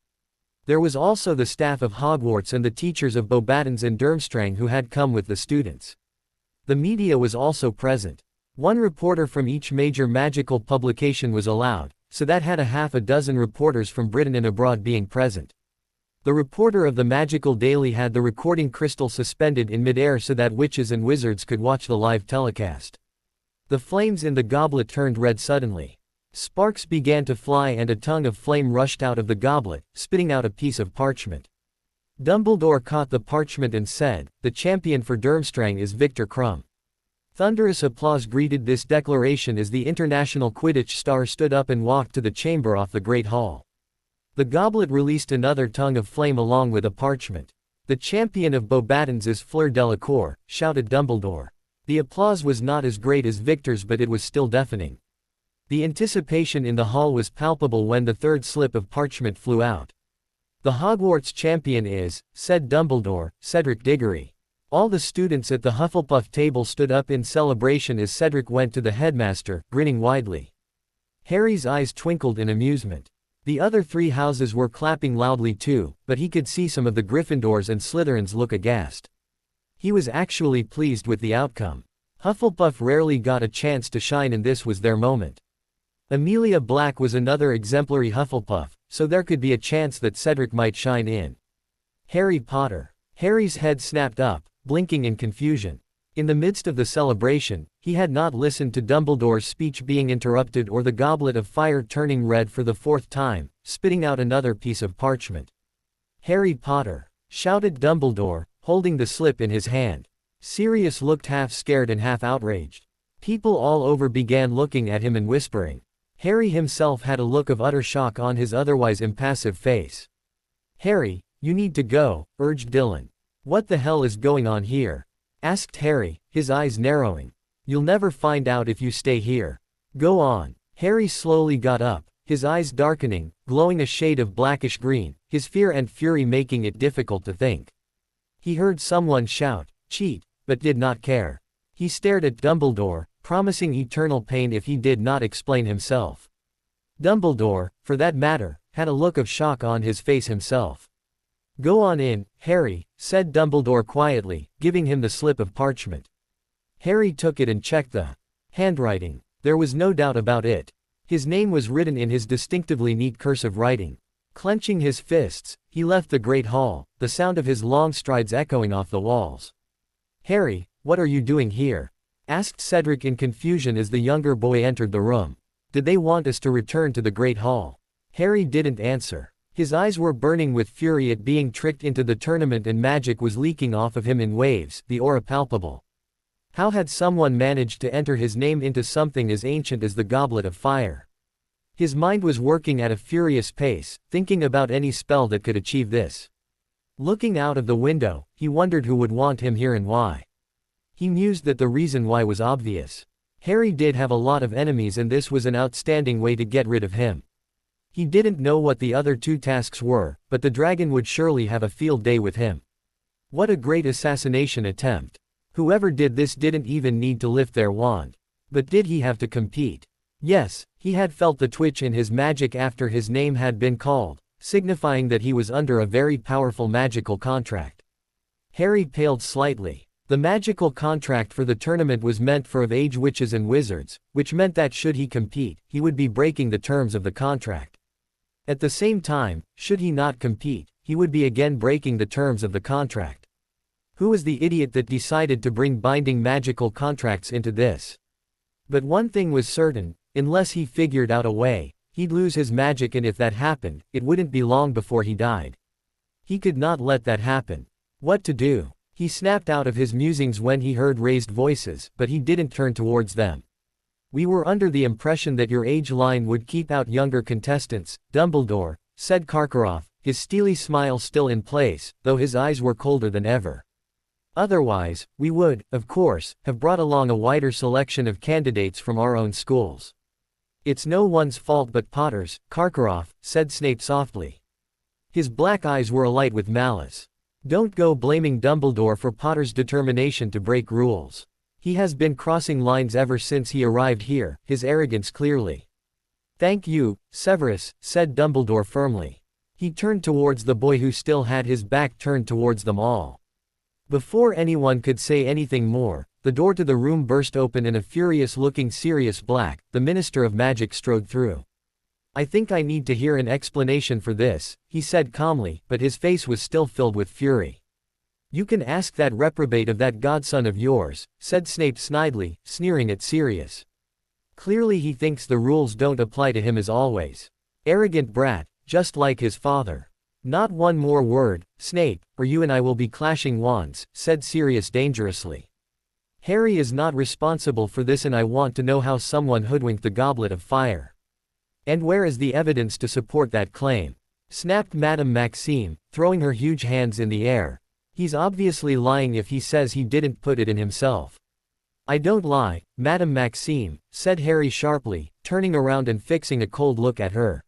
There was also the staff of Hogwarts and the teachers of Beauxbatons and Durmstrang who had come with the students. The media was also present. One reporter from each major magical publication was allowed, so that had a half a dozen reporters from Britain and abroad being present. The reporter of the Magical Daily had the recording crystal suspended in midair so that witches and wizards could watch the live telecast. The flames in the goblet turned red suddenly. Sparks began to fly and a tongue of flame rushed out of the goblet, spitting out a piece of parchment. Dumbledore caught the parchment and said, "The champion for Durmstrang is Victor Krum." Thunderous applause greeted this declaration as the international Quidditch star stood up and walked to the chamber off the Great Hall. The goblet released another tongue of flame along with a parchment. "The champion of Beauxbatons is Fleur Delacour," shouted Dumbledore. The applause was not as great as Victor's but it was still deafening. The anticipation in the hall was palpable when the third slip of parchment flew out. "The Hogwarts champion is," said Dumbledore, "Cedric Diggory." All the students at the Hufflepuff table stood up in celebration as Cedric went to the headmaster, grinning widely. Harry's eyes twinkled in amusement. The other three houses were clapping loudly too, but he could see some of the Gryffindors and Slytherins look aghast. He was actually pleased with the outcome. Hufflepuff rarely got a chance to shine and this was their moment. Amelia Black was another exemplary Hufflepuff, so there could be a chance that Cedric might shine in. Harry Potter. Harry's head snapped up, blinking in confusion. In the midst of the celebration, he had not listened to Dumbledore's speech being interrupted or the goblet of fire turning red for the fourth time, spitting out another piece of parchment. "Harry Potter!" shouted Dumbledore, holding the slip in his hand. Sirius looked half scared and half outraged. People all over began looking at him and whispering. Harry himself had a look of utter shock on his otherwise impassive face. "Harry, you need to go," urged Dylan. "What the hell is going on here?" asked Harry, his eyes narrowing. "You'll never find out if you stay here. Go on." Harry slowly got up, his eyes darkening, glowing a shade of blackish green, his fear and fury making it difficult to think. He heard someone shout, "Cheat," but did not care. He stared at Dumbledore, promising eternal pain if he did not explain himself. Dumbledore, for that matter, had a look of shock on his face himself. "Go on in, Harry," said Dumbledore quietly, giving him the slip of parchment. Harry took it and checked the handwriting. There was no doubt about it. His name was written in his distinctively neat cursive writing. Clenching his fists, he left the great hall, the sound of his long strides echoing off the walls. "Harry, what are you doing here?" asked Cedric in confusion as the younger boy entered the room. "Did they want us to return to the great hall?" Harry didn't answer. His eyes were burning with fury at being tricked into the tournament and magic was leaking off of him in waves, the aura palpable. How had someone managed to enter his name into something as ancient as the Goblet of Fire? His mind was working at a furious pace, thinking about any spell that could achieve this. Looking out of the window, he wondered who would want him here and why. He mused that the reason why was obvious. Harry did have a lot of enemies and this was an outstanding way to get rid of him. He didn't know what the other two tasks were, but the dragon would surely have a field day with him. What a great assassination attempt. Whoever did this didn't even need to lift their wand. But did he have to compete? Yes, he had felt the twitch in his magic after his name had been called, signifying that he was under a very powerful magical contract. Harry paled slightly. The magical contract for the tournament was meant for of-age witches and wizards, which meant that should he compete, he would be breaking the terms of the contract. At the same time, should he not compete, he would be again breaking the terms of the contract. Who was the idiot that decided to bring binding magical contracts into this? But one thing was certain, unless he figured out a way, he'd lose his magic, and if that happened, it wouldn't be long before he died. He could not let that happen. What to do? He snapped out of his musings when he heard raised voices, but he didn't turn towards them. "We were under the impression that your age line would keep out younger contestants, Dumbledore," said Karkaroff, his steely smile still in place, though his eyes were colder than ever. "Otherwise, we would, of course, have brought along a wider selection of candidates from our own schools." "It's no one's fault but Potter's, Karkaroff," said Snape softly. His black eyes were alight with malice. "Don't go blaming Dumbledore for Potter's determination to break rules. He has been crossing lines ever since he arrived here, his arrogance clearly." "Thank you, Severus," said Dumbledore firmly. He turned towards the boy who still had his back turned towards them all. Before anyone could say anything more, the door to the room burst open and a furious-looking Sirius Black, the Minister of Magic, strode through. "I think I need to hear an explanation for this," he said calmly, but his face was still filled with fury. "You can ask that reprobate of that godson of yours," said Snape snidely, sneering at Sirius. "Clearly he thinks the rules don't apply to him as always. Arrogant brat, just like his father." "Not one more word, Snape, or you and I will be clashing wands," said Sirius dangerously. "Harry is not responsible for this, and I want to know how someone hoodwinked the Goblet of Fire. And where is the evidence to support that claim?" snapped Madame Maxime, throwing her huge hands in the air. "He's obviously lying if he says he didn't put it in himself." "I don't lie, Madame Maxime," said Harry sharply, turning around and fixing a cold look at her.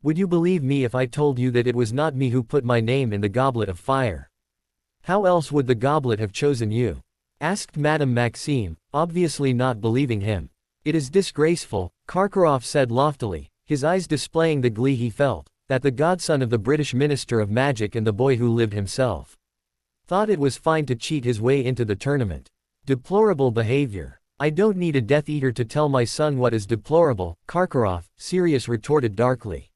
"Would you believe me if I told you that it was not me who put my name in the Goblet of Fire?" "How else would the goblet have chosen you?" asked Madame Maxime, obviously not believing him. "It is disgraceful," Karkaroff said loftily, his eyes displaying the glee he felt, "that the godson of the British Minister of Magic and the boy who lived himself thought it was fine to cheat his way into the tournament. Deplorable behavior." "I don't need a Death Eater to tell my son what is deplorable, Karkaroff," Sirius retorted darkly.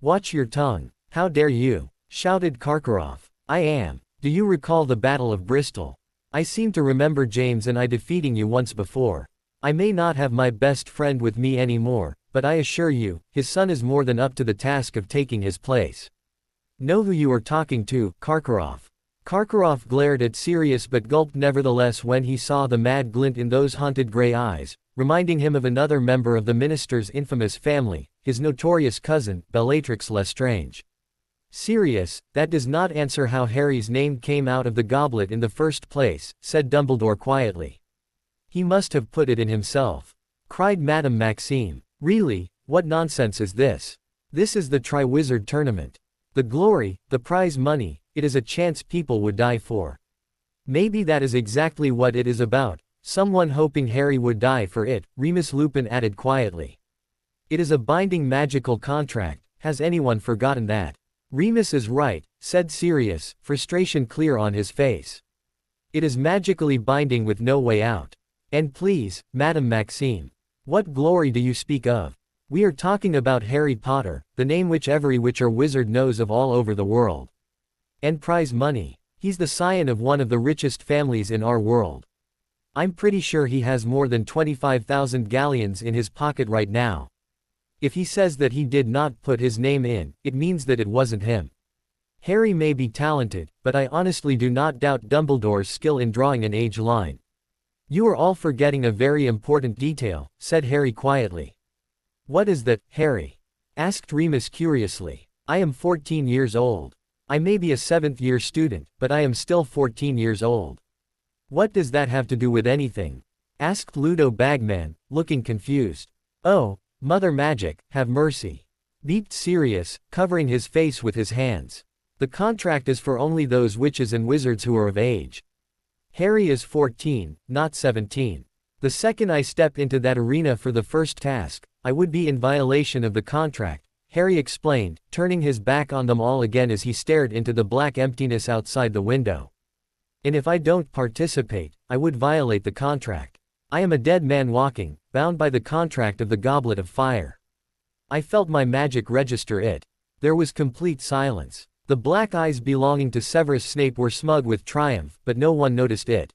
"Watch your tongue. How dare you?" shouted Karkaroff. "I am. Do you recall the Battle of Bristol? I seem to remember James and I defeating you once before. I may not have my best friend with me anymore, but I assure you, his son is more than up to the task of taking his place." "Know who you are talking to, Karkaroff." Karkaroff glared at Sirius but gulped nevertheless when he saw the mad glint in those haunted gray eyes, reminding him of another member of the minister's infamous family, his notorious cousin, Bellatrix Lestrange. "Sirius, that does not answer how Harry's name came out of the goblet in the first place," said Dumbledore quietly. "He must have put it in himself," cried Madame Maxime. "Really, what nonsense is this? This is the Triwizard Tournament. The glory, the prize money, it is a chance people would die for. Maybe that is exactly what it is about, someone hoping Harry would die for it," Remus Lupin added quietly. "It is a binding magical contract, has anyone forgotten that?" "Remus is right," said Sirius, frustration clear on his face. "It is magically binding with no way out. And please, Madame Maxime, what glory do you speak of? We are talking about Harry Potter, the name which every witch or wizard knows of all over the world. And prize money. He's the scion of one of the richest families in our world. I'm pretty sure he has more than 25,000 galleons in his pocket right now. If he says that he did not put his name in, it means that it wasn't him. Harry may be talented, but I honestly do not doubt Dumbledore's skill in drawing an age line." "You are all forgetting a very important detail," said Harry quietly. "What is that, Harry?" asked Remus curiously. "I am 14 years old. I may be a 7th-year student, but I am still 14 years old." "What does that have to do with anything?" asked Ludo Bagman, looking confused. "Oh, Mother Magic, have mercy!" beeped Sirius, covering his face with his hands. "The contract is for only those witches and wizards who are of age. Harry is 14, not 17. The second I step into that arena for the first task, I would be in violation of the contract," Harry explained, turning his back on them all again as he stared into the black emptiness outside the window. And if I don't participate, I would violate the contract. I am a dead man walking, bound by the contract of the Goblet of Fire. I felt my magic register it. There was complete silence. The black eyes belonging to Severus Snape were smug with triumph, but no one noticed it.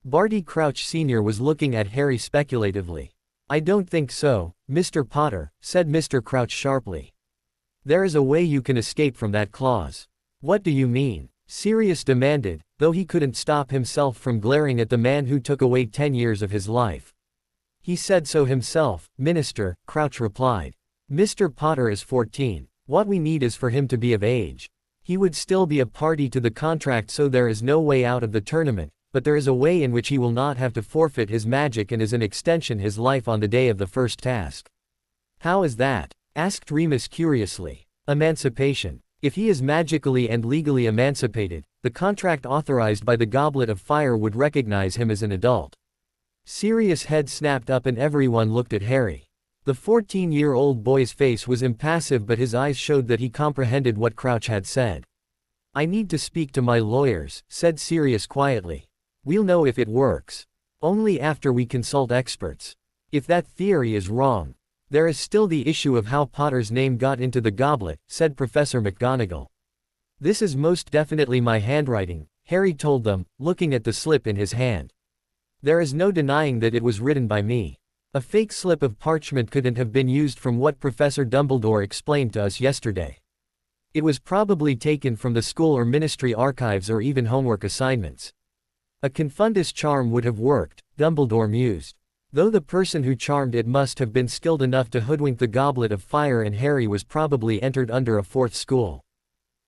Barty Crouch Sr. was looking at Harry speculatively. I don't think so, Mr. Potter, said Mr. Crouch sharply. There is a way you can escape from that clause. What do you mean? Sirius demanded, though he couldn't stop himself from glaring at the man who took away 10 years of his life. He said so himself, Minister, Crouch replied. Mr. Potter is 14. What we need is for him to be of age. He would still be a party to the contract, so there is no way out of the tournament, but there is a way in which he will not have to forfeit his magic and as an extension his life on the day of the first task. How is that? Asked Remus curiously. Emancipation. If he is magically and legally emancipated, the contract authorized by the Goblet of Fire would recognize him as an adult. Sirius' head snapped up and everyone looked at Harry. The 14-year-old boy's face was impassive, but his eyes showed that he comprehended what Crouch had said. I need to speak to my lawyers, said Sirius quietly. We'll know if it works. Only after we consult experts. If that theory is wrong. There is still the issue of how Potter's name got into the goblet, said Professor McGonagall. This is most definitely my handwriting, Harry told them, looking at the slip in his hand. There is no denying that it was written by me. A fake slip of parchment couldn't have been used, from what Professor Dumbledore explained to us yesterday. It was probably taken from the school or ministry archives or even homework assignments. A confundus charm would have worked, Dumbledore mused. Though the person who charmed it must have been skilled enough to hoodwink the Goblet of Fire, and Harry was probably entered under a fourth school.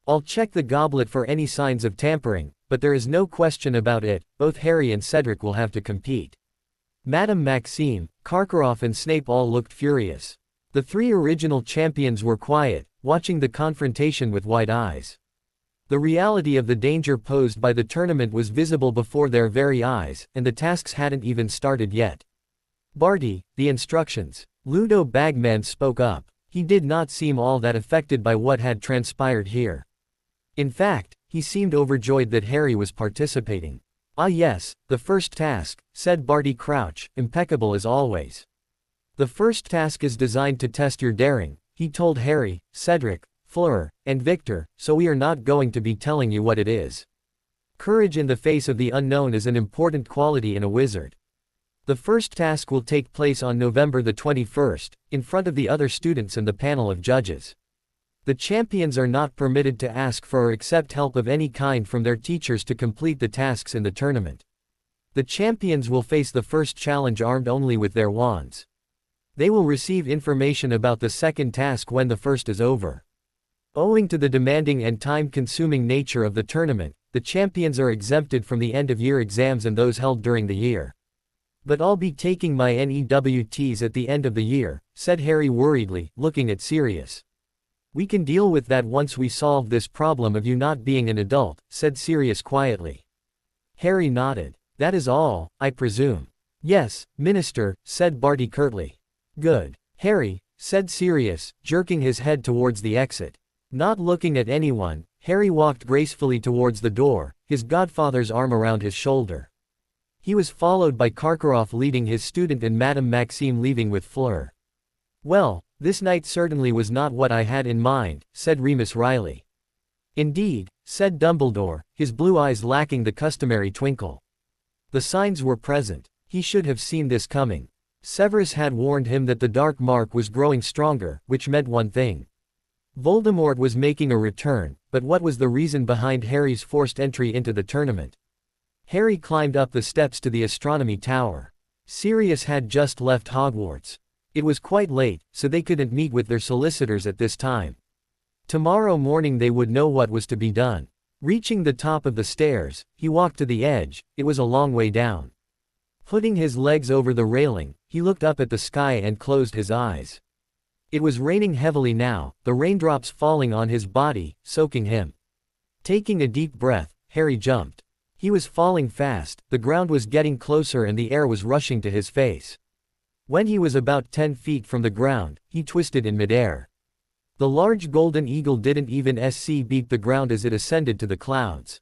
I'll check the goblet for any signs of tampering, but there is no question about it, both Harry and Cedric will have to compete. Madame Maxime, Karkaroff and Snape all looked furious. The three original champions were quiet, watching the confrontation with wide eyes. The reality of the danger posed by the tournament was visible before their very eyes, and the tasks hadn't even started yet. Barty, the instructions. Ludo Bagman spoke up. He did not seem all that affected by what had transpired here. In fact, he seemed overjoyed that Harry was participating. Ah yes, the first task, said Barty Crouch, impeccable as always. The first task is designed to test your daring, he told Harry, Cedric, Fleur, and Victor, so we are not going to be telling you what it is. Courage in the face of the unknown is an important quality in a wizard. The first task will take place on November the 21st, in front of the other students and the panel of judges. The champions are not permitted to ask for or accept help of any kind from their teachers to complete the tasks in the tournament. The champions will face the first challenge armed only with their wands. They will receive information about the second task when the first is over. Owing to the demanding and time-consuming nature of the tournament, the champions are exempted from the end-of-year exams and those held during the year. But I'll be taking my NEWTs at the end of the year, said Harry worriedly, looking at Sirius. We can deal with that once we solve this problem of you not being an adult, said Sirius quietly. Harry nodded. That is all, I presume. Yes, Minister, said Barty curtly. Good. Harry, said Sirius, jerking his head towards the exit. Not looking at anyone, Harry walked gracefully towards the door, his godfather's arm around his shoulder. He was followed by Karkaroff leading his student and Madame Maxime leaving with Fleur. Well, this night certainly was not what I had in mind, said Remus Riley. Indeed, said Dumbledore, his blue eyes lacking the customary twinkle. The signs were present. He should have seen this coming. Severus had warned him that the dark mark was growing stronger, which meant one thing. Voldemort was making a return, but what was the reason behind Harry's forced entry into the tournament? Harry climbed up the steps to the astronomy tower. Sirius had just left Hogwarts. It was quite late, so they couldn't meet with their solicitors at this time. Tomorrow morning they would know what was to be done. Reaching the top of the stairs, he walked to the edge. It was a long way down. Putting his legs over the railing, he looked up at the sky and closed his eyes. It was raining heavily now, the raindrops falling on his body, soaking him. Taking a deep breath, Harry jumped. He was falling fast, the ground was getting closer and the air was rushing to his face. When he was about 10 feet from the ground, he twisted in midair. The large golden eagle didn't even beat the ground as it ascended to the clouds.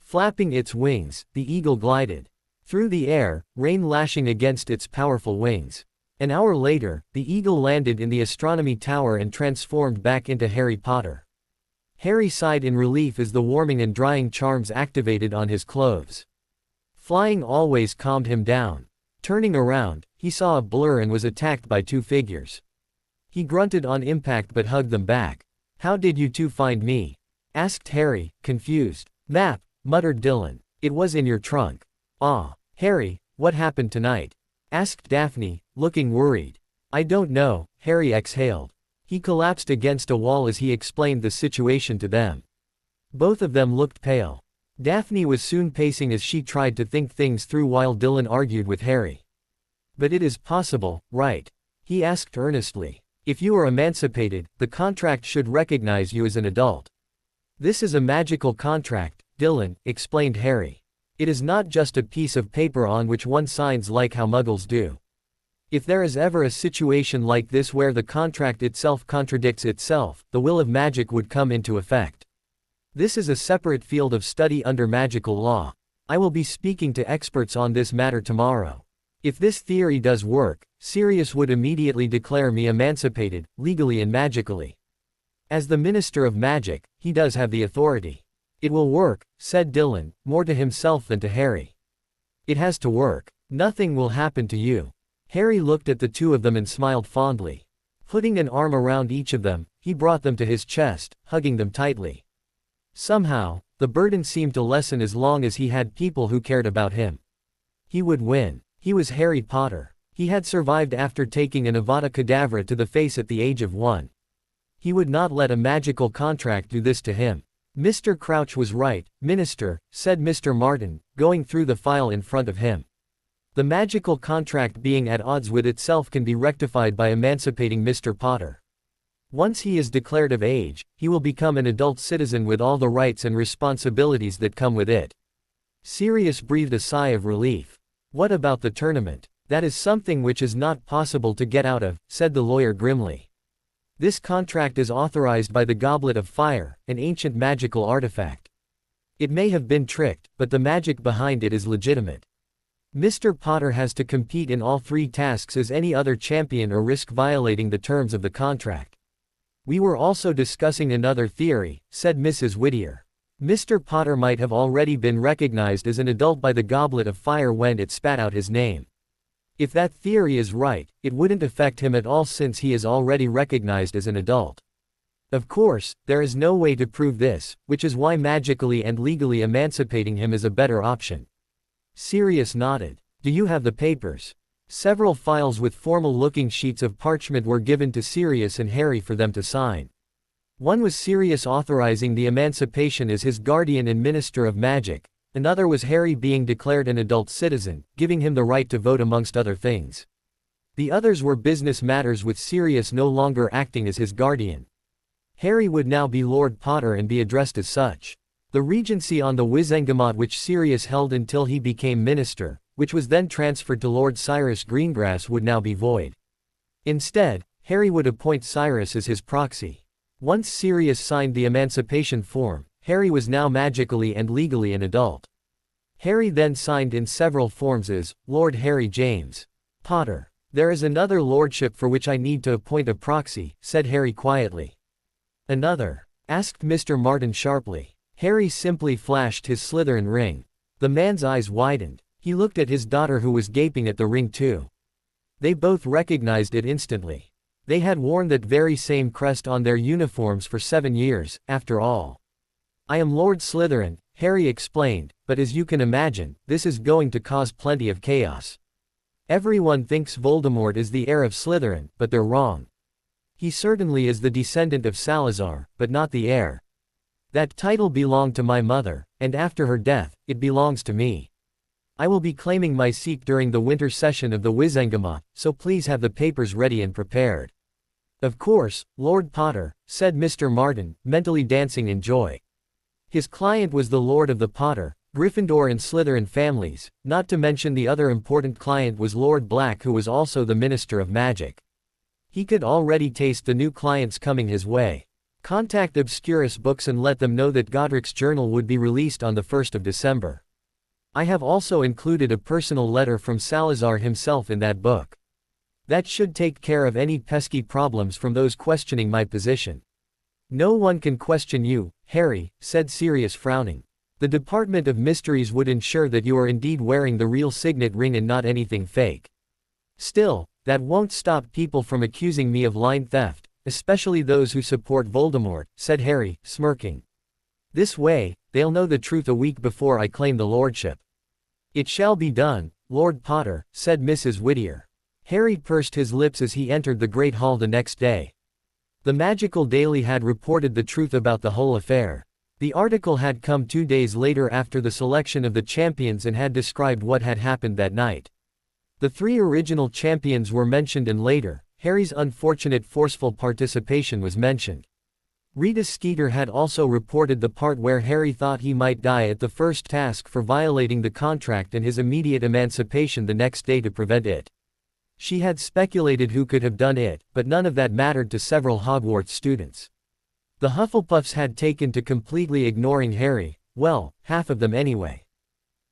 Flapping its wings, the eagle glided through the air, rain lashing against its powerful wings. An hour later, the eagle landed in the astronomy tower and transformed back into Harry Potter. Harry sighed in relief as the warming and drying charms activated on his clothes. Flying always calmed him down. Turning around, he saw a blur and was attacked by two figures. He grunted on impact but hugged them back. "How did you two find me?" asked Harry, confused. "Map," muttered Dylan. "It was in your trunk." "Ah. Harry, what happened tonight?" asked Daphne, looking worried. "I don't know," Harry exhaled. He collapsed against a wall as he explained the situation to them. Both of them looked pale. Daphne was soon pacing as she tried to think things through while Dylan argued with Harry. "But it is possible, right?" he asked earnestly. "If you are emancipated, the contract should recognize you as an adult." "This is a magical contract, Dylan," explained Harry. "It is not just a piece of paper on which one signs like how muggles do. If there is ever a situation like this where the contract itself contradicts itself, the will of magic would come into effect. This is a separate field of study under magical law. I will be speaking to experts on this matter tomorrow. If this theory does work, Sirius would immediately declare me emancipated, legally and magically. As the Minister of Magic, he does have the authority." "It will work," said Dylan, more to himself than to Harry. "It has to work. Nothing will happen to you." Harry looked at the two of them and smiled fondly. Putting an arm around each of them, he brought them to his chest, hugging them tightly. Somehow, the burden seemed to lessen as long as he had people who cared about him. He would win. He was Harry Potter. He had survived after taking an Avada Kedavra to the face at the age of 1. He would not let a magical contract do this to him. "Mr. Crouch was right, Minister," said Mr. Martin, going through the file in front of him. "The magical contract being at odds with itself can be rectified by emancipating Mr. Potter. Once he is declared of age, he will become an adult citizen with all the rights and responsibilities that come with it." Sirius breathed a sigh of relief. "What about the tournament?" "That is something which is not possible to get out of," said the lawyer grimly. "This contract is authorized by the Goblet of Fire, an ancient magical artifact. It may have been tricked, but the magic behind it is legitimate. Mr. Potter has to compete in all 3 tasks as any other champion or risk violating the terms of the contract." "We were also discussing another theory," said Mrs. Whittier. "Mr. Potter might have already been recognized as an adult by the Goblet of Fire when it spat out his name. If that theory is right, it wouldn't affect him at all since he is already recognized as an adult. Of course, there is no way to prove this, which is why magically and legally emancipating him is a better option." Sirius nodded. "Do you have the papers?" Several files with formal-looking sheets of parchment were given to Sirius and Harry for them to sign. One was Sirius authorizing the emancipation as his guardian and minister of magic. Another was Harry being declared an adult citizen, giving him the right to vote amongst other things. The others were business matters with Sirius no longer acting as his guardian. Harry would now be Lord Potter and be addressed as such. The regency on the Wizengamot which Sirius held until he became minister, which was then transferred to Lord Cyrus Greengrass, would now be void. Instead, Harry would appoint Cyrus as his proxy. Once Sirius signed the emancipation form, Harry was now magically and legally an adult. Harry then signed in several forms as Lord Harry James Potter. "There is another lordship for which I need to appoint a proxy," said Harry quietly. "Another?" asked Mr. Martin sharply. Harry simply flashed his Slytherin ring. The man's eyes widened. He looked at his daughter who was gaping at the ring too. They both recognized it instantly. They had worn that very same crest on their uniforms for 7 years, after all. "I am Lord Slytherin," Harry explained, "but as you can imagine, this is going to cause plenty of chaos. Everyone thinks Voldemort is the heir of Slytherin, but they're wrong. He certainly is the descendant of Salazar, but not the heir. That title belonged to my mother, and after her death, it belongs to me. I will be claiming my seat during the winter session of the Wizengamot, so please have the papers ready and prepared." "Of course, Lord Potter," said Mr. Martin, mentally dancing in joy. His client was the Lord of the Potter, Gryffindor and Slytherin families, not to mention the other important client was Lord Black, who was also the Minister of Magic. He could already taste the new clients coming his way. Contact Obscurus Books and let them know that Godric's journal would be released on the 1st of December. I have also included a personal letter from Salazar himself in that book. That should take care of any pesky problems from those questioning my position. No one can question you, Harry, said Sirius frowning. The Department of Mysteries would ensure that you are indeed wearing the real signet ring and not anything fake. Still, that won't stop people from accusing me of line theft, especially those who support Voldemort, said Harry, smirking. This way, they'll know the truth a week before I claim the lordship. It shall be done, Lord Potter, said Mrs. Whittier. Harry pursed his lips as he entered the Great Hall the next day. The Magical Daily had reported the truth about the whole affair. The article had come 2 days later after the selection of the champions and had described what had happened that night. The 3 original champions were mentioned and later, Harry's unfortunate forceful participation was mentioned. Rita Skeeter had also reported the part where Harry thought he might die at the first task for violating the contract and his immediate emancipation the next day to prevent it. She had speculated who could have done it, but none of that mattered to several Hogwarts students. The Hufflepuffs had taken to completely ignoring Harry, well, half of them anyway.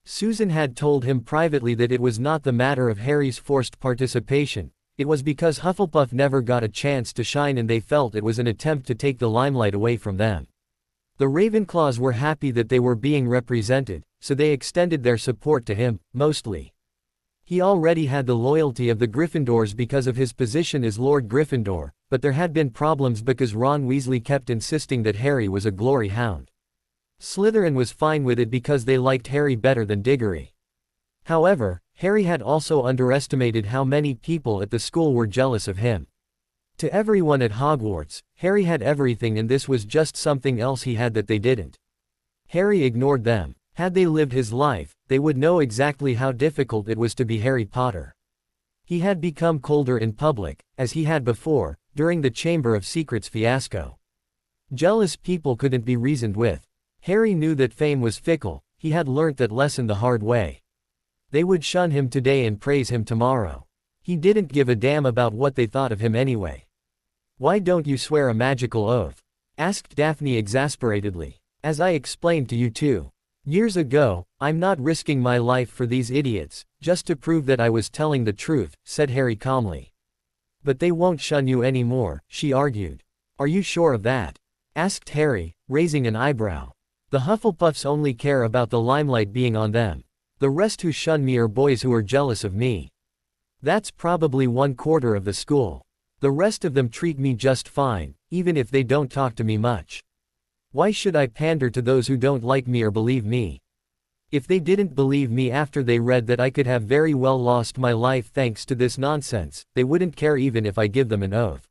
Susan had told him privately that it was not the matter of Harry's forced participation, it was because Hufflepuff never got a chance to shine and they felt it was an attempt to take the limelight away from them. The Ravenclaws were happy that they were being represented, so they extended their support to him, mostly. He already had the loyalty of the Gryffindors because of his position as Lord Gryffindor, but there had been problems because Ron Weasley kept insisting that Harry was a glory hound. Slytherin was fine with it because they liked Harry better than Diggory. However, Harry had also underestimated how many people at the school were jealous of him. To everyone at Hogwarts, Harry had everything and this was just something else he had that they didn't. Harry ignored them. Had they lived his life, they would know exactly how difficult it was to be Harry Potter. He had become colder in public, as he had before, during the Chamber of Secrets fiasco. Jealous people couldn't be reasoned with. Harry knew that fame was fickle, he had learnt that lesson the hard way. They would shun him today and praise him tomorrow. He didn't give a damn about what they thought of him anyway. Why don't you swear a magical oath? Asked Daphne exasperatedly. As I explained to you 2 years ago, I'm not risking my life for these idiots, just to prove that I was telling the truth, said Harry calmly. But they won't shun you anymore, she argued. Are you sure of that? Asked Harry, raising an eyebrow. The Hufflepuffs only care about the limelight being on them. The rest who shun me are boys who are jealous of me. That's probably 1/4 of the school. The rest of them treat me just fine, even if they don't talk to me much. Why should I pander to those who don't like me or believe me? If they didn't believe me after they read that I could have very well lost my life thanks to this nonsense, they wouldn't care even if I give them an oath.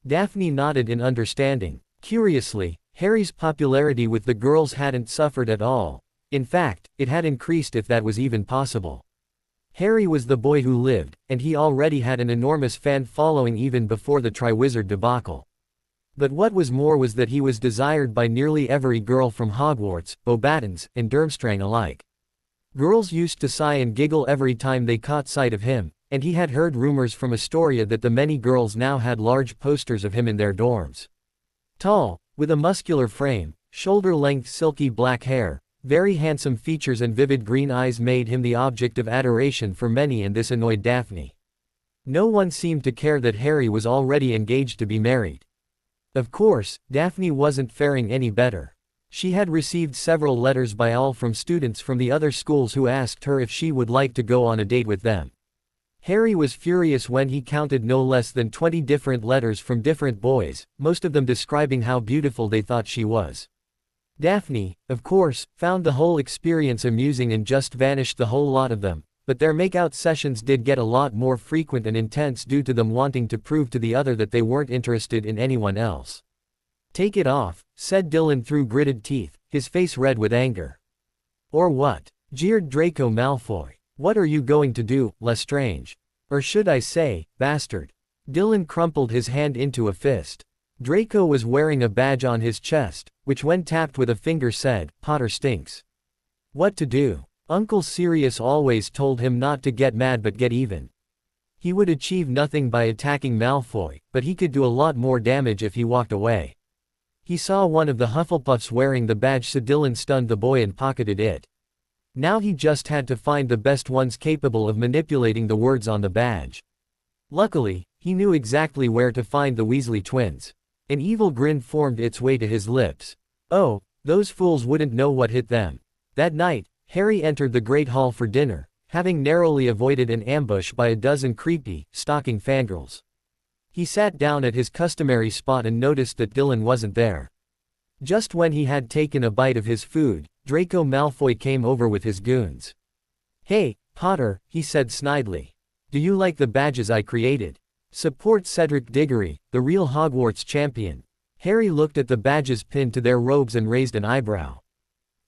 Daphne nodded in understanding. Curiously, Harry's popularity with the girls hadn't suffered at all. In fact, it had increased if that was even possible. Harry was the boy who lived, and he already had an enormous fan following even before the Triwizard debacle. But what was more was that he was desired by nearly every girl from Hogwarts, Beauxbatons, and Durmstrang alike. Girls used to sigh and giggle every time they caught sight of him, and he had heard rumors from Astoria that the many girls now had large posters of him in their dorms. Tall, with a muscular frame, shoulder-length silky black hair, very handsome features and vivid green eyes made him the object of adoration for many, and this annoyed Daphne. No one seemed to care that Harry was already engaged to be married. Of course, Daphne wasn't faring any better. She had received several letters by all from students from the other schools who asked her if she would like to go on a date with them. Harry was furious when he counted no less than 20 different letters from different boys, most of them describing how beautiful they thought she was. Daphne, of course, found the whole experience amusing and just vanished the whole lot of them, but their makeout sessions did get a lot more frequent and intense due to them wanting to prove to the other that they weren't interested in anyone else. Take it off, said Dylan through gritted teeth, his face red with anger. Or what? Jeered Draco Malfoy. What are you going to do, Lestrange? Or should I say, bastard? Dylan crumpled his hand into a fist. Draco was wearing a badge on his chest, which when tapped with a finger said, Potter stinks. What to do? Uncle Sirius always told him not to get mad but get even. He would achieve nothing by attacking Malfoy, but he could do a lot more damage if he walked away. He saw one of the Hufflepuffs wearing the badge, so Dylan stunned the boy and pocketed it. Now he just had to find the best ones capable of manipulating the words on the badge. Luckily, he knew exactly where to find the Weasley twins. An evil grin formed its way to his lips. Oh, those fools wouldn't know what hit them. That night, Harry entered the Great Hall for dinner, having narrowly avoided an ambush by a dozen creepy, stalking fangirls. He sat down at his customary spot and noticed that Dylan wasn't there. Just when he had taken a bite of his food, Draco Malfoy came over with his goons. "Hey, Potter," he said snidely. "Do you like the badges I created? Support Cedric Diggory, the real Hogwarts champion." Harry looked at the badges pinned to their robes and raised an eyebrow.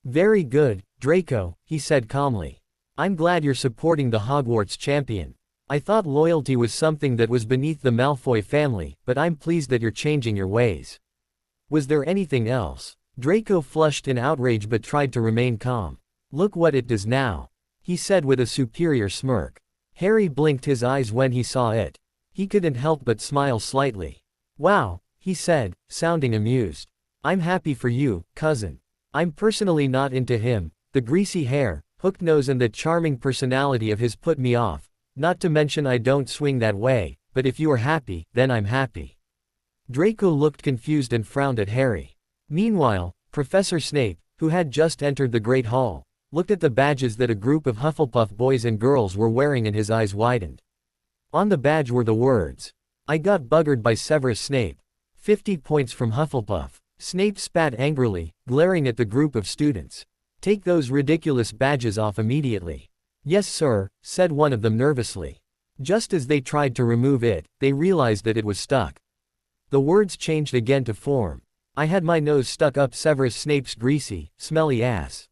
"Very good, Draco," he said calmly. "I'm glad you're supporting the Hogwarts champion. I thought loyalty was something that was beneath the Malfoy family, but I'm pleased that you're changing your ways. Was there anything else?" Draco flushed in outrage but tried to remain calm. "Look what it does now," he said with a superior smirk. Harry blinked his eyes when he saw it. He couldn't help but smile slightly. "Wow," he said, sounding amused. "I'm happy for you, cousin. I'm personally not into him. The greasy hair, hooked nose and the charming personality of his put me off. Not to mention I don't swing that way, but if you are happy, then I'm happy." Draco looked confused and frowned at Harry. Meanwhile, Professor Snape, who had just entered the Great Hall, looked at the badges that a group of Hufflepuff boys and girls were wearing and his eyes widened. On the badge were the words, "I got buggered by Severus Snape. 50 points from Hufflepuff." Snape spat angrily, glaring at the group of students. "Take those ridiculous badges off immediately." "Yes sir," said one of them nervously. Just as they tried to remove it, they realized that it was stuck. The words changed again to form. "I had my nose stuck up Severus Snape's greasy, smelly ass."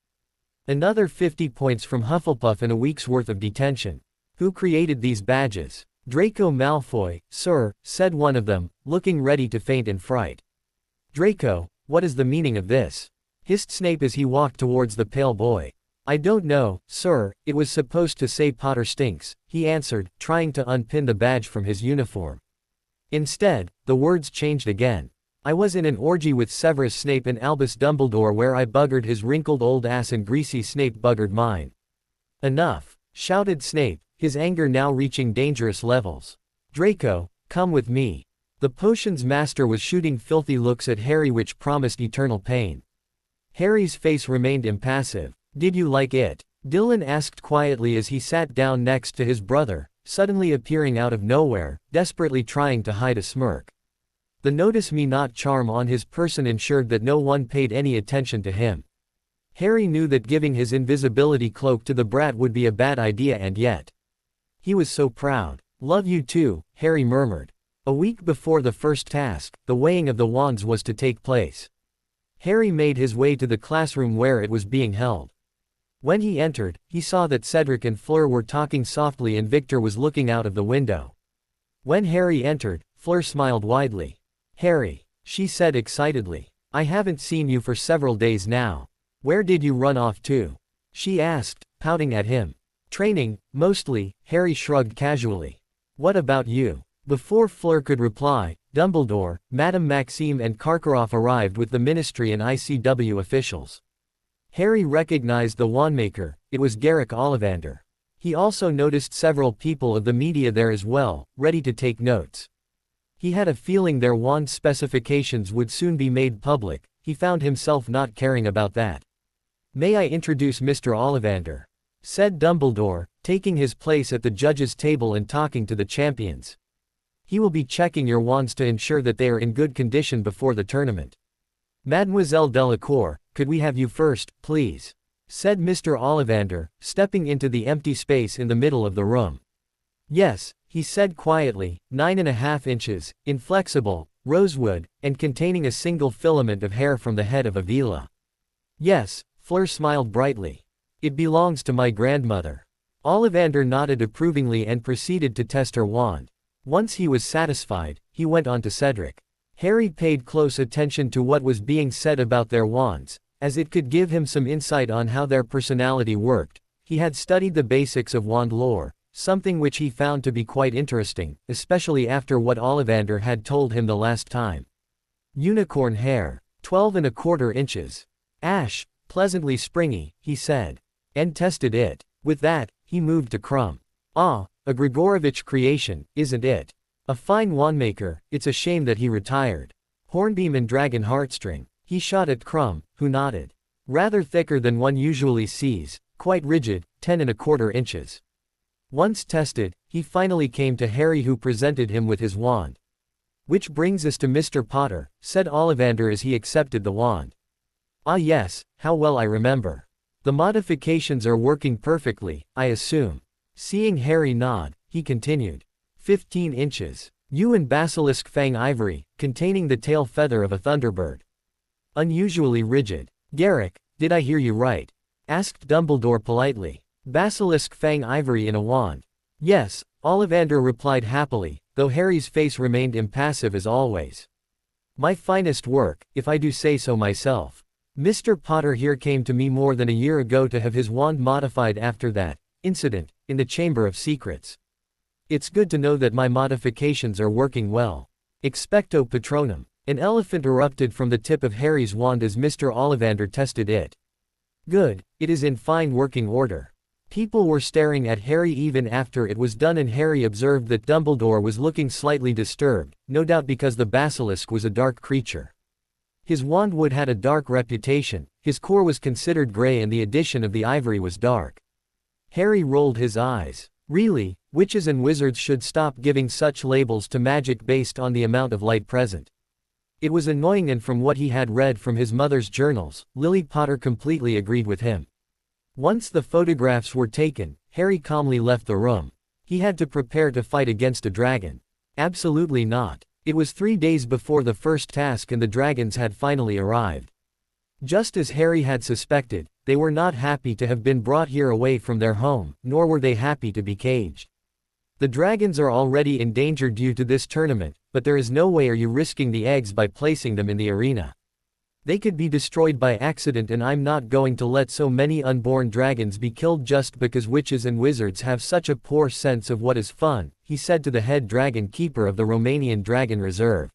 Another 50 points from Hufflepuff and a week's worth of detention. "Who created these badges?" "Draco Malfoy, sir," said one of them, looking ready to faint in fright. "Draco, what is the meaning of this?" hissed Snape as he walked towards the pale boy. "I don't know, sir, it was supposed to say Potter stinks," he answered, trying to unpin the badge from his uniform. Instead, the words changed again. "I was in an orgy with Severus Snape and Albus Dumbledore where I buggered his wrinkled old ass and greasy Snape buggered mine." "Enough," shouted Snape, his anger now reaching dangerous levels. "Draco, come with me." The potions master was shooting filthy looks at Harry which promised eternal pain. Harry's face remained impassive. "Did you like it?" Dylan asked quietly as he sat down next to his brother, suddenly appearing out of nowhere, desperately trying to hide a smirk. The notice me not charm on his person ensured that no one paid any attention to him. Harry knew that giving his invisibility cloak to the brat would be a bad idea and yet. He was so proud. "Love you too," Harry murmured. A week before the first task, the weighing of the wands was to take place. Harry made his way to the classroom where it was being held. When he entered, he saw that Cedric and Fleur were talking softly and Victor was looking out of the window. When Harry entered, Fleur smiled widely. "Harry," she said excitedly, "I haven't seen you for several days now. Where did you run off to?" she asked, pouting at him. "Training, mostly," Harry shrugged casually. "What about you?" Before Fleur could reply, Dumbledore, Madame Maxime and Karkaroff arrived with the Ministry and ICW officials. Harry recognized the wandmaker, it was Garrick Ollivander. He also noticed several people of the media there as well, ready to take notes. He had a feeling their wand specifications would soon be made public. He found himself not caring about that. "May I introduce Mr. Ollivander?" said Dumbledore, taking his place at the judges' table and talking to the champions. "He will be checking your wands to ensure that they are in good condition before the tournament." "Mademoiselle Delacour, could we have you first, please?" said Mr. Ollivander, stepping into the empty space in the middle of the room. "Yes," he said quietly, 9.5 inches, inflexible, rosewood, and containing a single filament of hair from the head of Avila. "Yes," Fleur smiled brightly. "It belongs to my grandmother." Ollivander nodded approvingly and proceeded to test her wand. Once he was satisfied, he went on to Cedric. Harry paid close attention to what was being said about their wands, as it could give him some insight on how their personality worked. He had studied the basics of wand lore, something which he found to be quite interesting, especially after what Ollivander had told him the last time. Unicorn hair. 12¼ inches. Ash, pleasantly springy, he said. And tested it. With that, he moved to Crumb. Ah, a Grigorovich creation, isn't it? A fine wandmaker, it's a shame that he retired. Hornbeam and dragon heartstring. He shot at Crumb, who nodded. Rather thicker than one usually sees, quite rigid, 10¼ inches. Once tested, he finally came to Harry, who presented him with his wand. Which brings us to Mr. Potter, said Ollivander as he accepted the wand. Ah yes, how well I remember. The modifications are working perfectly, I assume. Seeing Harry nod, he continued. 15 inches. You and basilisk fang ivory, containing the tail feather of a thunderbird. Unusually rigid. Garrick, did I hear you right? Asked Dumbledore politely. Basilisk fang ivory in a wand. Yes, Ollivander replied happily, though Harry's face remained impassive as always. My finest work, if I do say so myself. Mr. Potter here came to me more than a year ago to have his wand modified after that incident in the Chamber of Secrets. It's good to know that my modifications are working well. Expecto Patronum. An elephant erupted from the tip of Harry's wand as Mr. Ollivander tested it. Good, it is in fine working order. People were staring at Harry even after it was done, and Harry observed that Dumbledore was looking slightly disturbed, no doubt because the basilisk was a dark creature. His wand wood had a dark reputation, his core was considered gray, and the addition of the ivory was dark. Harry rolled his eyes. Really, witches and wizards should stop giving such labels to magic based on the amount of light present. It was annoying, and from what he had read from his mother's journals, Lily Potter completely agreed with him. Once the photographs were taken, Harry calmly left the room. He had to prepare to fight against a dragon. Absolutely not. It was 3 days before the first task, and the dragons had finally arrived. Just as Harry had suspected, they were not happy to have been brought here away from their home, nor were they happy to be caged. The dragons are already in danger due to this tournament, but there is no way are you risking the eggs by placing them in the arena. They could be destroyed by accident, and I'm not going to let so many unborn dragons be killed just because witches and wizards have such a poor sense of what is fun, he said to the head dragon keeper of the Romanian Dragon Reserve.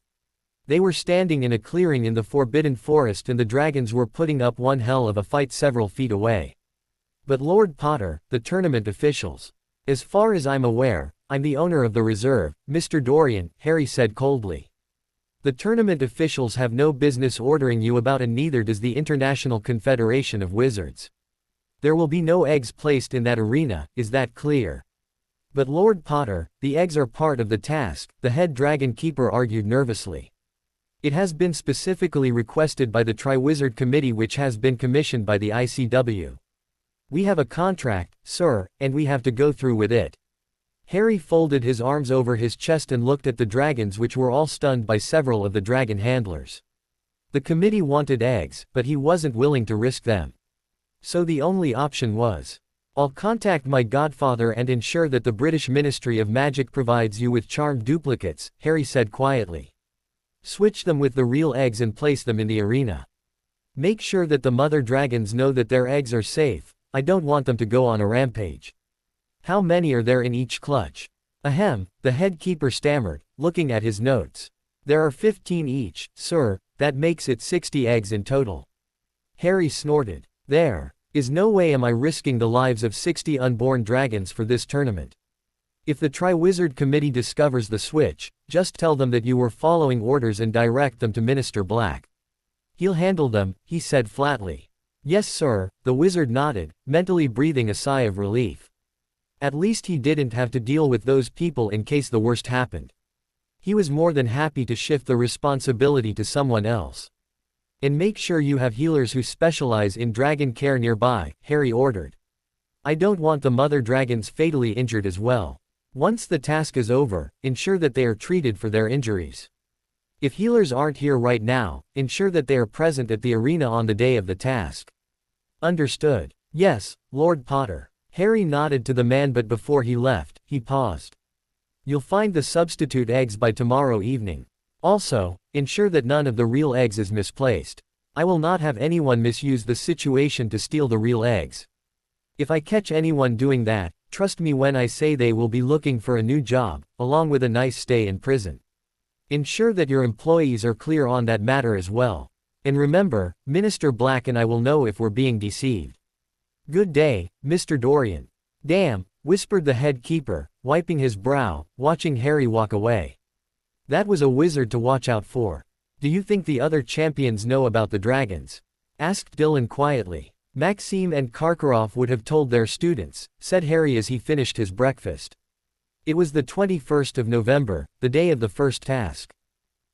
They were standing in a clearing in the Forbidden Forest, and the dragons were putting up one hell of a fight several feet away. But Lord Potter, the tournament officials. As far as I'm aware, I'm the owner of the reserve, Mr. Dorian, Harry said coldly. The tournament officials have no business ordering you about, and neither does the International Confederation of Wizards. There will be no eggs placed in that arena, is that clear? But Lord Potter, the eggs are part of the task, the head dragon keeper argued nervously. It has been specifically requested by the Triwizard Committee, which has been commissioned by the ICW. We have a contract, sir, and we have to go through with it. Harry folded his arms over his chest and looked at the dragons, which were all stunned by several of the dragon handlers. The committee wanted eggs, but he wasn't willing to risk them. So the only option was, I'll contact my godfather and ensure that the British Ministry of Magic provides you with charmed duplicates, Harry said quietly. Switch them with the real eggs and place them in the arena. Make sure that the mother dragons know that their eggs are safe. I don't want them to go on a rampage. How many are there in each clutch? Ahem, the head keeper stammered, looking at his notes. There are 15 each, sir, that makes it 60 eggs in total. Harry snorted. There is no way am I risking the lives of 60 unborn dragons for this tournament. If the Triwizard Committee discovers the switch, just tell them that you were following orders and direct them to Minister Black. He'll handle them, he said flatly. Yes sir, the wizard nodded, mentally breathing a sigh of relief. At least he didn't have to deal with those people in case the worst happened. He was more than happy to shift the responsibility to someone else. And make sure you have healers who specialize in dragon care nearby, Harry ordered. I don't want the mother dragons fatally injured as well. Once the task is over, ensure that they are treated for their injuries. If healers aren't here right now, ensure that they are present at the arena on the day of the task. Understood. Yes, Lord Potter. Harry nodded to the man, but before he left, he paused. You'll find the substitute eggs by tomorrow evening. Also, ensure that none of the real eggs is misplaced. I will not have anyone misuse the situation to steal the real eggs. If I catch anyone doing that, trust me when I say they will be looking for a new job, along with a nice stay in prison. Ensure that your employees are clear on that matter as well. And remember, Minister Black and I will know if we're being deceived. Good day, Mr. Dorian. Damn, whispered the head keeper, wiping his brow, watching Harry walk away. That was a wizard to watch out for. Do you think the other champions know about the dragons? Asked Dylan quietly. Maxime and Karkaroff would have told their students, said Harry as he finished his breakfast. It was the 21st of November, the day of the first task.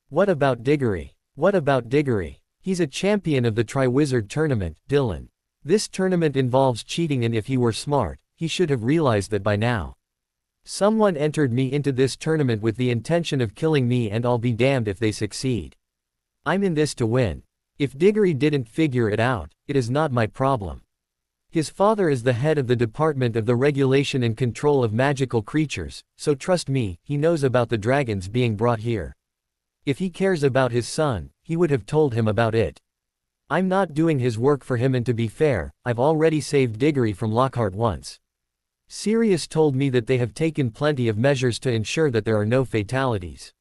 What about Diggory? What about Diggory? He's a champion of the Triwizard Tournament, Dylan. This tournament involves cheating, and if he were smart, he should have realized that by now. Someone entered me into this tournament with the intention of killing me, and I'll be damned if they succeed. I'm in this to win. If Diggory didn't figure it out, it is not my problem. His father is the head of the Department of the Regulation and Control of Magical Creatures, so trust me, he knows about the dragons being brought here. If he cares about his son, he would have told him about it. I'm not doing his work for him, and to be fair, I've already saved Diggory from Lockhart once. Sirius told me that they have taken plenty of measures to ensure that there are no fatalities.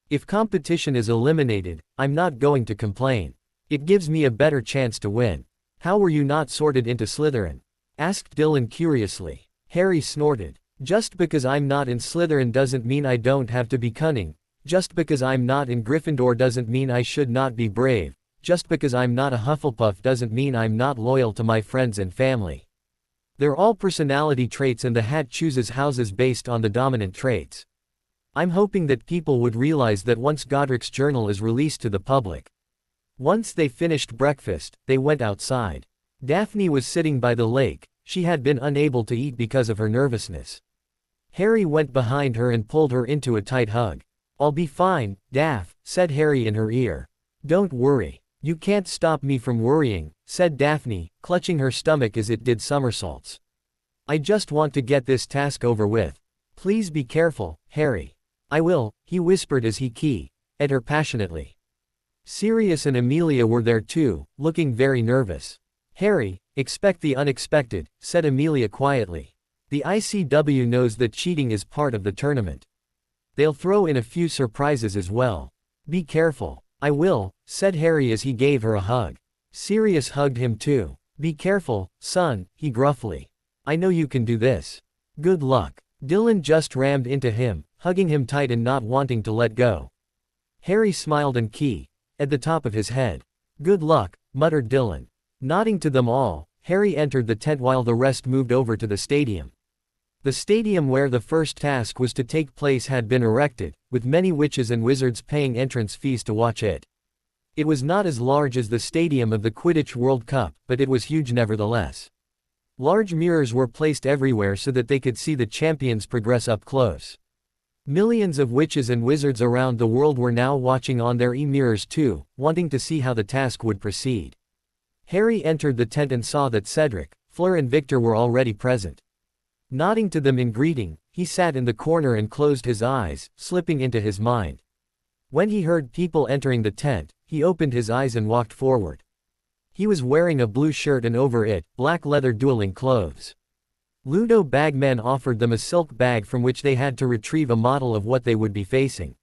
If competition is eliminated, I'm not going to complain. It gives me a better chance to win. How were you not sorted into Slytherin? Asked Dylan curiously. Harry snorted. Just because I'm not in Slytherin doesn't mean I don't have to be cunning. Just because I'm not in Gryffindor doesn't mean I should not be brave. Just because I'm not a Hufflepuff doesn't mean I'm not loyal to my friends and family. They're all personality traits, and the hat chooses houses based on the dominant traits. I'm hoping that people would realize that once Godric's journal is released to the public. Once they finished breakfast, they went outside. Daphne was sitting by the lake. She had been unable to eat because of her nervousness. Harry went behind her and pulled her into a tight hug. I'll be fine, Daph, said Harry in her ear. Don't worry. You can't stop me from worrying, said Daphne, clutching her stomach as it did somersaults. I just want to get this task over with. Please be careful, Harry. I will, he whispered as he keyed at her passionately. Sirius and Amelia were there too, looking very nervous. Harry, expect the unexpected, said Amelia quietly. The ICW knows that cheating is part of the tournament. They'll throw in a few surprises as well. Be careful. I will, said Harry as he gave her a hug. Sirius hugged him too. Be careful, son, he gruffly. I know you can do this. Good luck. Dylan just rammed into him, hugging him tight and not wanting to let go. Harry smiled and keyed at the top of his head. Good luck, muttered Dylan. Nodding to them all, Harry entered the tent while the rest moved over to the stadium. The stadium where the first task was to take place had been erected, with many witches and wizards paying entrance fees to watch it. It was not as large as the stadium of the Quidditch World Cup, but it was huge nevertheless. Large mirrors were placed everywhere so that they could see the champions progress up close. Millions of witches and wizards around the world were now watching on their e-mirrors too, wanting to see how the task would proceed. Harry entered the tent and saw that Cedric, Fleur and Victor were already present. Nodding to them in greeting, he sat in the corner and closed his eyes, slipping into his mind. When he heard people entering the tent, he opened his eyes and walked forward. He was wearing a blue shirt and over it, black leather dueling clothes. Ludo Bagman offered them a silk bag from which they had to retrieve a model of what they would be facing.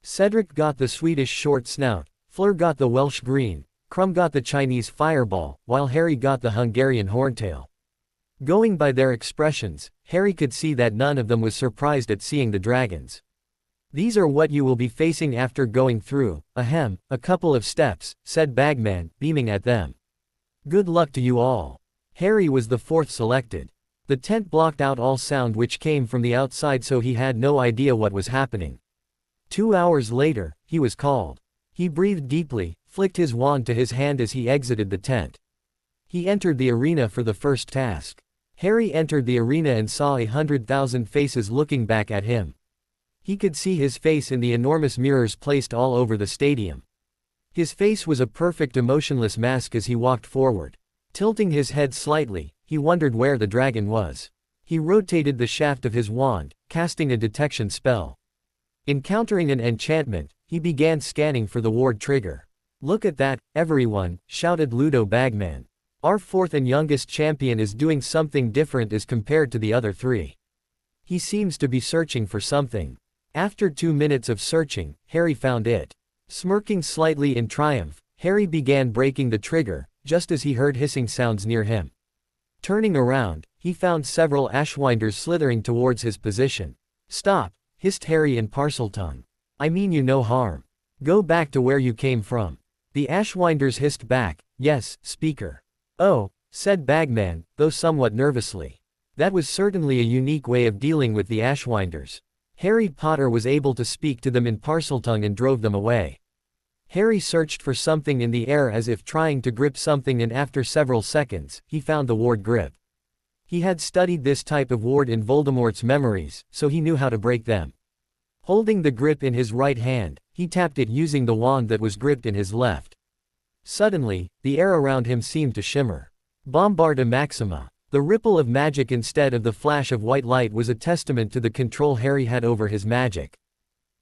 Cedric got the Swedish short snout, Fleur got the Welsh green, Crumb got the Chinese fireball, while Harry got the Hungarian horntail. Going by their expressions, Harry could see that none of them was surprised at seeing the dragons. These are what you will be facing after going through, a couple of steps, said Bagman, beaming at them. Good luck to you all. Harry was the fourth selected. The tent blocked out all sound which came from the outside, so he had no idea what was happening. 2 hours later, he was called. He breathed deeply, flicked his wand to his hand as he exited the tent. He entered the arena for the first task. Harry entered the arena and saw 100,000 faces looking back at him. He could see his face in the enormous mirrors placed all over the stadium. His face was a perfect emotionless mask as he walked forward. Tilting his head slightly, he wondered where the dragon was. He rotated the shaft of his wand, casting a detection spell. Encountering an enchantment, he began scanning for the ward trigger. Look at that, everyone, shouted Ludo Bagman. Our fourth and youngest champion is doing something different as compared to the other three. He seems to be searching for something. After 2 minutes of searching, Harry found it. Smirking slightly in triumph, Harry began breaking the trigger, just as he heard hissing sounds near him. Turning around, he found several Ashwinders slithering towards his position. "Stop," hissed Harry in Parseltongue. "I mean you no harm. Go back to where you came from." The Ashwinders hissed back, "Yes, Speaker." "Oh," said Bagman, though somewhat nervously. That was certainly a unique way of dealing with the Ashwinders. Harry Potter was able to speak to them in Parseltongue and drove them away. Harry searched for something in the air as if trying to grip something, and after several seconds, he found the ward grip. He had studied this type of ward in Voldemort's memories, so he knew how to break them. Holding the grip in his right hand, he tapped it using the wand that was gripped in his left. Suddenly, the air around him seemed to shimmer. Bombarda Maxima. The ripple of magic instead of the flash of white light was a testament to the control Harry had over his magic.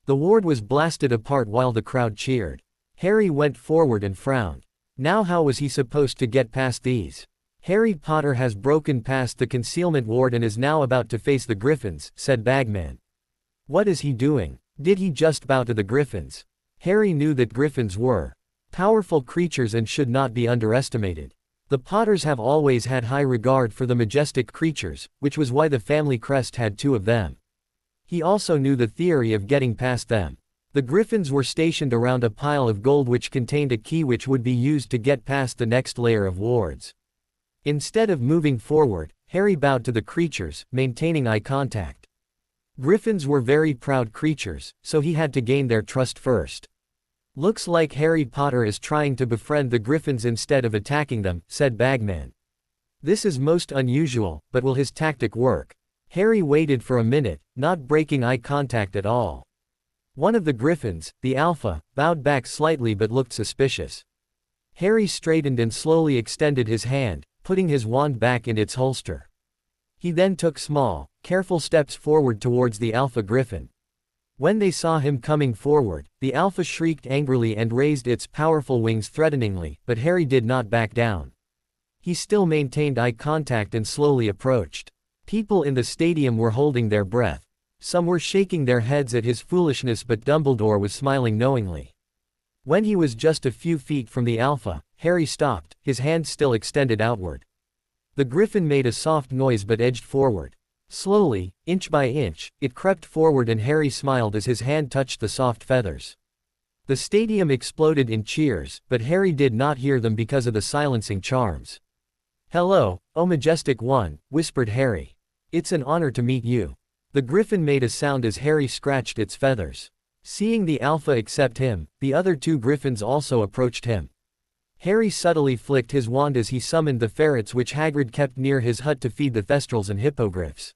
The ward was blasted apart while the crowd cheered. Harry went forward and frowned. Now how was he supposed to get past these? "Harry Potter has broken past the concealment ward and is now about to face the Griffins," said Bagman. "What is he doing? Did he just bow to the Griffins?" Harry knew that Griffins were powerful creatures and should not be underestimated. The Potters have always had high regard for the majestic creatures, which was why the family crest had two of them. He also knew the theory of getting past them. The Griffins were stationed around a pile of gold which contained a key which would be used to get past the next layer of wards. Instead of moving forward, Harry bowed to the creatures, maintaining eye contact. Griffins were very proud creatures, so he had to gain their trust first. "Looks like Harry Potter is trying to befriend the Griffins instead of attacking them," said Bagman. "This is most unusual, but will his tactic work?" Harry waited for a minute, not breaking eye contact at all. One of the Griffins, the Alpha, bowed back slightly but looked suspicious. Harry straightened and slowly extended his hand, putting his wand back in its holster. He then took small, careful steps forward towards the Alpha Griffin. When they saw him coming forward, the Alpha shrieked angrily and raised its powerful wings threateningly, but Harry did not back down. He still maintained eye contact and slowly approached. People in the stadium were holding their breath. Some were shaking their heads at his foolishness, but Dumbledore was smiling knowingly. When he was just a few feet from the Alpha, Harry stopped, his hand still extended outward. The Griffin made a soft noise but edged forward. Slowly, inch by inch, it crept forward and Harry smiled as his hand touched the soft feathers. The stadium exploded in cheers, but Harry did not hear them because of the silencing charms. "Hello, oh majestic one," whispered Harry. "It's an honor to meet you." The Griffin made a sound as Harry scratched its feathers. Seeing the Alpha accept him, the other two Griffins also approached him. Harry subtly flicked his wand as he summoned the ferrets which Hagrid kept near his hut to feed the Thestrals and Hippogriffs.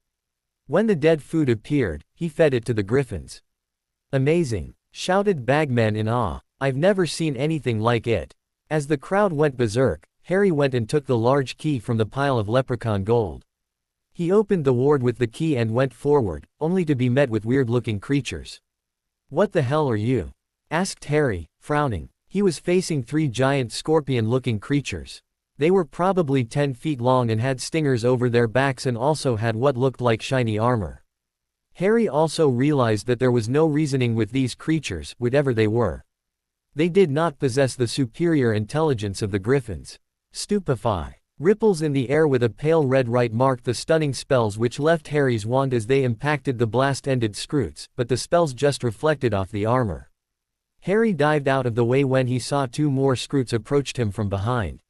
When the dead food appeared, he fed it to the Griffins. "Amazing!" shouted Bagman in awe. "I've never seen anything like it." As the crowd went berserk, Harry went and took the large key from the pile of leprechaun gold. He opened the ward with the key and went forward, only to be met with weird-looking creatures. "What the hell are you?" asked Harry, frowning. He was facing three giant scorpion-looking creatures. They were probably 10 feet long and had stingers over their backs and also had what looked like shiny armor. Harry also realized that there was no reasoning with these creatures, whatever they were. They did not possess the superior intelligence of the Griffins. Stupefy. Ripples in the air with a pale red light marked the stunning spells which left Harry's wand as they impacted the blast-ended Scroots, but the spells just reflected off the armor. Harry dived out of the way when he saw two more Scroots approached him from behind.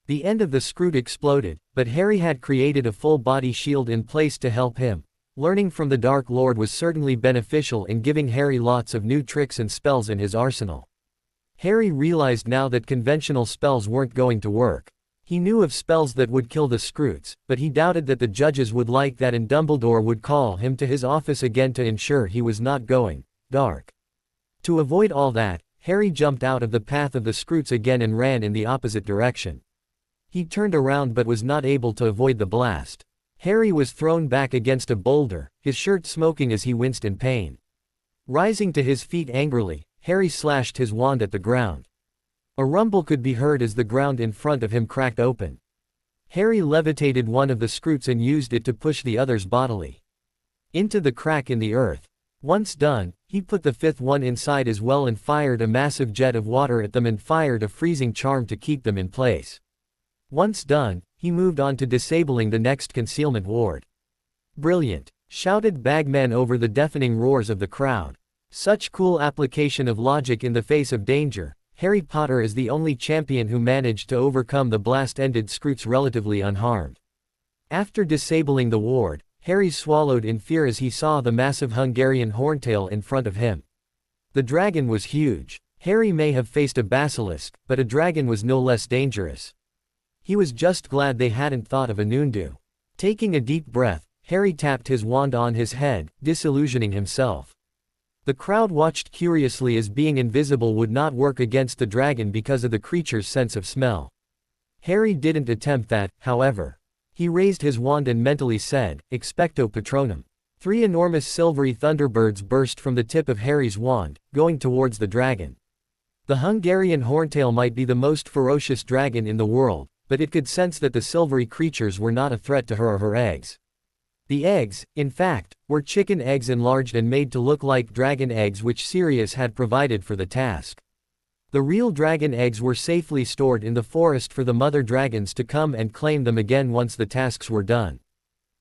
The end of the Scroot exploded, but Harry had created a full-body shield in place to help him. Learning from the Dark Lord was certainly beneficial in giving Harry lots of new tricks and spells in his arsenal. Harry realized now that conventional spells weren't going to work. He knew of spells that would kill the Scroots, but he doubted that the judges would like that, and Dumbledore would call him to his office again to ensure he was not going dark. To avoid all that, Harry jumped out of the path of the Scroots again and ran in the opposite direction. He turned around but was not able to avoid the blast. Harry was thrown back against a boulder, his shirt smoking as he winced in pain. Rising to his feet angrily, Harry slashed his wand at the ground. A rumble could be heard as the ground in front of him cracked open. Harry levitated one of the Scroots and used it to push the others bodily into the crack in the earth. Once done, he put the fifth one inside as well and fired a massive jet of water at them and fired a freezing charm to keep them in place. Once done, he moved on to disabling the next concealment ward. "Brilliant!" shouted Bagman over the deafening roars of the crowd. Such cool application of logic in the face of danger. Harry Potter is the only champion who managed to overcome the blast-ended Scroots relatively unharmed. After disabling the ward, Harry swallowed in fear as he saw the massive Hungarian horntail in front of him. The dragon was huge. Harry may have faced a basilisk, but a dragon was no less dangerous. He was just glad they hadn't thought of a Noondu. Taking a deep breath, Harry tapped his wand on his head, disillusioning himself. The crowd watched curiously as being invisible would not work against the dragon because of the creature's sense of smell. Harry didn't attempt that, however. He raised his wand and mentally said, "Expecto Patronum." 3 enormous silvery thunderbirds burst from the tip of Harry's wand, going towards the dragon. The Hungarian horntail might be the most ferocious dragon in the world, but it could sense that the silvery creatures were not a threat to her or her eggs. The eggs, in fact, were chicken eggs enlarged and made to look like dragon eggs which Sirius had provided for the task. The real dragon eggs were safely stored in the forest for the mother dragons to come and claim them again once the tasks were done.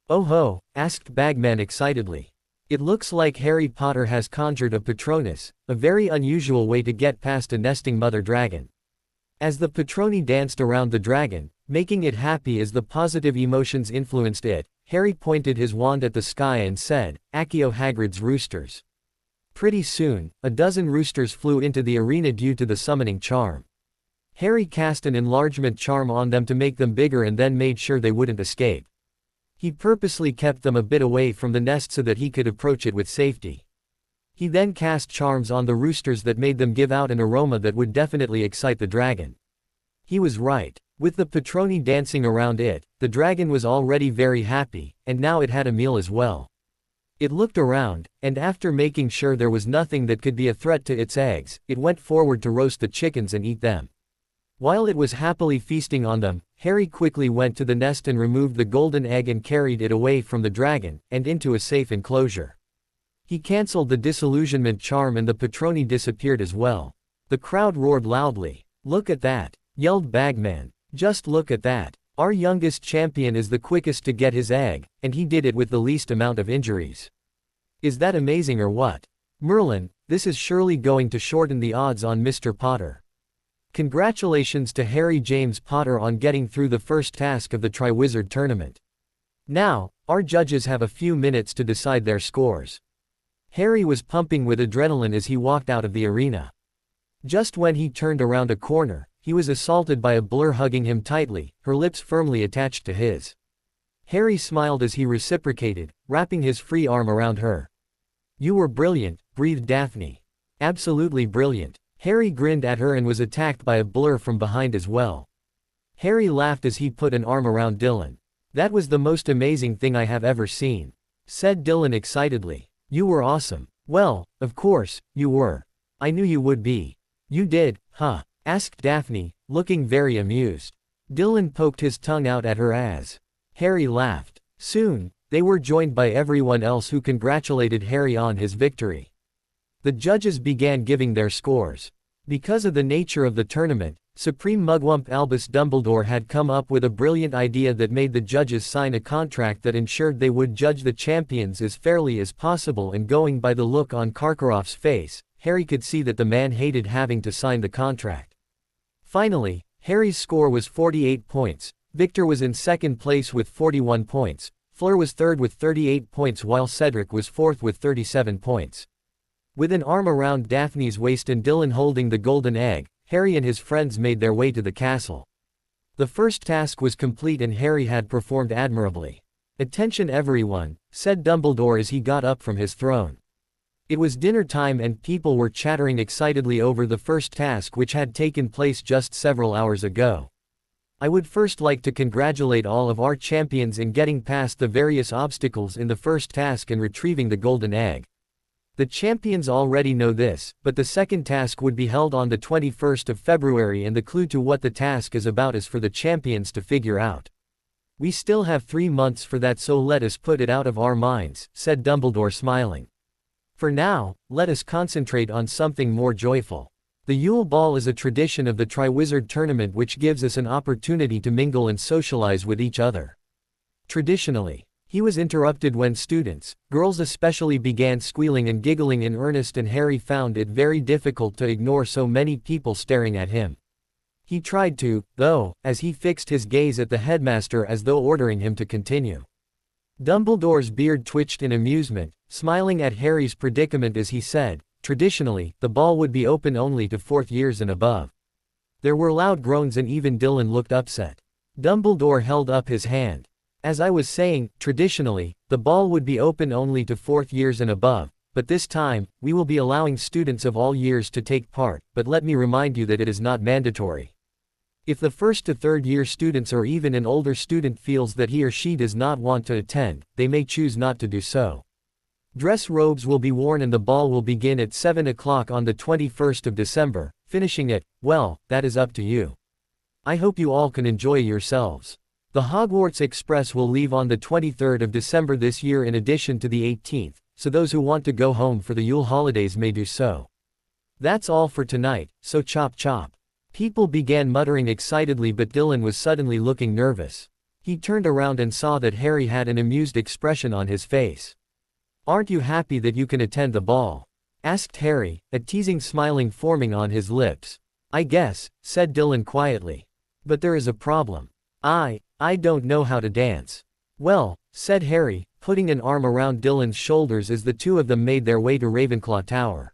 "Oh ho," asked Bagman excitedly. "It looks like Harry Potter has conjured a Patronus, a very unusual way to get past a nesting mother dragon." As the Patroni danced around the dragon, making it happy as the positive emotions influenced it, Harry pointed his wand at the sky and said, "Accio Hagrid's roosters." Pretty soon, a dozen roosters flew into the arena due to the summoning charm. Harry cast an enlargement charm on them to make them bigger and then made sure they wouldn't escape. He purposely kept them a bit away from the nest so that he could approach it with safety. He then cast charms on the roosters that made them give out an aroma that would definitely excite the dragon. He was right. With the Patroni dancing around it, the dragon was already very happy, and now it had a meal as well. It looked around, and after making sure there was nothing that could be a threat to its eggs, it went forward to roast the chickens and eat them. While it was happily feasting on them, Harry quickly went to the nest and removed the golden egg and carried it away from the dragon, and into a safe enclosure. He cancelled the disillusionment charm and the Patroni disappeared as well. The crowd roared loudly. "Look at that!" yelled Bagman. "Just look at that. Our youngest champion is the quickest to get his egg, and he did it with the least amount of injuries. Is that amazing or what? Merlin, this is surely going to shorten the odds on Mr. Potter. Congratulations to Harry James Potter on getting through the first task of the Triwizard Tournament. Now, our judges have a few minutes to decide their scores." Harry was pumping with adrenaline as he walked out of the arena. Just when he turned around a corner, he was assaulted by a blur hugging him tightly, her lips firmly attached to his. Harry smiled as he reciprocated, wrapping his free arm around her. "You were brilliant," breathed Daphne. "Absolutely brilliant." Harry grinned at her and was attacked by a blur from behind as well. Harry laughed as he put an arm around Dylan. "That was the most amazing thing I have ever seen," said Dylan excitedly. "You were awesome." "Well, of course, you were. I knew you would be." "You did, huh?" asked Daphne, looking very amused. Dylan poked his tongue out at her as Harry laughed. Soon, they were joined by everyone else who congratulated Harry on his victory. The judges began giving their scores. Because of the nature of the tournament, Supreme Mugwump Albus Dumbledore had come up with a brilliant idea that made the judges sign a contract that ensured they would judge the champions as fairly as possible, and going by the look on Karkaroff's face, Harry could see that the man hated having to sign the contract. Finally, Harry's score was 48 points, Victor was in second place with 41 points, Fleur was third with 38 points while Cedric was fourth with 37 points. With an arm around Daphne's waist and Dylan holding the golden egg, Harry and his friends made their way to the castle. The first task was complete and Harry had performed admirably. "Attention everyone," said Dumbledore as he got up from his throne. It was dinner time and people were chattering excitedly over the first task which had taken place just several hours ago. "I would first like to congratulate all of our champions in getting past the various obstacles in the first task and retrieving the golden egg. The champions already know this, but the second task would be held on the 21st of February and the clue to what the task is about is for the champions to figure out. We still have 3 months for that, so let us put it out of our minds," said Dumbledore smiling. For now, let us concentrate on something more joyful. The Yule Ball is a tradition of the Triwizard Tournament which gives us an opportunity to mingle and socialize with each other. Traditionally, he was interrupted when students, girls especially, began squealing and giggling in earnest, and Harry found it very difficult to ignore so many people staring at him. He tried to, though, as he fixed his gaze at the headmaster as though ordering him to continue. Dumbledore's beard twitched in amusement, smiling at Harry's predicament as he said, "Traditionally, the ball would be open only to 4th years and above." There were loud groans and even Dylan looked upset. Dumbledore held up his hand. "As I was saying, traditionally, the ball would be open only to 4th years and above, but this time, we will be allowing students of all years to take part, but let me remind you that it is not mandatory. If the 1st to 3rd year students or even an older student feels that he or she does not want to attend, they may choose not to do so. Dress robes will be worn and the ball will begin at 7 o'clock on the 21st of December, finishing at, well, that is up to you. I hope you all can enjoy yourselves. The Hogwarts Express will leave on the 23rd of December this year in addition to the 18th, so those who want to go home for the Yule holidays may do so. That's all for tonight, so chop chop." People began muttering excitedly, but Dylan was suddenly looking nervous. He turned around and saw that Harry had an amused expression on his face. "Aren't you happy that you can attend the ball?" asked Harry, a teasing smiling forming on his lips. "I guess," said Dylan quietly. "But there is a problem. I don't know how to dance." "Well," said Harry, putting an arm around Dylan's shoulders as the two of them made their way to Ravenclaw Tower.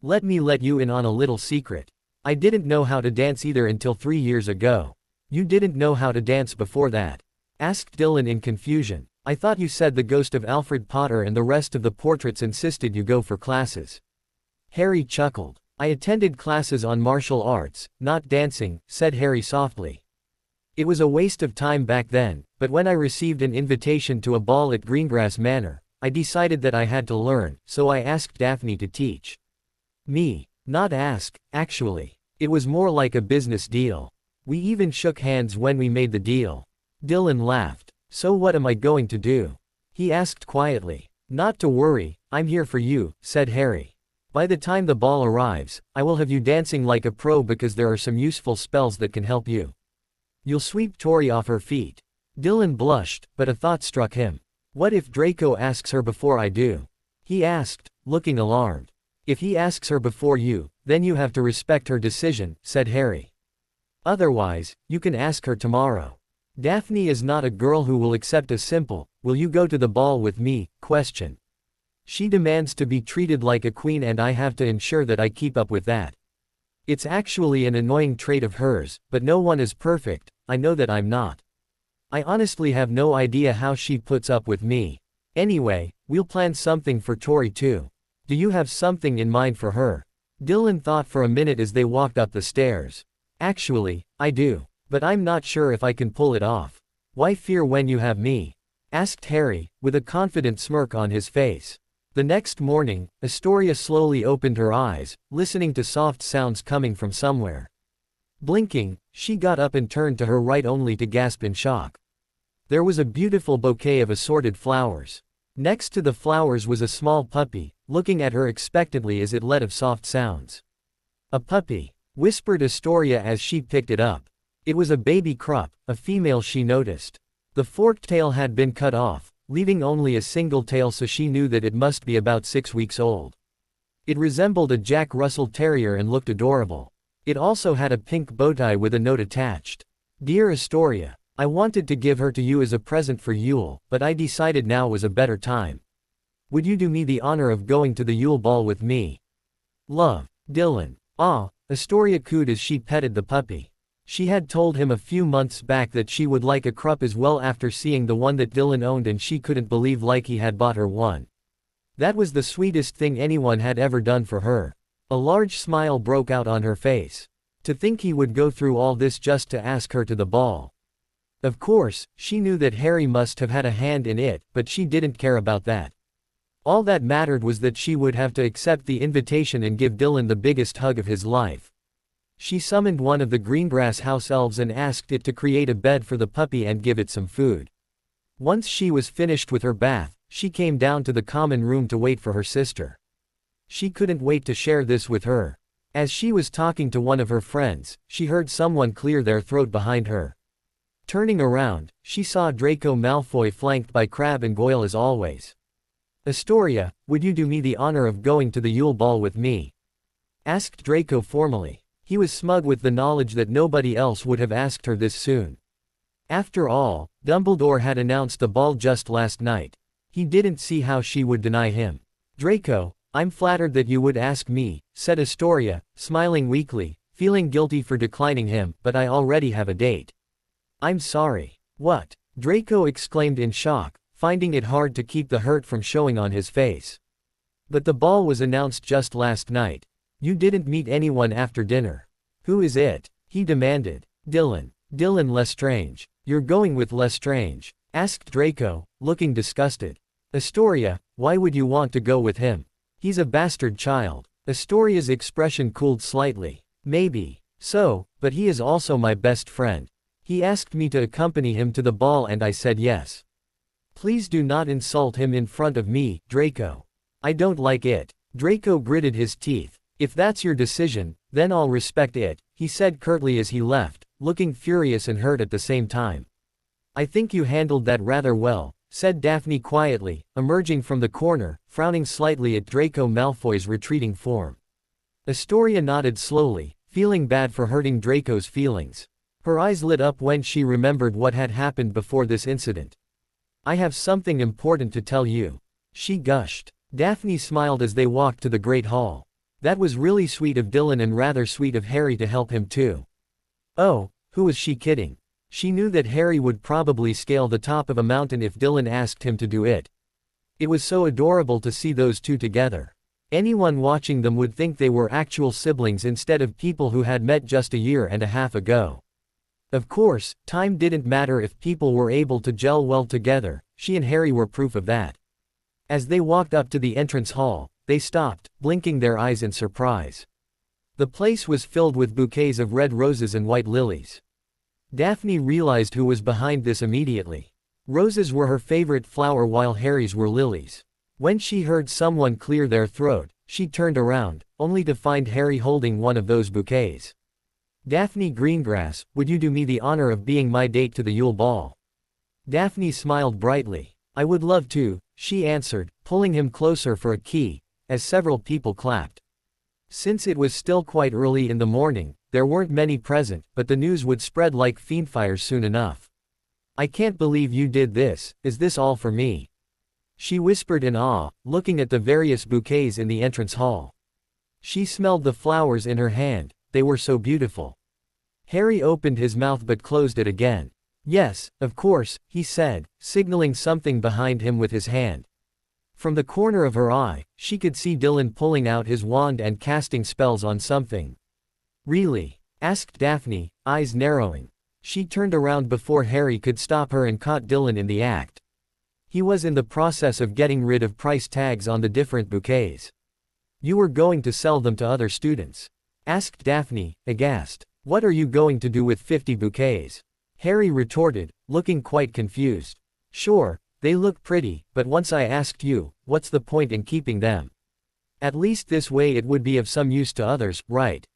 "Let me let you in on a little secret. I didn't know how to dance either until 3 years ago." "You didn't know how to dance before that?" asked Dylan in confusion. "I thought you said the ghost of Alfred Potter and the rest of the portraits insisted you go for classes." Harry chuckled. "I attended classes on martial arts, not dancing," said Harry softly. "It was a waste of time back then, but when I received an invitation to a ball at Greengrass Manor, I decided that I had to learn, so I asked Daphne to teach me. Not ask, actually. It was more like a business deal. We even shook hands when we made the deal." Dylan laughed. "So what am I going to do?" he asked quietly. "Not to worry, I'm here for you," said Harry. "By the time the ball arrives, I will have you dancing like a pro because there are some useful spells that can help you. You'll sweep Tori off her feet." Dylan blushed, but a thought struck him. "What if Draco asks her before I do?" he asked, looking alarmed. "If he asks her before you, then you have to respect her decision," said Harry. "Otherwise, you can ask her tomorrow. Daphne is not a girl who will accept a simple, 'Will you go to the ball with me?' question. She demands to be treated like a queen and I have to ensure that I keep up with that. It's actually an annoying trait of hers, but no one is perfect, I know that I'm not. I honestly have no idea how she puts up with me. Anyway, we'll plan something for Tori too. Do you have something in mind for her?" Dylan thought for a minute as they walked up the stairs. "Actually, I do. But I'm not sure if I can pull it off." "Why fear when you have me?" asked Harry, with a confident smirk on his face. The next morning, Astoria slowly opened her eyes, listening to soft sounds coming from somewhere. Blinking, she got up and turned to her right only to gasp in shock. There was a beautiful bouquet of assorted flowers. Next to the flowers was a small puppy, looking at her expectantly as it let out soft sounds. "A puppy," whispered Astoria as she picked it up. It was a baby Krupp, a female she noticed. The forked tail had been cut off, leaving only a single tail, so she knew that it must be about 6 weeks old. It resembled a Jack Russell Terrier and looked adorable. It also had a pink bowtie with a note attached. "Dear Astoria, I wanted to give her to you as a present for Yule, but I decided now was a better time. Would you do me the honor of going to the Yule Ball with me? Love, Dylan." "Ah," Astoria cooed as she petted the puppy. She had told him a few months back that she would like a Krupp as well after seeing the one that Dylan owned, and she couldn't believe like he had bought her one. That was the sweetest thing anyone had ever done for her. A large smile broke out on her face. To think he would go through all this just to ask her to the ball. Of course, she knew that Harry must have had a hand in it, but she didn't care about that. All that mattered was that she would have to accept the invitation and give Dylan the biggest hug of his life. She summoned one of the Greengrass house elves and asked it to create a bed for the puppy and give it some food. Once she was finished with her bath, she came down to the common room to wait for her sister. She couldn't wait to share this with her. As she was talking to one of her friends, she heard someone clear their throat behind her. Turning around, she saw Draco Malfoy flanked by Crabbe and Goyle as always. "Astoria, would you do me the honor of going to the Yule Ball with me?" asked Draco formally. He was smug with the knowledge that nobody else would have asked her this soon. After all, Dumbledore had announced the ball just last night. He didn't see how she would deny him. "Draco, I'm flattered that you would ask me," said Astoria, smiling weakly, feeling guilty for declining him, "but I already have a date." "I'm sorry." "What?" Draco exclaimed in shock, finding it hard to keep the hurt from showing on his face. "But the ball was announced just last night. You didn't meet anyone after dinner." "Who is it?" he demanded. "Dylan. Dylan Lestrange." "You're going with Lestrange?" asked Draco, looking disgusted. "Astoria, why would you want to go with him? He's a bastard child." Astoria's expression cooled slightly. "Maybe so, but he is also my best friend. He asked me to accompany him to the ball and I said yes." "Please do not insult him in front of me, Draco. I don't like it." Draco gritted his teeth. "If that's your decision, then I'll respect it," he said curtly as he left, looking furious and hurt at the same time. "I think you handled that rather well," said Daphne quietly, emerging from the corner, frowning slightly at Draco Malfoy's retreating form. Astoria nodded slowly, feeling bad for hurting Draco's feelings. Her eyes lit up when she remembered what had happened before this incident. "I have something important to tell you," she gushed. Daphne smiled as they walked to the Great Hall. That was really sweet of Dylan and rather sweet of Harry to help him too. Oh, who was she kidding? She knew that Harry would probably scale the top of a mountain if Dylan asked him to do it. It was so adorable to see those two together. Anyone watching them would think they were actual siblings instead of people who had met just a year and a half ago. Of course, time didn't matter if people were able to gel well together. She and Harry were proof of that. As they walked up to the entrance hall, they stopped, blinking their eyes in surprise. The place was filled with bouquets of red roses and white lilies. Daphne realized who was behind this immediately. Roses were her favorite flower while Harry's were lilies. When she heard someone clear their throat, she turned around, only to find Harry holding one of those bouquets. "Daphne Greengrass, would you do me the honor of being my date to the Yule Ball?" Daphne smiled brightly. "I would love to," she answered, pulling him closer for a key, as several people clapped. Since it was still quite early in the morning, there weren't many present, but the news would spread like fiendfire soon enough. "I can't believe you did this. Is this all for me?" she whispered in awe, looking at the various bouquets in the entrance hall. She smelled the flowers in her hand. They were so beautiful. Harry opened his mouth but closed it again. "Yes, of course," he said, signaling something behind him with his hand. From the corner of her eye, she could see Dylan pulling out his wand and casting spells on something. "Really?" asked Daphne, eyes narrowing. She turned around before Harry could stop her and caught Dylan in the act. He was in the process of getting rid of price tags on the different bouquets. "You were going to sell them to other students?" asked Daphne, aghast. "What are you going to do with 50 bouquets? Harry retorted, looking quite confused. "Sure, they look pretty, but once I asked you, what's the point in keeping them? At least this way it would be of some use to others, right?"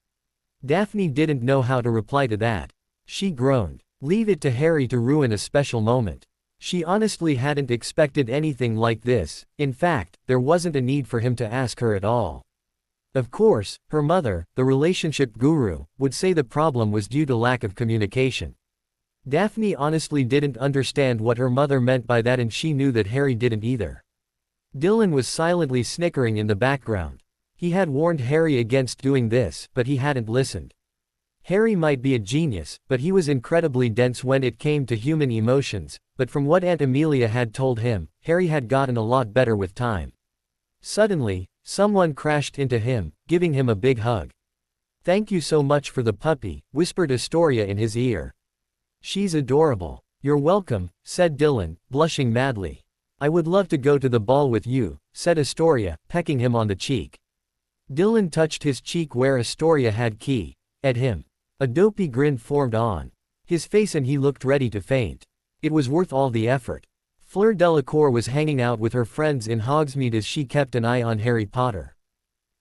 Daphne didn't know how to reply to that. She groaned. Leave it to Harry to ruin a special moment. She honestly hadn't expected anything like this. In fact, there wasn't a need for him to ask her at all. Of course, her mother, the relationship guru, would say the problem was due to lack of communication. Daphne honestly didn't understand what her mother meant by that, and she knew that Harry didn't either. Dylan was silently snickering in the background. He had warned Harry against doing this, but he hadn't listened. Harry might be a genius, but he was incredibly dense when it came to human emotions, but from what Aunt Amelia had told him, Harry had gotten a lot better with time. Suddenly, someone crashed into him, giving him a big hug. "Thank you so much for the puppy," whispered Astoria in his ear. "She's adorable." "You're welcome," said Dylan, blushing madly. "I would love to go to the ball with you," said Astoria, pecking him on the cheek. Dylan touched his cheek where Astoria had key at him. A dopey grin formed on his face and he looked ready to faint. It was worth all the effort. Fleur Delacour was hanging out with her friends in Hogsmeade as she kept an eye on Harry Potter.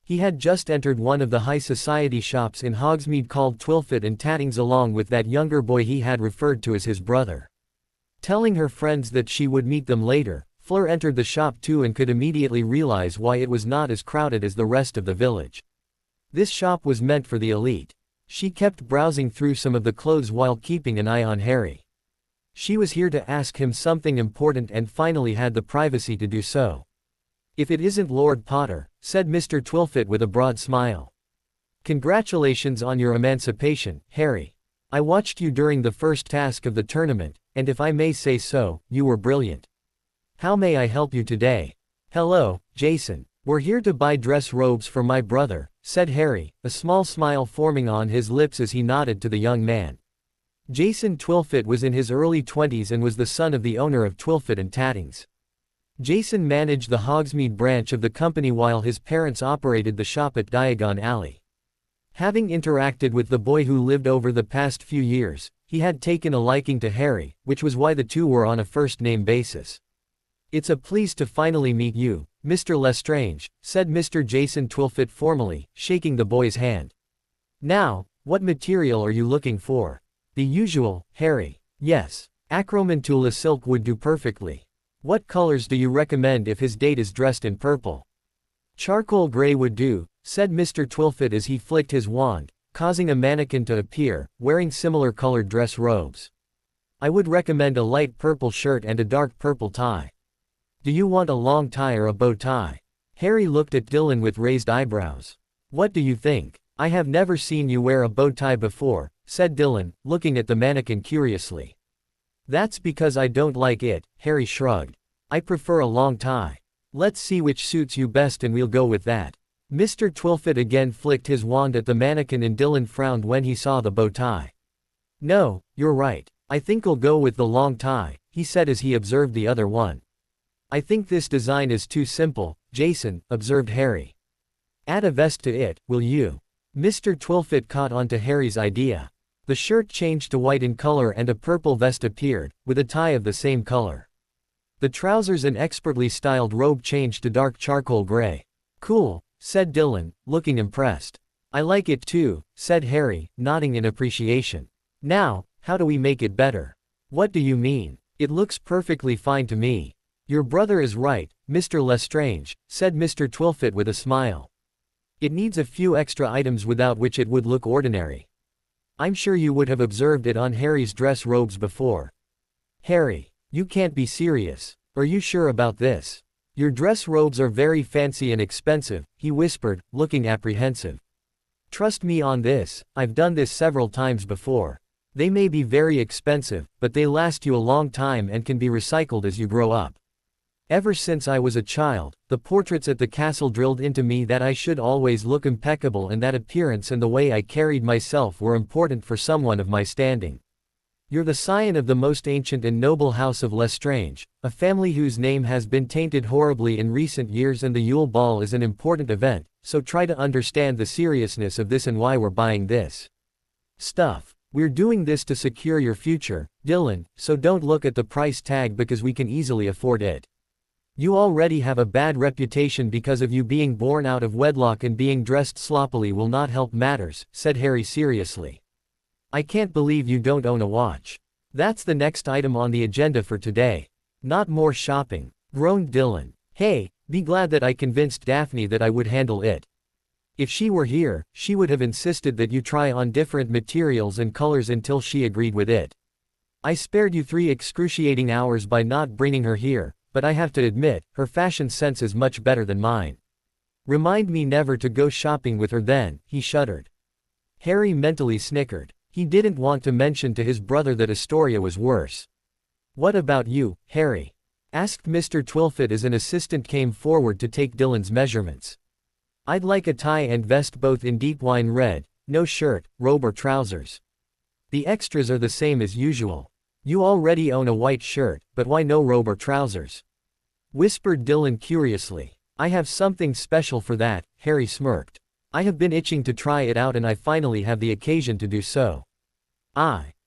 He had just entered one of the high society shops in Hogsmeade called Twilfit and Tattings along with that younger boy he had referred to as his brother. Telling her friends that she would meet them later, Fleur entered the shop too and could immediately realize why it was not as crowded as the rest of the village. This shop was meant for the elite. She kept browsing through some of the clothes while keeping an eye on Harry. She was here to ask him something important and finally had the privacy to do so. "If it isn't Lord Potter," said Mr. Twilfit with a broad smile. "Congratulations on your emancipation, Harry. I watched you during the first task of the tournament, and if I may say so, you were brilliant. How may I help you today?" "Hello, Jason. We're here to buy dress robes for my brother," said Harry, a small smile forming on his lips as he nodded to the young man. Jason Twilfit was in his early 20s and was the son of the owner of Twilfit and Tattings. Jason managed the Hogsmeade branch of the company while his parents operated the shop at Diagon Alley. Having interacted with the boy who lived over the past few years, he had taken a liking to Harry, which was why the two were on a first-name basis. "It's a pleasure to finally meet you, Mr. Lestrange," said Mr. Jason Twilfit formally, shaking the boy's hand. "Now, what material are you looking for?" "The usual, Harry." "Yes. Acromantula silk would do perfectly. What colors do you recommend if his date is dressed in purple?" "Charcoal gray would do," said Mr. Twilfit as he flicked his wand, causing a mannequin to appear, wearing similar colored dress robes. "I would recommend a light purple shirt and a dark purple tie." "Do you want a long tie or a bow tie?" Harry looked at Dylan with raised eyebrows. "What do you think?" "I have never seen you wear a bow tie before," said Dylan, looking at the mannequin curiously. "That's because I don't like it," Harry shrugged. "I prefer a long tie. Let's see which suits you best and we'll go with that." Mr. Twilfit again flicked his wand at the mannequin and Dylan frowned when he saw the bow tie. "No, you're right. I think I'll go with the long tie," he said as he observed the other one. "I think this design is too simple, Jason," observed Harry. "Add a vest to it, will you?" Mr. Twilfit caught on to Harry's idea. The shirt changed to white in color and a purple vest appeared, with a tie of the same color. The trousers and expertly styled robe changed to dark charcoal gray. "Cool," said Dylan, looking impressed. "I like it too," said Harry, nodding in appreciation. "Now, how do we make it better?" "What do you mean? It looks perfectly fine to me." "Your brother is right, Mr. Lestrange," said Mr. Twilfit with a smile. "It needs a few extra items without which it would look ordinary. I'm sure you would have observed it on Harry's dress robes before." "Harry, you can't be serious. Are you sure about this? Your dress robes are very fancy and expensive," he whispered, looking apprehensive. "Trust me on this, I've done this several times before. They may be very expensive, but they last you a long time and can be recycled as you grow up. Ever since I was a child, the portraits at the castle drilled into me that I should always look impeccable and that appearance and the way I carried myself were important for someone of my standing. You're the scion of the most ancient and noble house of Lestrange, a family whose name has been tainted horribly in recent years and the Yule Ball is an important event, so try to understand the seriousness of this and why we're buying this stuff. We're doing this to secure your future, Dylan, so don't look at the price tag because we can easily afford it. You already have a bad reputation because of you being born out of wedlock and being dressed sloppily will not help matters," said Harry seriously. "I can't believe you don't own a watch." "That's the next item on the agenda for today." "Not more shopping," groaned Dylan. "Hey, be glad that I convinced Daphne that I would handle it. If she were here, she would have insisted that you try on different materials and colors until she agreed with it. I spared you 3 excruciating hours by not bringing her here, but I have to admit, her fashion sense is much better than mine. Remind me never to go shopping with her then," he shuddered. Harry mentally snickered. He didn't want to mention to his brother that Astoria was worse. "What about you, Harry?" asked Mr. Twilfit as an assistant came forward to take Dylan's measurements. "I'd like a tie and vest both in deep wine red, no shirt, robe or trousers. The extras are the same as usual. You already own a white shirt, but why no robe or trousers?" whispered Dylan curiously. "I have something special for that," Harry smirked. "I have been itching to try it out and I finally have the occasion to do so."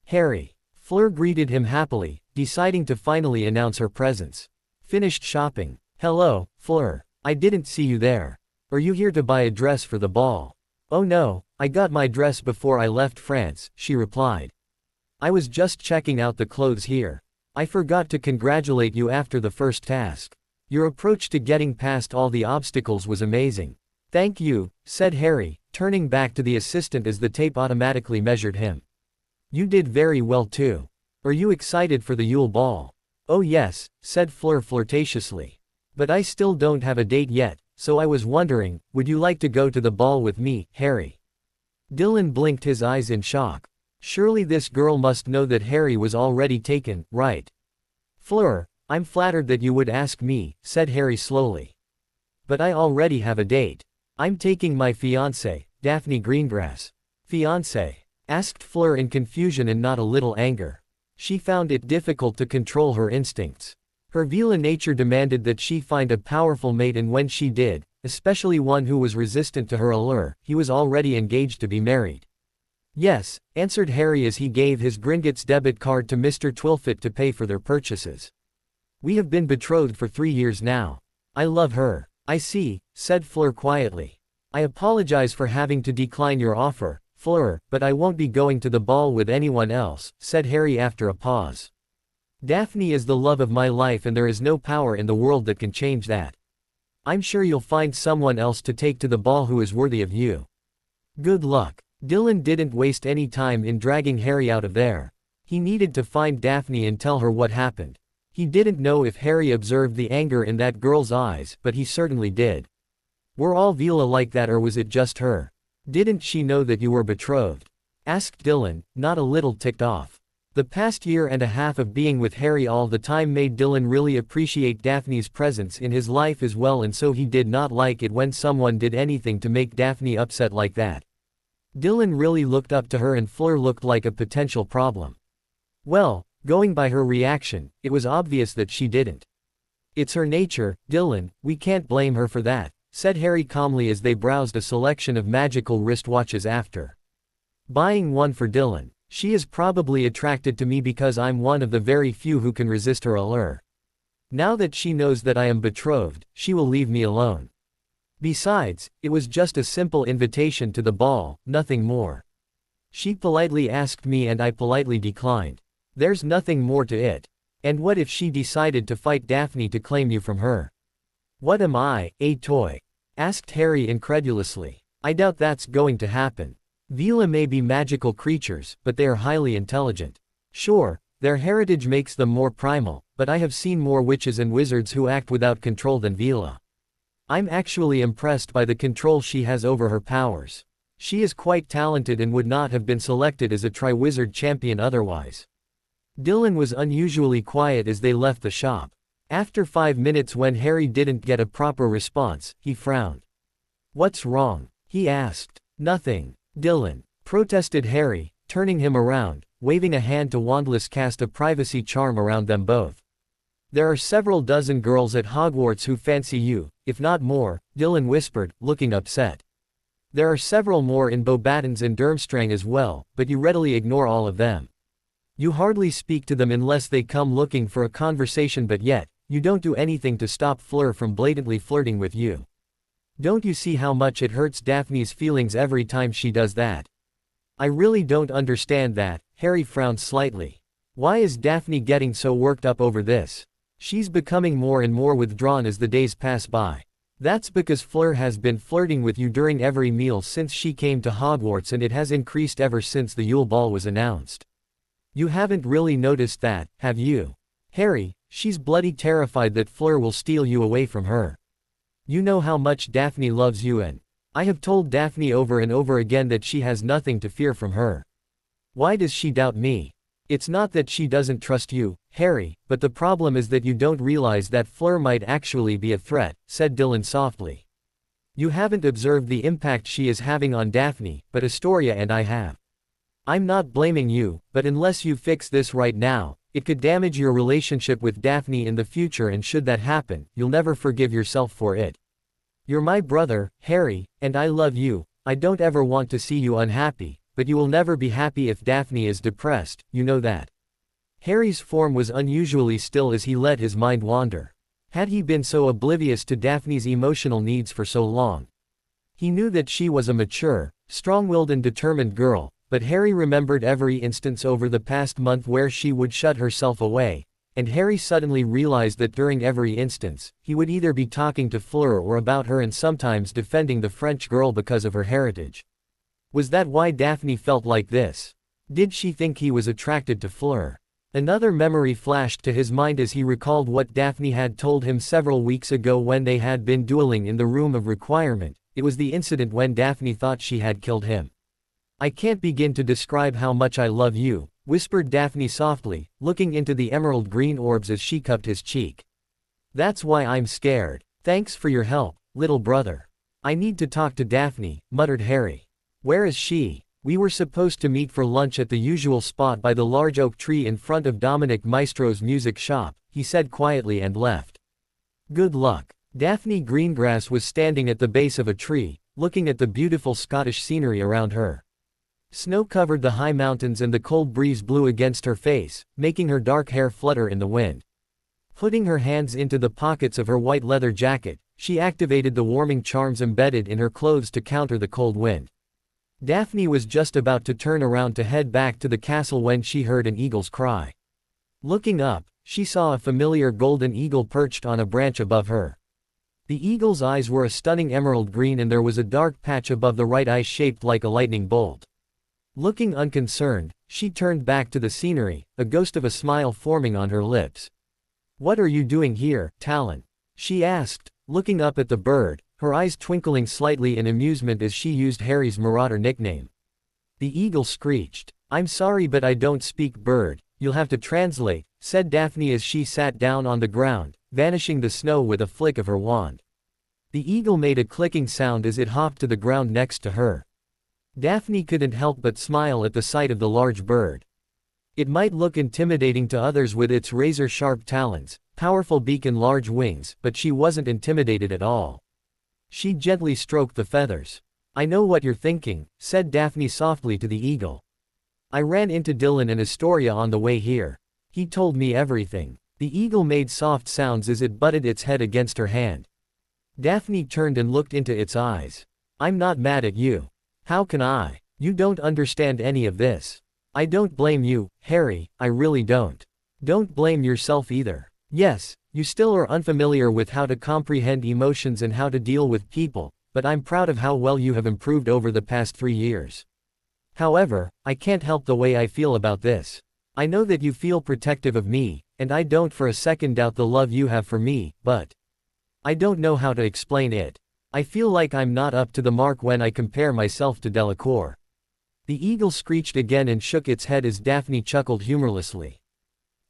Harry. Fleur greeted him happily, deciding to finally announce her presence. "Finished shopping?" "Hello, Fleur. I didn't see you there." Are you here to buy a dress for the ball? Oh no, I got my dress before I left France, she replied. I was just checking out the clothes here. I forgot to congratulate you after the first task. Your approach to getting past all the obstacles was amazing. Thank you, said Harry, turning back to the assistant as the tape automatically measured him. You did very well too. Are you excited for the Yule Ball? Oh yes, said Fleur flirtatiously. But I still don't have a date yet, so I was wondering, would you like to go to the ball with me, Harry? Dylan blinked his eyes in shock. Surely this girl must know that Harry was already taken, right? Fleur, I'm flattered that you would ask me, said Harry slowly. But I already have a date. I'm taking my fiancée, Daphne Greengrass. Fiancé? Asked Fleur in confusion and not a little anger. She found it difficult to control her instincts. Her Vila nature demanded that she find a powerful mate, and when she did, especially one who was resistant to her allure, he was already engaged to be married. Yes, answered Harry as he gave his Gringotts debit card to Mr. Twilfit to pay for their purchases. We have been betrothed for 3 years now. I love her. I see, said Fleur quietly. I apologize for having to decline your offer, Fleur, but I won't be going to the ball with anyone else, said Harry after a pause. Daphne is the love of my life and there is no power in the world that can change that. I'm sure you'll find someone else to take to the ball who is worthy of you. Good luck. Dylan didn't waste any time in dragging Harry out of there. He needed to find Daphne and tell her what happened. He didn't know if Harry observed the anger in that girl's eyes, but he certainly did. Were all Vila like that, or was it just her? Didn't she know that you were betrothed? Asked Dylan, not a little ticked off. The past year and a half of being with Harry all the time made Dylan really appreciate Daphne's presence in his life as well, and so he did not like it when someone did anything to make Daphne upset like that. Dylan really looked up to her and Fleur looked like a potential problem. Well, going by her reaction, it was obvious that she didn't. It's her nature, Dylan, we can't blame her for that, said Harry calmly as they browsed a selection of magical wristwatches after buying one for Dylan. She is probably attracted to me because I'm one of the very few who can resist her allure. Now that she knows that I am betrothed, she will leave me alone. Besides, it was just a simple invitation to the ball, nothing more. She politely asked me and I politely declined. There's nothing more to it. And what if she decided to fight Daphne to claim you from her? What am I, a toy? Asked Harry incredulously. I doubt that's going to happen. Vila may be magical creatures, but they are highly intelligent. Sure, their heritage makes them more primal, but I have seen more witches and wizards who act without control than Vila. I'm actually impressed by the control she has over her powers. She is quite talented and would not have been selected as a Triwizard champion otherwise. Dylan was unusually quiet as they left the shop. After 5 minutes, when Harry didn't get a proper response, he frowned. What's wrong? He asked. Nothing. Dylan, protested Harry, turning him around, waving a hand to Wandless cast a privacy charm around them both. There are several dozen girls at Hogwarts who fancy you, if not more, Dylan whispered, looking upset. There are several more in Beauxbatons and Durmstrang as well, but you readily ignore all of them. You hardly speak to them unless they come looking for a conversation, but yet, you don't do anything to stop Fleur from blatantly flirting with you. Don't you see how much it hurts Daphne's feelings every time she does that? I really don't understand that. Harry frowned slightly. Why is Daphne getting so worked up over this? She's becoming more and more withdrawn as the days pass by. That's because Fleur has been flirting with you during every meal since she came to Hogwarts, and it has increased ever since the Yule Ball was announced. You haven't really noticed that, have you? Harry, she's bloody terrified that Fleur will steal you away from her. You know how much Daphne loves you, and I have told Daphne over and over again that she has nothing to fear from her. Why does she doubt me? It's not that she doesn't trust you, Harry, but the problem is that you don't realize that Fleur might actually be a threat, said Dylan softly. You haven't observed the impact she is having on Daphne, but Astoria and I have. I'm not blaming you, but unless you fix this right now, it could damage your relationship with Daphne in the future, and should that happen, you'll never forgive yourself for it. You're my brother, Harry, and I love you. I don't ever want to see you unhappy, but you will never be happy if Daphne is depressed, you know that. Harry's form was unusually still as he let his mind wander. Had he been so oblivious to Daphne's emotional needs for so long? He knew that she was a mature, strong-willed and determined girl, but Harry remembered every instance over the past month where she would shut herself away, and Harry suddenly realized that during every instance, he would either be talking to Fleur or about her and sometimes defending the French girl because of her heritage. Was that why Daphne felt like this? Did she think he was attracted to Fleur? Another memory flashed to his mind as he recalled what Daphne had told him several weeks ago when they had been dueling in the room of requirement. It was the incident when Daphne thought she had killed him. "I can't begin to describe how much I love you," whispered Daphne softly, looking into the emerald green orbs as she cupped his cheek. "That's why I'm scared. Thanks for your help, little brother." "I need to talk to Daphne," muttered Harry. "Where is she?" "We were supposed to meet for lunch at the usual spot by the large oak tree in front of Dominic Maestro's music shop," he said quietly and left. "Good luck." Daphne Greengrass was standing at the base of a tree, looking at the beautiful Scottish scenery around her. Snow covered the high mountains and the cold breeze blew against her face, making her dark hair flutter in the wind. Putting her hands into the pockets of her white leather jacket, she activated the warming charms embedded in her clothes to counter the cold wind. Daphne was just about to turn around to head back to the castle when she heard an eagle's cry. Looking up, she saw a familiar golden eagle perched on a branch above her. The eagle's eyes were a stunning emerald green and there was a dark patch above the right eye shaped like a lightning bolt. Looking unconcerned, she turned back to the scenery, a ghost of a smile forming on her lips. "What are you doing here, Talon?" she asked, looking up at the bird, her eyes twinkling slightly in amusement as she used Harry's marauder nickname. The eagle screeched. "I'm sorry but I don't speak bird, you'll have to translate," said Daphne as she sat down on the ground, vanishing the snow with a flick of her wand. The eagle made a clicking sound as it hopped to the ground next to her. Daphne couldn't help but smile at the sight of the large bird. It might look intimidating to others with its razor-sharp talons, powerful beak and large wings, but she wasn't intimidated at all. She gently stroked the feathers. "I know what you're thinking," said Daphne softly to the eagle. "I ran into Dylan and Astoria on the way here. He told me everything." The eagle made soft sounds as it butted its head against her hand. Daphne turned and looked into its eyes. "I'm not mad at you. How can I? You don't understand any of this. I don't blame you, Harry, I really don't. Don't blame yourself either. Yes, you still are unfamiliar with how to comprehend emotions and how to deal with people, but I'm proud of how well you have improved over the past 3 years. However, I can't help the way I feel about this. I know that you feel protective of me, and I don't for a second doubt the love you have for me, but I don't know how to explain it. I feel like I'm not up to the mark when I compare myself to Delacour." The eagle screeched again and shook its head as Daphne chuckled humorlessly.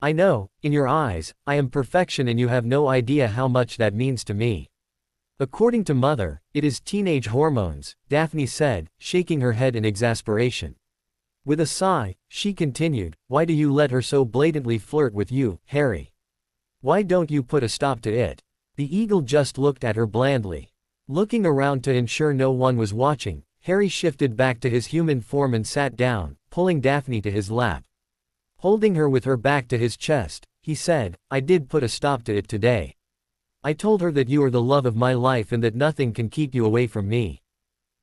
"I know, in your eyes, I am perfection and you have no idea how much that means to me. According to Mother, it is teenage hormones," Daphne said, shaking her head in exasperation. With a sigh, she continued, "Why do you let her so blatantly flirt with you, Harry? Why don't you put a stop to it?" The eagle just looked at her blandly. Looking around to ensure no one was watching, Harry shifted back to his human form and sat down, pulling Daphne to his lap. Holding her with her back to his chest, he said, "I did put a stop to it today. I told her that you are the love of my life and that nothing can keep you away from me.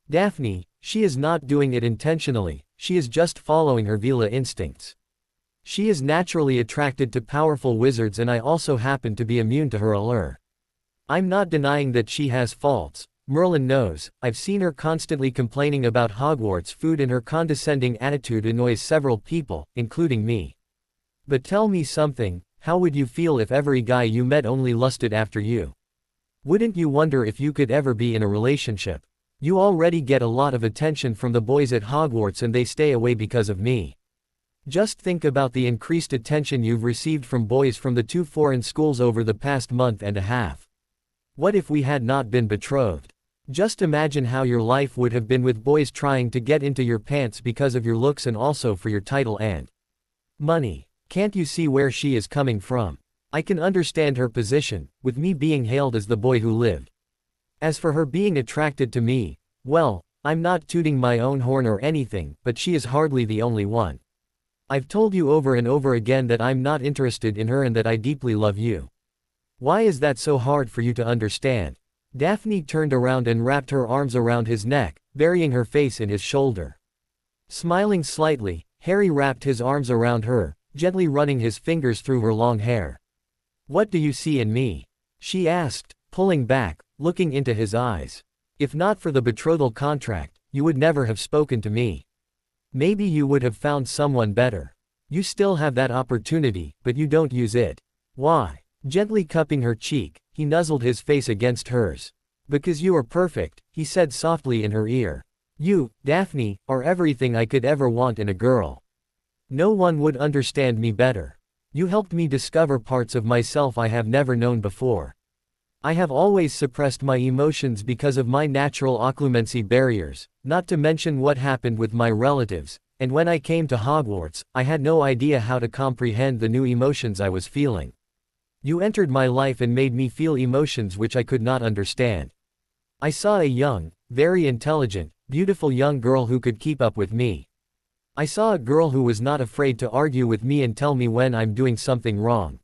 Daphne, she is not doing it intentionally, she is just following her Vila instincts. She is naturally attracted to powerful wizards and I also happen to be immune to her allure. I'm not denying that she has faults. Merlin knows, I've seen her constantly complaining about Hogwarts food and her condescending attitude annoys several people, including me. But tell me something, how would you feel if every guy you met only lusted after you? Wouldn't you wonder if you could ever be in a relationship? You already get a lot of attention from the boys at Hogwarts and they stay away because of me. Just think about the increased attention you've received from boys from the 2 foreign schools over the past month and a half. What if we had not been betrothed? Just imagine how your life would have been with boys trying to get into your pants because of your looks and also for your title and money. Can't you see where she is coming from? I can understand her position, with me being hailed as the boy who lived. As for her being attracted to me, well, I'm not tooting my own horn or anything, but she is hardly the only one. I've told you over and over again that I'm not interested in her and that I deeply love you. Why is that so hard for you to understand? Daphne turned around and wrapped her arms around his neck, burying her face in his shoulder. Smiling slightly, Harry wrapped his arms around her, gently running his fingers through her long hair. "What do you see in me?" she asked, pulling back, looking into his eyes. "If not for the betrothal contract, you would never have spoken to me. Maybe you would have found someone better. You still have that opportunity, but you don't use it. Why?" Gently cupping her cheek, he nuzzled his face against hers. "Because you are perfect," he said softly in her ear. "You, Daphne, are everything I could ever want in a girl. No one would understand me better. You helped me discover parts of myself I have never known before. I have always suppressed my emotions because of my natural occlumency barriers, not to mention what happened with my relatives, and when I came to Hogwarts, I had no idea how to comprehend the new emotions I was feeling. You entered my life and made me feel emotions which I could not understand. I saw a young, very intelligent, beautiful young girl who could keep up with me. I saw a girl who was not afraid to argue with me and tell me when I'm doing something wrong.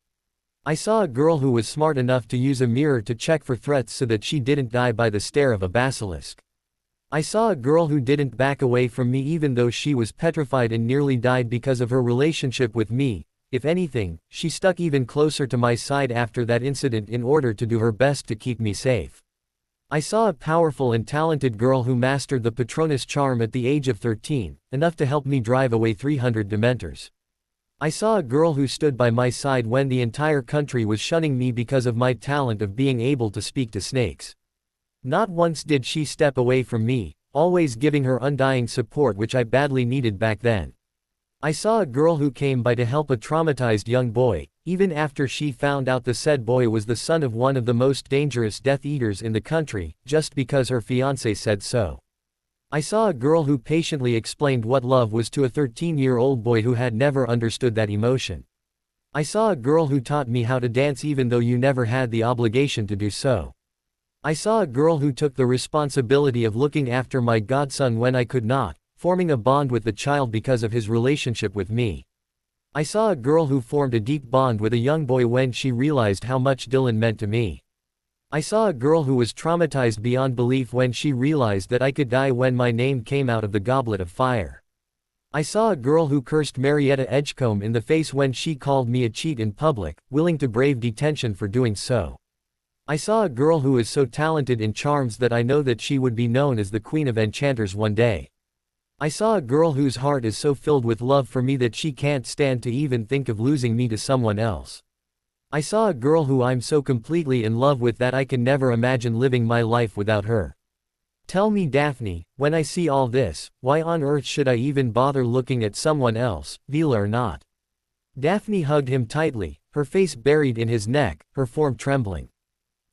I saw a girl who was smart enough to use a mirror to check for threats so that she didn't die by the stare of a basilisk. I saw a girl who didn't back away from me even though she was petrified and nearly died because of her relationship with me. If anything, she stuck even closer to my side after that incident in order to do her best to keep me safe. I saw a powerful and talented girl who mastered the Patronus charm at the age of 13, enough to help me drive away 300 Dementors. I saw a girl who stood by my side when the entire country was shunning me because of my talent of being able to speak to snakes. Not once did she step away from me, always giving her undying support which I badly needed back then. I saw a girl who came by to help a traumatized young boy, even after she found out the said boy was the son of one of the most dangerous Death Eaters in the country, just because her fiancé said so. I saw a girl who patiently explained what love was to a 13-year-old boy who had never understood that emotion. I saw a girl who taught me how to dance even though you never had the obligation to do so. I saw a girl who took the responsibility of looking after my godson when I could not, forming a bond with the child because of his relationship with me. I saw a girl who formed a deep bond with a young boy when she realized how much Dylan meant to me. I saw a girl who was traumatized beyond belief when she realized that I could die when my name came out of the goblet of fire. I saw a girl who cursed Marietta Edgecombe in the face when she called me a cheat in public, willing to brave detention for doing so. I saw a girl who is so talented in charms that I know that she would be known as the Queen of Enchanters one day. I saw a girl whose heart is so filled with love for me that she can't stand to even think of losing me to someone else. I saw a girl who I'm so completely in love with that I can never imagine living my life without her. Tell me, Daphne, when I see all this, why on earth should I even bother looking at someone else, Vila or not? Daphne hugged him tightly, her face buried in his neck, her form trembling.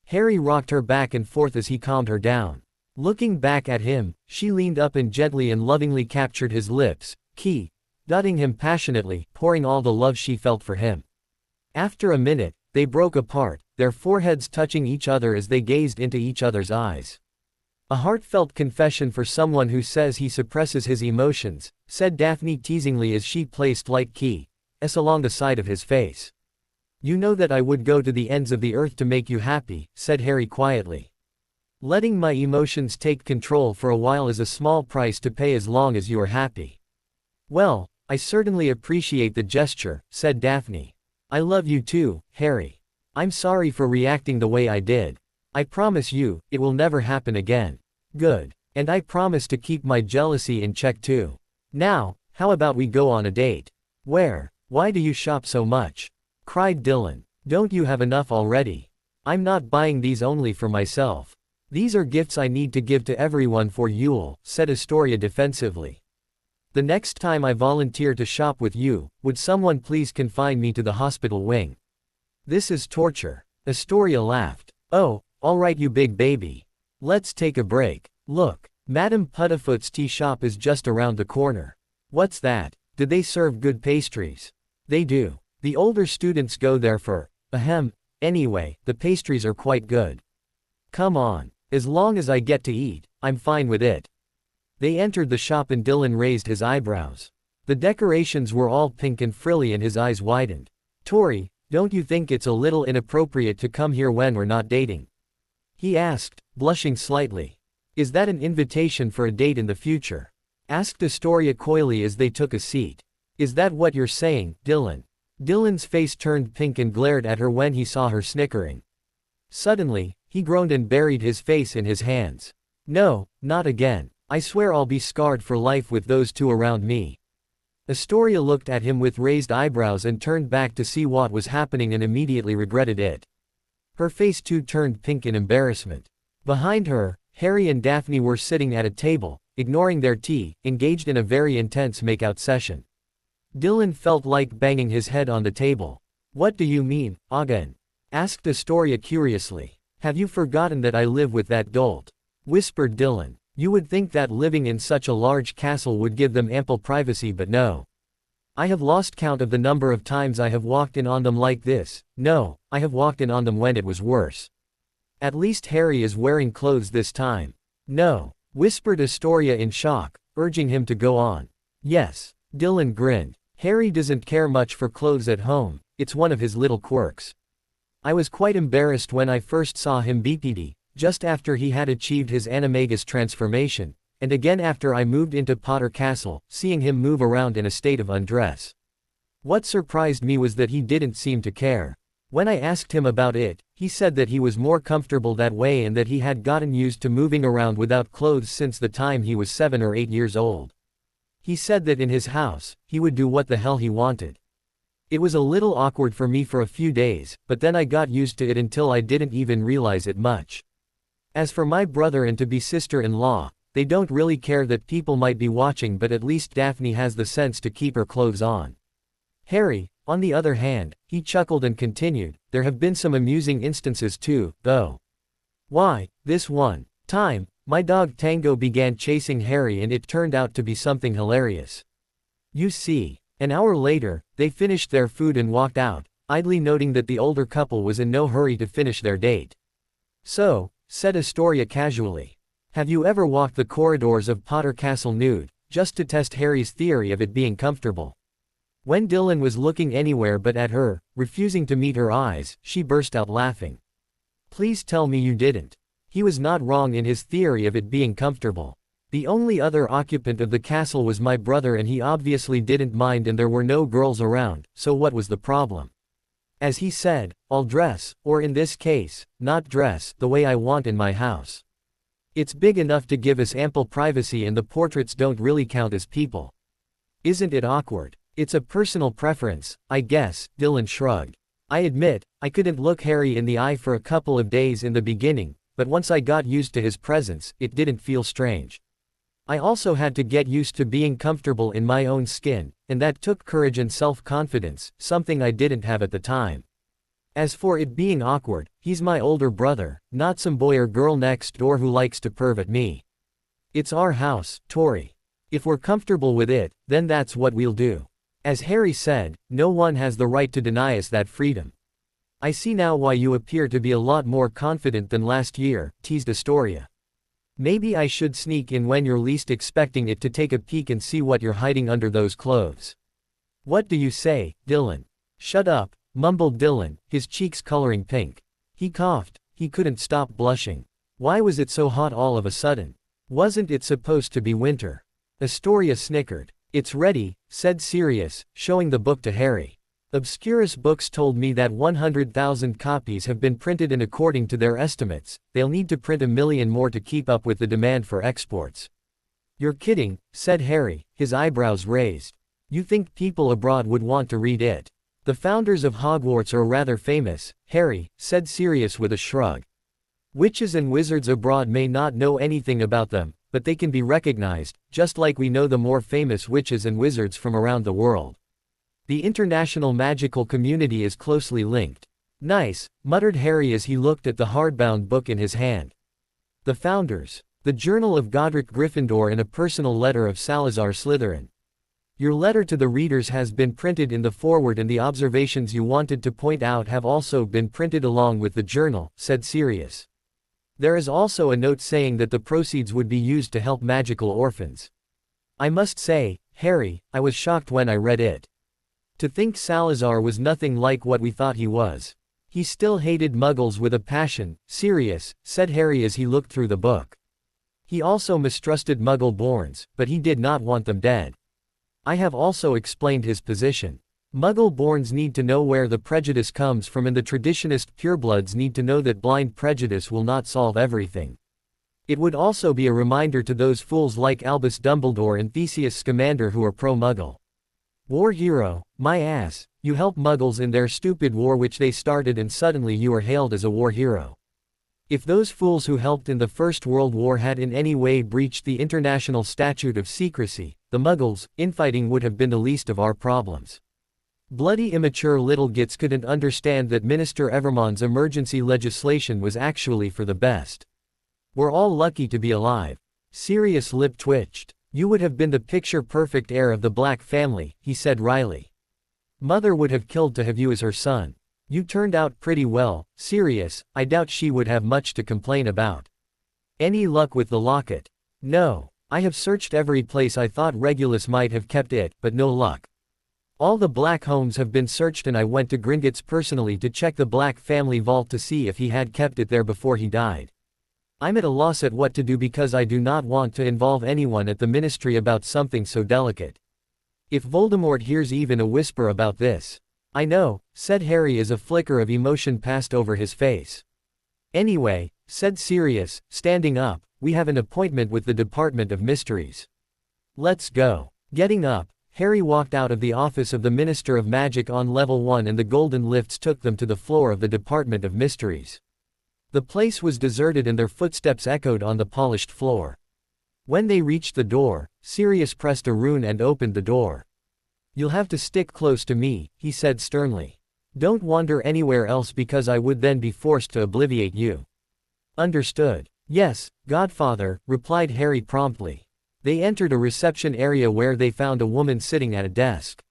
Harry rocked her back and forth as he calmed her down. Looking back at him, she leaned up and gently and lovingly captured his lips, dotting him passionately, pouring all the love she felt for him. After a minute, they broke apart, their foreheads touching each other as they gazed into each other's eyes. "A heartfelt confession for someone who says he suppresses his emotions," said Daphne teasingly as she placed light kiss along the side of his face. "You know that I would go to the ends of the earth to make you happy," said Harry quietly. "Letting my emotions take control for a while is a small price to pay as long as you are happy." "Well, I certainly appreciate the gesture," said Daphne. "I love you too, Harry. I'm sorry for reacting the way I did. I promise you, it will never happen again." "Good. And I promise to keep my jealousy in check too. Now, how about we go on a date?" "Where? Why do you shop so much?" cried Dylan. "Don't you have enough already? I'm not buying these only for myself. These are gifts I need to give to everyone for Yule," said Astoria defensively. "The next time I volunteer to shop with you, would someone please confine me to the hospital wing? This is torture." Astoria laughed. "Oh, alright you big baby. Let's take a break. Look, Madame Puddifoot's tea shop is just around the corner." "What's that? Do they serve good pastries?" "They do. The older students go there for, anyway, the pastries are quite good. Come on. As long as I get to eat, I'm fine with it." They entered the shop and Dylan raised his eyebrows. The decorations were all pink and frilly and his eyes widened. "Tori, don't you think it's a little inappropriate to come here when we're not dating?" He asked, blushing slightly. Is that an invitation for a date in the future? Asked Astoria coyly as they took a seat. Is that what you're saying, Dylan? Dylan's face turned pink and glared at her when he saw her snickering. Suddenly, he groaned and buried his face in his hands. No, not again. I swear I'll be scarred for life with those two around me. Astoria looked at him with raised eyebrows and turned back to see what was happening and immediately regretted it. Her face too turned pink in embarrassment. Behind her, Harry and Daphne were sitting at a table, ignoring their tea, engaged in a very intense makeout session. Dylan felt like banging his head on the table. What do you mean, again? Asked Astoria curiously. Have you forgotten that I live with that dolt? Whispered Dylan. You would think that living in such a large castle would give them ample privacy, but no. I have lost count of the number of times I have walked in on them like this. No, I have walked in on them when it was worse. At least Harry is wearing clothes this time. No, whispered Astoria in shock, urging him to go on. Yes. Dylan grinned. Harry doesn't care much for clothes at home, it's one of his little quirks. I was quite embarrassed when I first saw him BPD, just after he had achieved his animagus transformation, and again after I moved into Potter Castle, seeing him move around in a state of undress. What surprised me was that he didn't seem to care. When I asked him about it, he said that he was more comfortable that way and that he had gotten used to moving around without clothes since the time he was 7 or 8 years old. He said that in his house, he would do what the hell he wanted. It was a little awkward for me for a few days, but then I got used to it until I didn't even realize it much. As for my brother and to-be sister-in-law, they don't really care that people might be watching, but at least Daphne has the sense to keep her clothes on. Harry, on the other hand, he chuckled and continued, there have been some amusing instances too, though. Why, this one time, my dog Tango began chasing Harry and it turned out to be something hilarious. You see, an hour later, they finished their food and walked out, idly noting that the older couple was in no hurry to finish their date. So, said Astoria casually. Have you ever walked the corridors of Potter Castle nude, just to test Harry's theory of it being comfortable? When Dylan was looking anywhere but at her, refusing to meet her eyes, she burst out laughing. Please tell me you didn't. He was not wrong in his theory of it being comfortable. The only other occupant of the castle was my brother and he obviously didn't mind and there were no girls around, so what was the problem? As he said, I'll dress, or in this case, not dress, the way I want in my house. It's big enough to give us ample privacy and the portraits don't really count as people. Isn't it awkward? It's a personal preference, I guess, Dylan shrugged. I admit, I couldn't look Harry in the eye for a couple of days in the beginning, but once I got used to his presence, it didn't feel strange. I also had to get used to being comfortable in my own skin, and that took courage and self-confidence, something I didn't have at the time. As for it being awkward, he's my older brother, not some boy or girl next door who likes to perv at me. It's our house, Tori. If we're comfortable with it, then that's what we'll do. As Harry said, no one has the right to deny us that freedom. I see now why you appear to be a lot more confident than last year, teased Astoria. Maybe I should sneak in when you're least expecting it to take a peek and see what you're hiding under those clothes. What do you say, Dylan? Shut up, mumbled Dylan, his cheeks coloring pink. He coughed, he couldn't stop blushing. Why was it so hot all of a sudden? Wasn't it supposed to be winter? Astoria snickered. It's ready, said Sirius, showing the book to Harry. Obscurus Books told me that 100,000 copies have been printed and according to their estimates, they'll need to print 1 million more to keep up with the demand for exports. You're kidding, said Harry, his eyebrows raised. You think people abroad would want to read it? The founders of Hogwarts are rather famous, Harry, said Sirius with a shrug. Witches and wizards abroad may not know anything about them, but they can be recognized, just like we know the more famous witches and wizards from around the world. The international magical community is closely linked. Nice, muttered Harry as he looked at the hardbound book in his hand. The Founders. The Journal of Godric Gryffindor and a personal letter of Salazar Slytherin. Your letter to the readers has been printed in the foreword and the observations you wanted to point out have also been printed along with the journal, said Sirius. There is also a note saying that the proceeds would be used to help magical orphans. I must say, Harry, I was shocked when I read it. To think Salazar was nothing like what we thought he was. He still hated Muggles with a passion, Sirius, said Harry as he looked through the book. He also mistrusted Muggle-borns, but he did not want them dead. I have also explained his position. Muggle-borns need to know where the prejudice comes from, and the traditionist purebloods need to know that blind prejudice will not solve everything. It would also be a reminder to those fools like Albus Dumbledore and Theseus Scamander who are pro-Muggle. War hero, my ass, you help Muggles in their stupid war which they started and suddenly you are hailed as a war hero. If those fools who helped in the First World War had in any way breached the international statute of secrecy, the Muggles, infighting would have been the least of our problems. Bloody immature little gits couldn't understand that Minister Evermond's emergency legislation was actually for the best. We're all lucky to be alive. Sirius' lip twitched. You would have been the picture-perfect heir of the Black family, he said wryly. Mother would have killed to have you as her son. You turned out pretty well, Sirius. I doubt she would have much to complain about. Any luck with the locket? No. I have searched every place I thought Regulus might have kept it, but no luck. All the Black homes have been searched and I went to Gringotts personally to check the Black family vault to see if he had kept it there before he died. I'm at a loss at what to do because I do not want to involve anyone at the ministry about something so delicate. If Voldemort hears even a whisper about this. I know, said Harry as a flicker of emotion passed over his face. Anyway, said Sirius, standing up, we have an appointment with the Department of Mysteries. Let's go. Getting up, Harry walked out of the office of the Minister of Magic on level 1 and the golden lifts took them to the floor of the Department of Mysteries. The place was deserted and their footsteps echoed on the polished floor. When they reached the door, Sirius pressed a rune and opened the door. You'll have to stick close to me, he said sternly. Don't wander anywhere else because I would then be forced to obliviate you. Understood. Yes, Godfather, replied Harry promptly. They entered a reception area where they found a woman sitting at a desk.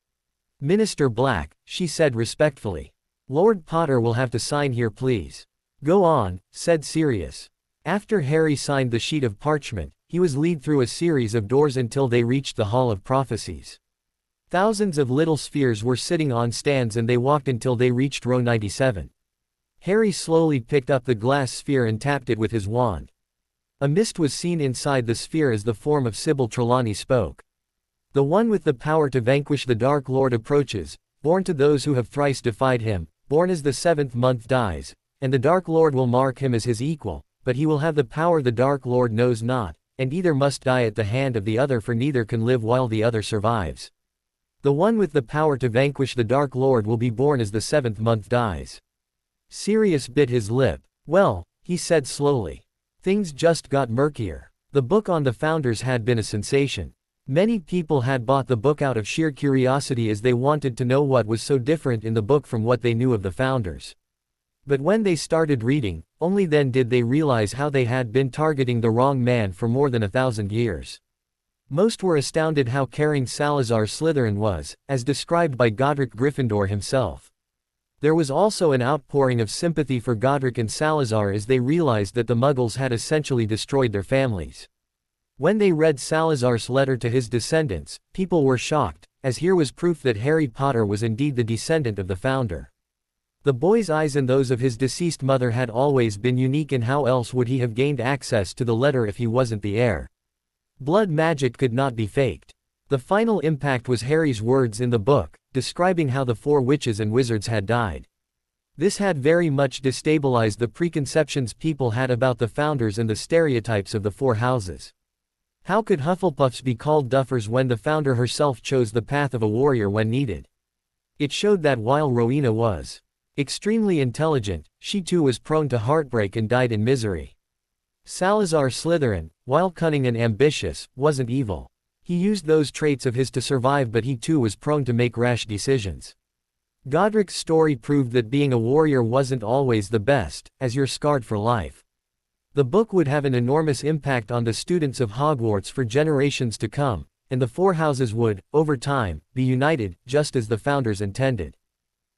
Minister Black, she said respectfully. Lord Potter will have to sign here please. Go on, said Sirius. After Harry signed the sheet of parchment, he was led through a series of doors until they reached the Hall of Prophecies. Thousands of little spheres were sitting on stands and they walked until they reached row 97. Harry slowly picked up the glass sphere and tapped it with his wand. A mist was seen inside the sphere as the form of Sybil Trelawney spoke. The one with the power to vanquish the Dark Lord approaches, born to those who have thrice defied him, born as the 7th month dies, and the Dark Lord will mark him as his equal, but he will have the power the Dark Lord knows not, and either must die at the hand of the other for neither can live while the other survives. The one with the power to vanquish the Dark Lord will be born as the 7th month dies. Sirius bit his lip. Well, he said slowly. Things just got murkier. The book on the founders had been a sensation. Many people had bought the book out of sheer curiosity as they wanted to know what was so different in the book from what they knew of the founders. But when they started reading, only then did they realize how they had been targeting the wrong man for more than 1,000 years. Most were astounded how caring Salazar Slytherin was, as described by Godric Gryffindor himself. There was also an outpouring of sympathy for Godric and Salazar as they realized that the Muggles had essentially destroyed their families. When they read Salazar's letter to his descendants, people were shocked, as here was proof that Harry Potter was indeed the descendant of the founder. The boy's eyes and those of his deceased mother had always been unique, and how else would he have gained access to the letter if he wasn't the heir? Blood magic could not be faked. The final impact was Harry's words in the book, describing how the 4 witches and wizards had died. This had very much destabilized the preconceptions people had about the founders and the stereotypes of the 4 houses. How could Hufflepuffs be called duffers when the founder herself chose the path of a warrior when needed? It showed that while Rowena was extremely intelligent, she too was prone to heartbreak and died in misery. Salazar Slytherin, while cunning and ambitious, wasn't evil. He used those traits of his to survive, but he too was prone to make rash decisions. Godric's story proved that being a warrior wasn't always the best, as you're scarred for life. The book would have an enormous impact on the students of Hogwarts for generations to come, and the 4 houses would, over time, be united, just as the founders intended.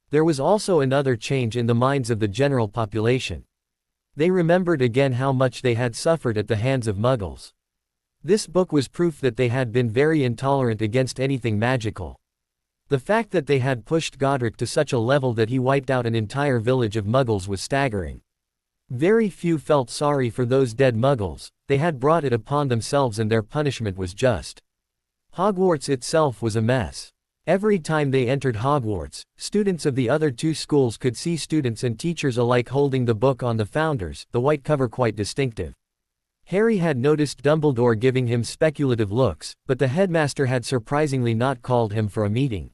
There was also another change in the minds of the general population. They remembered again how much they had suffered at the hands of Muggles. This book was proof that they had been very intolerant against anything magical. The fact that they had pushed Godric to such a level that he wiped out an entire village of Muggles was staggering. Very few felt sorry for those dead Muggles, they had brought it upon themselves and their punishment was just. Hogwarts itself was a mess. Every time they entered Hogwarts, students of the other two schools could see students and teachers alike holding the book on the Founders, the white cover quite distinctive. Harry had noticed Dumbledore giving him speculative looks, but the headmaster had surprisingly not called him for a meeting.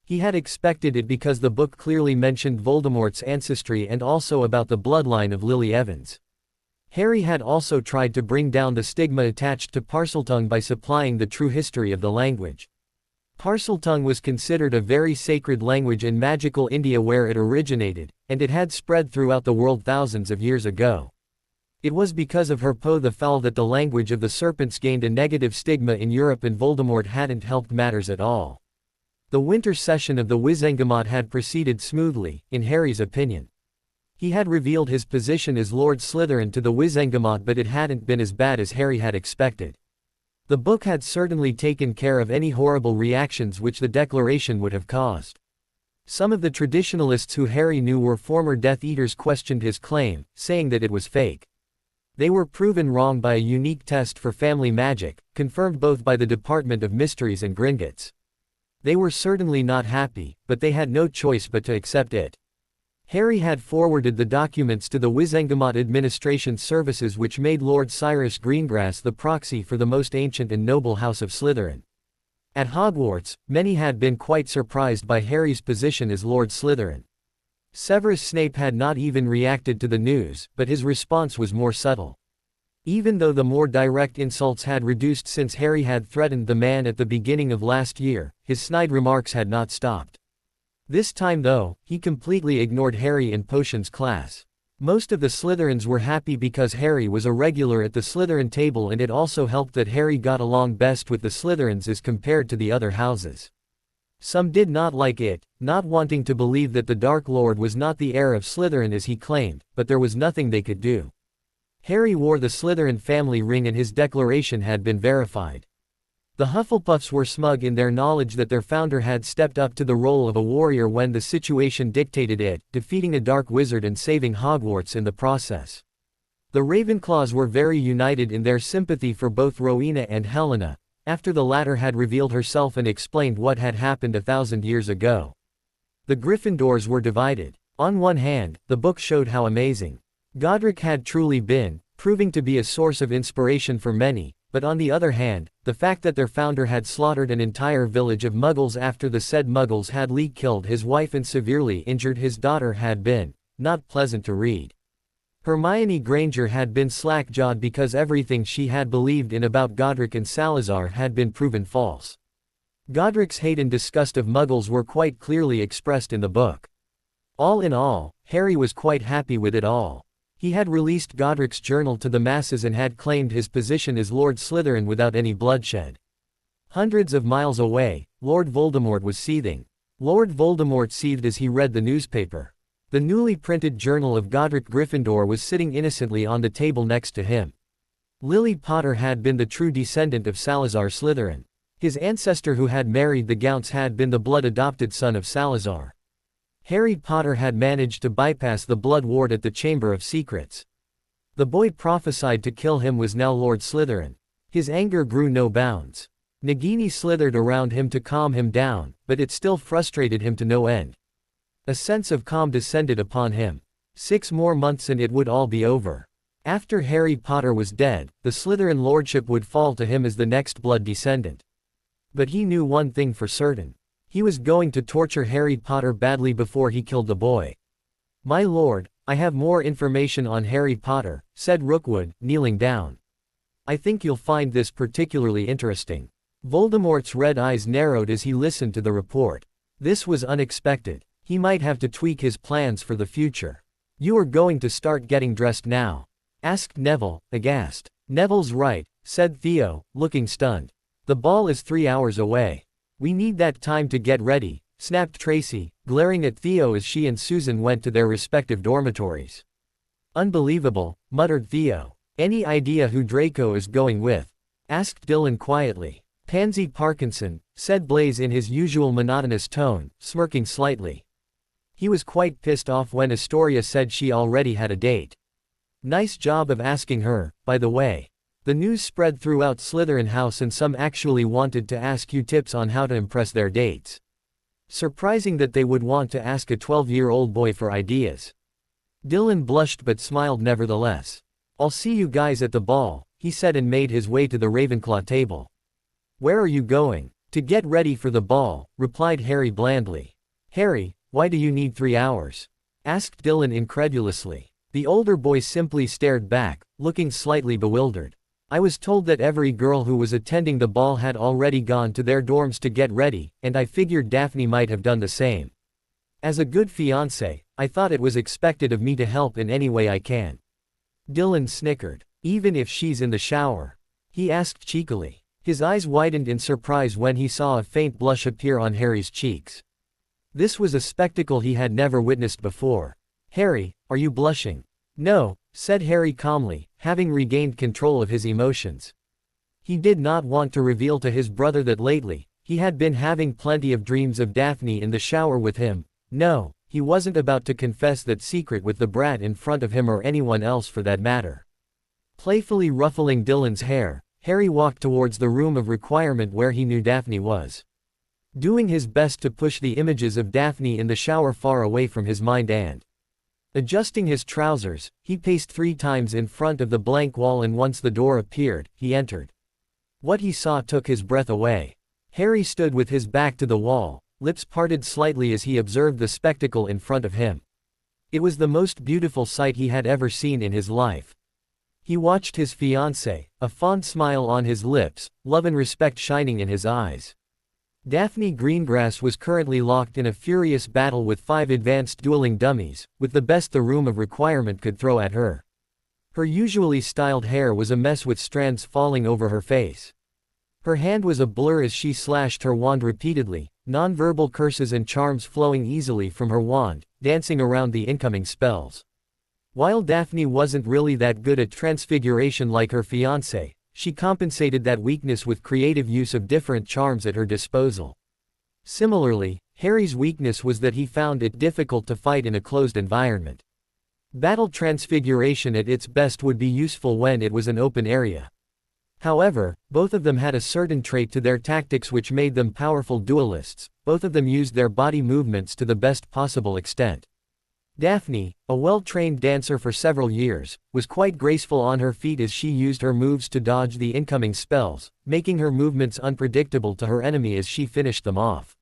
He had expected it because the book clearly mentioned Voldemort's ancestry and also about the bloodline of Lily Evans. Harry had also tried to bring down the stigma attached to Parseltongue by supplying the true history of the language. Parseltongue was considered a very sacred language in magical India where it originated, and it had spread throughout the world thousands of years ago. It was because of Herpo the Foul that the language of the serpents gained a negative stigma in Europe, and Voldemort hadn't helped matters at all. The winter session of the Wizengamot had proceeded smoothly, in Harry's opinion. He had revealed his position as Lord Slytherin to the Wizengamot, but it hadn't been as bad as Harry had expected. The book had certainly taken care of any horrible reactions which the declaration would have caused. Some of the traditionalists who Harry knew were former Death Eaters questioned his claim, saying that it was fake. They were proven wrong by a unique test for family magic, confirmed both by the Department of Mysteries and Gringotts. They were certainly not happy, but they had no choice but to accept it. Harry had forwarded the documents to the Wizengamot Administration Services, which made Lord Sirius Greengrass the proxy for the most ancient and noble house of Slytherin. At Hogwarts, many had been quite surprised by Harry's position as Lord Slytherin. Severus Snape had not even reacted to the news, but his response was more subtle. Even though the more direct insults had reduced since Harry had threatened the man at the beginning of last year, his snide remarks had not stopped. This time though, he completely ignored Harry in potions class. Most of the Slytherins were happy because Harry was a regular at the Slytherin table, and it also helped that Harry got along best with the Slytherins as compared to the other houses. Some did not like it, not wanting to believe that the Dark Lord was not the heir of Slytherin as he claimed, but there was nothing they could do. Harry wore the Slytherin family ring and his declaration had been verified. The Hufflepuffs were smug in their knowledge that their founder had stepped up to the role of a warrior when the situation dictated it, defeating a dark wizard and saving Hogwarts in the process. The Ravenclaws were very united in their sympathy for both Rowena and Helena, after the latter had revealed herself and explained what had happened 1,000 years ago. The Gryffindors were divided. On one hand, the book showed how amazing Godric had truly been, proving to be a source of inspiration for many, but on the other hand, the fact that their founder had slaughtered an entire village of Muggles after the said Muggles had killed his wife and severely injured his daughter had been not pleasant to read. Hermione Granger had been slack-jawed because everything she had believed in about Godric and Salazar had been proven false. Godric's hate and disgust of Muggles were quite clearly expressed in the book. All in all, Harry was quite happy with it all. He had released Godric's journal to the masses and had claimed his position as Lord Slytherin without any bloodshed. Hundreds of miles away, Lord Voldemort was seething. Lord Voldemort seethed as he read the newspaper. The newly printed journal of Godric Gryffindor was sitting innocently on the table next to him. Lily Potter had been the true descendant of Salazar Slytherin. His ancestor who had married the Gaunts had been the blood-adopted son of Salazar. Harry Potter had managed to bypass the blood ward at the Chamber of Secrets. The boy prophesied to kill him was now Lord Slytherin. His anger grew no bounds. Nagini slithered around him to calm him down, but it still frustrated him to no end. A sense of calm descended upon him. 6 more months and it would all be over. After Harry Potter was dead, the Slytherin lordship would fall to him as the next blood descendant. But he knew one thing for certain. He was going to torture Harry Potter badly before he killed the boy. "My lord, I have more information on Harry Potter," said Rookwood, kneeling down. "I think you'll find this particularly interesting." Voldemort's red eyes narrowed as he listened to the report. This was unexpected. He might have to tweak his plans for the future. "You are going to start getting dressed now?" asked Neville, aghast. "Neville's right," said Theo, looking stunned. "The ball is 3 hours away. We need that time to get ready," snapped Tracy, glaring at Theo as she and Susan went to their respective dormitories. "Unbelievable," muttered Theo. "Any idea who Draco is going with?" asked Dylan quietly. "Pansy Parkinson," said Blaze in his usual monotonous tone, smirking slightly. He was quite pissed off when Astoria said she already had a date. Nice job of asking her, by the way. The news spread throughout Slytherin House and some actually wanted to ask you tips on how to impress their dates. Surprising that they would want to ask a 12-year-old boy for ideas. Dylan blushed but smiled nevertheless. I'll see you guys at the ball, he said and made his way to the Ravenclaw table. Where are you going? To get ready for the ball, replied Harry blandly. Harry, why do you need 3 hours? Asked Dylan incredulously. The older boy simply stared back, looking slightly bewildered. I was told that every girl who was attending the ball had already gone to their dorms to get ready, and I figured Daphne might have done the same. As a good fiancé, I thought it was expected of me to help in any way I can. Dylan snickered. Even if she's in the shower? He asked cheekily. His eyes widened in surprise when he saw a faint blush appear on Harry's cheeks. This was a spectacle he had never witnessed before. Harry, are you blushing? No, said Harry calmly, having regained control of his emotions. He did not want to reveal to his brother that lately, he had been having plenty of dreams of Daphne in the shower with him. No, he wasn't about to confess that secret with the brat in front of him or anyone else for that matter. Playfully ruffling Dylan's hair, Harry walked towards the room of requirement where he knew Daphne was. Doing his best to push the images of Daphne in the shower far away from his mind and adjusting his trousers, he paced 3 times in front of the blank wall and once the door appeared, he entered. What he saw took his breath away. Harry stood with his back to the wall, lips parted slightly as he observed the spectacle in front of him. It was the most beautiful sight he had ever seen in his life. He watched his fiancée, a fond smile on his lips, love and respect shining in his eyes. Daphne Greengrass was currently locked in a furious battle with 5 advanced dueling dummies, with the best the room of requirement could throw at her. Her usually styled hair was a mess with strands falling over her face. Her hand was a blur as she slashed her wand repeatedly, non-verbal curses and charms flowing easily from her wand, dancing around the incoming spells. While Daphne wasn't really that good at transfiguration like her fiancé, she compensated that weakness with creative use of different charms at her disposal. Similarly, Harry's weakness was that he found it difficult to fight in a closed environment. Battle transfiguration at its best would be useful when it was an open area. However, both of them had a certain trait to their tactics which made them powerful duelists. Both of them used their body movements to the best possible extent. Daphne, a well-trained dancer for several years, was quite graceful on her feet as she used her moves to dodge the incoming spells, making her movements unpredictable to her enemy as she finished them off.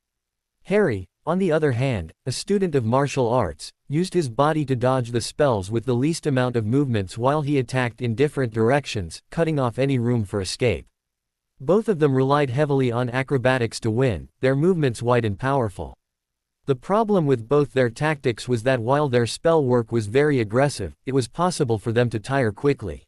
Harry, on the other hand, a student of martial arts, used his body to dodge the spells with the least amount of movements while he attacked in different directions, cutting off any room for escape. Both of them relied heavily on acrobatics to win, their movements wide and powerful. The problem with both their tactics was that while their spell work was very aggressive, it was possible for them to tire quickly.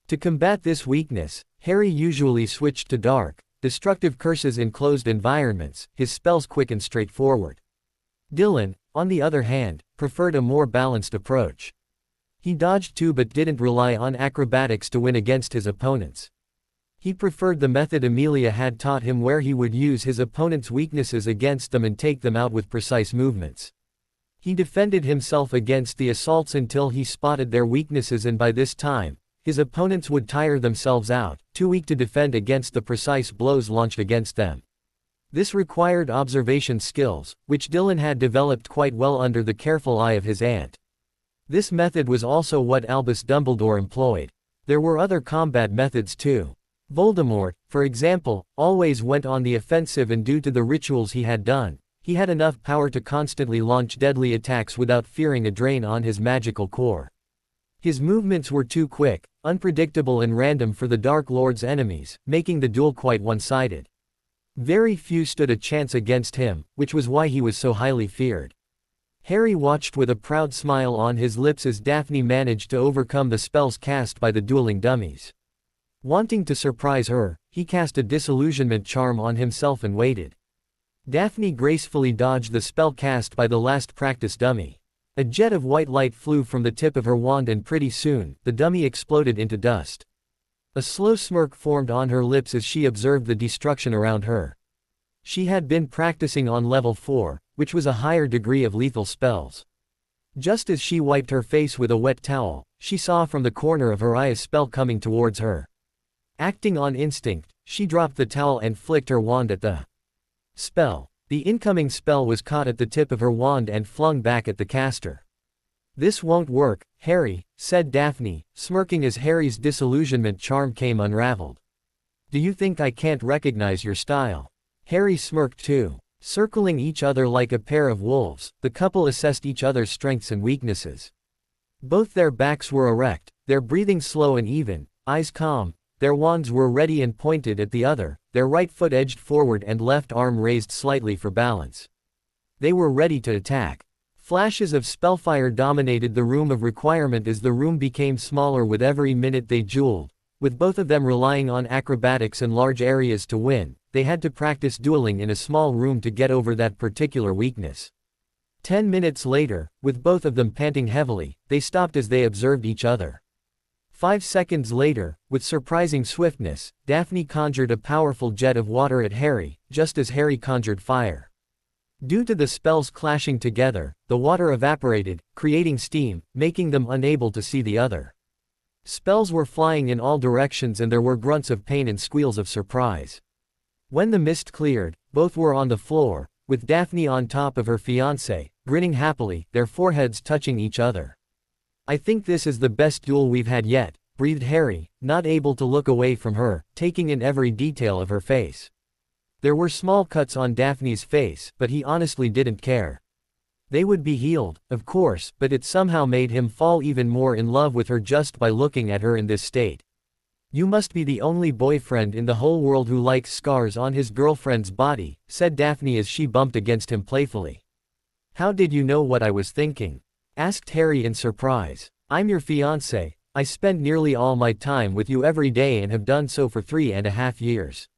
To combat this weakness, Harry usually switched to dark, destructive curses in closed environments, his spells quick and straightforward. Dylan, on the other hand, preferred a more balanced approach. He dodged too but didn't rely on acrobatics to win against his opponents. He preferred the method Amelia had taught him where he would use his opponent's weaknesses against them and take them out with precise movements. He defended himself against the assaults until he spotted their weaknesses and by this time, his opponents would tire themselves out, too weak to defend against the precise blows launched against them. This required observation skills, which Dylan had developed quite well under the careful eye of his aunt. This method was also what Albus Dumbledore employed. There were other combat methods too. Voldemort, for example, always went on the offensive and due to the rituals he had done, he had enough power to constantly launch deadly attacks without fearing a drain on his magical core. His movements were too quick, unpredictable and random for the Dark Lord's enemies, making the duel quite one-sided. Very few stood a chance against him, which was why he was so highly feared. Harry watched with a proud smile on his lips as Daphne managed to overcome the spells cast by the dueling dummies. Wanting to surprise her, he cast a disillusionment charm on himself and waited. Daphne gracefully dodged the spell cast by the last practice dummy. A jet of white light flew from the tip of her wand and pretty soon, the dummy exploded into dust. A slow smirk formed on her lips as she observed the destruction around her. She had been practicing on level 4, which was a higher degree of lethal spells. Just as she wiped her face with a wet towel, she saw from the corner of her eye a spell coming towards her. Acting on instinct, she dropped the towel and flicked her wand at the spell. The incoming spell was caught at the tip of her wand and flung back at the caster. "This won't work, Harry," said Daphne, smirking as Harry's disillusionment charm came unraveled. "Do you think I can't recognize your style?" Harry smirked too. Circling each other like a pair of wolves, the couple assessed each other's strengths and weaknesses. Both their backs were erect, their breathing slow and even, eyes calm, their wands were ready and pointed at the other, their right foot edged forward and left arm raised slightly for balance. They were ready to attack. Flashes of spellfire dominated the room of requirement as the room became smaller with every minute they dueled. With both of them relying on acrobatics and large areas to win, they had to practice dueling in a small room to get over that particular weakness. 10 minutes later, with both of them panting heavily, they stopped as they observed each other. 5 seconds later, with surprising swiftness, Daphne conjured a powerful jet of water at Harry, just as Harry conjured fire. Due to the spells clashing together, the water evaporated, creating steam, making them unable to see the other. Spells were flying in all directions and there were grunts of pain and squeals of surprise. When the mist cleared, both were on the floor, with Daphne on top of her fiancé, grinning happily, their foreheads touching each other. "I think this is the best duel we've had yet," breathed Harry, not able to look away from her, taking in every detail of her face. There were small cuts on Daphne's face, but he honestly didn't care. They would be healed, of course, but it somehow made him fall even more in love with her just by looking at her in this state. "You must be the only boyfriend in the whole world who likes scars on his girlfriend's body," said Daphne as she bumped against him playfully. "How did you know what I was thinking?" asked Harry in surprise. "I'm your fiancé. I spend nearly all my time with you every day and have done so for 3.5 years.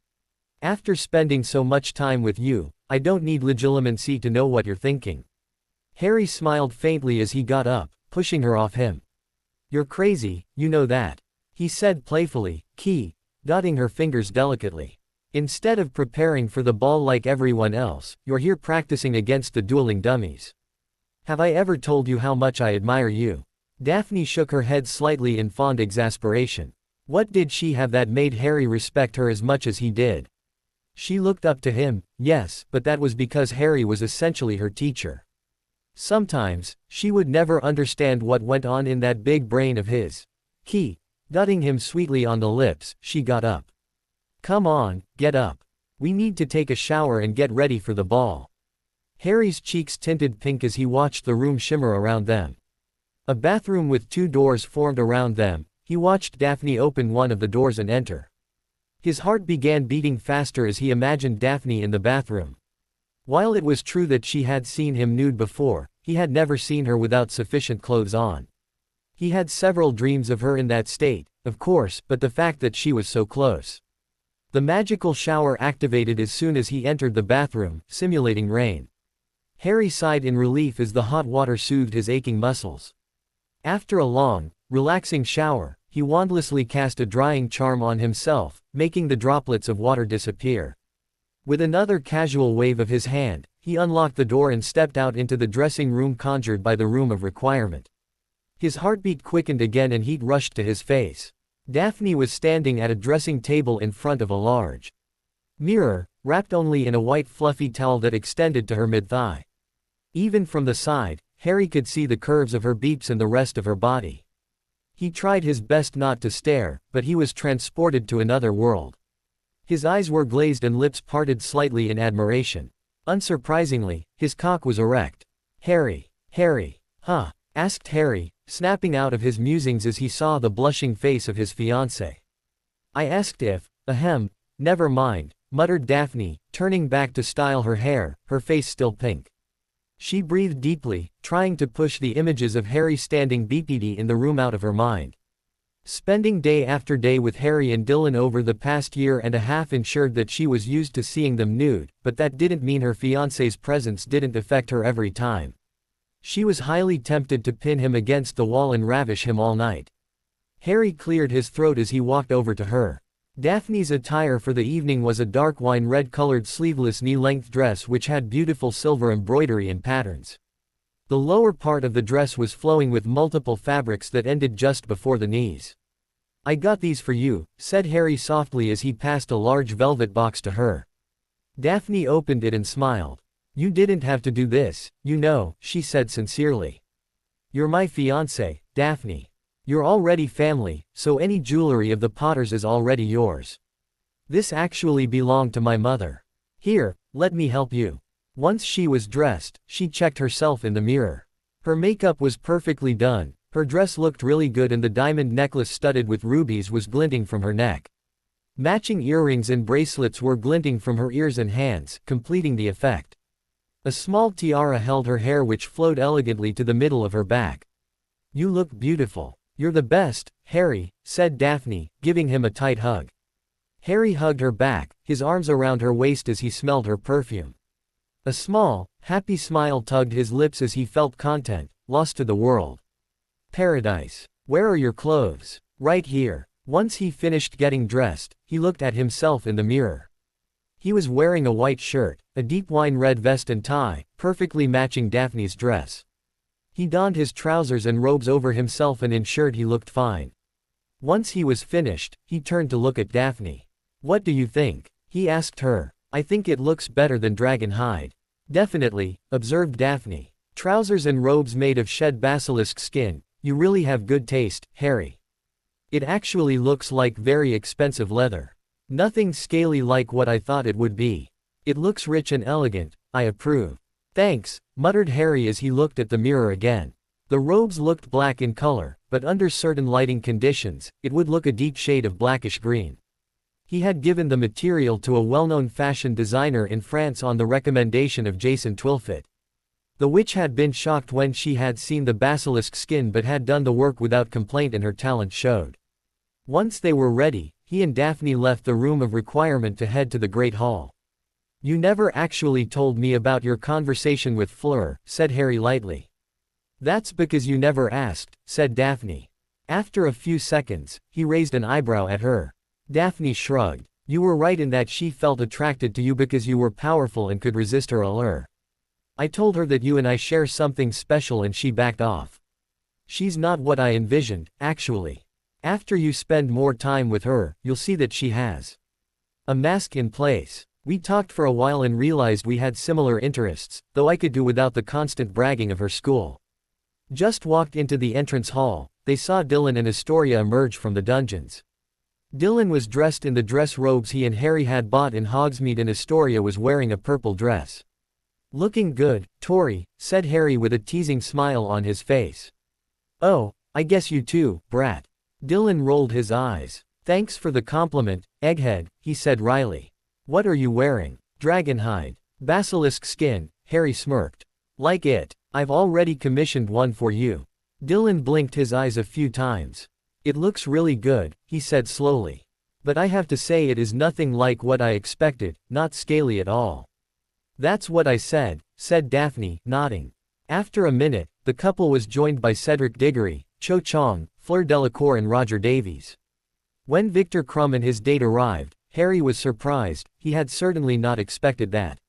After spending so much time with you, I don't need legitimacy to know what you're thinking." Harry smiled faintly as he got up, pushing her off him. "You're crazy, you know that," he said playfully, dotting her fingers delicately. "Instead of preparing for the ball like everyone else, you're here practicing against the dueling dummies. Have I ever told you how much I admire you?" Daphne shook her head slightly in fond exasperation. What did she have that made Harry respect her as much as he did? She looked up to him, yes, but that was because Harry was essentially her teacher. Sometimes, she would never understand what went on in that big brain of his. Dotting him sweetly on the lips, she got up. "Come on, get up. We need to take a shower and get ready for the ball." Harry's cheeks tinted pink as he watched the room shimmer around them. A bathroom with 2 doors formed around them. He watched Daphne open one of the doors and enter. His heart began beating faster as he imagined Daphne in the bathroom. While it was true that she had seen him nude before, he had never seen her without sufficient clothes on. He had several dreams of her in that state, of course, but the fact that she was so close. The magical shower activated as soon as he entered the bathroom, simulating rain. Harry sighed in relief as the hot water soothed his aching muscles. After a long, relaxing shower, he wandlessly cast a drying charm on himself, making the droplets of water disappear. With another casual wave of his hand, he unlocked the door and stepped out into the dressing room conjured by the room of requirement. His heartbeat quickened again and heat rushed to his face. Daphne was standing at a dressing table in front of a large mirror, wrapped only in a white fluffy towel that extended to her mid-thigh. Even from the side, Harry could see the curves of her beeps and the rest of her body. He tried his best not to stare, but he was transported to another world. His eyes were glazed and lips parted slightly in admiration. Unsurprisingly, his cock was erect. Harry, huh?" asked Harry, snapping out of his musings as he saw the blushing face of his fiancée. "I asked if, never mind," muttered Daphne, turning back to style her hair, her face still pink. She breathed deeply, trying to push the images of Harry standing BPD in the room out of her mind. Spending day after day with Harry and Dylan over the past year and a half ensured that she was used to seeing them nude, but that didn't mean her fiancé's presence didn't affect her every time. She was highly tempted to pin him against the wall and ravish him all night. Harry cleared his throat as he walked over to her. Daphne's attire for the evening was a dark wine-red colored sleeveless knee-length dress which had beautiful silver embroidery and patterns. The lower part of the dress was flowing with multiple fabrics that ended just before the knees. "I got these for you," said Harry softly as he passed a large velvet box to her. Daphne opened it and smiled. "You didn't have to do this, you know," she said sincerely. "You're my fiancé, Daphne. You're already family, so any jewelry of the Potters is already yours. This actually belonged to my mother. Here, let me help you." Once she was dressed, she checked herself in the mirror. Her makeup was perfectly done, her dress looked really good and the diamond necklace studded with rubies was glinting from her neck. Matching earrings and bracelets were glinting from her ears and hands, completing the effect. A small tiara held her hair which flowed elegantly to the middle of her back. "You look beautiful. You're the best, Harry," said Daphne, giving him a tight hug. Harry hugged her back, his arms around her waist as he smelled her perfume. A small, happy smile tugged his lips as he felt content, lost to the world. "Paradise. Where are your clothes?" "Right here." Once he finished getting dressed, he looked at himself in the mirror. He was wearing a white shirt, a deep wine red vest and tie, perfectly matching Daphne's dress. He donned his trousers and robes over himself and ensured he looked fine. Once he was finished, he turned to look at Daphne. "What do you think?" he asked her. "I think it looks better than dragon hide." "Definitely," observed Daphne. "Trousers and robes made of shed basilisk skin, you really have good taste, Harry. It actually looks like very expensive leather. Nothing scaly like what I thought it would be. It looks rich and elegant, I approve." "Thanks," muttered Harry as he looked at the mirror again. The robes looked black in color, but under certain lighting conditions, it would look a deep shade of blackish green. He had given the material to a well-known fashion designer in France on the recommendation of Jason Twilfit. The witch had been shocked when she had seen the basilisk skin but had done the work without complaint and her talent showed. Once they were ready, he and Daphne left the room of requirement to head to the Great Hall. "You never actually told me about your conversation with Fleur," said Harry lightly. "That's because you never asked," said Daphne. After a few seconds, he raised an eyebrow at her. Daphne shrugged. "You were right in that she felt attracted to you because you were powerful and could resist her allure. I told her that you and I share something special and she backed off. She's not what I envisioned, actually. After you spend more time with her, you'll see that she has a mask in place. We talked for a while and realized we had similar interests, though I could do without the constant bragging of her school." Just walked into the entrance hall, they saw Dylan and Astoria emerge from the dungeons. Dylan was dressed in the dress robes he and Harry had bought in Hogsmeade and Astoria was wearing a purple dress. "Looking good, Tori," said Harry with a teasing smile on his face. "Oh, I guess you too, brat." Dylan rolled his eyes. "Thanks for the compliment, egghead," he said wryly. "What are you wearing?" "Dragonhide. Basilisk skin," Harry smirked. "Like it. I've already commissioned one for you." Dylan blinked his eyes a few times. "It looks really good," he said slowly. "But I have to say it is nothing like what I expected, not scaly at all." "That's what I said," said Daphne, nodding. After a minute, the couple was joined by Cedric Diggory, Cho Chang, Fleur Delacour and Roger Davies. When Victor Crumb and his date arrived, Harry was surprised. He had certainly not expected that.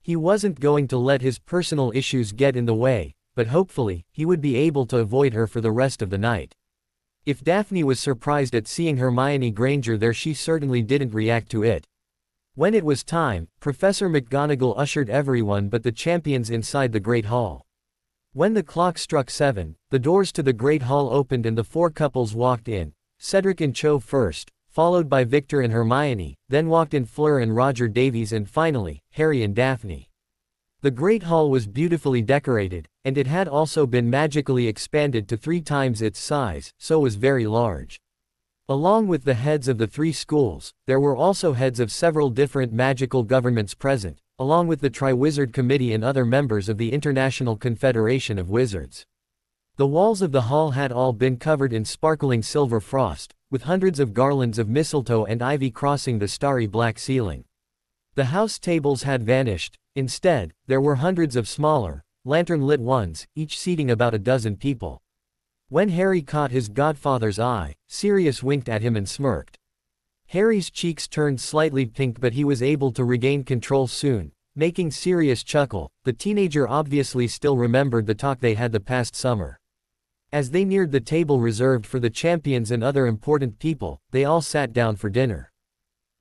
He wasn't going to let his personal issues get in the way, but hopefully, he would be able to avoid her for the rest of the night. If Daphne was surprised at seeing Hermione Granger there, she certainly didn't react to it. When it was time, Professor McGonagall ushered everyone but the champions inside the Great Hall. When the clock struck 7, the doors to the Great Hall opened and the four couples walked in, Cedric and Cho first, followed by Victor and Hermione, then walked in Fleur and Roger Davies and finally, Harry and Daphne. The Great Hall was beautifully decorated, and it had also been magically expanded to 3 times its size, so was very large. Along with the heads of the 3 schools, there were also heads of several different magical governments present, along with the Triwizard Committee and other members of the International Confederation of Wizards. The walls of the hall had all been covered in sparkling silver frost, with hundreds of garlands of mistletoe and ivy crossing the starry black ceiling. The house tables had vanished. Instead, there were hundreds of smaller, lantern-lit ones, each seating about a dozen people. When Harry caught his godfather's eye, Sirius winked at him and smirked. Harry's cheeks turned slightly pink, but he was able to regain control soon, making Sirius chuckle. The teenager obviously still remembered the talk they had the past summer. As they neared the table reserved for the champions and other important people, they all sat down for dinner.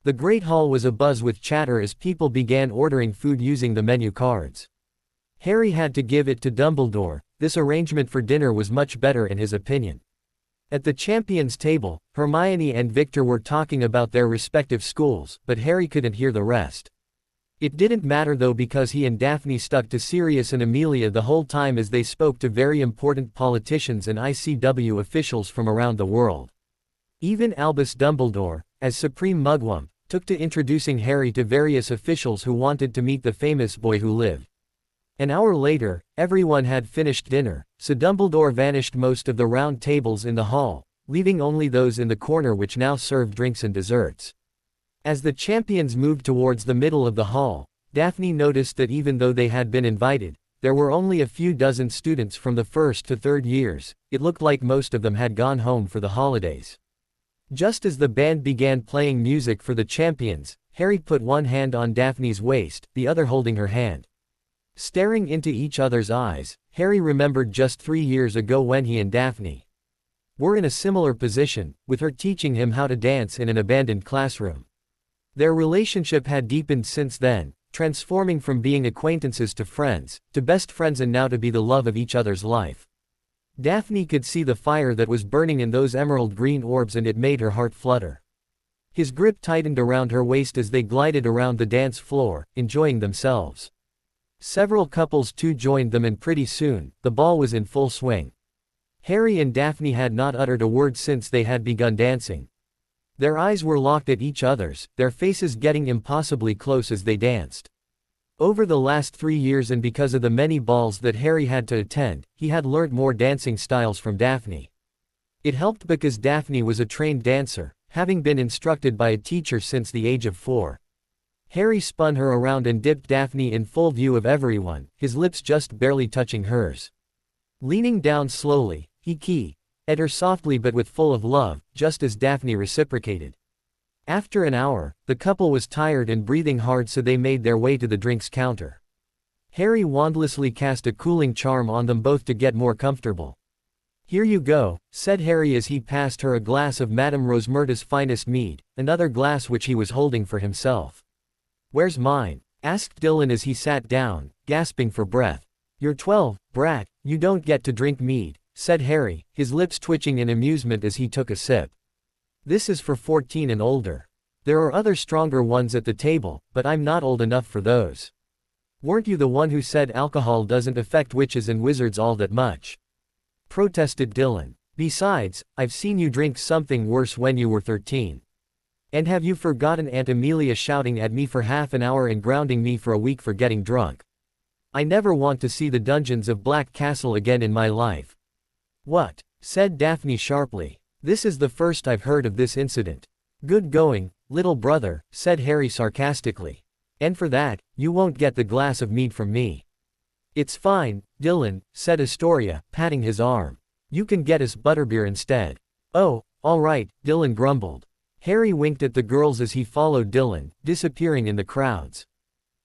The Great Hall was abuzz with chatter as people began ordering food using the menu cards. Harry had to give it to Dumbledore, this arrangement for dinner was much better in his opinion. At the champions' table, Hermione and Victor were talking about their respective schools, but Harry couldn't hear the rest. It didn't matter though, because he and Daphne stuck to Sirius and Amelia the whole time as they spoke to very important politicians and ICW officials from around the world. Even Albus Dumbledore, as Supreme Mugwump, took to introducing Harry to various officials who wanted to meet the famous boy who lived. An hour later, everyone had finished dinner, so Dumbledore vanished most of the round tables in the hall, leaving only those in the corner which now served drinks and desserts. As the champions moved towards the middle of the hall, Daphne noticed that even though they had been invited, there were only a few dozen students from the first to third years. It looked like most of them had gone home for the holidays. Just as the band began playing music for the champions, Harry put one hand on Daphne's waist, the other holding her hand. Staring into each other's eyes, Harry remembered just 3 years ago when he and Daphne were in a similar position, with her teaching him how to dance in an abandoned classroom. Their relationship had deepened since then, transforming from being acquaintances to friends, to best friends, and now to be the love of each other's life. Daphne could see the fire that was burning in those emerald green orbs, and it made her heart flutter. His grip tightened around her waist as they glided around the dance floor, enjoying themselves. Several couples too joined them, and pretty soon, the ball was in full swing. Harry and Daphne had not uttered a word since they had begun dancing. Their eyes were locked at each other's, their faces getting impossibly close as they danced. Over the last 3 years, and because of the many balls that Harry had to attend, he had learnt more dancing styles from Daphne. It helped because Daphne was a trained dancer, having been instructed by a teacher since the age of 4. Harry spun her around and dipped Daphne in full view of everyone, his lips just barely touching hers. Leaning down slowly, he kissed at her softly but with full of love, just as Daphne reciprocated. After an hour, the couple was tired and breathing hard, so they made their way to the drinks counter. Harry wandlessly cast a cooling charm on them both to get more comfortable. "Here you go," said Harry as he passed her a glass of Madame Rosmerta's finest mead, another glass which he was holding for himself. "Where's mine?" asked Dylan as he sat down, gasping for breath. "You're 12, brat, you don't get to drink mead," said Harry, his lips twitching in amusement as he took a sip. "This is for 14 and older. There are other stronger ones at the table, but I'm not old enough for those." "Weren't you the one who said alcohol doesn't affect witches and wizards all that much?" protested Dylan. "Besides, I've seen you drink something worse when you were 13. And have you forgotten Aunt Amelia shouting at me for half an hour and grounding me for a week for getting drunk? I never want to see the dungeons of Black Castle again in my life." "What?" said Daphne sharply. "This is the first I've heard of this incident." "Good going, little brother," said Harry sarcastically. "And for that, you won't get the glass of mead from me." "It's fine, Dylan," said Astoria, patting his arm. "You can get us butterbeer instead." "Oh, all right," Dylan grumbled. Harry winked at the girls as he followed Dylan, disappearing in the crowds.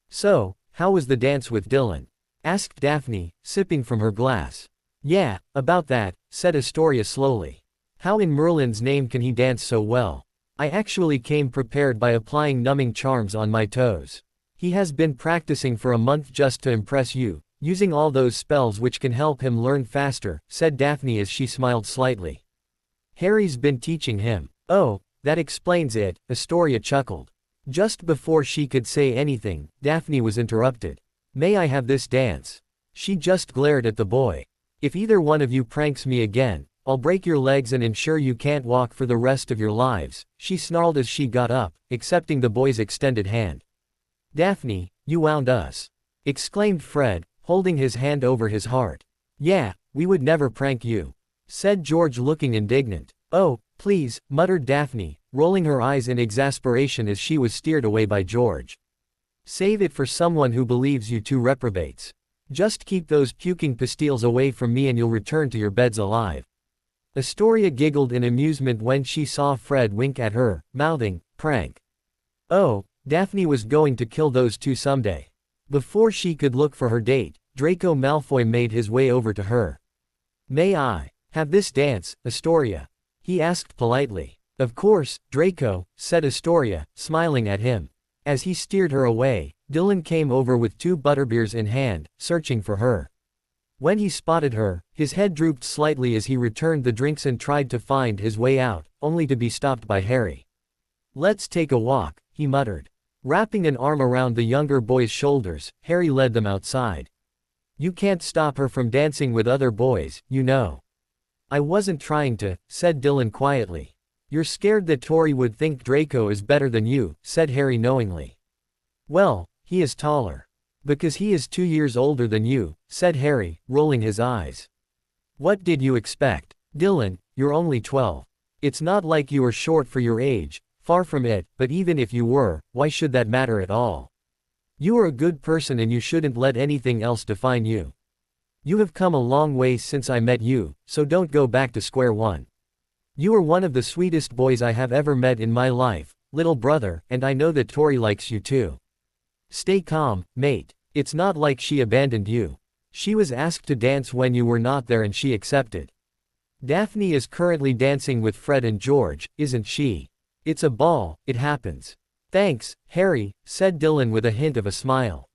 "So, how was the dance with Dylan?" asked Daphne, sipping from her glass. "Yeah, about that," said Astoria slowly. "How in Merlin's name can he dance so well? I actually came prepared by applying numbing charms on my toes. He has been practicing for a month just to impress you, using all those spells which can help him learn faster," said Daphne as she smiled slightly. "Harry's been teaching him." "Oh, that explains it," Astoria chuckled. Just before she could say anything, Daphne was interrupted. "May I have this dance?" She just glared at the boy. "If either one of you pranks me again, I'll break your legs and ensure you can't walk for the rest of your lives," she snarled as she got up, accepting the boy's extended hand. "Daphne, you wound us!" exclaimed Fred, holding his hand over his heart. "Yeah, we would never prank you," said George, looking indignant. "Oh, please," muttered Daphne, rolling her eyes in exasperation as she was steered away by George. "Save it for someone who believes you two reprobates. Just keep those puking pastilles away from me and you'll return to your beds alive." Astoria giggled in amusement when she saw Fred wink at her, mouthing, "Prank." Oh, Daphne was going to kill those two someday. Before she could look for her date, Draco Malfoy made his way over to her. "May I have this dance, Astoria?" he asked politely. "Of course, Draco," said Astoria, smiling at him. As he steered her away, Dylan came over with 2 butterbeers in hand, searching for her. When he spotted her, his head drooped slightly as he returned the drinks and tried to find his way out, only to be stopped by Harry. "Let's take a walk," he muttered. Wrapping an arm around the younger boy's shoulders, Harry led them outside. "You can't stop her from dancing with other boys, you know." "I wasn't trying to," said Dylan quietly. "You're scared that Tori would think Draco is better than you," said Harry knowingly. "Well, he is taller. Because he is 2 years older than you," said Harry, rolling his eyes. "What did you expect? Dylan, you're only 12. It's not like you are short for your age, far from it, but even if you were, why should that matter at all? You are a good person and you shouldn't let anything else define you. You have come a long way since I met you, so don't go back to square one. You are one of the sweetest boys I have ever met in my life, little brother, and I know that Tori likes you too. Stay calm, mate. It's not like she abandoned you. She was asked to dance when you were not there and she accepted. Daphne is currently dancing with Fred and George, isn't she? It's a ball, it happens." "Thanks, Harry," said Dylan with a hint of a smile.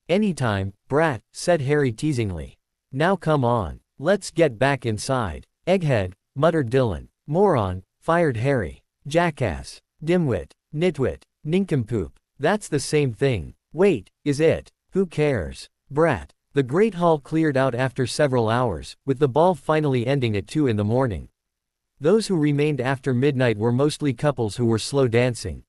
"Anytime, brat," said Harry teasingly. "Now come on. Let's get back inside." "Egghead," muttered Dylan. "Moron," fired Harry. "Jackass. Dimwit. Nitwit. Nincompoop. That's the same thing. Wait, is it? Who cares? Brat." The Great Hall cleared out after several hours, with the ball finally ending at 2 in the morning. Those who remained after midnight were mostly couples who were slow dancing.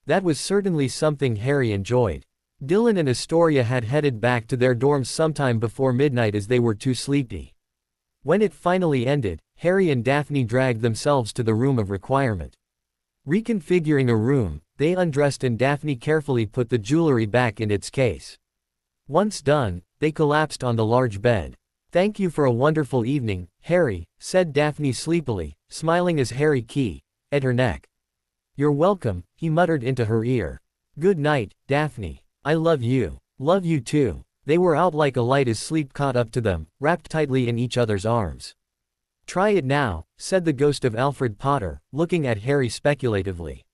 That was certainly something Harry enjoyed. Dylan and Astoria had headed back to their dorms sometime before midnight as they were too sleepy. When it finally ended, Harry and Daphne dragged themselves to the room of requirement. Reconfiguring a room, they undressed and Daphne carefully put the jewelry back in its case. Once done, they collapsed on the large bed. "Thank you for a wonderful evening, Harry," said Daphne sleepily, smiling as Harry keyed at her neck. "You're welcome," he muttered into her ear. "Good night, Daphne. I love you. Love you too." They were out like a light as sleep caught up to them, wrapped tightly in each other's arms. "Try it now," said the ghost of Alfred Potter, looking at Harry speculatively.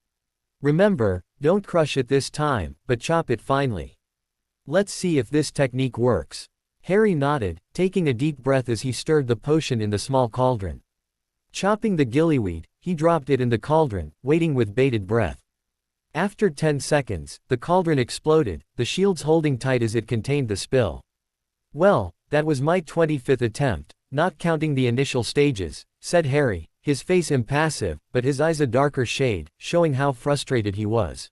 "Remember, don't crush it this time, but chop it finely. Let's see if this technique works." Harry nodded, taking a deep breath as he stirred the potion in the small cauldron. Chopping the gillyweed, he dropped it in the cauldron, waiting with bated breath. After 10 seconds, the cauldron exploded, the shields holding tight as it contained the spill. "Well, that was my 25th attempt, not counting the initial stages," said Harry, his face impassive, but his eyes a darker shade, showing how frustrated he was.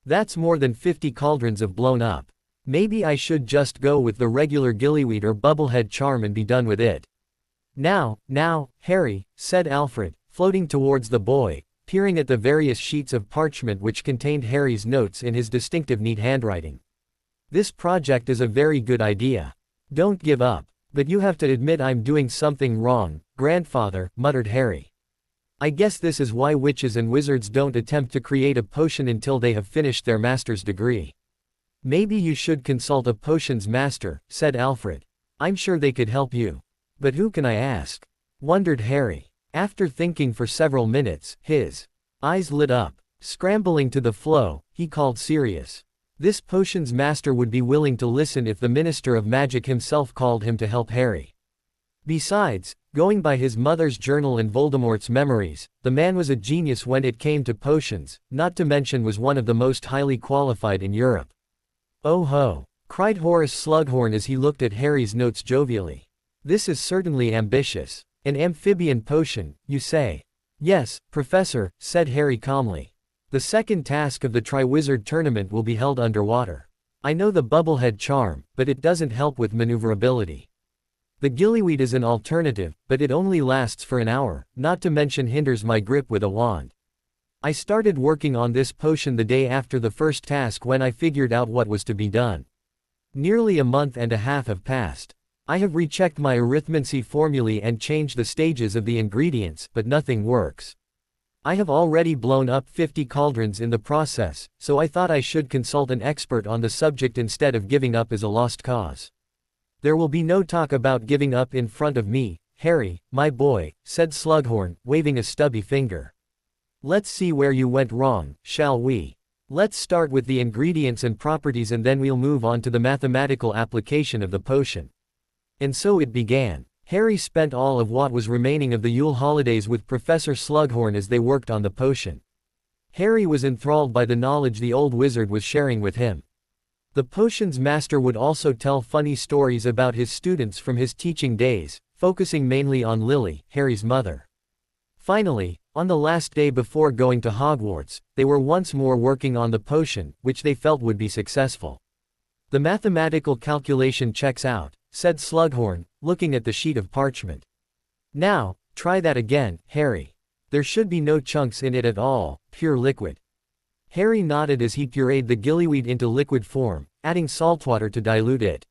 "That's more than 50 cauldrons have blown up. Maybe I should just go with the regular gillyweed or bubblehead charm and be done with it." Now, Harry," said Alfred, floating towards the boy, peering at the various sheets of parchment which contained Harry's notes in his distinctive neat handwriting. "This project is a very good idea. Don't give up. But you have to admit I'm doing something wrong, grandfather," muttered Harry. "I guess this is why witches and wizards don't attempt to create a potion until they have finished their master's degree." "Maybe you should consult a potions master," said Alfred. "I'm sure they could help you." "But who can I ask?" wondered Harry. After thinking for several minutes, his eyes lit up. Scrambling to the flow, he called Sirius. This potions master would be willing to listen if the Minister of Magic himself called him to help Harry. Besides, going by his mother's journal and Voldemort's memories, the man was a genius when it came to potions, not to mention was one of the most highly qualified in Europe. "Oh ho!" cried Horace Slughorn as he looked at Harry's notes jovially. "This is certainly ambitious. An amphibian potion, you say?" "Yes, Professor," said Harry calmly. "The second task of the Triwizard Tournament will be held underwater. I know the bubblehead charm, but it doesn't help with maneuverability. The gillyweed is an alternative, but it only lasts for an hour, not to mention hinders my grip with a wand. I started working on this potion the day after the first task when I figured out what was to be done. Nearly a month and a half have passed. I have rechecked my arithmancy formulae and changed the stages of the ingredients, but nothing works. I have already blown up 50 cauldrons in the process, so I thought I should consult an expert on the subject instead of giving up as a lost cause. There will be no talk about giving up in front of me, Harry, my boy, said Slughorn, waving a stubby finger. Let's see where you went wrong, shall we? Let's start with the ingredients and properties and then we'll move on to the mathematical application of the potion. And so it began. Harry spent all of what was remaining of the Yule holidays with Professor Slughorn as they worked on the potion. Harry was enthralled by the knowledge the old wizard was sharing with him. The potion's master would also tell funny stories about his students from his teaching days, focusing mainly on Lily, Harry's mother. Finally, on the last day before going to Hogwarts, they were once more working on the potion, which they felt would be successful. The mathematical calculation checks out, said Slughorn, looking at the sheet of parchment. Now, try that again, Harry. There should be no chunks in it at all, pure liquid. Harry nodded as he pureed the gillyweed into liquid form, adding saltwater to dilute it.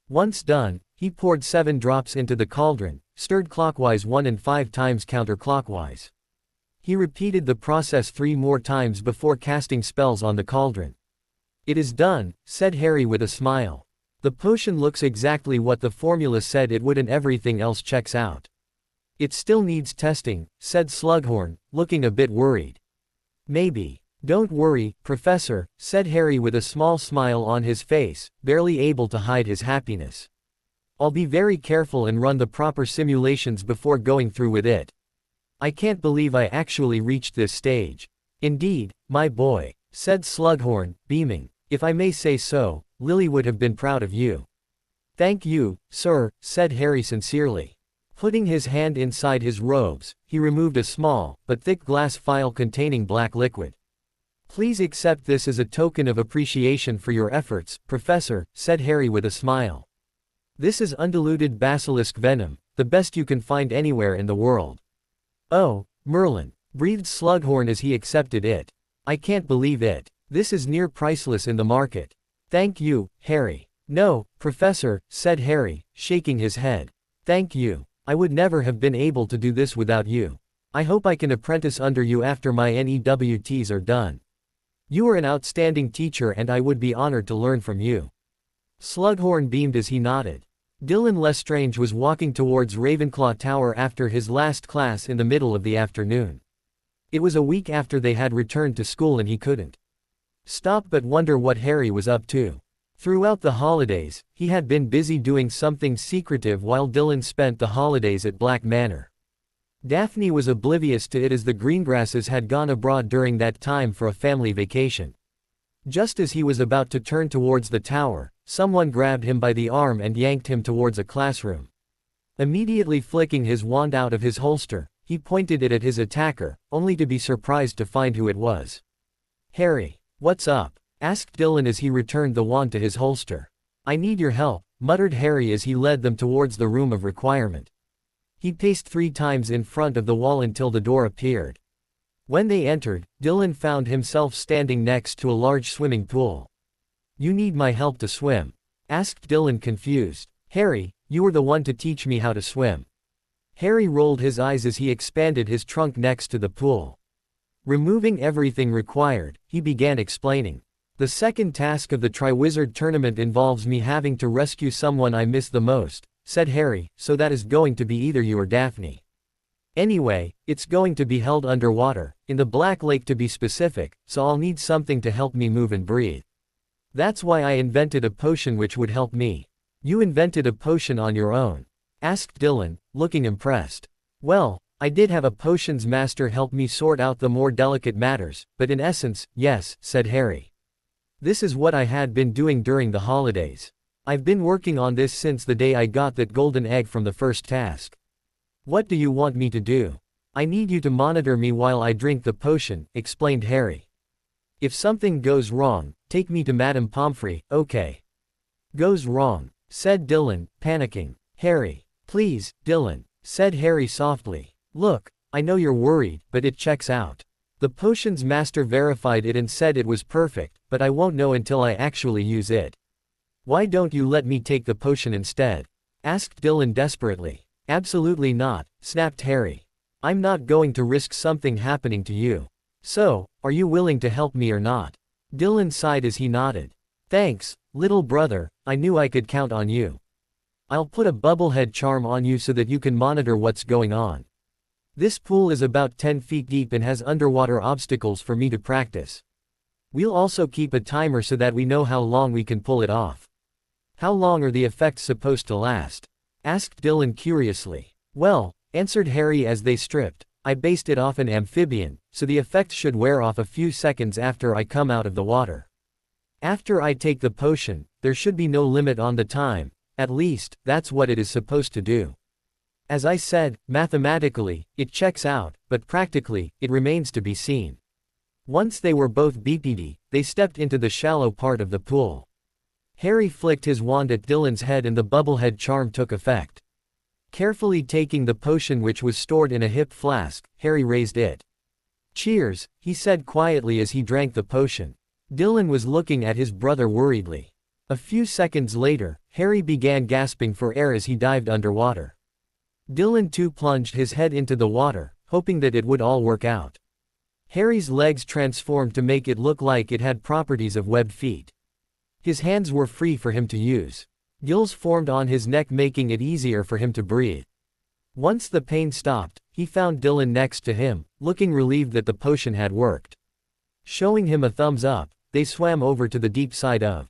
Once done, he poured 7 drops into the cauldron, stirred clockwise 1 and 5 times counterclockwise. He repeated the process 3 more times before casting spells on the cauldron. It is done, said Harry with a smile. The potion looks exactly what the formula said it would and everything else checks out. It still needs testing, said Slughorn, looking a bit worried. Maybe. Don't worry, Professor, said Harry with a small smile on his face, barely able to hide his happiness. I'll be very careful and run the proper simulations before going through with it. I can't believe I actually reached this stage. Indeed, my boy, said Slughorn, beaming. If I may say so, Lily would have been proud of you. Thank you, sir, said Harry sincerely. Putting his hand inside his robes, he removed a small, but thick glass vial containing black liquid. Please accept this as a token of appreciation for your efforts, Professor, said Harry with a smile. This is undiluted basilisk venom, the best you can find anywhere in the world. Oh, Merlin, breathed Slughorn as he accepted it. I can't believe it. This is near priceless in the market. Thank you, Harry. No, Professor, said Harry, shaking his head. Thank you. I would never have been able to do this without you. I hope I can apprentice under you after my NEWTs are done. You are an outstanding teacher and I would be honored to learn from you. Slughorn beamed as he nodded. Dylan Lestrange was walking towards Ravenclaw Tower after his last class in the middle of the afternoon. It was a week after they had returned to school and he couldn't stop but wonder what Harry was up to. Throughout the holidays, he had been busy doing something secretive while Dylan spent the holidays at Black Manor. Daphne was oblivious to it as the Greengrasses had gone abroad during that time for a family vacation. Just as he was about to turn towards the tower, someone grabbed him by the arm and yanked him towards a classroom. Immediately flicking his wand out of his holster, he pointed it at his attacker, only to be surprised to find who it was. Harry, what's up? Asked Dylan as he returned the wand to his holster. I need your help, muttered Harry as he led them towards the room of requirement. He paced 3 times in front of the wall until the door appeared. When they entered, Dylan found himself standing next to a large swimming pool. You need my help to swim? Asked Dylan confused. Harry, you were the one to teach me how to swim. Harry rolled his eyes as he expanded his trunk next to the pool. Removing everything required, he began explaining. The second task of the Triwizard Tournament involves me having to rescue someone I miss the most, said Harry, so that is going to be either you or Daphne. Anyway, it's going to be held underwater, in the Black Lake to be specific, so I'll need something to help me move and breathe. That's why I invented a potion which would help me. You invented a potion on your own? Asked Dylan, looking impressed. Well, I did have a potions master help me sort out the more delicate matters, but in essence, yes, said Harry. This is what I had been doing during the holidays. I've been working on this since the day I got that golden egg from the first task. What do you want me to do? I need you to monitor me while I drink the potion, explained Harry. If something goes wrong, take me to Madame Pomfrey, okay? Goes wrong, said Dylan, panicking. Harry, please, Dylan, said Harry softly. Look, I know you're worried, but it checks out. The potions master verified it and said it was perfect, but I won't know until I actually use it. Why don't you let me take the potion instead? asked Dylan desperately. Absolutely not, snapped Harry. I'm not going to risk something happening to you. So, are you willing to help me or not? Dylan sighed as he nodded. Thanks, little brother, I knew I could count on you. I'll put a bubblehead charm on you so that you can monitor what's going on. This pool is about 10 feet deep and has underwater obstacles for me to practice. We'll also keep a timer so that we know how long we can pull it off. How long are the effects supposed to last? Asked Dylan curiously. Well, answered Harry as they stripped, I based it off an amphibian, so the effect should wear off a few seconds after I come out of the water. After I take the potion, there should be no limit on the time, at least, that's what it is supposed to do. As I said, mathematically, it checks out, but practically, it remains to be seen. Once they were both BPD, they stepped into the shallow part of the pool. Harry flicked his wand at Dylan's head and the bubblehead charm took effect. Carefully taking the potion which was stored in a hip flask, Harry raised it. Cheers, he said quietly as he drank the potion. Dylan was looking at his brother worriedly. A few seconds later, Harry began gasping for air as he dived underwater. Dylan too plunged his head into the water, hoping that it would all work out. Harry's legs transformed to make it look like it had properties of webbed feet. His hands were free for him to use. Gills formed on his neck making it easier for him to breathe. Once the pain stopped, he found Dylan next to him, looking relieved that the potion had worked. Showing him a thumbs up, they swam over to the deep side of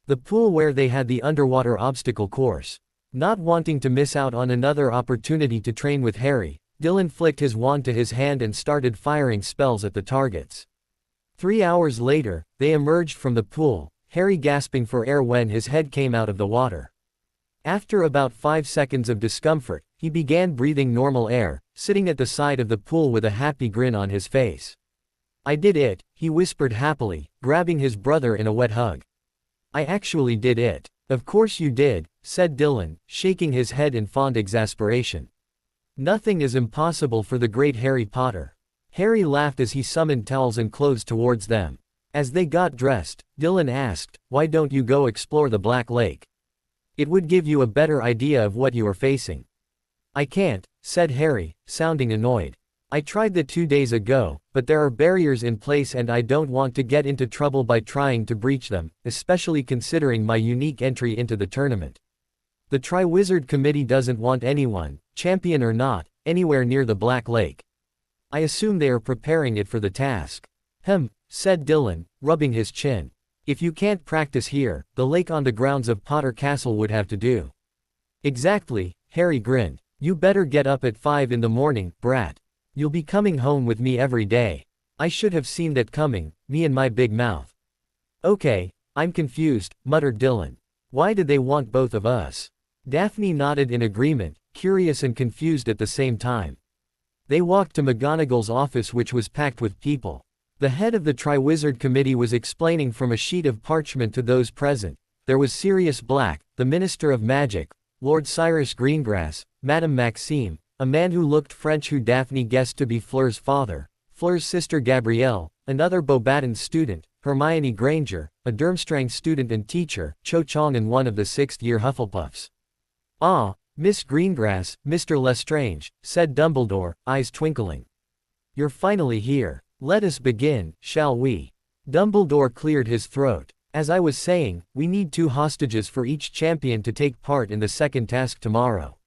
the pool where they had the underwater obstacle course. Not wanting to miss out on another opportunity to train with Harry, Dylan flicked his wand to his hand and started firing spells at the targets. 3 hours later, they emerged from the pool, Harry gasping for air when his head came out of the water. After about 5 seconds of discomfort, he began breathing normal air, sitting at the side of the pool with a happy grin on his face. I did it, he whispered happily, grabbing his brother in a wet hug. I actually did it. Of course you did, said Dylan, shaking his head in fond exasperation. Nothing is impossible for the great Harry Potter. Harry laughed as he summoned towels and clothes towards them. As they got dressed, Dylan asked, why don't you go explore the Black Lake? It would give you a better idea of what you are facing. I can't, said Harry, sounding annoyed. I tried that 2 days ago, but there are barriers in place and I don't want to get into trouble by trying to breach them, especially considering my unique entry into the tournament. The Triwizard Committee doesn't want anyone, champion or not, anywhere near the Black Lake. I assume they are preparing it for the task. Said Dylan, rubbing his chin. If you can't practice here, the lake on the grounds of Potter Castle would have to do. Exactly, Harry grinned. You better get up at 5 in the morning, brat. You'll be coming home with me every day. I should have seen that coming, me and my big mouth. Okay, I'm confused, muttered Dylan. Why did they want both of us? Daphne nodded in agreement, curious and confused at the same time. They walked to McGonagall's office which was packed with people. The head of the Triwizard Committee was explaining from a sheet of parchment to those present. There was Sirius Black, the Minister of Magic, Lord Cyrus Greengrass, Madame Maxime, a man who looked French who Daphne guessed to be Fleur's father, Fleur's sister Gabrielle, another Beauxbatons student, Hermione Granger, a Durmstrang student and teacher, Cho Chang and one of the 6th-year Hufflepuffs. Ah, Miss Greengrass, Mr. Lestrange, said Dumbledore, eyes twinkling. You're finally here. Let us begin, shall we? Dumbledore cleared his throat. As I was saying, we need 2 hostages for each champion to take part in the second task tomorrow.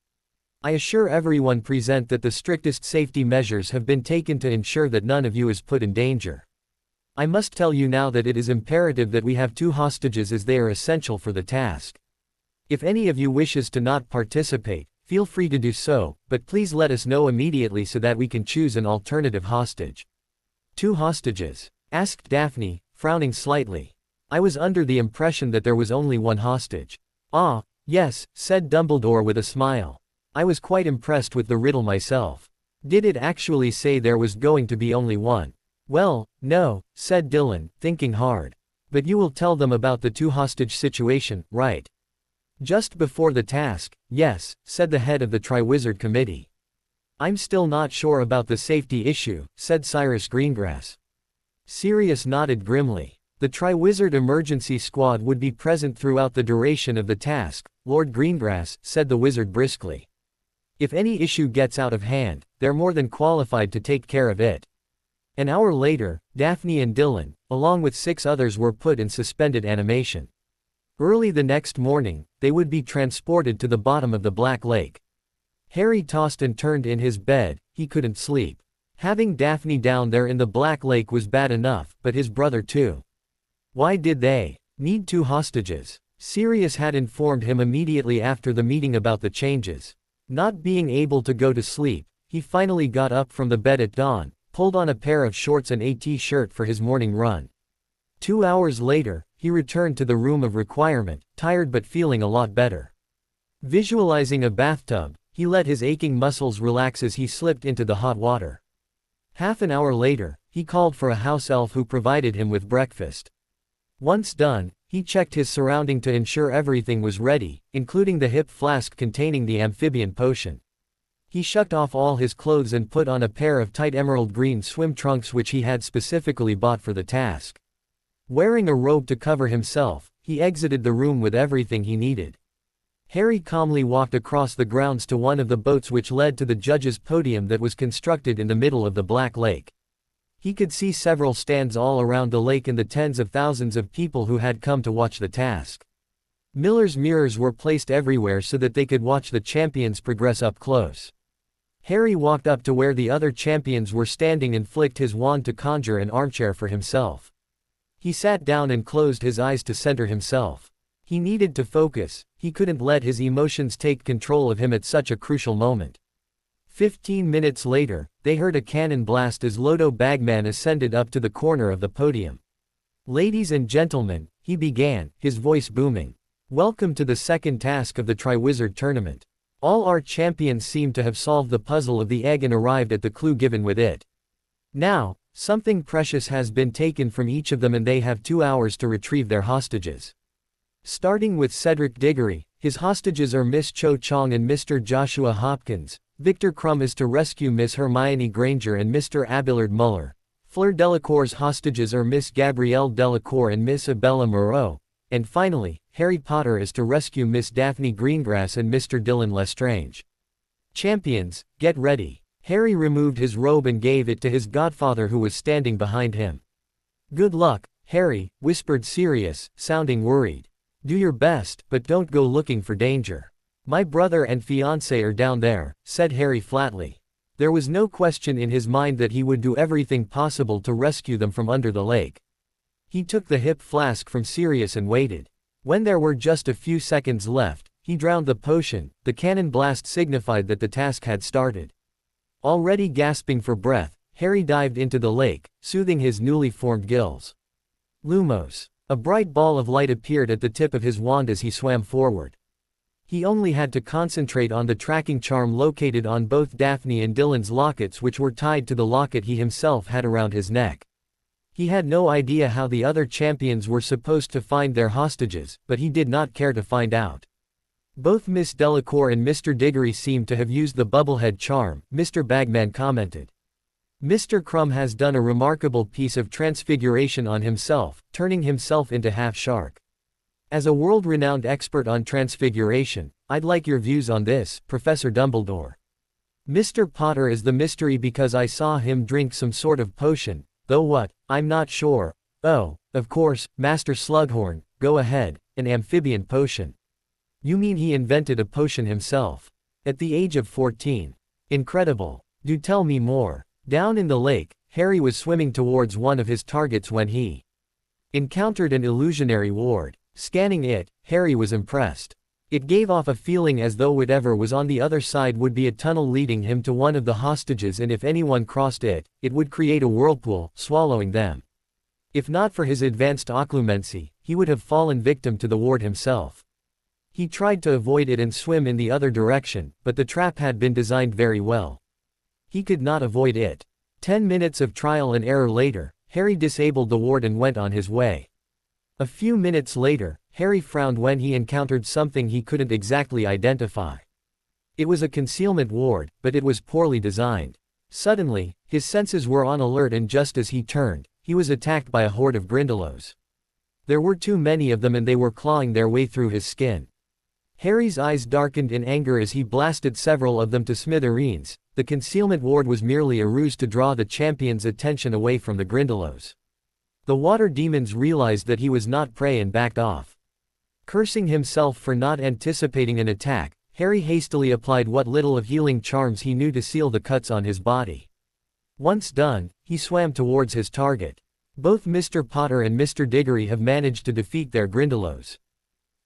I assure everyone present that the strictest safety measures have been taken to ensure that none of you is put in danger. I must tell you now that it is imperative that we have 2 hostages as they are essential for the task. If any of you wishes to not participate, feel free to do so, but please let us know immediately so that we can choose an alternative hostage. 2 hostages? Asked Daphne, frowning slightly. I was under the impression that there was only 1 hostage. Ah, yes, said Dumbledore with a smile. I was quite impressed with the riddle myself. Did it actually say there was going to be only 1? Well, no, said Dylan, thinking hard. But you will tell them about the 2 hostage situation, right? Just before the task, yes, said the head of the Triwizard Committee. I'm still not sure about the safety issue, said Cyrus Greengrass. Sirius nodded grimly. The Triwizard Emergency Squad would be present throughout the duration of the task, Lord Greengrass, said the wizard briskly. If any issue gets out of hand, they're more than qualified to take care of it. An hour later, Daphne and Dylan, along with 6 others, were put in suspended animation. Early the next morning, they would be transported to the bottom of the Black Lake. Harry tossed and turned in his bed, he couldn't sleep. Having Daphne down there in the Black Lake was bad enough, but his brother too. Why did they need 2 hostages? Sirius had informed him immediately after the meeting about the changes. Not being able to go to sleep, he finally got up from the bed at dawn, pulled on a pair of shorts and a t-shirt for his morning run. 2 hours later, he returned to the room of requirement, tired but feeling a lot better. Visualizing a bathtub, he let his aching muscles relax as he slipped into the hot water. Half an hour later, he called for a house elf who provided him with breakfast. Once done, he checked his surrounding to ensure everything was ready, including the hip flask containing the amphibian potion. He shucked off all his clothes and put on a pair of tight emerald green swim trunks which he had specifically bought for the task. Wearing a robe to cover himself, he exited the room with everything he needed. Harry calmly walked across the grounds to one of the boats which led to the judges' podium that was constructed in the middle of the Black Lake. He could see several stands all around the lake and the tens of thousands of people who had come to watch the task. Miller's mirrors were placed everywhere so that they could watch the champions progress up close. Harry walked up to where the other champions were standing and flicked his wand to conjure an armchair for himself. He sat down and closed his eyes to center himself. He needed to focus, he couldn't let his emotions take control of him at such a crucial moment. 15 minutes later, they heard a cannon blast as Lodo Bagman ascended up to the corner of the podium. "Ladies and gentlemen," he began, his voice booming. "Welcome to the second task of the Triwizard Tournament. All our champions seem to have solved the puzzle of the egg and arrived at the clue given with it. Now, something precious has been taken from each of them and they have 2 hours to retrieve their hostages. Starting with Cedric Diggory, his hostages are Miss Cho Chong and Mr. Joshua Hopkins. Victor Crumb is to rescue Miss Hermione Granger and Mr. Abelard Muller. Fleur Delacour's hostages are Miss Gabrielle Delacour and Miss Abella Moreau. And finally, Harry Potter is to rescue Miss Daphne Greengrass and Mr. Dylan Lestrange. Champions, get ready." Harry removed his robe and gave it to his godfather who was standing behind him. "Good luck, Harry," whispered Sirius, sounding worried. "Do your best, but don't go looking for danger." "My brother and fiancé are down there," said Harry flatly. There was no question in his mind that he would do everything possible to rescue them from under the lake. He took the hip flask from Sirius and waited. When there were just a few seconds left, he drowned the potion. The cannon blast signified that the task had started. Already gasping for breath, Harry dived into the lake, soothing his newly formed gills. Lumos. A bright ball of light appeared at the tip of his wand as he swam forward. He only had to concentrate on the tracking charm located on both Daphne and Dylan's lockets, which were tied to the locket he himself had around his neck. He had no idea how the other champions were supposed to find their hostages, but he did not care to find out. Both Miss Delacour and Mr. Diggory seemed to have used the bubblehead charm, Mr. Bagman commented. Mr. Crumb has done a remarkable piece of transfiguration on himself, turning himself into half-shark. As a world-renowned expert on transfiguration, I'd like your views on this, Professor Dumbledore. Mr. Potter is the mystery because I saw him drink some sort of potion, though what, I'm not sure. Oh, of course, Master Slughorn, go ahead, an amphibian potion. You mean he invented a potion himself? At the age of 14. Incredible. Do tell me more. Down in the lake, Harry was swimming towards one of his targets when he encountered an illusionary ward. Scanning it, Harry was impressed. It gave off a feeling as though whatever was on the other side would be a tunnel leading him to one of the hostages, and if anyone crossed it, it would create a whirlpool, swallowing them. If not for his advanced occlumency, he would have fallen victim to the ward himself. He tried to avoid it and swim in the other direction, but the trap had been designed very well. He could not avoid it. 10 minutes of trial and error later, Harry disabled the ward and went on his way. A few minutes later, Harry frowned when he encountered something he couldn't exactly identify. It was a concealment ward, but it was poorly designed. Suddenly, his senses were on alert, and just as he turned, he was attacked by a horde of Grindylows. There were too many of them and they were clawing their way through his skin. Harry's eyes darkened in anger as he blasted several of them to smithereens. The concealment ward was merely a ruse to draw the champion's attention away from the Grindylows. The water demons realized that he was not prey and backed off. Cursing himself for not anticipating an attack, Harry hastily applied what little of healing charms he knew to seal the cuts on his body. Once done, he swam towards his target. Both Mr. Potter and Mr. Diggory have managed to defeat their Grindylows,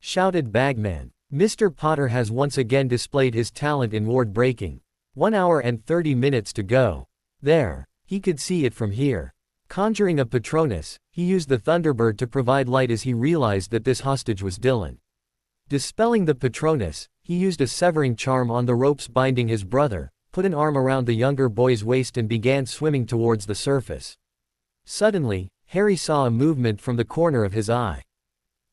shouted Bagman. Mr. Potter has once again displayed his talent in ward breaking. 1 hour and 30 minutes to go. There. He could see it from here. Conjuring a Patronus, he used the Thunderbird to provide light as he realized that this hostage was Dylan. Dispelling the Patronus, he used a severing charm on the ropes binding his brother, put an arm around the younger boy's waist and began swimming towards the surface. Suddenly, Harry saw a movement from the corner of his eye.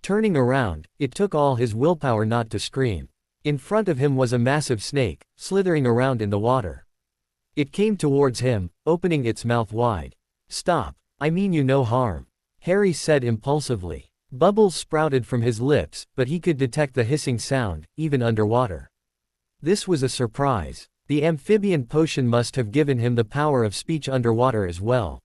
Turning around, it took all his willpower not to scream. In front of him was a massive snake, slithering around in the water. It came towards him, opening its mouth wide. "Stop, I mean you no harm," Harry said impulsively. Bubbles sprouted from his lips, but he could detect the hissing sound, even underwater. This was a surprise. The amphibian potion must have given him the power of speech underwater as well.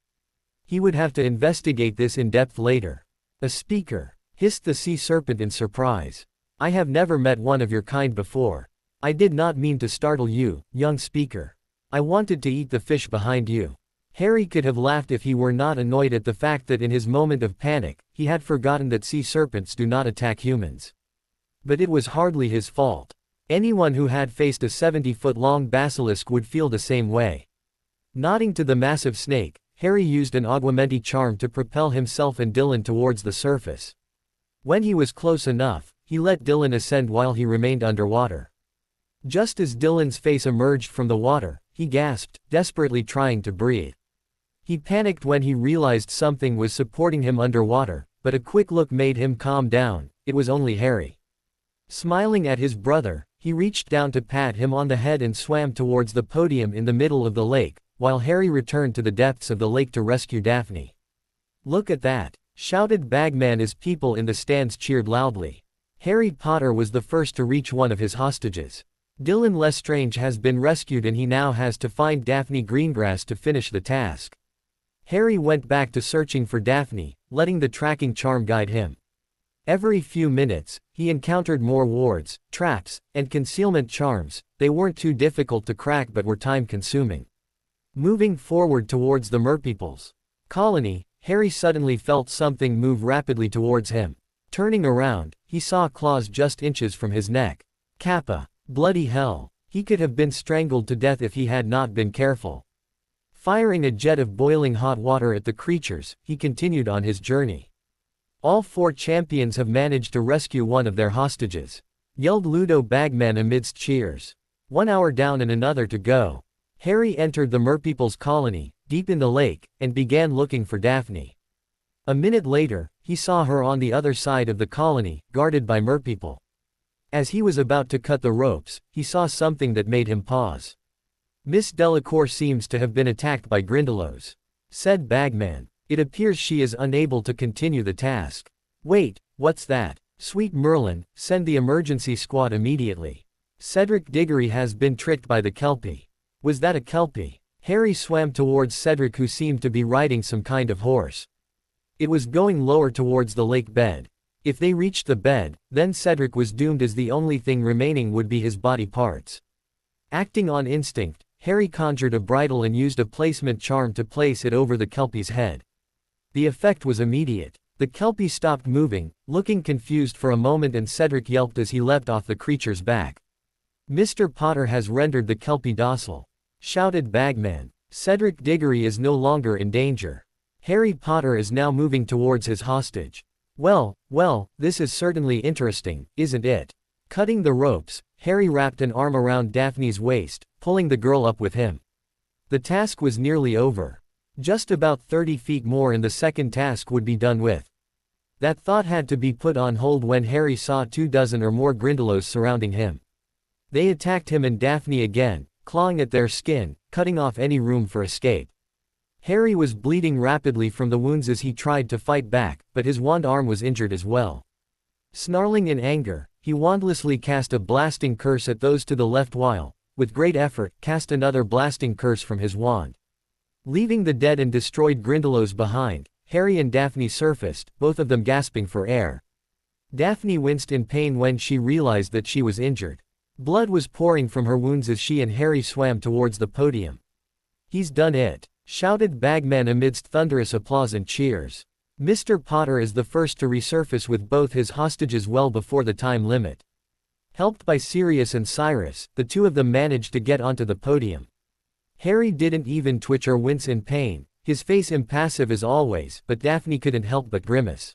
He would have to investigate this in depth later. "A speaker," hissed the sea serpent in surprise. "I have never met one of your kind before. I did not mean to startle you, young speaker. I wanted to eat the fish behind you." Harry could have laughed if he were not annoyed at the fact that in his moment of panic, he had forgotten that sea serpents do not attack humans. But it was hardly his fault. Anyone who had faced a 70-foot-long basilisk would feel the same way. Nodding to the massive snake, Harry used an augmenti charm to propel himself and Dylan towards the surface. When he was close enough, he let Dylan ascend while he remained underwater. Just as Dylan's face emerged from the water, he gasped, desperately trying to breathe. He panicked when he realized something was supporting him underwater, but a quick look made him calm down. It was only Harry. Smiling at his brother, he reached down to pat him on the head and swam towards the podium in the middle of the lake, while Harry returned to the depths of the lake to rescue Daphne. "Look at that!" shouted Bagman as people in the stands cheered loudly. Harry Potter was the first to reach one of his hostages. Dylan Lestrange has been rescued and he now has to find Daphne Greengrass to finish the task. Harry went back to searching for Daphne, letting the tracking charm guide him. Every few minutes, he encountered more wards, traps, and concealment charms. They weren't too difficult to crack but were time-consuming. Moving forward towards the Merpeople's colony, Harry suddenly felt something move rapidly towards him. Turning around, he saw claws just inches from his neck. Kappa. Bloody hell. He could have been strangled to death if he had not been careful. Firing a jet of boiling hot water at the creatures, he continued on his journey. "All 4 champions have managed to rescue one of their hostages," yelled Ludo Bagman amidst cheers. 1 hour down and another to go. Harry entered the Merpeople's colony, deep in the lake, and began looking for Daphne. A minute later, he saw her on the other side of the colony, guarded by Merpeople. As he was about to cut the ropes, he saw something that made him pause. "Miss Delacour seems to have been attacked by Grindylows," said Bagman. "It appears she is unable to continue the task." "Wait, what's that? Sweet Merlin, send the emergency squad immediately. Cedric Diggory has been tricked by the Kelpie." Was that a Kelpie? Harry swam towards Cedric, who seemed to be riding some kind of horse. It was going lower towards the lake bed. If they reached the bed, then Cedric was doomed, as the only thing remaining would be his body parts. Acting on instinct, Harry conjured a bridle and used a placement charm to place it over the Kelpie's head. The effect was immediate. The Kelpie stopped moving, looking confused for a moment, and Cedric yelped as he leapt off the creature's back. "Mr. Potter has rendered the Kelpie docile," shouted Bagman. "Cedric Diggory is no longer in danger. Harry Potter is now moving towards his hostage." Well, this is certainly interesting, isn't it?" Cutting the ropes, Harry wrapped an arm around Daphne's waist, pulling the girl up with him. The task was nearly over. Just about 30 feet more and the second task would be done with. That thought had to be put on hold when Harry saw 24 or more Grindylows surrounding him. They attacked him and Daphne again, clawing at their skin, cutting off any room for escape. Harry was bleeding rapidly from the wounds as he tried to fight back, but his wand arm was injured as well. Snarling in anger, he wandlessly cast a blasting curse at those to the left while, with great effort, cast another blasting curse from his wand. Leaving the dead and destroyed Grindylows behind, Harry and Daphne surfaced, both of them gasping for air. Daphne winced in pain when she realized that she was injured. Blood was pouring from her wounds as she and Harry swam towards the podium. "He's done it!" shouted Bagman amidst thunderous applause and cheers. Mr. Potter is the first to resurface with both his hostages well before the time limit. Helped by Sirius and Cyrus, the two of them managed to get onto the podium. Harry didn't even twitch or wince in pain, his face impassive as always, but Daphne couldn't help but grimace.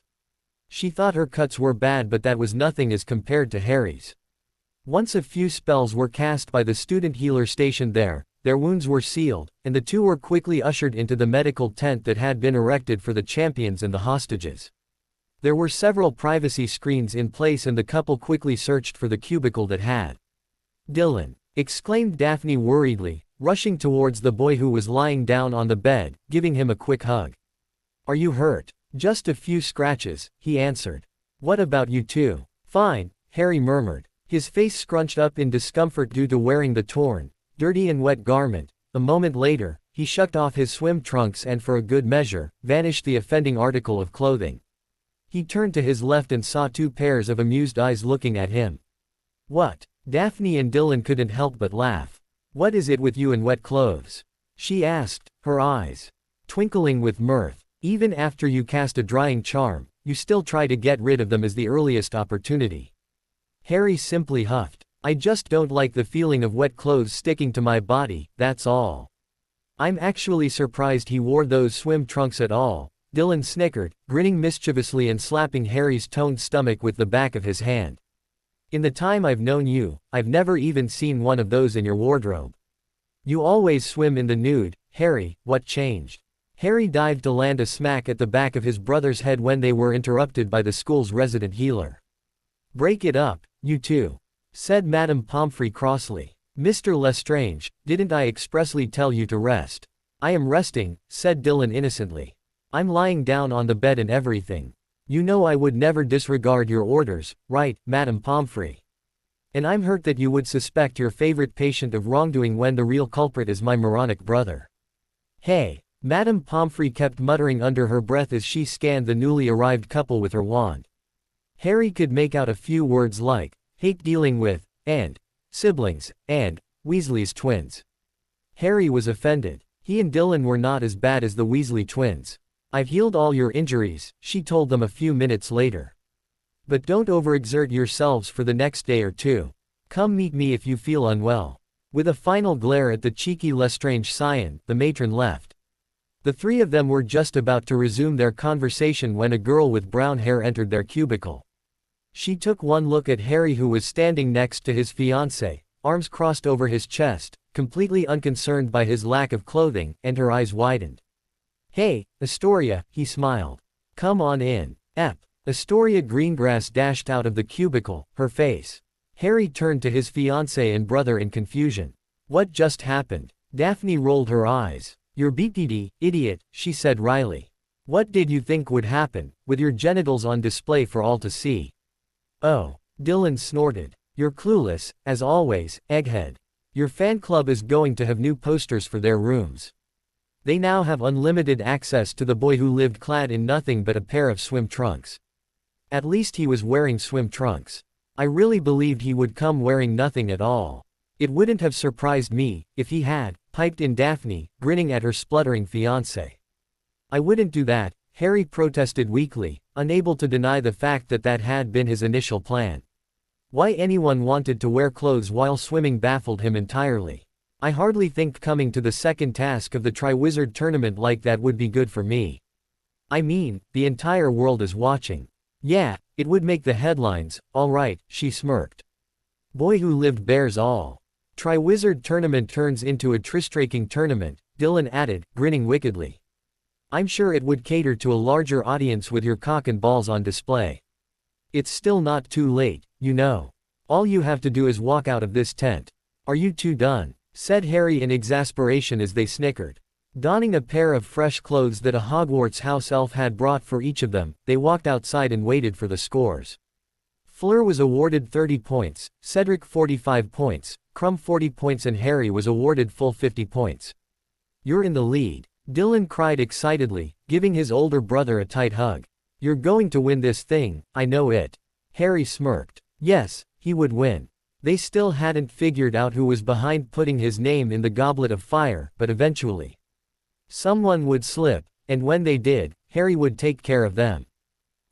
She thought her cuts were bad, but that was nothing as compared to Harry's. Once a few spells were cast by the student healer stationed there, their wounds were sealed, and the two were quickly ushered into the medical tent that had been erected for the champions and the hostages. There were several privacy screens in place and the couple quickly searched for the cubicle that had. "Dylan!" exclaimed Daphne worriedly, rushing towards the boy who was lying down on the bed, giving him a quick hug. "Are you hurt?" "Just a few scratches," he answered. "What about you two?" "Fine," Harry murmured, his face scrunched up in discomfort due to wearing the torn, dirty and wet garment. A moment later, he shucked off his swim trunks and for a good measure, vanished the offending article of clothing. He turned to his left and saw two pairs of amused eyes looking at him. "What?" Daphne and Dylan couldn't help but laugh. "What is it with you and wet clothes?" she asked, her eyes twinkling with mirth. "Even after you cast a drying charm, you still try to get rid of them as the earliest opportunity." Harry simply huffed. "I just don't like the feeling of wet clothes sticking to my body, that's all." "I'm actually surprised he wore those swim trunks at all," Dylan snickered, grinning mischievously and slapping Harry's toned stomach with the back of his hand. "In the time I've known you, I've never even seen one of those in your wardrobe. You always swim in the nude, Harry, what changed?" Harry dived to land a smack at the back of his brother's head when they were interrupted by the school's resident healer. "Break it up, you two," said Madame Pomfrey crossly. "Mr. Lestrange, didn't I expressly tell you to rest?" "I am resting," said Dylan innocently. "I'm lying down on the bed and everything. You know I would never disregard your orders, right, Madame Pomfrey? And I'm hurt that you would suspect your favorite patient of wrongdoing when the real culprit is my moronic brother." "Hey," Madame Pomfrey kept muttering under her breath as she scanned the newly arrived couple with her wand. Harry could make out a few words like, "hate dealing with," and "siblings," and "Weasley's twins." Harry was offended. He and Dylan were not as bad as the Weasley twins. "I've healed all your injuries," she told them a few minutes later. "But don't overexert yourselves for the next day or two. Come meet me if you feel unwell." With a final glare at the cheeky Lestrange scion, the matron left. The three of them were just about to resume their conversation when a girl with brown hair entered their cubicle. She took one look at Harry, who was standing next to his fiancée, arms crossed over his chest, completely unconcerned by his lack of clothing, and her eyes widened. "Hey, Astoria," he smiled. "Come on in." Astoria Greengrass dashed out of the cubicle, her face. Harry turned to his fiancée and brother in confusion. "What just happened?" Daphne rolled her eyes. "You're BTD, idiot," she said wryly. "What did you think would happen, with your genitals on display for all to see?" "Oh," Dylan snorted. "You're clueless, as always, egghead. Your fan club is going to have new posters for their rooms. They now have unlimited access to the boy who lived clad in nothing but a pair of swim trunks. At least he was wearing swim trunks. I really believed he would come wearing nothing at all. It wouldn't have surprised me, if he had," piped in Daphne, grinning at her spluttering fiancé. "I wouldn't do that," Harry protested weakly, unable to deny the fact that that had been his initial plan. Why anyone wanted to wear clothes while swimming baffled him entirely. "I hardly think coming to the second task of the Triwizard Tournament like that would be good for me. I mean, the entire world is watching." "Yeah, it would make the headlines, all right," she smirked. "Boy who lived bears all. Triwizard Tournament turns into a tristraking tournament," Dylan added, grinning wickedly. "I'm sure it would cater to a larger audience with your cock and balls on display. It's still not too late, you know. All you have to do is walk out of this tent." "Are you two done?" said Harry in exasperation as they snickered. Donning a pair of fresh clothes that a Hogwarts house elf had brought for each of them, they walked outside and waited for the scores. Fleur was awarded 30 points, Cedric 45 points, Krum 40 points and Harry was awarded full 50 points. "You're in the lead," Dylan cried excitedly, giving his older brother a tight hug. "You're going to win this thing, I know it." Harry smirked. Yes, he would win. They still hadn't figured out who was behind putting his name in the Goblet of Fire, but eventually someone would slip, and when they did, Harry would take care of them.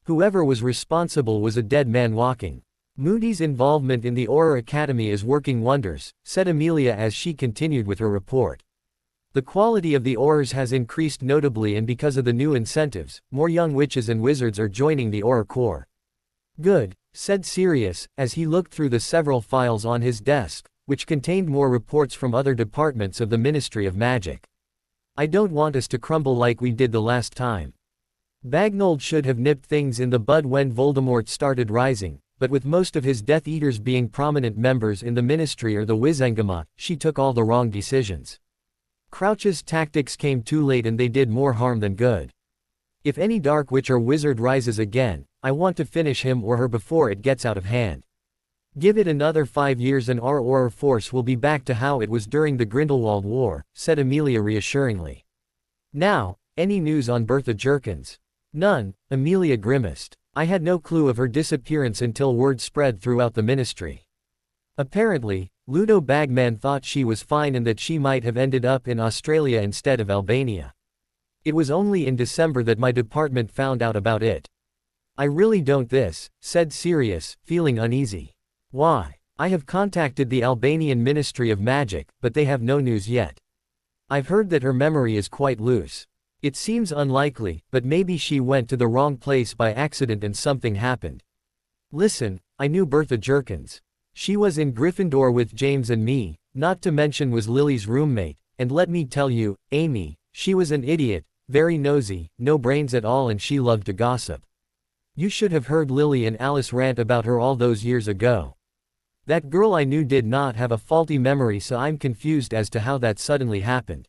Whoever was responsible was a dead man walking. "Moody's involvement in the Auror Academy is working wonders," said Amelia as she continued with her report. "The quality of the Aurors has increased notably, and because of the new incentives, more young witches and wizards are joining the Auror Corps." "Good," said Sirius, as he looked through the several files on his desk, which contained more reports from other departments of the Ministry of Magic. "I don't want us to crumble like we did the last time." Bagnold should have nipped things in the bud when Voldemort started rising, but with most of his Death Eaters being prominent members in the Ministry or the Wizengamot, she took all the wrong decisions. Crouch's tactics came too late and they did more harm than good. "If any Dark Witch or Wizard rises again, I want to finish him or her before it gets out of hand. Give it another 5 years and our Auror force will be back to how it was during the Grindelwald War," said Amelia reassuringly. "Now, any news on Bertha Jerkins?" "None," Amelia grimaced. "I had no clue of her disappearance until word spread throughout the ministry. Apparently, Ludo Bagman thought she was fine and that she might have ended up in Australia instead of Albania. It was only in December that my department found out about it." "I really don't this," said Sirius, feeling uneasy. "Why?" "I have contacted the Albanian Ministry of Magic, but they have no news yet. I've heard that her memory is quite loose. It seems unlikely, but maybe she went to the wrong place by accident and something happened. Listen, I knew Bertha Jerkins. She was in Gryffindor with James and me, not to mention was Lily's roommate, and let me tell you, Amy, she was an idiot, very nosy, no brains at all, and she loved to gossip. You should have heard Lily and Alice rant about her all those years ago. That girl I knew did not have a faulty memory, so I'm confused as to how that suddenly happened.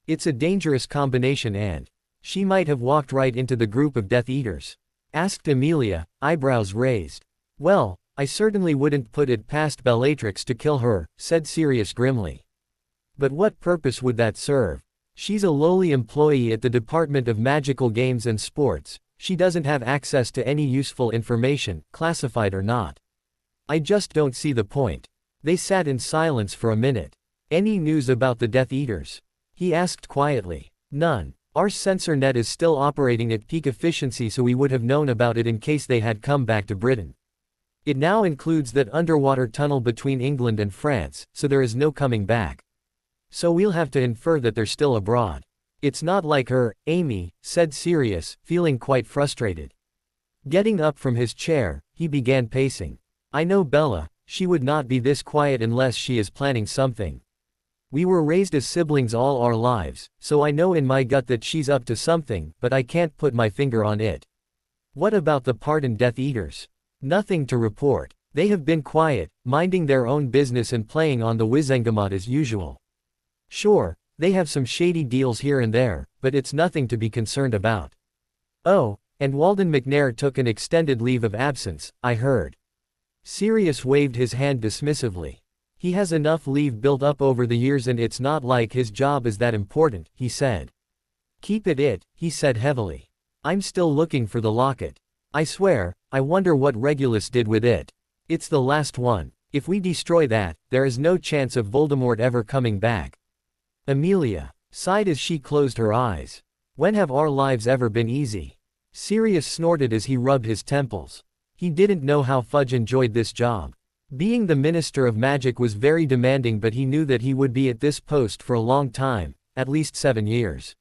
It's a dangerous combination, and she might have walked right into the group of Death Eaters?" asked Amelia, eyebrows raised. "Well, I certainly wouldn't put it past Bellatrix to kill her," said Sirius grimly. "But what purpose would that serve? She's a lowly employee at the Department of Magical Games and Sports. She doesn't have access to any useful information, classified or not. I just don't see the point." They sat in silence for a minute. "Any news about the Death Eaters?" he asked quietly. "None. Our sensor net is still operating at peak efficiency, so we would have known about it in case they had come back to Britain. It now includes that underwater tunnel between England and France, so there is no coming back. So we'll have to infer that they're still abroad." "It's not like her, Amy," said Sirius, feeling quite frustrated. Getting up from his chair, he began pacing. "I know Bella, she would not be this quiet unless she is planning something. We were raised as siblings all our lives, so I know in my gut that she's up to something, but I can't put my finger on it." "What about the pardoned Death Eaters?" "Nothing to report. They have been quiet, minding their own business and playing on the Wizengamot as usual. Sure, they have some shady deals here and there, but it's nothing to be concerned about." "Oh, and Walden McNair took an extended leave of absence, I heard." Sirius waved his hand dismissively. "He has enough leave built up over the years and it's not like his job is that important," he said. "Keep it," he said heavily. "I'm still looking for the locket. I swear, I wonder what Regulus did with it. It's the last one. If we destroy that, there is no chance of Voldemort ever coming back." Amelia sighed as she closed her eyes. "When have our lives ever been easy?" Sirius snorted as he rubbed his temples. He didn't know how Fudge enjoyed this job. Being the Minister of Magic was very demanding, but he knew that he would be at this post for a long time, at least 7 years.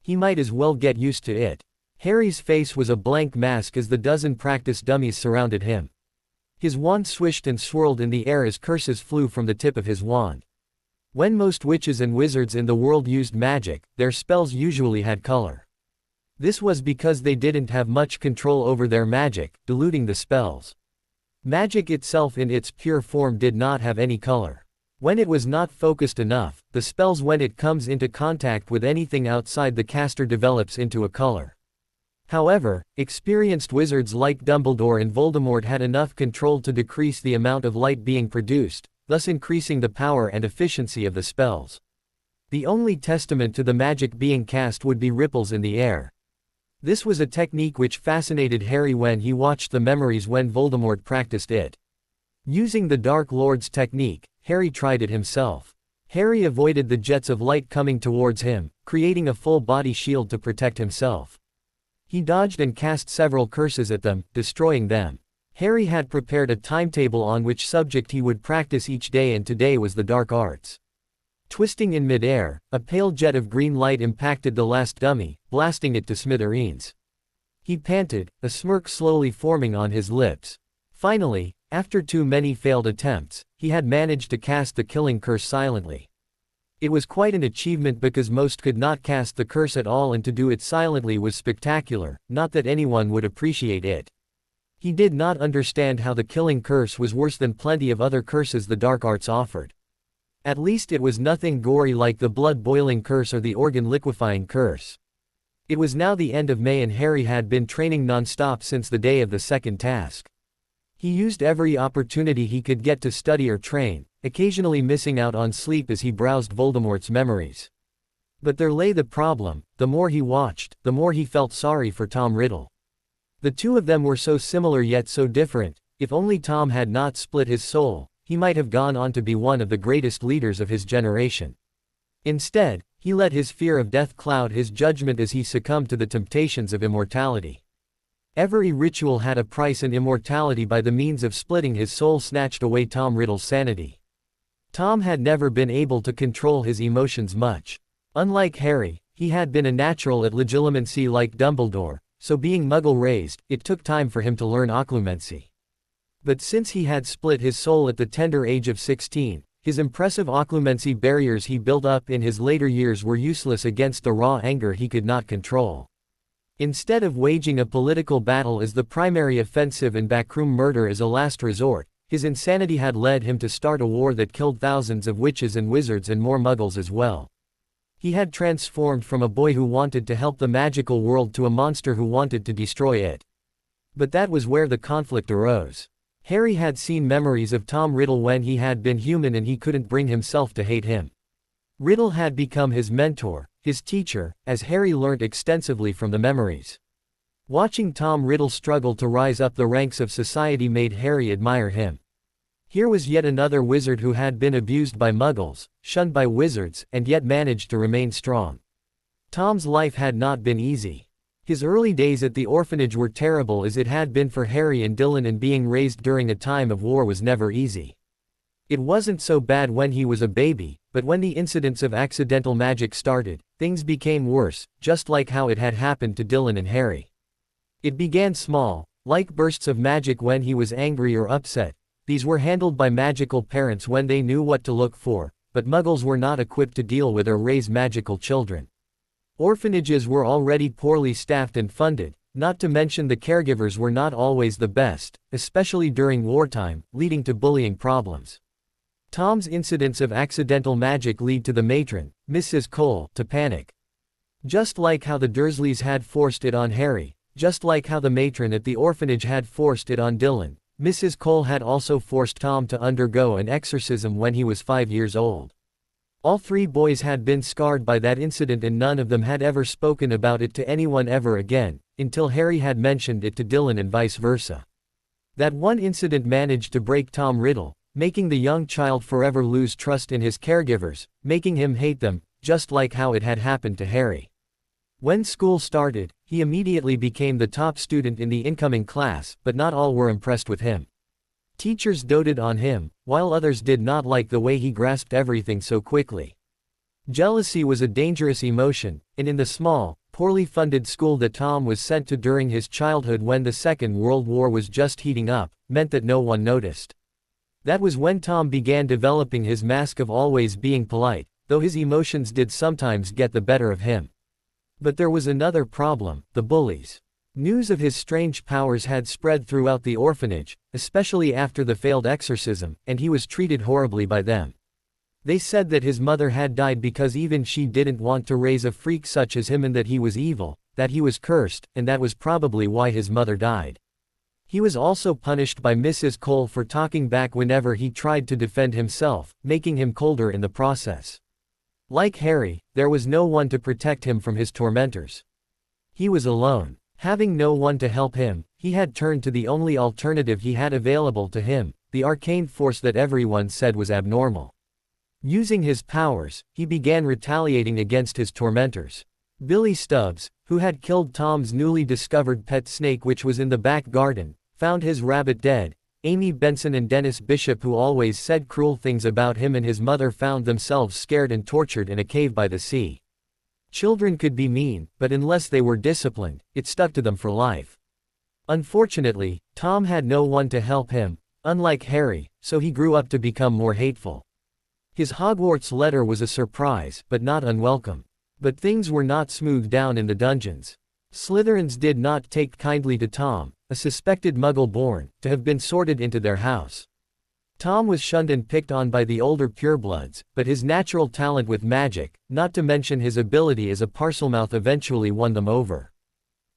He might as well get used to it. Harry's face was a blank mask as the dozen practice dummies surrounded him. His wand swished and swirled in the air as curses flew from the tip of his wand. When most witches and wizards in the world used magic, their spells usually had color. This was because they didn't have much control over their magic, diluting the spells. Magic itself in its pure form did not have any color. When it was not focused enough, the spells when it comes into contact with anything outside the caster develops into a color. However, experienced wizards like Dumbledore and Voldemort had enough control to decrease the amount of light being produced, thus increasing the power and efficiency of the spells. The only testament to the magic being cast would be ripples in the air. This was a technique which fascinated Harry when he watched the memories when Voldemort practiced it. Using the Dark Lord's technique, Harry tried it himself. Harry avoided the jets of light coming towards him, creating a full-body shield to protect himself. He dodged and cast several curses at them, destroying them. Harry had prepared a timetable on which subject he would practice each day, and today was the dark arts. Twisting in mid-air, a pale jet of green light impacted the last dummy, blasting it to smithereens. He panted, a smirk slowly forming on his lips. Finally, after too many failed attempts, he had managed to cast the killing curse silently. It was quite an achievement because most could not cast the curse at all, and to do it silently was spectacular, not that anyone would appreciate it. He did not understand how the killing curse was worse than plenty of other curses the dark arts offered. At least it was nothing gory like the blood-boiling curse or the organ-liquefying curse. It was now the end of May and Harry had been training non-stop since the day of the second task. He used every opportunity he could get to study or train, occasionally missing out on sleep as he browsed Voldemort's memories. But there lay the problem: the more he watched, the more he felt sorry for Tom Riddle. The two of them were so similar yet so different. If only Tom had not split his soul, he might have gone on to be one of the greatest leaders of his generation. Instead, he let his fear of death cloud his judgment as he succumbed to the temptations of immortality. Every ritual had a price, and immortality by the means of splitting his soul snatched away Tom Riddle's sanity. Tom had never been able to control his emotions much. Unlike Harry, he had been a natural at legilimency like Dumbledore, so being Muggle-raised, it took time for him to learn occlumency. But since he had split his soul at the tender age of 16, his impressive occlumency barriers he built up in his later years were useless against the raw anger he could not control. Instead of waging a political battle as the primary offensive and backroom murder as a last resort, his insanity had led him to start a war that killed thousands of witches and wizards and more muggles as well. He had transformed from a boy who wanted to help the magical world to a monster who wanted to destroy it. But that was where the conflict arose. Harry had seen memories of Tom Riddle when he had been human, and he couldn't bring himself to hate him. Riddle had become his mentor, his teacher, as Harry learnt extensively from the memories. Watching Tom Riddle struggle to rise up the ranks of society made Harry admire him. Here was yet another wizard who had been abused by muggles, shunned by wizards, and yet managed to remain strong. Tom's life had not been easy. His early days at the orphanage were terrible as it had been for Harry and Dylan, and being raised during a time of war was never easy. It wasn't so bad when he was a baby, but when the incidents of accidental magic started, things became worse, just like how it had happened to Dylan and Harry. It began small, like bursts of magic when he was angry or upset. These were handled by magical parents when they knew what to look for, but muggles were not equipped to deal with or raise magical children. Orphanages were already poorly staffed and funded, not to mention the caregivers were not always the best, especially during wartime, leading to bullying problems. Tom's incidents of accidental magic lead to the matron, Mrs. Cole, to panic. Just like how the Dursleys had forced it on Harry, just like how the matron at the orphanage had forced it on Dylan, Mrs. Cole had also forced Tom to undergo an exorcism when he was 5 years old. All three boys had been scarred by that incident, and none of them had ever spoken about it to anyone ever again, until Harry had mentioned it to Dylan and vice versa. That one incident managed to break Tom Riddle, making the young child forever lose trust in his caregivers, making him hate them, just like how it had happened to Harry. When school started, he immediately became the top student in the incoming class, but not all were impressed with him. Teachers doted on him, while others did not like the way he grasped everything so quickly. Jealousy was a dangerous emotion, and in the small, poorly funded school that Tom was sent to during his childhood when the Second World War was just heating up, meant that no one noticed. That was when Tom began developing his mask of always being polite, though his emotions did sometimes get the better of him. But there was another problem: the bullies. News of his strange powers had spread throughout the orphanage, especially after the failed exorcism, and he was treated horribly by them. They said that his mother had died because even she didn't want to raise a freak such as him, and that he was evil, that he was cursed, and that was probably why his mother died. He was also punished by Mrs. Cole for talking back whenever he tried to defend himself, making him colder in the process. Like Harry, there was no one to protect him from his tormentors. He was alone. Having no one to help him, he had turned to the only alternative he had available to him, the arcane force that everyone said was abnormal. Using his powers, he began retaliating against his tormentors. Billy Stubbs, who had killed Tom's newly discovered pet snake which was in the back garden, found his rabbit dead. Amy Benson and Dennis Bishop, who always said cruel things about him and his mother, found themselves scared and tortured in a cave by the sea. Children could be mean, but unless they were disciplined, it stuck to them for life. Unfortunately, Tom had no one to help him, unlike Harry, so he grew up to become more hateful. His Hogwarts letter was a surprise, but not unwelcome. But things were not smoothed down in the dungeons. Slytherins did not take kindly to Tom, a suspected Muggle-born, to have been sorted into their house. Tom was shunned and picked on by the older purebloods, but his natural talent with magic, not to mention his ability as a Parselmouth, eventually won them over.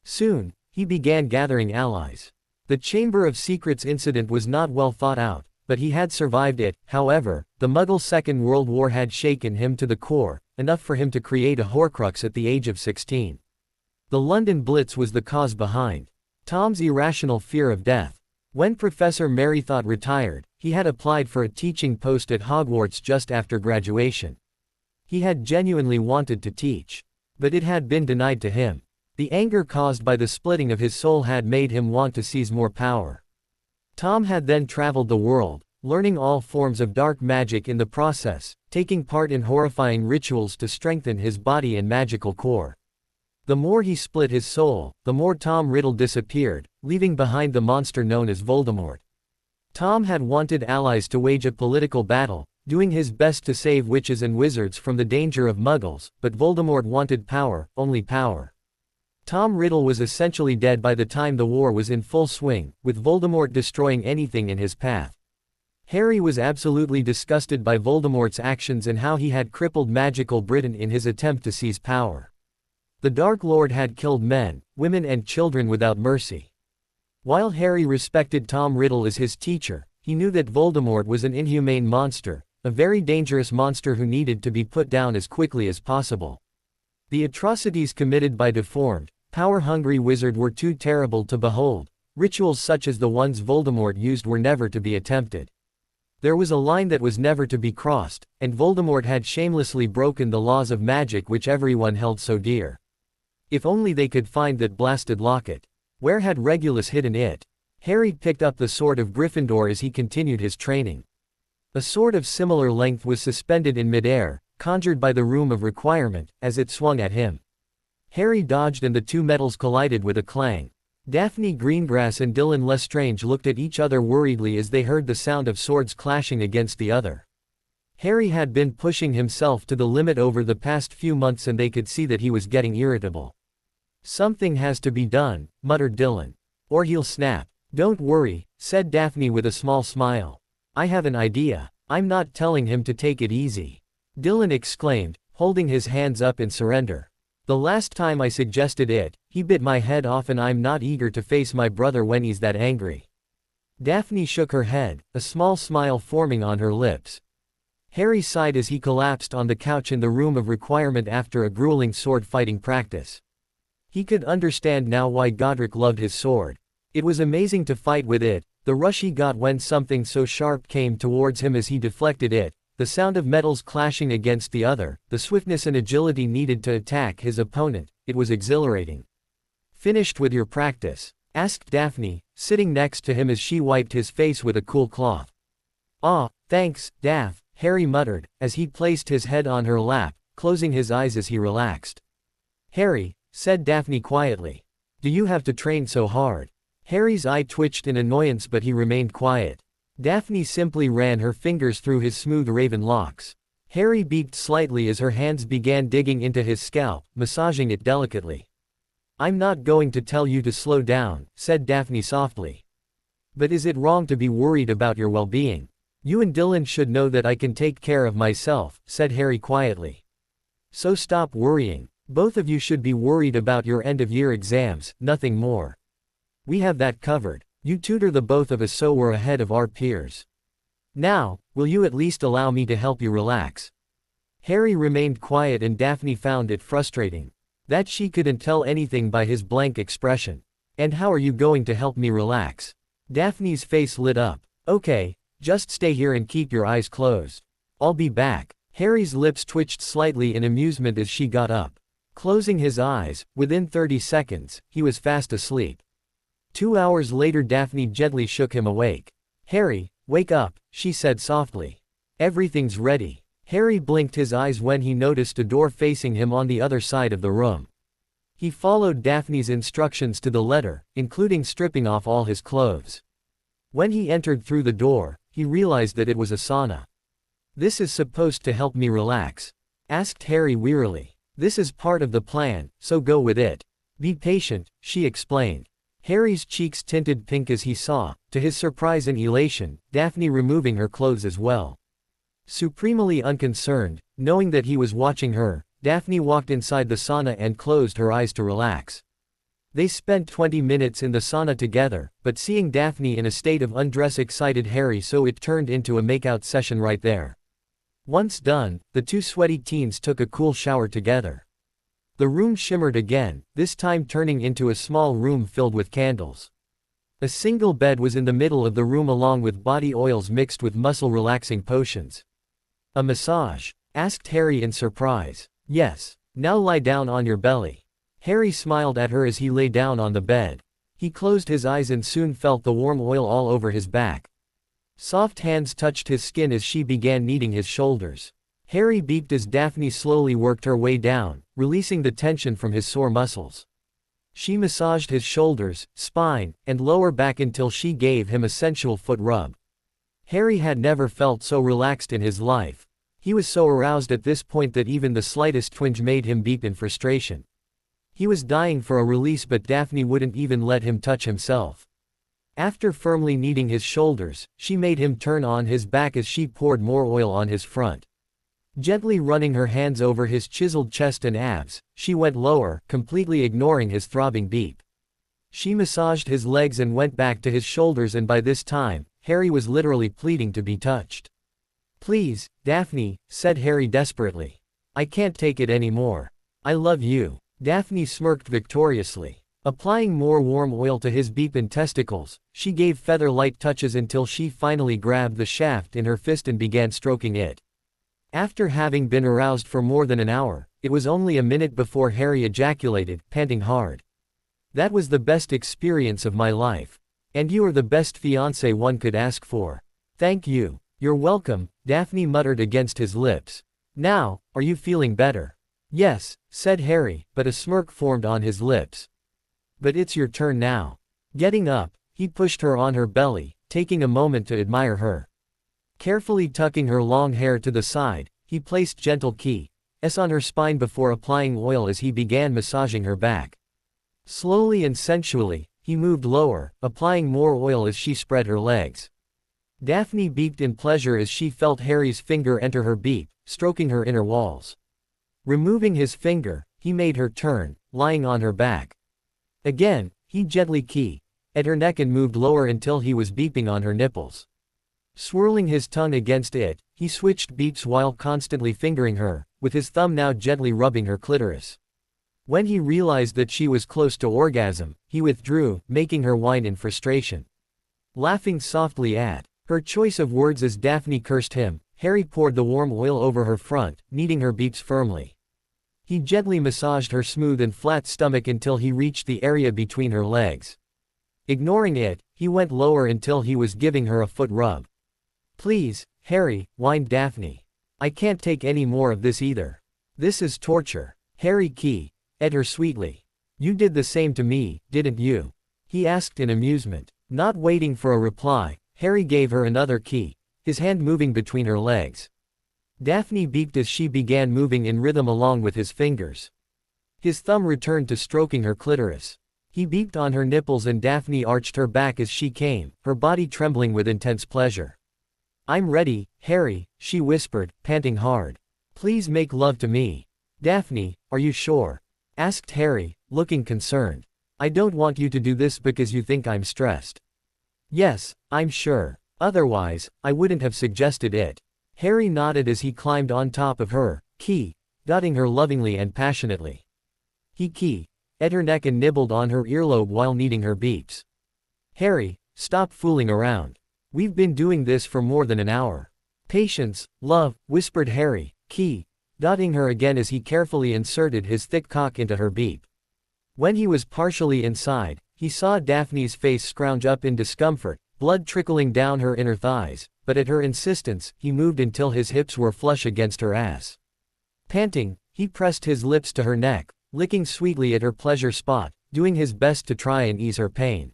Soon, he began gathering allies. The Chamber of Secrets incident was not well thought out, but he had survived it. However, the Muggle Second World War had shaken him to the core, enough for him to create a Horcrux at the age of 16. The London Blitz was the cause behind Tom's irrational fear of death. When Professor Merrythought retired, he had applied for a teaching post at Hogwarts just after graduation. He had genuinely wanted to teach, but it had been denied to him. The anger caused by the splitting of his soul had made him want to seize more power. Tom had then traveled the world, learning all forms of dark magic in the process, taking part in horrifying rituals to strengthen his body and magical core. The more he split his soul, the more Tom Riddle disappeared, leaving behind the monster known as Voldemort. Tom had wanted allies to wage a political battle, doing his best to save witches and wizards from the danger of Muggles, but Voldemort wanted power, only power. Tom Riddle was essentially dead by the time the war was in full swing, with Voldemort destroying anything in his path. Harry was absolutely disgusted by Voldemort's actions and how he had crippled magical Britain in his attempt to seize power. The Dark Lord had killed men, women and children without mercy. While Harry respected Tom Riddle as his teacher, he knew that Voldemort was an inhumane monster, a very dangerous monster who needed to be put down as quickly as possible. The atrocities committed by deformed, power-hungry wizard were too terrible to behold. Rituals such as the ones Voldemort used were never to be attempted. There was a line that was never to be crossed, and Voldemort had shamelessly broken the laws of magic which everyone held so dear. If only they could find that blasted locket. Where had Regulus hidden it? Harry picked up the sword of Gryffindor as he continued his training. A sword of similar length was suspended in midair, conjured by the Room of Requirement, as it swung at him. Harry dodged and the two metals collided with a clang. Daphne Greengrass and Dylan Lestrange looked at each other worriedly as they heard the sound of swords clashing against the other. Harry had been pushing himself to the limit over the past few months and they could see that he was getting irritable. "Something has to be done," muttered Dylan. "Or he'll snap." "Don't worry," said Daphne with a small smile. "I have an idea. I'm not telling him to take it easy," Dylan exclaimed, holding his hands up in surrender. "The last time I suggested it, he bit my head off and I'm not eager to face my brother when he's that angry." Daphne shook her head, a small smile forming on her lips. Harry sighed as he collapsed on the couch in the Room of Requirement after a grueling sword-fighting practice. He could understand now why Godric loved his sword. It was amazing to fight with it, the rush he got when something so sharp came towards him as he deflected it, the sound of metals clashing against the other, the swiftness and agility needed to attack his opponent. It was exhilarating. "Finished with your practice?" asked Daphne, sitting next to him as she wiped his face with a cool cloth. "Ah, thanks, Daph," Harry muttered, as he placed his head on her lap, closing his eyes as he relaxed. "Harry," said Daphne quietly, "do you have to train so hard?" Harry's eye twitched in annoyance but he remained quiet. Daphne simply ran her fingers through his smooth raven locks. Harry beaked slightly as her hands began digging into his scalp, massaging it delicately. "I'm not going to tell you to slow down," said Daphne softly. "But is it wrong to be worried about your well-being? You and Dylan should know that I can take care of myself, said Harry quietly. So stop worrying. Both of you should be worried about your end-of-year exams, nothing more. We have that covered. You tutor the both of us so we're ahead of our peers. Now, will you at least allow me to help you relax? Harry remained quiet and Daphne found it frustrating that she couldn't tell anything by his blank expression. And how are you going to help me relax? Daphne's face lit up. Okay, just stay here and keep your eyes closed. I'll be back. Harry's lips twitched slightly in amusement as she got up. Closing his eyes, within 30 seconds, he was fast asleep. 2 hours later Daphne gently shook him awake. Harry, wake up, she said softly. Everything's ready. Harry blinked his eyes when he noticed a door facing him on the other side of the room. He followed Daphne's instructions to the letter, including stripping off all his clothes. When he entered through the door, he realized that it was a sauna. This is supposed to help me relax? Asked Harry wearily. This is part of the plan, so go with it. Be patient, she explained. Harry's cheeks tinted pink as he saw, to his surprise and elation, Daphne removing her clothes as well. Supremely unconcerned, knowing that he was watching her, Daphne walked inside the sauna and closed her eyes to relax. They spent 20 minutes in the sauna together, but seeing Daphne in a state of undress excited Harry, so it turned into a makeout session right there. Once done, the two sweaty teens took a cool shower together. The room shimmered again, this time turning into a small room filled with candles. A single bed was in the middle of the room along with body oils mixed with muscle-relaxing potions. A massage? Asked Harry in surprise. Yes. Now lie down on your belly. Harry smiled at her as he lay down on the bed. He closed his eyes and soon felt the warm oil all over his back. Soft hands touched his skin as she began kneading his shoulders. Harry beeped as Daphne slowly worked her way down, releasing the tension from his sore muscles. She massaged his shoulders, spine, and lower back until she gave him a sensual foot rub. Harry had never felt so relaxed in his life. He was so aroused at this point that even the slightest twinge made him beep in frustration. He was dying for a release, but Daphne wouldn't even let him touch himself. After firmly kneading his shoulders, she made him turn on his back as she poured more oil on his front. Gently running her hands over his chiseled chest and abs, she went lower, completely ignoring his throbbing beep. She massaged his legs and went back to his shoulders, and by this time, Harry was literally pleading to be touched. Please, Daphne, said Harry desperately. I can't take it anymore. I love you. Daphne smirked victoriously. Applying more warm oil to his beep and testicles, she gave feather-light touches until she finally grabbed the shaft in her fist and began stroking it. After having been aroused for more than an hour, it was only a minute before Harry ejaculated, panting hard. That was the best experience of my life. And you are the best fiancé one could ask for. Thank you. You're welcome, Daphne muttered against his lips. Now, are you feeling better? Yes, said Harry, but a smirk formed on his lips. But it's your turn now. Getting up, he pushed her on her belly, taking a moment to admire her. Carefully tucking her long hair to the side, he placed gentle kisses on her spine before applying oil as he began massaging her back. Slowly and sensually, he moved lower, applying more oil as she spread her legs. Daphne beeped in pleasure as she felt Harry's finger enter her beep, stroking her inner walls. Removing his finger, he made her turn, lying on her back. Again, he gently kissed at her neck and moved lower until he was beeping on her nipples. Swirling his tongue against it, he switched beeps while constantly fingering her, with his thumb now gently rubbing her clitoris. When he realized that she was close to orgasm, he withdrew, making her whine in frustration. Laughing softly at her choice of words as Daphne cursed him, Harry poured the warm oil over her front, kneading her beeps firmly. He gently massaged her smooth and flat stomach until he reached the area between her legs. Ignoring it, he went lower until he was giving her a foot rub. Please, Harry, whined Daphne. I can't take any more of this either. This is torture. Harry kissed at her sweetly. You did the same to me, didn't you? He asked in amusement. Not waiting for a reply, Harry gave her another kiss, his hand moving between her legs. Daphne beeped as she began moving in rhythm along with his fingers. His thumb returned to stroking her clitoris. He beeped on her nipples and Daphne arched her back as she came, her body trembling with intense pleasure. I'm ready, Harry, she whispered, panting hard. Please make love to me. Daphne, are you sure? Asked Harry, looking concerned. I don't want you to do this because you think I'm stressed. Yes, I'm sure. Otherwise, I wouldn't have suggested it. Harry nodded as he climbed on top of her, dotting her lovingly and passionately. He at her neck and nibbled on her earlobe while kneading her beeps. Harry, stop fooling around. We've been doing this for more than an hour. Patience, love, whispered Harry, dotting her again as he carefully inserted his thick cock into her beep. When he was partially inside, he saw Daphne's face scrounge up in discomfort, blood trickling down her inner thighs, but at her insistence, he moved until his hips were flush against her ass. Panting, he pressed his lips to her neck, licking sweetly at her pleasure spot, doing his best to try and ease her pain.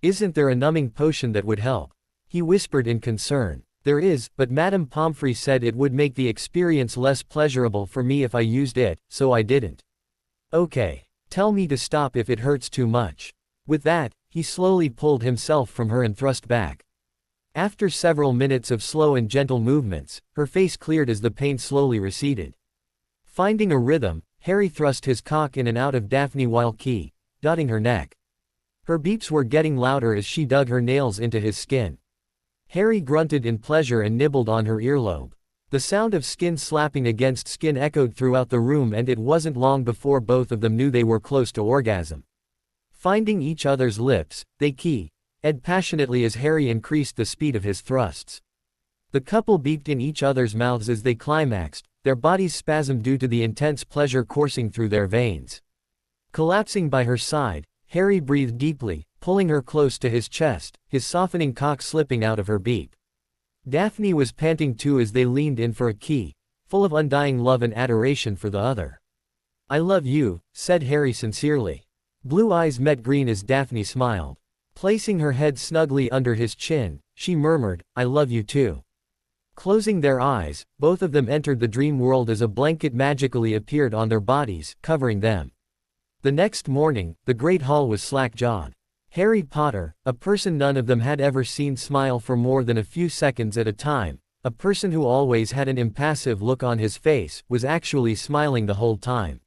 Isn't there a numbing potion that would help? He whispered in concern. There is, but Madame Pomfrey said it would make the experience less pleasurable for me if I used it, so I didn't. Okay. Tell me to stop if it hurts too much. With that, he slowly pulled himself from her and thrust back. After several minutes of slow and gentle movements, her face cleared as the pain slowly receded. Finding a rhythm, Harry thrust his cock in and out of Daphne while dotting her neck. Her beeps were getting louder as she dug her nails into his skin. Harry grunted in pleasure and nibbled on her earlobe. The sound of skin slapping against skin echoed throughout the room, and it wasn't long before both of them knew they were close to orgasm. Finding each other's lips, they ed passionately as Harry increased the speed of his thrusts. The couple beeped in each other's mouths as they climaxed, their bodies spasmed due to the intense pleasure coursing through their veins. Collapsing by her side, Harry breathed deeply, pulling her close to his chest, his softening cock slipping out of her beep. Daphne was panting too as they leaned in for a full of undying love and adoration for the other. I love you, said Harry sincerely. Blue eyes met green as Daphne smiled. Placing her head snugly under his chin, she murmured, I love you too. Closing their eyes, both of them entered the dream world as a blanket magically appeared on their bodies, covering them. The next morning, the Great Hall was slack-jawed. Harry Potter, a person none of them had ever seen smile for more than a few seconds at a time, a person who always had an impassive look on his face, was actually smiling the whole time.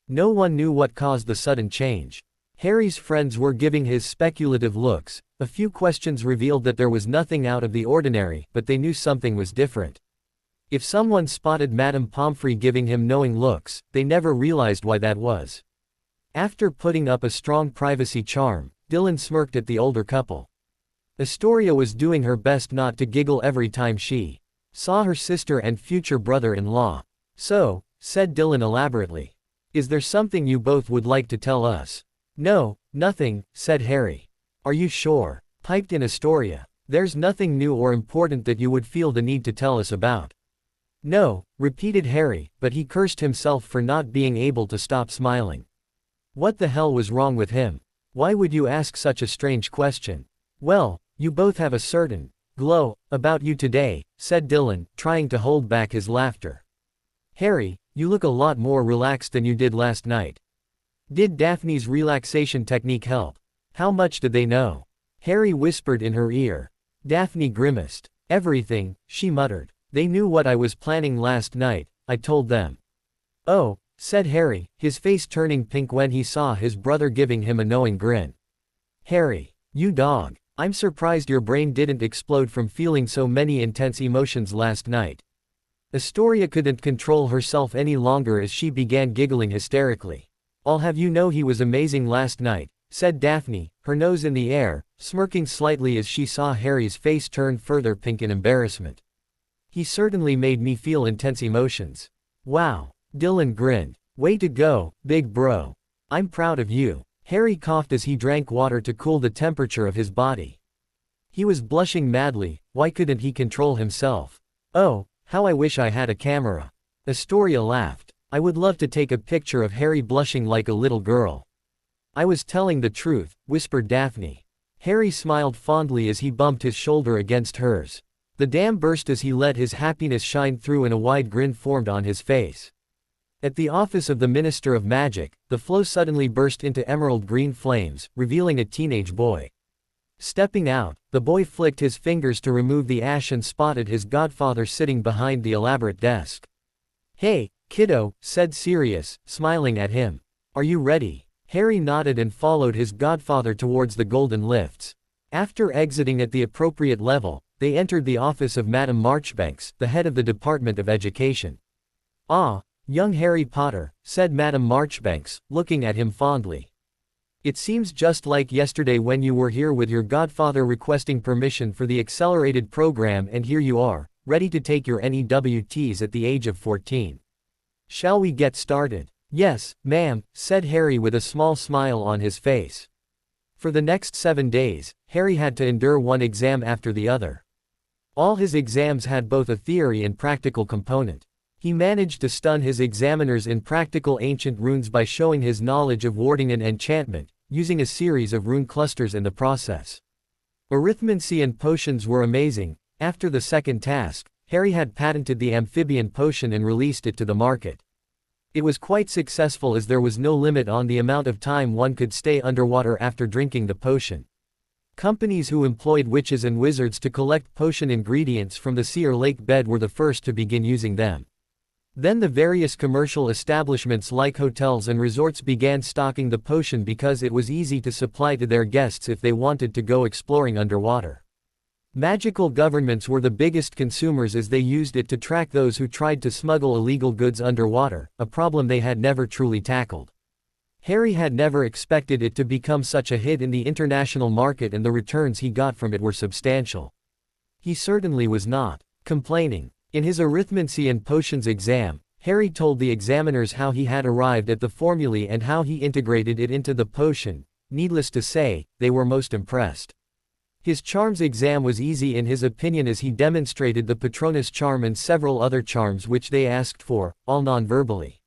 No one knew what caused the sudden change. Harry's friends were giving his speculative looks, a few questions revealed that there was nothing out of the ordinary, but they knew something was different. If someone spotted Madame Pomfrey giving him knowing looks, they never realized why that was. After putting up a strong privacy charm, Dylan smirked at the older couple. Astoria was doing her best not to giggle every time she saw her sister and future brother-in-law. So, said Dylan elaborately. Is there something you both would like to tell us? No, nothing, said Harry. Are you sure? Piped in Astoria. There's nothing new or important that you would feel the need to tell us about. No, repeated Harry, but he cursed himself for not being able to stop smiling. What the hell was wrong with him? Why would you ask such a strange question? Well, you both have a certain glow about you today, said Dylan, trying to hold back his laughter. Harry, you look a lot more relaxed than you did last night. Did Daphne's relaxation technique help? How much did they know? Harry whispered in her ear. Daphne grimaced. Everything, she muttered. They knew what I was planning last night, I told them. Oh, said Harry, his face turning pink when he saw his brother giving him a knowing grin. Harry, you dog. I'm surprised your brain didn't explode from feeling so many intense emotions last night. Astoria couldn't control herself any longer as she began giggling hysterically. I'll have you know he was amazing last night, said Daphne, her nose in the air, smirking slightly as she saw Harry's face turn further pink in embarrassment. He certainly made me feel intense emotions. Wow. Dylan grinned. Way to go, big bro. I'm proud of you. Harry coughed as he drank water to cool the temperature of his body. He was blushing madly, why couldn't he control himself? Oh, how I wish I had a camera. Astoria laughed. I would love to take a picture of Harry blushing like a little girl. I was telling the truth, whispered Daphne. Harry smiled fondly as he bumped his shoulder against hers. The dam burst as he let his happiness shine through and a wide grin formed on his face. At the office of the Minister of Magic, the flow suddenly burst into emerald green flames, revealing a teenage boy. Stepping out, the boy flicked his fingers to remove the ash and spotted his godfather sitting behind the elaborate desk. "Hey, kiddo," said Sirius, smiling at him. "Are you ready?" Harry nodded and followed his godfather towards the golden lifts. After exiting at the appropriate level, they entered the office of Madame Marchbanks, the head of the Department of Education. "Ah, young Harry Potter," said Madame Marchbanks, looking at him fondly. "It seems just like yesterday when you were here with your godfather requesting permission for the accelerated program, and here you are, ready to take your NEWTs at the age of 14. Shall we get started?" "Yes, ma'am," said Harry with a small smile on his face. For the next 7 days, Harry had to endure one exam after the other. All his exams had both a theory and practical component. He managed to stun his examiners in practical ancient runes by showing his knowledge of warding and enchantment, using a series of rune clusters in the process. Arithmancy and potions were amazing. After the second task, Harry had patented the amphibian potion and released it to the market. It was quite successful as there was no limit on the amount of time one could stay underwater after drinking the potion. Companies who employed witches and wizards to collect potion ingredients from the sea or lake bed were the first to begin using them. Then the various commercial establishments like hotels and resorts began stocking the potion because it was easy to supply to their guests if they wanted to go exploring underwater. Magical governments were the biggest consumers as they used it to track those who tried to smuggle illegal goods underwater, a problem they had never truly tackled. Harry had never expected it to become such a hit in the international market, and the returns he got from it were substantial. He certainly was not complaining. In his arithmancy and potions exam, Harry told the examiners how he had arrived at the formulae and how he integrated it into the potion. Needless to say, they were most impressed. His charms exam was easy in his opinion as he demonstrated the Patronus charm and several other charms which they asked for, all non-verbally.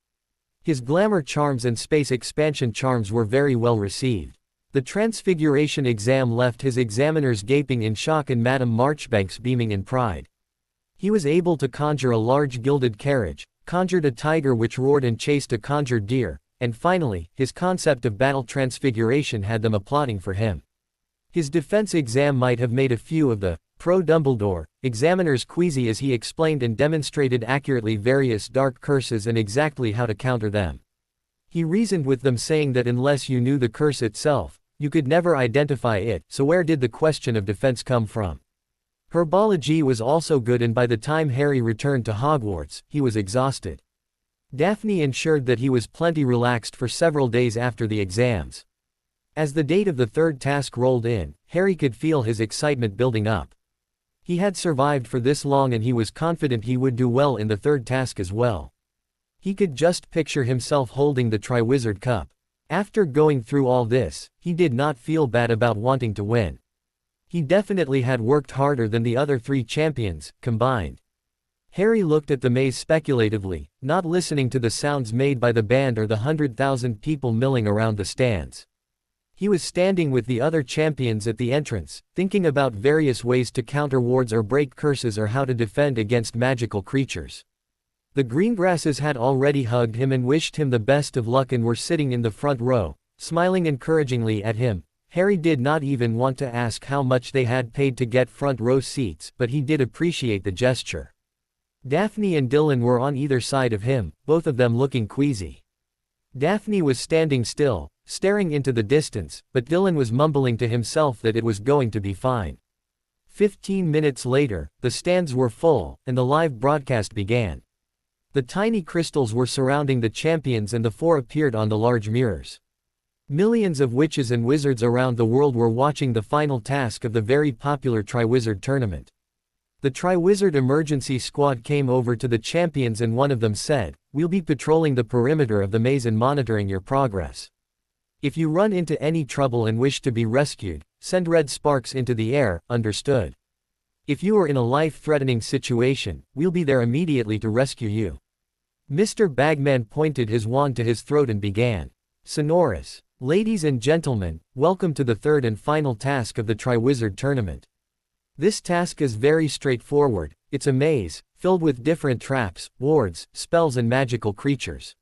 His glamour charms and space expansion charms were very well received. The transfiguration exam left his examiners gaping in shock and Madame Marchbanks beaming in pride. He was able to conjure a large gilded carriage, conjured a tiger which roared and chased a conjured deer, and finally, his concept of battle transfiguration had them applauding for him. His defense exam might have made a few of the pro-Dumbledore examiners queasy as he explained and demonstrated accurately various dark curses and exactly how to counter them. He reasoned with them saying that unless you knew the curse itself, you could never identify it, so where did the question of defense come from? Herbology was also good, and by the time Harry returned to Hogwarts, he was exhausted. Daphne ensured that he was plenty relaxed for several days after the exams. As the date of the third task rolled in, Harry could feel his excitement building up. He had survived for this long and he was confident he would do well in the third task as well. He could just picture himself holding the Triwizard Cup. After going through all this, he did not feel bad about wanting to win. He definitely had worked harder than the other 3 champions, combined. Harry looked at the maze speculatively, not listening to the sounds made by the band or the 100,000 people milling around the stands. He was standing with the other champions at the entrance, thinking about various ways to counter wards or break curses or how to defend against magical creatures. The Greengrasses had already hugged him and wished him the best of luck and were sitting in the front row, smiling encouragingly at him. Harry did not even want to ask how much they had paid to get front row seats, but he did appreciate the gesture. Daphne and Dylan were on either side of him, both of them looking queasy. Daphne was standing still, staring into the distance, but Dylan was mumbling to himself that it was going to be fine. 15 minutes later, the stands were full, and the live broadcast began. The tiny crystals were surrounding the champions and the 4 appeared on the large mirrors. Millions of witches and wizards around the world were watching the final task of the very popular Triwizard tournament. The Triwizard emergency squad came over to the champions and one of them said, "We'll be patrolling the perimeter of the maze and monitoring your progress. If you run into any trouble and wish to be rescued, send red sparks into the air, understood? If you are in a life-threatening situation, we'll be there immediately to rescue you." Mr. Bagman pointed his wand to his throat and began. Sonorous. "Ladies and gentlemen, welcome to the third and final task of the Triwizard tournament. This task is very straightforward. It's a maze, filled with different traps, wards, spells and magical creatures.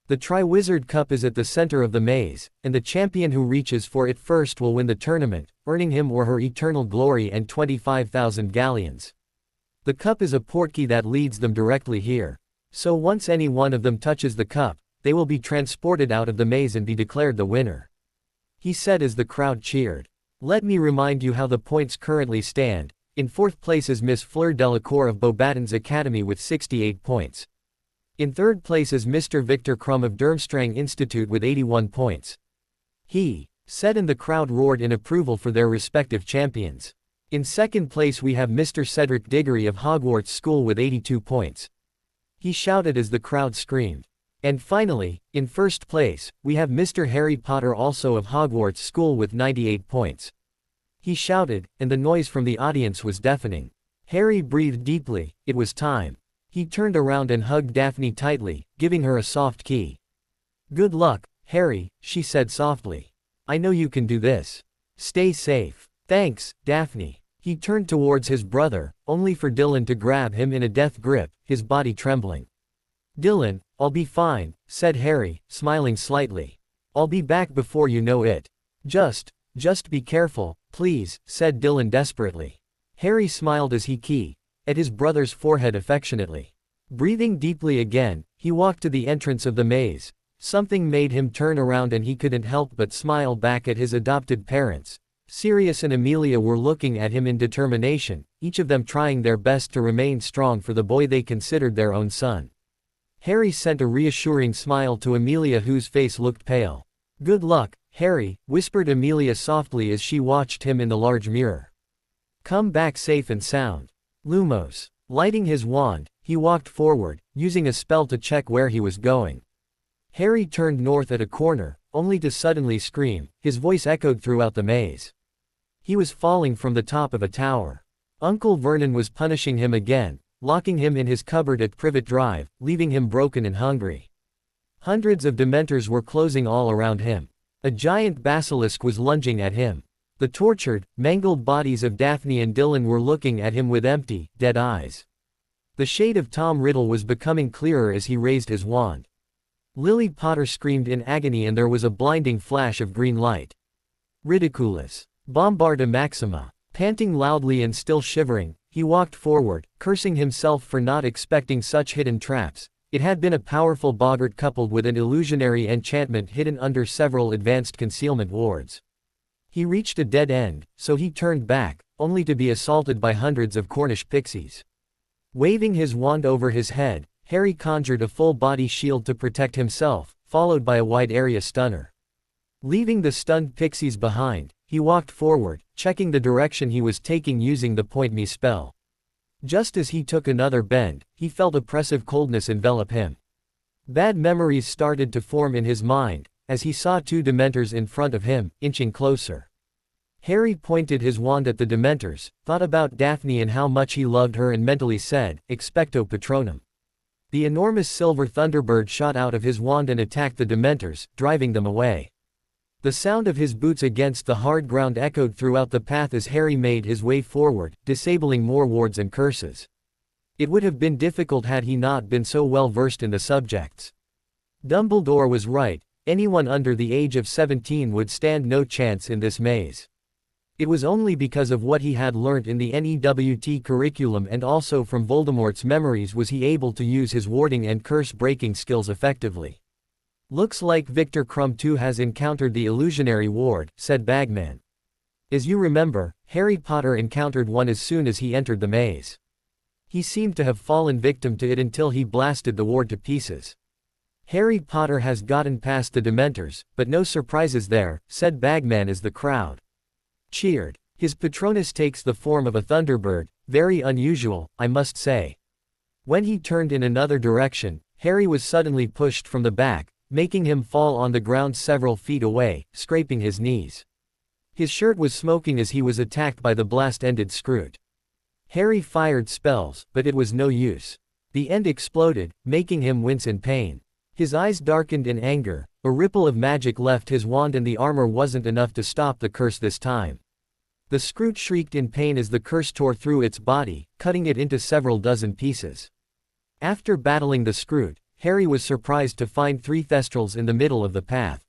The Triwizard Cup is at the center of the maze, and the champion who reaches for it first will win the tournament, earning him or her eternal glory and 25,000 galleons. The cup is a portkey that leads them directly here. So once any one of them touches the cup, they will be transported out of the maze and be declared the winner. He said as the crowd cheered. Let me remind you how the points currently stand. In 4th place is Miss Fleur Delacour of Beauxbaton's Academy with 68 points. In 3rd place is Mr. Victor Crumb of Durmstrang Institute with 81 points. He said, and the crowd roared in approval for their respective champions. In 2nd place we have Mr. Cedric Diggory of Hogwarts School with 82 points. He shouted as the crowd screamed. And finally, in 1st place, we have Mr. Harry Potter also of Hogwarts School with 98 points. He shouted, and the noise from the audience was deafening. Harry breathed deeply, it was time. He turned around and hugged Daphne tightly, giving her a soft key. Good luck, Harry, she said softly. I know you can do this. Stay safe. Thanks, Daphne. He turned towards his brother, only for Dylan to grab him in a death grip, his body trembling. Dylan, I'll be fine, said Harry, smiling slightly. I'll be back before you know it. Just be careful, please, said Dylan desperately. Harry smiled as he keyed at his brother's forehead affectionately. Breathing deeply again, he walked to the entrance of the maze. Something made him turn around and he couldn't help but smile back at his adopted parents. Sirius and Amelia were looking at him in determination, each of them trying their best to remain strong for the boy they considered their own son. Harry sent a reassuring smile to Amelia, whose face looked pale. Good luck, Harry, whispered Amelia softly as she watched him in the large mirror. Come back safe and sound. Lumos. Lighting his wand, he walked forward, using a spell to check where he was going. Harry turned north at a corner, only to suddenly scream. His voice echoed throughout the maze. He was falling from the top of a tower. Uncle Vernon was punishing him again, locking him in his cupboard at Privet Drive, leaving him broken and hungry. Hundreds of Dementors were closing all around him. A giant basilisk was lunging at him. The tortured, mangled bodies of Daphne and Dylan were looking at him with empty, dead eyes. The shade of Tom Riddle was becoming clearer as he raised his wand. Lily Potter screamed in agony and there was a blinding flash of green light. Ridiculous. Bombarda Maxima. Panting loudly and still shivering, he walked forward, cursing himself for not expecting such hidden traps. It had been a powerful boggart coupled with an illusionary enchantment hidden under several advanced concealment wards. He reached a dead end, so he turned back, only to be assaulted by hundreds of Cornish pixies. Waving his wand over his head, Harry conjured a full-body shield to protect himself, followed by a wide-area stunner. Leaving the stunned pixies behind, he walked forward, checking the direction he was taking using the Point Me spell. Just as he took another bend, he felt oppressive coldness envelop him. Bad memories started to form in his mind, as he saw 2 Dementors in front of him, inching closer. Harry pointed his wand at the Dementors, thought about Daphne and how much he loved her and mentally said, Expecto Patronum. The enormous silver Thunderbird shot out of his wand and attacked the Dementors, driving them away. The sound of his boots against the hard ground echoed throughout the path as Harry made his way forward, disabling more wards and curses. It would have been difficult had he not been so well versed in the subjects. Dumbledore was right, anyone under the age of 17 would stand no chance in this maze. It was only because of what he had learnt in the NEWT curriculum and also from Voldemort's memories was he able to use his warding and curse-breaking skills effectively. Looks like Victor Crumb too has encountered the illusionary ward, said Bagman. As you remember, Harry Potter encountered one as soon as he entered the maze. He seemed to have fallen victim to it until he blasted the ward to pieces. Harry Potter has gotten past the Dementors, but no surprises there, said Bagman as the crowd cheered. His Patronus takes the form of a Thunderbird, very unusual, I must say. When he turned in another direction, Harry was suddenly pushed from the back, making him fall on the ground several feet away, scraping his knees. His shirt was smoking as he was attacked by the blast-ended Scroot. Harry fired spells, but it was no use. The end exploded, making him wince in pain. His eyes darkened in anger, a ripple of magic left his wand and the armor wasn't enough to stop the curse this time. The Scroot shrieked in pain as the curse tore through its body, cutting it into several dozen pieces. After battling the Scroot, Harry was surprised to find 3 thestrals in the middle of the path.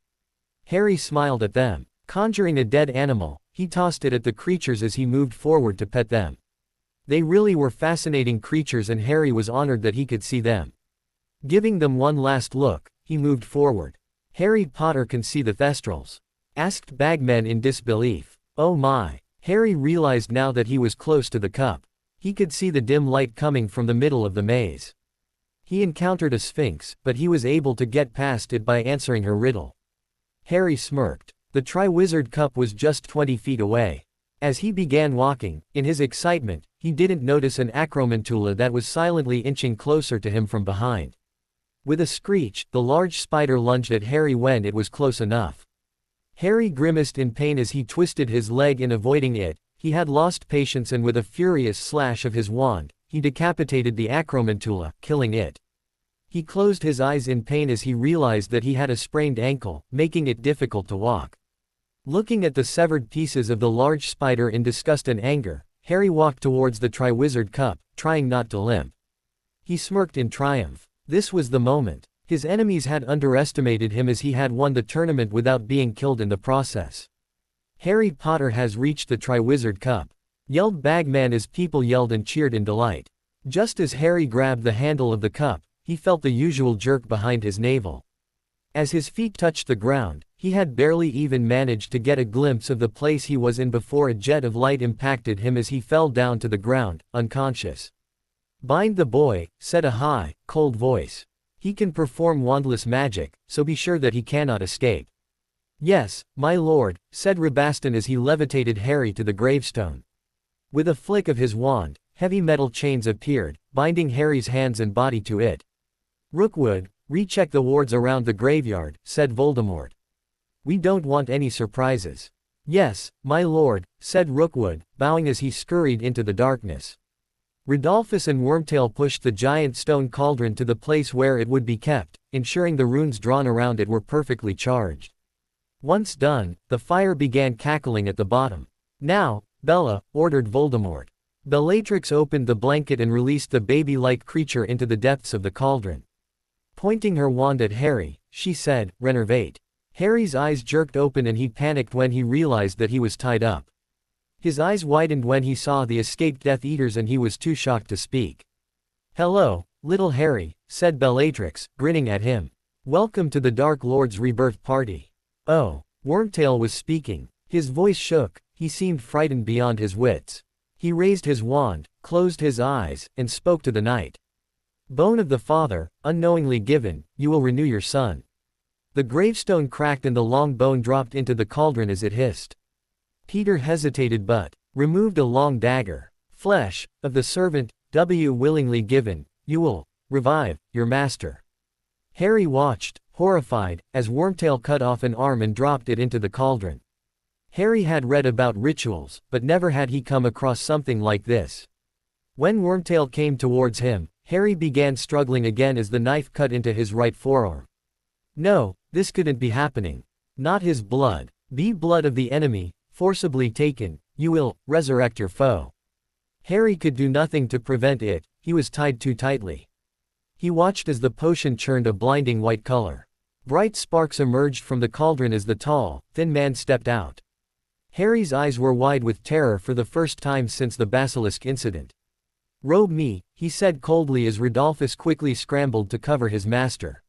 Harry smiled at them. Conjuring a dead animal, he tossed it at the creatures as he moved forward to pet them. They really were fascinating creatures and Harry was honored that he could see them. Giving them one last look, he moved forward. "Harry Potter can see the thestrals?" asked Bagman in disbelief. Oh my! Harry realized now that he was close to the cup. He could see the dim light coming from the middle of the maze. He encountered a sphinx, but he was able to get past it by answering her riddle. Harry smirked. The Triwizard Cup was just 20 feet away. As he began walking, in his excitement, he didn't notice an acromantula that was silently inching closer to him from behind. With a screech, the large spider lunged at Harry when it was close enough. Harry grimaced in pain as he twisted his leg in avoiding it. He had lost patience and with a furious slash of his wand, he decapitated the acromantula, killing it. He closed his eyes in pain as he realized that he had a sprained ankle, making it difficult to walk. Looking at the severed pieces of the large spider in disgust and anger, Harry walked towards the Triwizard Cup, trying not to limp. He smirked in triumph. This was the moment. His enemies had underestimated him as he had won the tournament without being killed in the process. "Harry Potter has reached the Triwizard Cup," yelled Bagman as people yelled and cheered in delight. Just as Harry grabbed the handle of the cup, he felt the usual jerk behind his navel. As his feet touched the ground, he had barely even managed to get a glimpse of the place he was in before a jet of light impacted him as he fell down to the ground, unconscious. "Bind the boy," said a high, cold voice. "He can perform wandless magic, so be sure that he cannot escape." "Yes, my lord," said Rabaston as he levitated Harry to the gravestone. With a flick of his wand, heavy metal chains appeared, binding Harry's hands and body to it. "Rookwood, recheck the wards around the graveyard," said Voldemort. "We don't want any surprises." "Yes, my lord," said Rookwood, bowing as he scurried into the darkness. Rodolphus and Wormtail pushed the giant stone cauldron to the place where it would be kept, ensuring the runes drawn around it were perfectly charged. Once done, the fire began cackling at the bottom. "Now, Bella," ordered Voldemort. Bellatrix opened the blanket and released the baby-like creature into the depths of the cauldron. Pointing her wand at Harry, she said, "Renervate." Harry's eyes jerked open and he panicked when he realized that he was tied up. His eyes widened when he saw the escaped Death Eaters and he was too shocked to speak. "Hello, little Harry," said Bellatrix, grinning at him. "Welcome to the Dark Lord's rebirth party." "Oh." Wormtail was speaking. His voice shook, he seemed frightened beyond his wits. He raised his wand, closed his eyes, and spoke to the night. "Bone of the father, unknowingly given, you will renew your son." The gravestone cracked and the long bone dropped into the cauldron as it hissed. Peter hesitated but removed a long dagger. "Flesh, of the servant, willingly given, you will revive your master." Harry watched, horrified, as Wormtail cut off an arm and dropped it into the cauldron. Harry had read about rituals, but never had he come across something like this. When Wormtail came towards him, Harry began struggling again as the knife cut into his right forearm. No, this couldn't be happening. Not his blood. Be blood of the enemy, forcibly taken, you will resurrect your foe. Harry could do nothing to prevent it, he was tied too tightly. He watched as the potion churned a blinding white color. Bright sparks emerged from the cauldron as the tall, thin man stepped out. Harry's eyes were wide with terror for the first time since the basilisk incident. "Robe me," he said coldly as Rodolphus quickly scrambled to cover his master.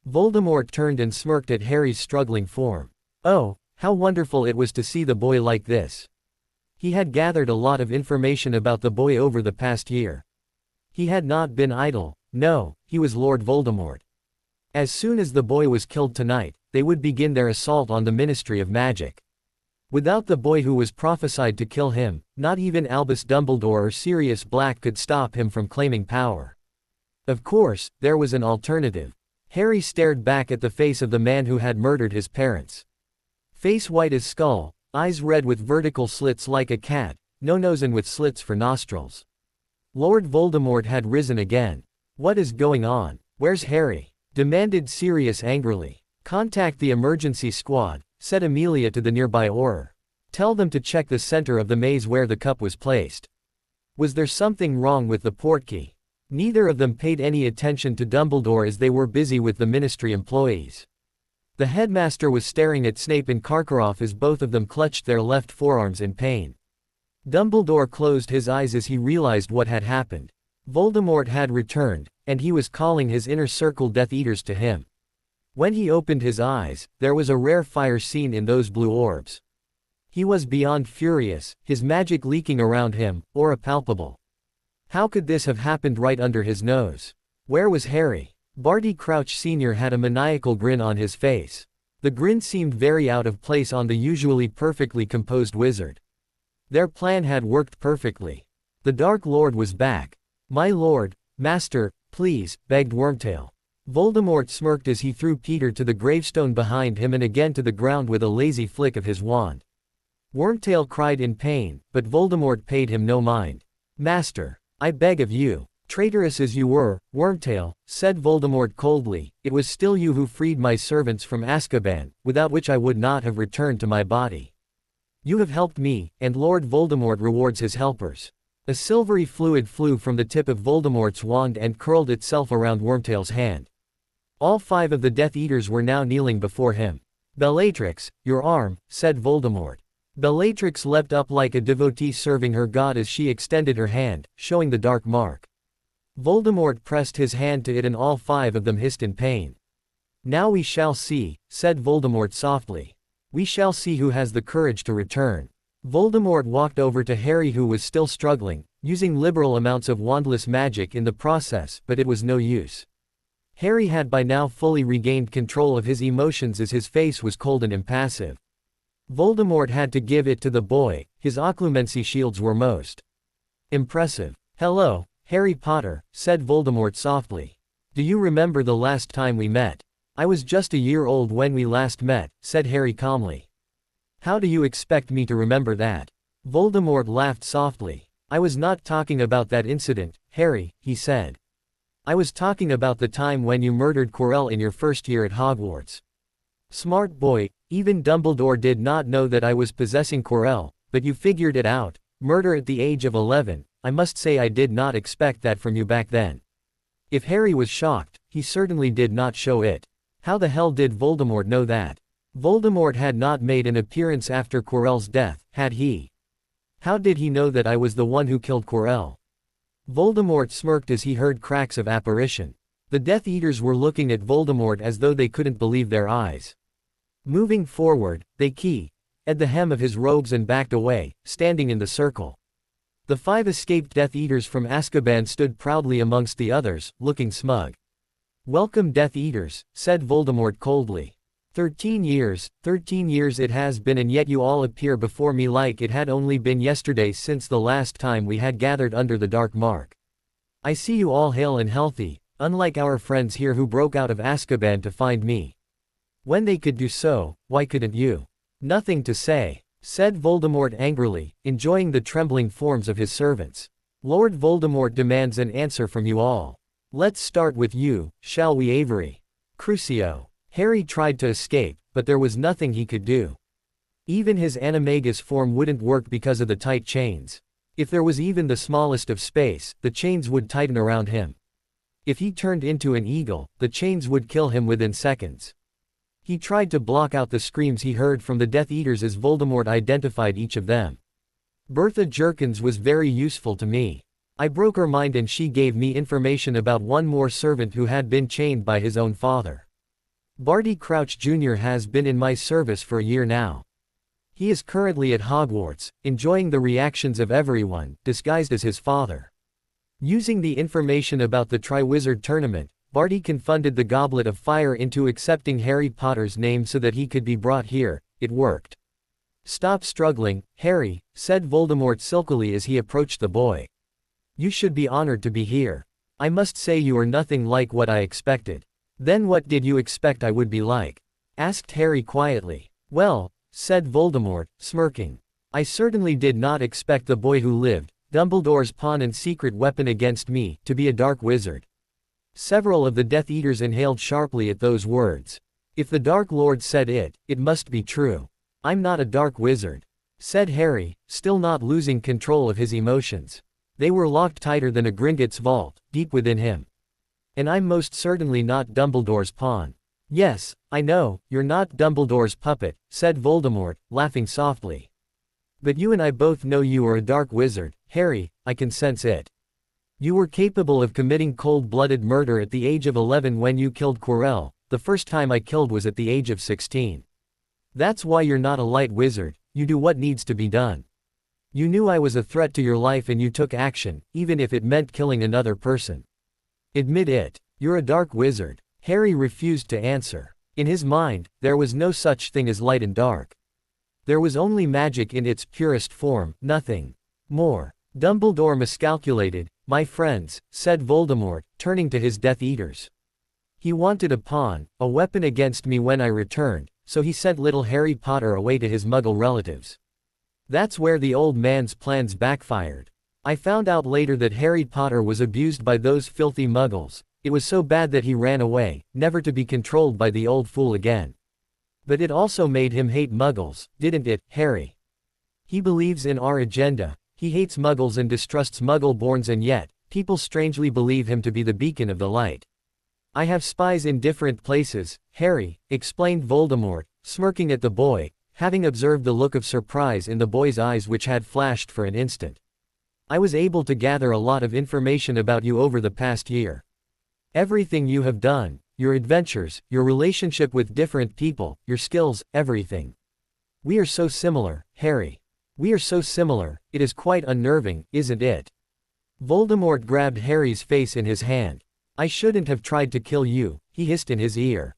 Voldemort turned and smirked at Harry's struggling form. Oh, how wonderful it was to see the boy like this. He had gathered a lot of information about the boy over the past year. He had not been idle, no, he was Lord Voldemort. As soon as the boy was killed tonight, they would begin their assault on the Ministry of Magic. Without the boy who was prophesied to kill him, not even Albus Dumbledore or Sirius Black could stop him from claiming power. Of course, there was an alternative. Harry stared back at the face of the man who had murdered his parents. Face white as skull, eyes red with vertical slits like a cat, no nose and with slits for nostrils. Lord Voldemort had risen again. "What is going on? Where's Harry?" demanded Sirius angrily. "Contact the emergency squad," said Amelia to the nearby Auror. "Tell them to check the center of the maze where the cup was placed." Was there something wrong with the portkey? Neither of them paid any attention to Dumbledore as they were busy with the Ministry employees. The headmaster was staring at Snape and Karkaroff as both of them clutched their left forearms in pain. Dumbledore closed his eyes as he realized what had happened. Voldemort had returned, and he was calling his inner circle Death Eaters to him. When he opened his eyes, there was a rare fire seen in those blue orbs. He was beyond furious, his magic leaking around him, aura palpable. How could this have happened right under his nose? Where was Harry? Barty Crouch Sr. had a maniacal grin on his face. The grin seemed very out of place on the usually perfectly composed wizard. Their plan had worked perfectly. The Dark Lord was back. "My lord, master, please," begged Wormtail. Voldemort smirked as he threw Peter to the gravestone behind him and again to the ground with a lazy flick of his wand. Wormtail cried in pain, but Voldemort paid him no mind. "Master, I beg of you. Traitorous as you were, Wormtail," said Voldemort coldly, "it was still you who freed my servants from Azkaban, without which I would not have returned to my body. You have helped me, and Lord Voldemort rewards his helpers." A silvery fluid flew from the tip of Voldemort's wand and curled itself around Wormtail's hand. All 5 of the Death Eaters were now kneeling before him. "Bellatrix, your arm," said Voldemort. Bellatrix leapt up like a devotee serving her god as she extended her hand, showing the dark mark. Voldemort pressed his hand to it and all 5 of them hissed in pain. "Now we shall see," said Voldemort softly. "We shall see who has the courage to return." Voldemort walked over to Harry, who was still struggling, using liberal amounts of wandless magic in the process, but it was no use. Harry had by now fully regained control of his emotions as his face was cold and impassive. Voldemort had to give it to the boy, his occlumency shields were most impressive. "Hello, Harry Potter," said Voldemort softly. "Do you remember the last time we met?" "I was just a year old when we last met," said Harry calmly. "How do you expect me to remember that?" Voldemort laughed softly. "I was not talking about that incident, Harry," he said. "I was talking about the time when you murdered Quirrell in your first year at Hogwarts. Smart boy, even Dumbledore did not know that I was possessing Quirrell, but you figured it out. Murder at the age of 11, I must say I did not expect that from you back then." If Harry was shocked, he certainly did not show it. How the hell did Voldemort know that? Voldemort had not made an appearance after Quirrell's death, had he? How did he know that I was the one who killed Quirrell? Voldemort smirked as he heard cracks of apparition. The Death Eaters were looking at Voldemort as though they couldn't believe their eyes. Moving forward, they keyed at the hem of his robes and backed away, standing in the circle. The 5 escaped Death Eaters from Azkaban stood proudly amongst the others, looking smug. "Welcome, Death Eaters," said Voldemort coldly. 13 years it has been, and yet you all appear before me like it had only been yesterday since the last time we had gathered under the dark mark. I see you all hale and healthy, unlike our friends here who broke out of Azkaban to find me. When they could do so, why couldn't you?" "Nothing to say," said Voldemort angrily, enjoying the trembling forms of his servants. "Lord Voldemort demands an answer from you all. Let's start with you, shall we, Avery?" Crucio. Harry tried to escape, but there was nothing he could do. Even his animagus form wouldn't work because of the tight chains. If there was even the smallest of space, the chains would tighten around him. If he turned into an eagle, the chains would kill him within seconds. He tried to block out the screams he heard from the Death Eaters as Voldemort identified each of them. "Bertha Jerkins was very useful to me. I broke her mind and she gave me information about one more servant who had been chained by his own father. Barty Crouch Jr. has been in my service for a year now. He is currently at Hogwarts, enjoying the reactions of everyone, disguised as his father." Using the information about the Triwizard Tournament, Barty confunded the Goblet of Fire into accepting Harry Potter's name so that he could be brought here. It worked. "Stop struggling, Harry," said Voldemort silkily as he approached the boy. "You should be honored to be here. I must say you are nothing like what I expected." "Then what did you expect I would be like?" asked Harry quietly. "Well," said Voldemort, smirking. "I certainly did not expect the boy who lived, Dumbledore's pawn and secret weapon against me, to be a dark wizard." Several of the Death Eaters inhaled sharply at those words. If the Dark Lord said it, it must be true. "I'm not a dark wizard," said Harry, still not losing control of his emotions. They were locked tighter than a Gringotts vault, deep within him. And I'm most certainly not Dumbledore's pawn. Yes, I know, you're not Dumbledore's puppet, said Voldemort, laughing softly. But you and I both know you are a dark wizard, Harry, I can sense it. You were capable of committing cold-blooded murder at the age of 11 when you killed Quirrell. The first time I killed was at the age of 16. That's why you're not a light wizard, you do what needs to be done. You knew I was a threat to your life and you took action, even if it meant killing another person. Admit it. You're a dark wizard. Harry refused to answer. In his mind, there was no such thing as light and dark. There was only magic in its purest form, nothing more. Dumbledore miscalculated, my friends, said Voldemort, turning to his Death Eaters. He wanted a pawn, a weapon against me when I returned, so he sent little Harry Potter away to his Muggle relatives. That's where the old man's plans backfired. I found out later that Harry Potter was abused by those filthy Muggles. It was so bad that he ran away, never to be controlled by the old fool again. But it also made him hate Muggles, didn't it, Harry? He believes in our agenda, he hates Muggles and distrusts Muggle-borns, and yet, people strangely believe him to be the beacon of the light. I have spies in different places, Harry, explained Voldemort, smirking at the boy, having observed the look of surprise in the boy's eyes which had flashed for an instant. I was able to gather a lot of information about you over the past year. Everything you have done, your adventures, your relationship with different people, your skills, everything. We are so similar, Harry. We are so similar, it is quite unnerving, isn't it? Voldemort grabbed Harry's face in his hand. I shouldn't have tried to kill you, he hissed in his ear.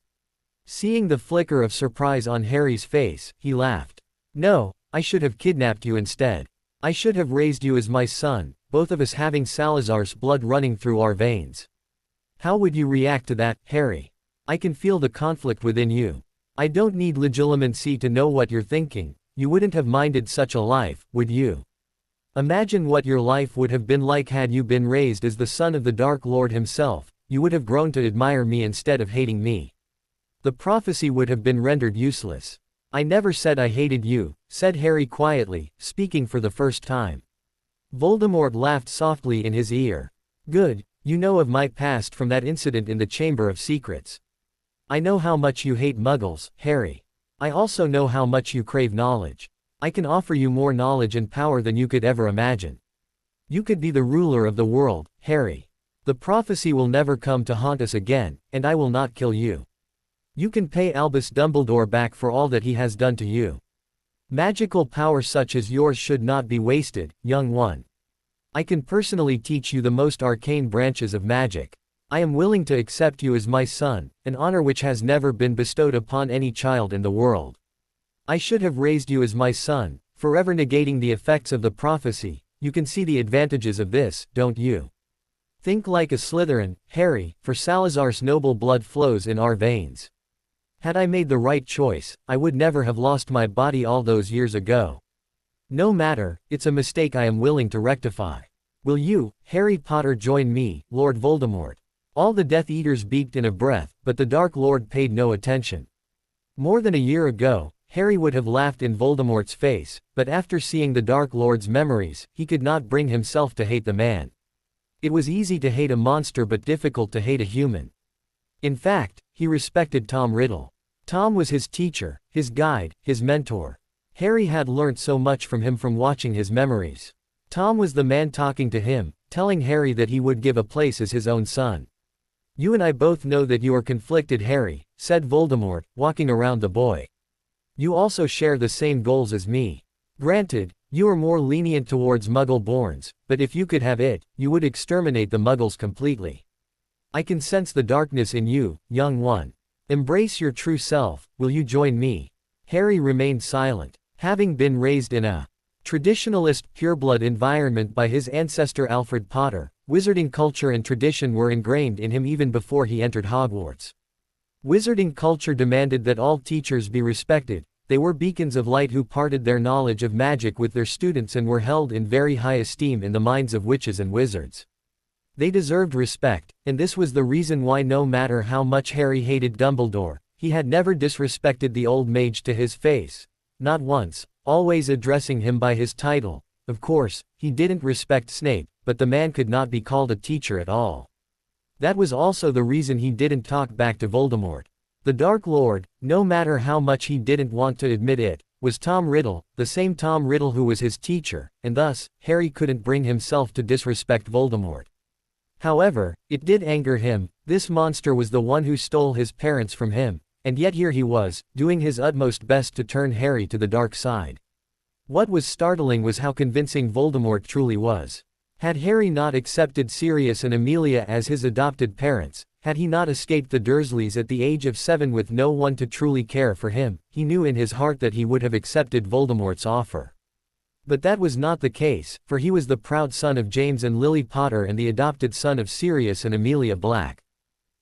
Seeing the flicker of surprise on Harry's face, he laughed. No, I should have kidnapped you instead. I should have raised you as my son, both of us having Salazar's blood running through our veins. How would you react to that, Harry? I can feel the conflict within you. I don't need legilimency to know what you're thinking. You wouldn't have minded such a life, would you? Imagine what your life would have been like had you been raised as the son of the Dark Lord himself. You would have grown to admire me instead of hating me. The prophecy would have been rendered useless. I never said I hated you, said Harry quietly, speaking for the first time. Voldemort laughed softly in his ear. Good, you know of my past from that incident in the Chamber of Secrets. I know how much you hate Muggles, Harry. I also know how much you crave knowledge. I can offer you more knowledge and power than you could ever imagine. You could be the ruler of the world, Harry. The prophecy will never come to haunt us again, and I will not kill you. You can pay Albus Dumbledore back for all that he has done to you. Magical power such as yours should not be wasted, young one. I can personally teach you the most arcane branches of magic. I am willing to accept you as my son, an honor which has never been bestowed upon any child in the world. I should have raised you as my son, forever negating the effects of the prophecy. You can see the advantages of this, don't you? Think like a Slytherin, Harry, for Salazar's noble blood flows in our veins. Had I made the right choice, I would never have lost my body all those years ago. No matter, it's a mistake I am willing to rectify. Will you, Harry Potter, join me, Lord Voldemort? All the Death Eaters beaked in a breath, but the Dark Lord paid no attention. More than a year ago, Harry would have laughed in Voldemort's face, but after seeing the Dark Lord's memories, he could not bring himself to hate the man. It was easy to hate a monster but difficult to hate a human. In fact, he respected Tom Riddle. Tom was his teacher, his guide, his mentor. Harry had learnt so much from him from watching his memories. Tom was the man talking to him, telling Harry that he would give a place as his own son. You and I both know that you are conflicted, Harry, said Voldemort, walking around the boy. You also share the same goals as me. Granted, you are more lenient towards Muggle-borns, but if you could have it, you would exterminate the Muggles completely. I can sense the darkness in you, young one. Embrace your true self, will you join me? Harry remained silent. Having been raised in a traditionalist pureblood environment by his ancestor Alfred Potter, wizarding culture and tradition were ingrained in him even before he entered Hogwarts. Wizarding culture demanded that all teachers be respected. They were beacons of light who parted their knowledge of magic with their students and were held in very high esteem in the minds of witches and wizards. They deserved respect, and this was the reason why no matter how much Harry hated Dumbledore, he had never disrespected the old mage to his face. Not once, always addressing him by his title. Of course, he didn't respect Snape, but the man could not be called a teacher at all. That was also the reason he didn't talk back to Voldemort. The Dark Lord, no matter how much he didn't want to admit it, was Tom Riddle, the same Tom Riddle who was his teacher, and thus, Harry couldn't bring himself to disrespect Voldemort. However, it did anger him. This monster was the one who stole his parents from him, and yet here he was, doing his utmost best to turn Harry to the dark side. What was startling was how convincing Voldemort truly was. Had Harry not accepted Sirius and Amelia as his adopted parents, had he not escaped the Dursleys at the age of 7 with no one to truly care for him, he knew in his heart that he would have accepted Voldemort's offer. But that was not the case, for he was the proud son of James and Lily Potter and the adopted son of Sirius and Amelia Black.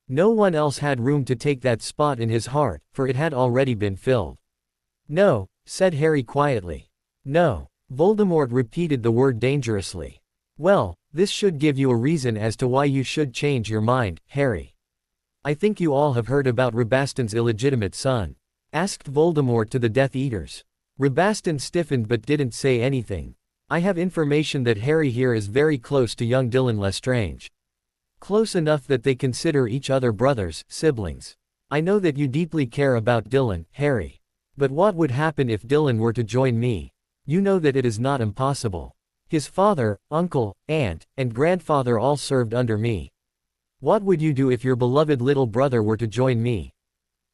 No one else had room to take that spot in his heart, for it had already been filled. "No," said Harry quietly. "No." Voldemort repeated the word dangerously. "Well, this should give you a reason as to why you should change your mind, Harry. I think you all have heard about Rabaston's illegitimate son," asked Voldemort to the Death Eaters. Rabaston stiffened but didn't say anything. "I have information that Harry here is very close to young Dylan Lestrange. Close enough that they consider each other brothers, siblings. I know that you deeply care about Dylan, Harry. But what would happen if Dylan were to join me? You know that it is not impossible. His father, uncle, aunt, and grandfather all served under me. What would you do if your beloved little brother were to join me?"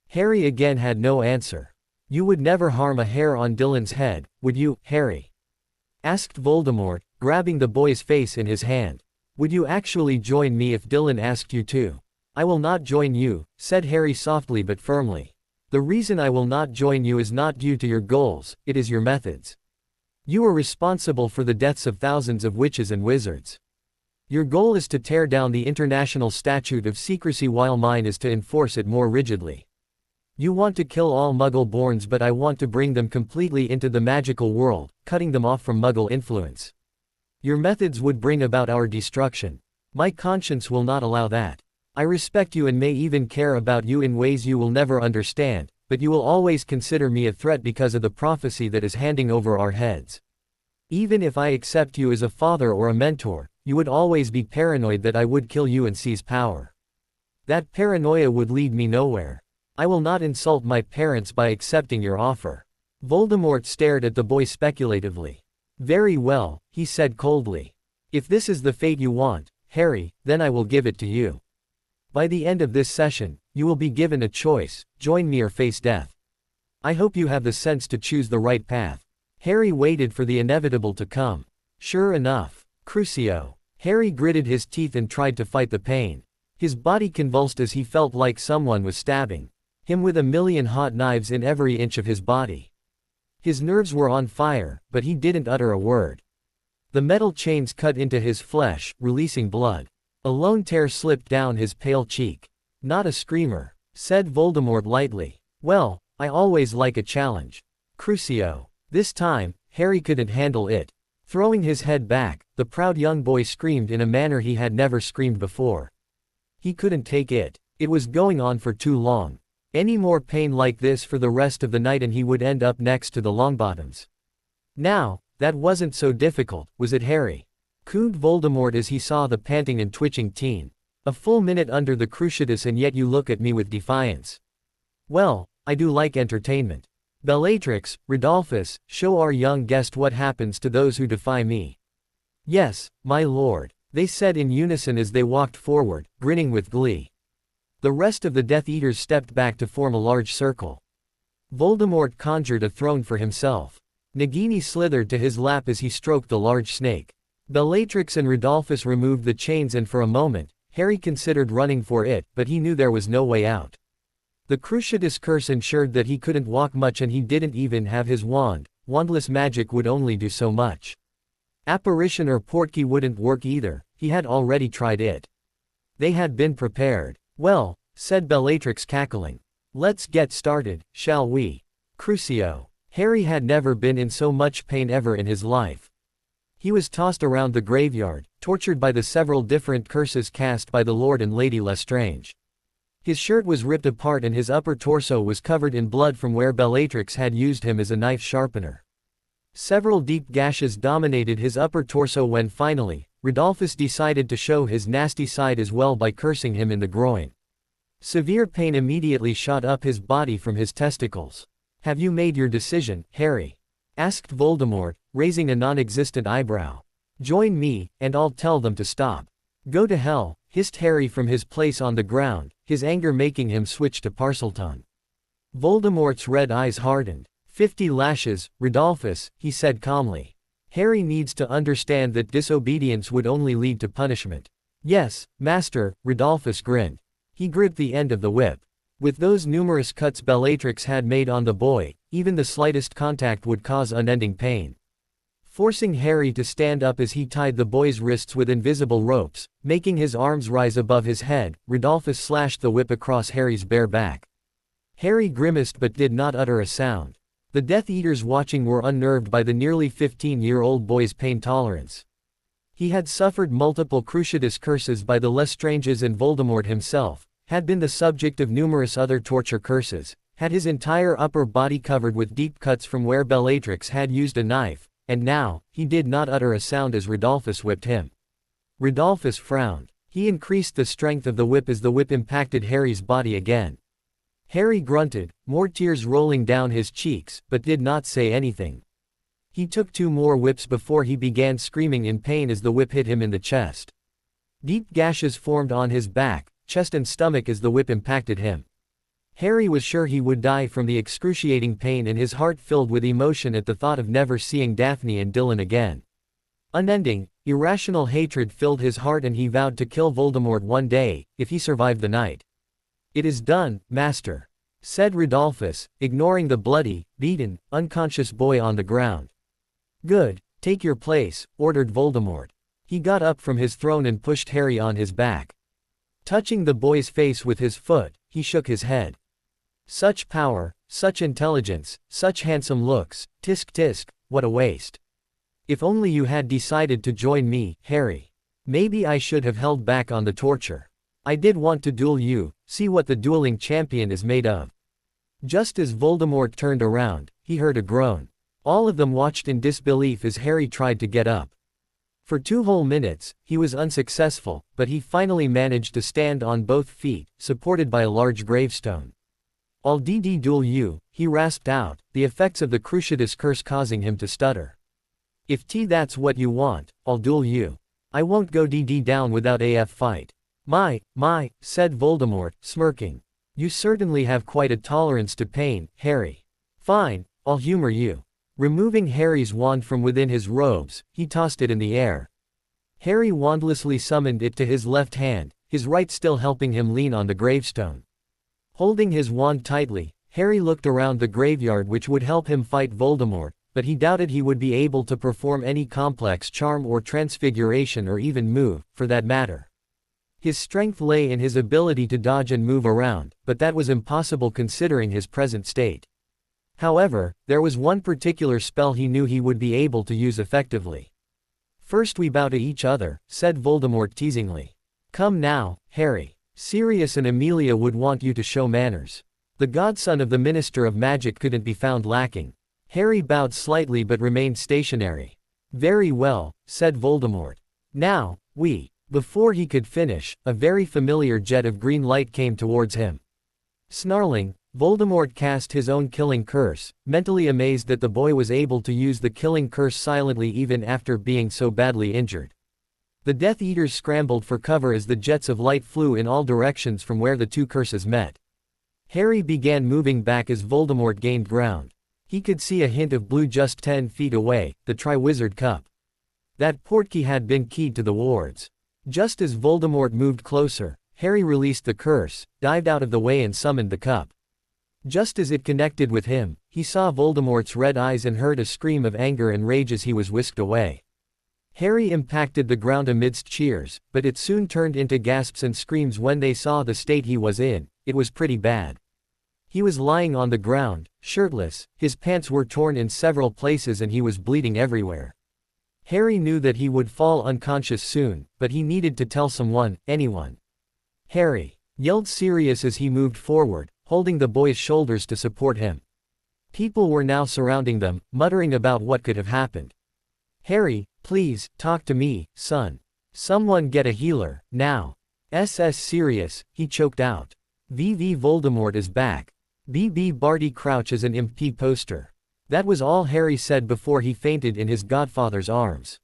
Harry again had no answer. "You would never harm a hair on Dylan's head, would you, Harry?" asked Voldemort, grabbing the boy's face in his hand. "Would you actually join me if Dylan asked you to?" "I will not join you," said Harry softly but firmly. "The reason I will not join you is not due to your goals, it is your methods. You are responsible for the deaths of thousands of witches and wizards. Your goal is to tear down the international statute of secrecy while mine is to enforce it more rigidly. You want to kill all Muggle-borns, but I want to bring them completely into the magical world, cutting them off from Muggle influence. Your methods would bring about our destruction. My conscience will not allow that. I respect you and may even care about you in ways you will never understand, but you will always consider me a threat because of the prophecy that is handing over our heads. Even if I accept you as a father or a mentor, you would always be paranoid that I would kill you and seize power. That paranoia would lead me nowhere. I will not insult my parents by accepting your offer." Voldemort stared at the boy speculatively. "Very well," he said coldly. "If this is the fate you want, Harry, then I will give it to you. By the end of this session, you will be given a choice: join me or face death. I hope you have the sense to choose the right path." Harry waited for the inevitable to come. Sure enough. Crucio. Harry gritted his teeth and tried to fight the pain. His body convulsed as he felt like someone was stabbing him with a million hot knives in every inch of his body. His nerves were on fire, but he didn't utter a word. The metal chains cut into his flesh, releasing blood. A lone tear slipped down his pale cheek. "Not a screamer," said Voldemort lightly. "Well, I always like a challenge. Crucio." This time, Harry couldn't handle it. Throwing his head back, the proud young boy screamed in a manner he had never screamed before. He couldn't take it. It was going on for too long. Any more pain like this for the rest of the night and he would end up next to the Longbottoms. "Now, that wasn't so difficult, was it, Harry?" cooed Voldemort as he saw the panting and twitching teen. "A full minute under the cruciatus and yet you look at me with defiance. Well, I do like entertainment. Bellatrix, Rodolphus, show our young guest what happens to those who defy me." "Yes, my lord," they said in unison as they walked forward, grinning with glee. The rest of the Death Eaters stepped back to form a large circle. Voldemort conjured a throne for himself. Nagini slithered to his lap as he stroked the large snake. Bellatrix and Rodolphus removed the chains and for a moment, Harry considered running for it, but he knew there was no way out. The Cruciatus curse ensured that he couldn't walk much and he didn't even have his wand. Wandless magic would only do so much. Apparition or Portkey wouldn't work either, he had already tried it. They had been prepared. "Well," said Bellatrix cackling. "Let's get started, shall we?" Crucio. Harry had never been in so much pain ever in his life. He was tossed around the graveyard, tortured by the several different curses cast by the Lord and Lady Lestrange. His shirt was ripped apart and his upper torso was covered in blood from where Bellatrix had used him as a knife sharpener. Several deep gashes dominated his upper torso when finally, Rodolphus decided to show his nasty side as well by cursing him in the groin. Severe pain immediately shot up his body from his testicles. "Have you made your decision, Harry?" asked Voldemort, raising a non-existent eyebrow. "Join me, and I'll tell them to stop." "Go to hell," hissed Harry from his place on the ground, his anger making him switch to Parseltongue. Voldemort's red eyes hardened. 50 lashes, Rodolphus, he said calmly. Harry needs to understand that disobedience would only lead to punishment. "Yes, master," Rodolphus grinned. He gripped the end of the whip. With those numerous cuts Bellatrix had made on the boy, even the slightest contact would cause unending pain. Forcing Harry to stand up as he tied the boy's wrists with invisible ropes, making his arms rise above his head, Rodolphus slashed the whip across Harry's bare back. Harry grimaced but did not utter a sound. The Death Eaters watching were unnerved by the nearly 15-year-old boy's pain tolerance. He had suffered multiple cruciatus curses by the Lestranges, and Voldemort himself had been the subject of numerous other torture curses, had his entire upper body covered with deep cuts from where Bellatrix had used a knife, and now, he did not utter a sound as Rodolphus whipped him. Rodolphus frowned. He increased the strength of the whip as the whip impacted Harry's body again. Harry grunted, more tears rolling down his cheeks, but did not say anything. He took 2 more whips before he began screaming in pain as the whip hit him in the chest. Deep gashes formed on his back, chest and stomach as the whip impacted him. Harry was sure he would die from the excruciating pain, and his heart filled with emotion at the thought of never seeing Daphne and Dylan again. Unending, irrational hatred filled his heart, and he vowed to kill Voldemort one day, if he survived the night. "It is done, master," said Rodolphus, ignoring the bloody, beaten, unconscious boy on the ground. "Good, take your place," ordered Voldemort. He got up from his throne and pushed Harry on his back. Touching the boy's face with his foot, he shook his head. "Such power, such intelligence, such handsome looks, tisk tisk, what a waste. If only you had decided to join me, Harry. Maybe I should have held back on the torture. I did want to duel you, see what the dueling champion is made of." Just as Voldemort turned around, he heard a groan. All of them watched in disbelief as Harry tried to get up. For 2 whole minutes, he was unsuccessful, but he finally managed to stand on both feet, supported by a large gravestone. "I'll duel you," he rasped out, the effects of the Cruciatus curse causing him to stutter. "If that's what you want, I'll duel you. I won't go down without a fight." My, said Voldemort, smirking. "You certainly have quite a tolerance to pain, Harry. Fine, I'll humor you." Removing Harry's wand from within his robes, he tossed it in the air. Harry wandlessly summoned it to his left hand, his right still helping him lean on the gravestone. Holding his wand tightly, Harry looked around the graveyard, which would help him fight Voldemort, but he doubted he would be able to perform any complex charm or transfiguration, or even move, for that matter. His strength lay in his ability to dodge and move around, but that was impossible considering his present state. However, there was one particular spell he knew he would be able to use effectively. "First we bow to each other," said Voldemort teasingly. "Come now, Harry. Sirius and Amelia would want you to show manners. The godson of the Minister of Magic couldn't be found lacking." Harry bowed slightly but remained stationary. "Very well," said Voldemort. "Now, we..." Before he could finish, a very familiar jet of green light came towards him. Snarling, Voldemort cast his own killing curse, mentally amazed that the boy was able to use the killing curse silently even after being so badly injured. The Death Eaters scrambled for cover as the jets of light flew in all directions from where the 2 curses met. Harry began moving back as Voldemort gained ground. He could see a hint of blue just 10 feet away, the Triwizard Cup. That portkey had been keyed to the wards. Just as Voldemort moved closer, Harry released the curse, dived out of the way and summoned the cup. Just as it connected with him, he saw Voldemort's red eyes and heard a scream of anger and rage as he was whisked away. Harry impacted the ground amidst cheers, but it soon turned into gasps and screams when they saw the state he was in. It was pretty bad. He was lying on the ground, shirtless, his pants were torn in several places and he was bleeding everywhere. Harry knew that he would fall unconscious soon, but he needed to tell someone, anyone. "Harry!" yelled Sirius as he moved forward, holding the boy's shoulders to support him. People were now surrounding them, muttering about what could have happened. "Harry, please, talk to me, son. Someone get a healer, now. SS Sirius, he choked out. VV Voldemort is back. BB Barty Crouch is an MP poster. That was all Harry said before he fainted in his godfather's arms.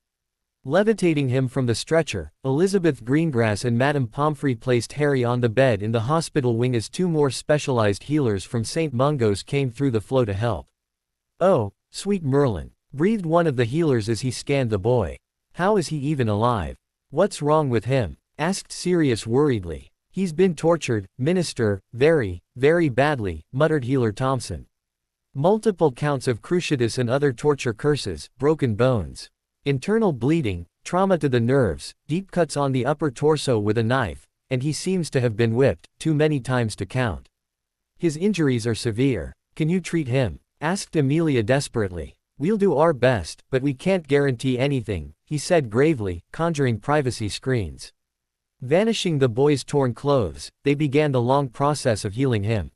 Levitating him from the stretcher, Elizabeth Greengrass and Madame Pomfrey placed Harry on the bed in the hospital wing as two more specialized healers from St. Mungo's came through the flow to help. "Oh, sweet Merlin," breathed one of the healers as he scanned the boy. "How is he even alive? What's wrong with him?" asked Sirius worriedly. "He's been tortured, Minister, very, very badly," muttered Healer Thompson. "Multiple counts of cruciatus and other torture curses, broken bones. Internal bleeding, trauma to the nerves, deep cuts on the upper torso with a knife, and he seems to have been whipped, too many times to count. His injuries are severe. Can you treat him?" asked Amelia desperately. "We'll do our best, but we can't guarantee anything," he said gravely, conjuring privacy screens. Vanishing the boy's torn clothes, they began the long process of healing him.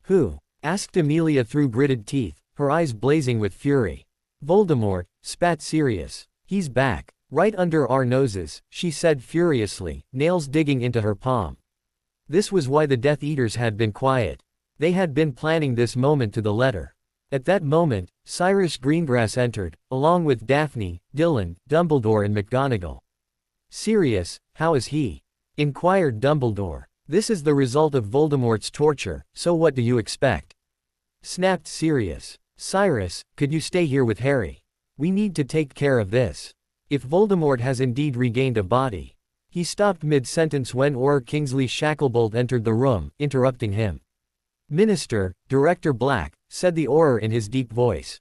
"Who?" asked Amelia through gritted teeth, her eyes blazing with fury. "Voldemort," spat Sirius. "He's back. Right under our noses," she said furiously, nails digging into her palm. This was why the Death Eaters had been quiet. They had been planning this moment to the letter. At that moment, Cyrus Greengrass entered, along with Daphne, Dylan, Dumbledore and McGonagall. "Sirius, how is he?" inquired Dumbledore. "This is the result of Voldemort's torture, so what do you expect?" snapped Sirius. "Cyrus, could you stay here with Harry? We need to take care of this. If Voldemort has indeed regained a body." He stopped mid-sentence when Auror Kingsley Shacklebolt entered the room, interrupting him. "Minister, Director Black," said the Auror in his deep voice.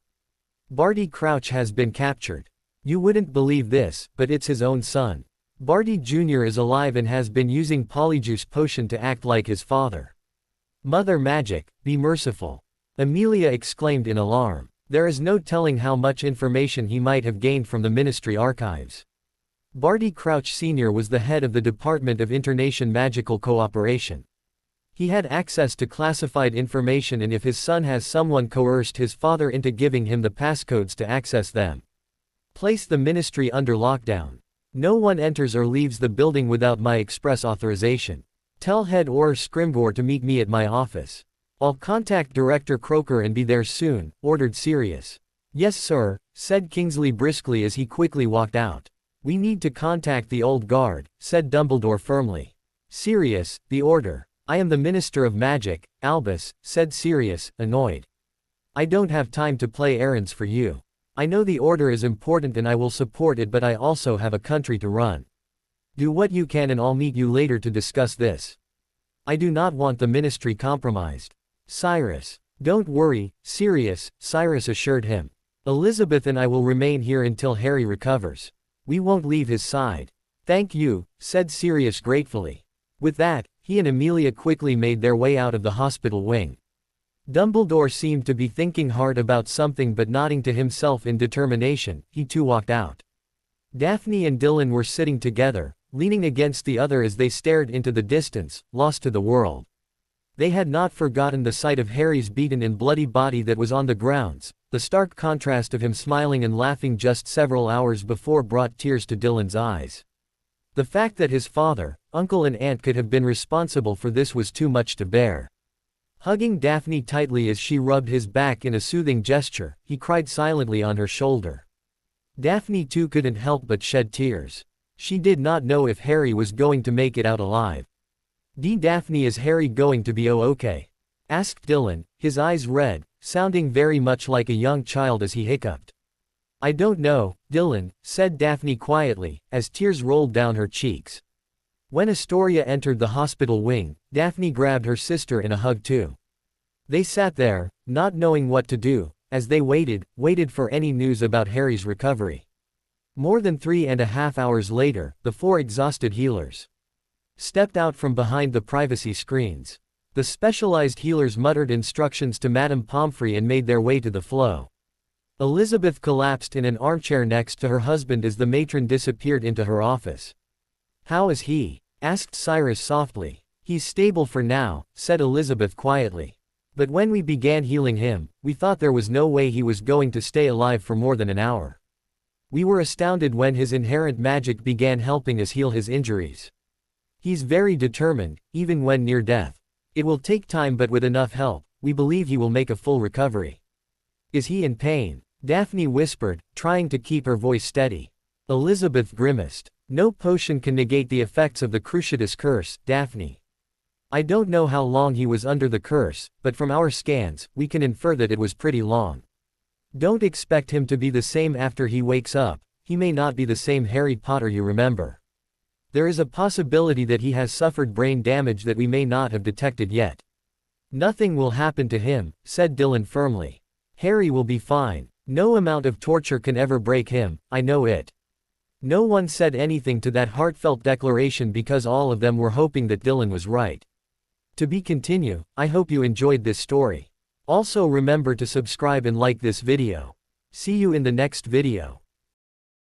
"Barty Crouch has been captured. You wouldn't believe this, but it's his own son. Barty Jr. is alive and has been using Polyjuice Potion to act like his father." "Mother Magic, be merciful," Amelia exclaimed in alarm. There is no telling how much information he might have gained from the Ministry archives. Barty Crouch Sr. was the head of the Department of Internation Magical Cooperation. He had access to classified information, and if his son has someone coerced his father into giving him the passcodes to access them. Place the Ministry under lockdown. No one enters or leaves the building without my express authorization. Tell Head Auror Scrimgeour to meet me at my office. I'll contact Director Croker and be there soon, ordered Sirius. "Yes sir," said Kingsley briskly as he quickly walked out. "We need to contact the old guard," said Dumbledore firmly. "Sirius, the order." "I am the Minister of Magic, Albus," said Sirius, annoyed. "I don't have time to play errands for you. I know the order is important and I will support it, but I also have a country to run. Do what you can and I'll meet you later to discuss this. I do not want the Ministry compromised." "Cyrus." "Don't worry, Sirius," Cyrus assured him. "Elizabeth and I will remain here until Harry recovers. We won't leave his side." "Thank you," said Sirius gratefully. With that, he and Amelia quickly made their way out of the hospital wing. Dumbledore seemed to be thinking hard about something but nodding to himself in determination. He too walked out. Daphne and Dylan were sitting together, leaning against the other as they stared into the distance, lost to the world. They had not forgotten the sight of Harry's beaten and bloody body that was on the grounds. The stark contrast of him smiling and laughing just several hours before brought tears to Dylan's eyes. The fact that his father, uncle and aunt could have been responsible for this was too much to bear. Hugging Daphne tightly as she rubbed his back in a soothing gesture, he cried silently on her shoulder. Daphne too couldn't help but shed tears. She did not know if Harry was going to make it out alive. "Daphne, is Harry going to be okay?" asked Dylan, his eyes red, sounding very much like a young child as he hiccuped. "I don't know, Dylan," said Daphne quietly, as tears rolled down her cheeks. When Astoria entered the hospital wing, Daphne grabbed her sister in a hug too. They sat there, not knowing what to do, as they waited for any news about Harry's recovery. More than 3.5 hours later, the four exhausted healers stepped out from behind the privacy screens. The specialized healers muttered instructions to Madame Pomfrey and made their way to the flow. Elizabeth collapsed in an armchair next to her husband as the matron disappeared into her office. "How is he?" asked Cyrus softly. "He's stable for now," said Elizabeth quietly. "But when we began healing him, we thought there was no way he was going to stay alive for more than an hour." We were astounded when his inherent magic began helping us heal his injuries. He's very determined, even when near death. It will take time, but with enough help, we believe he will make a full recovery. Is he in pain? Daphne whispered, trying to keep her voice steady. Elizabeth grimaced. No potion can negate the effects of the Cruciatus curse, Daphne. I don't know how long he was under the curse, but from our scans, we can infer that it was pretty long. Don't expect him to be the same after he wakes up. He may not be the same Harry Potter you remember. There is a possibility that he has suffered brain damage that we may not have detected yet. Nothing will happen to him, said Dylan firmly. Harry will be fine. No amount of torture can ever break him, I know it. No one said anything to that heartfelt declaration because all of them were hoping that Dylan was right. To be continue, I hope you enjoyed this story. Also remember to subscribe and like this video. See you in the next video.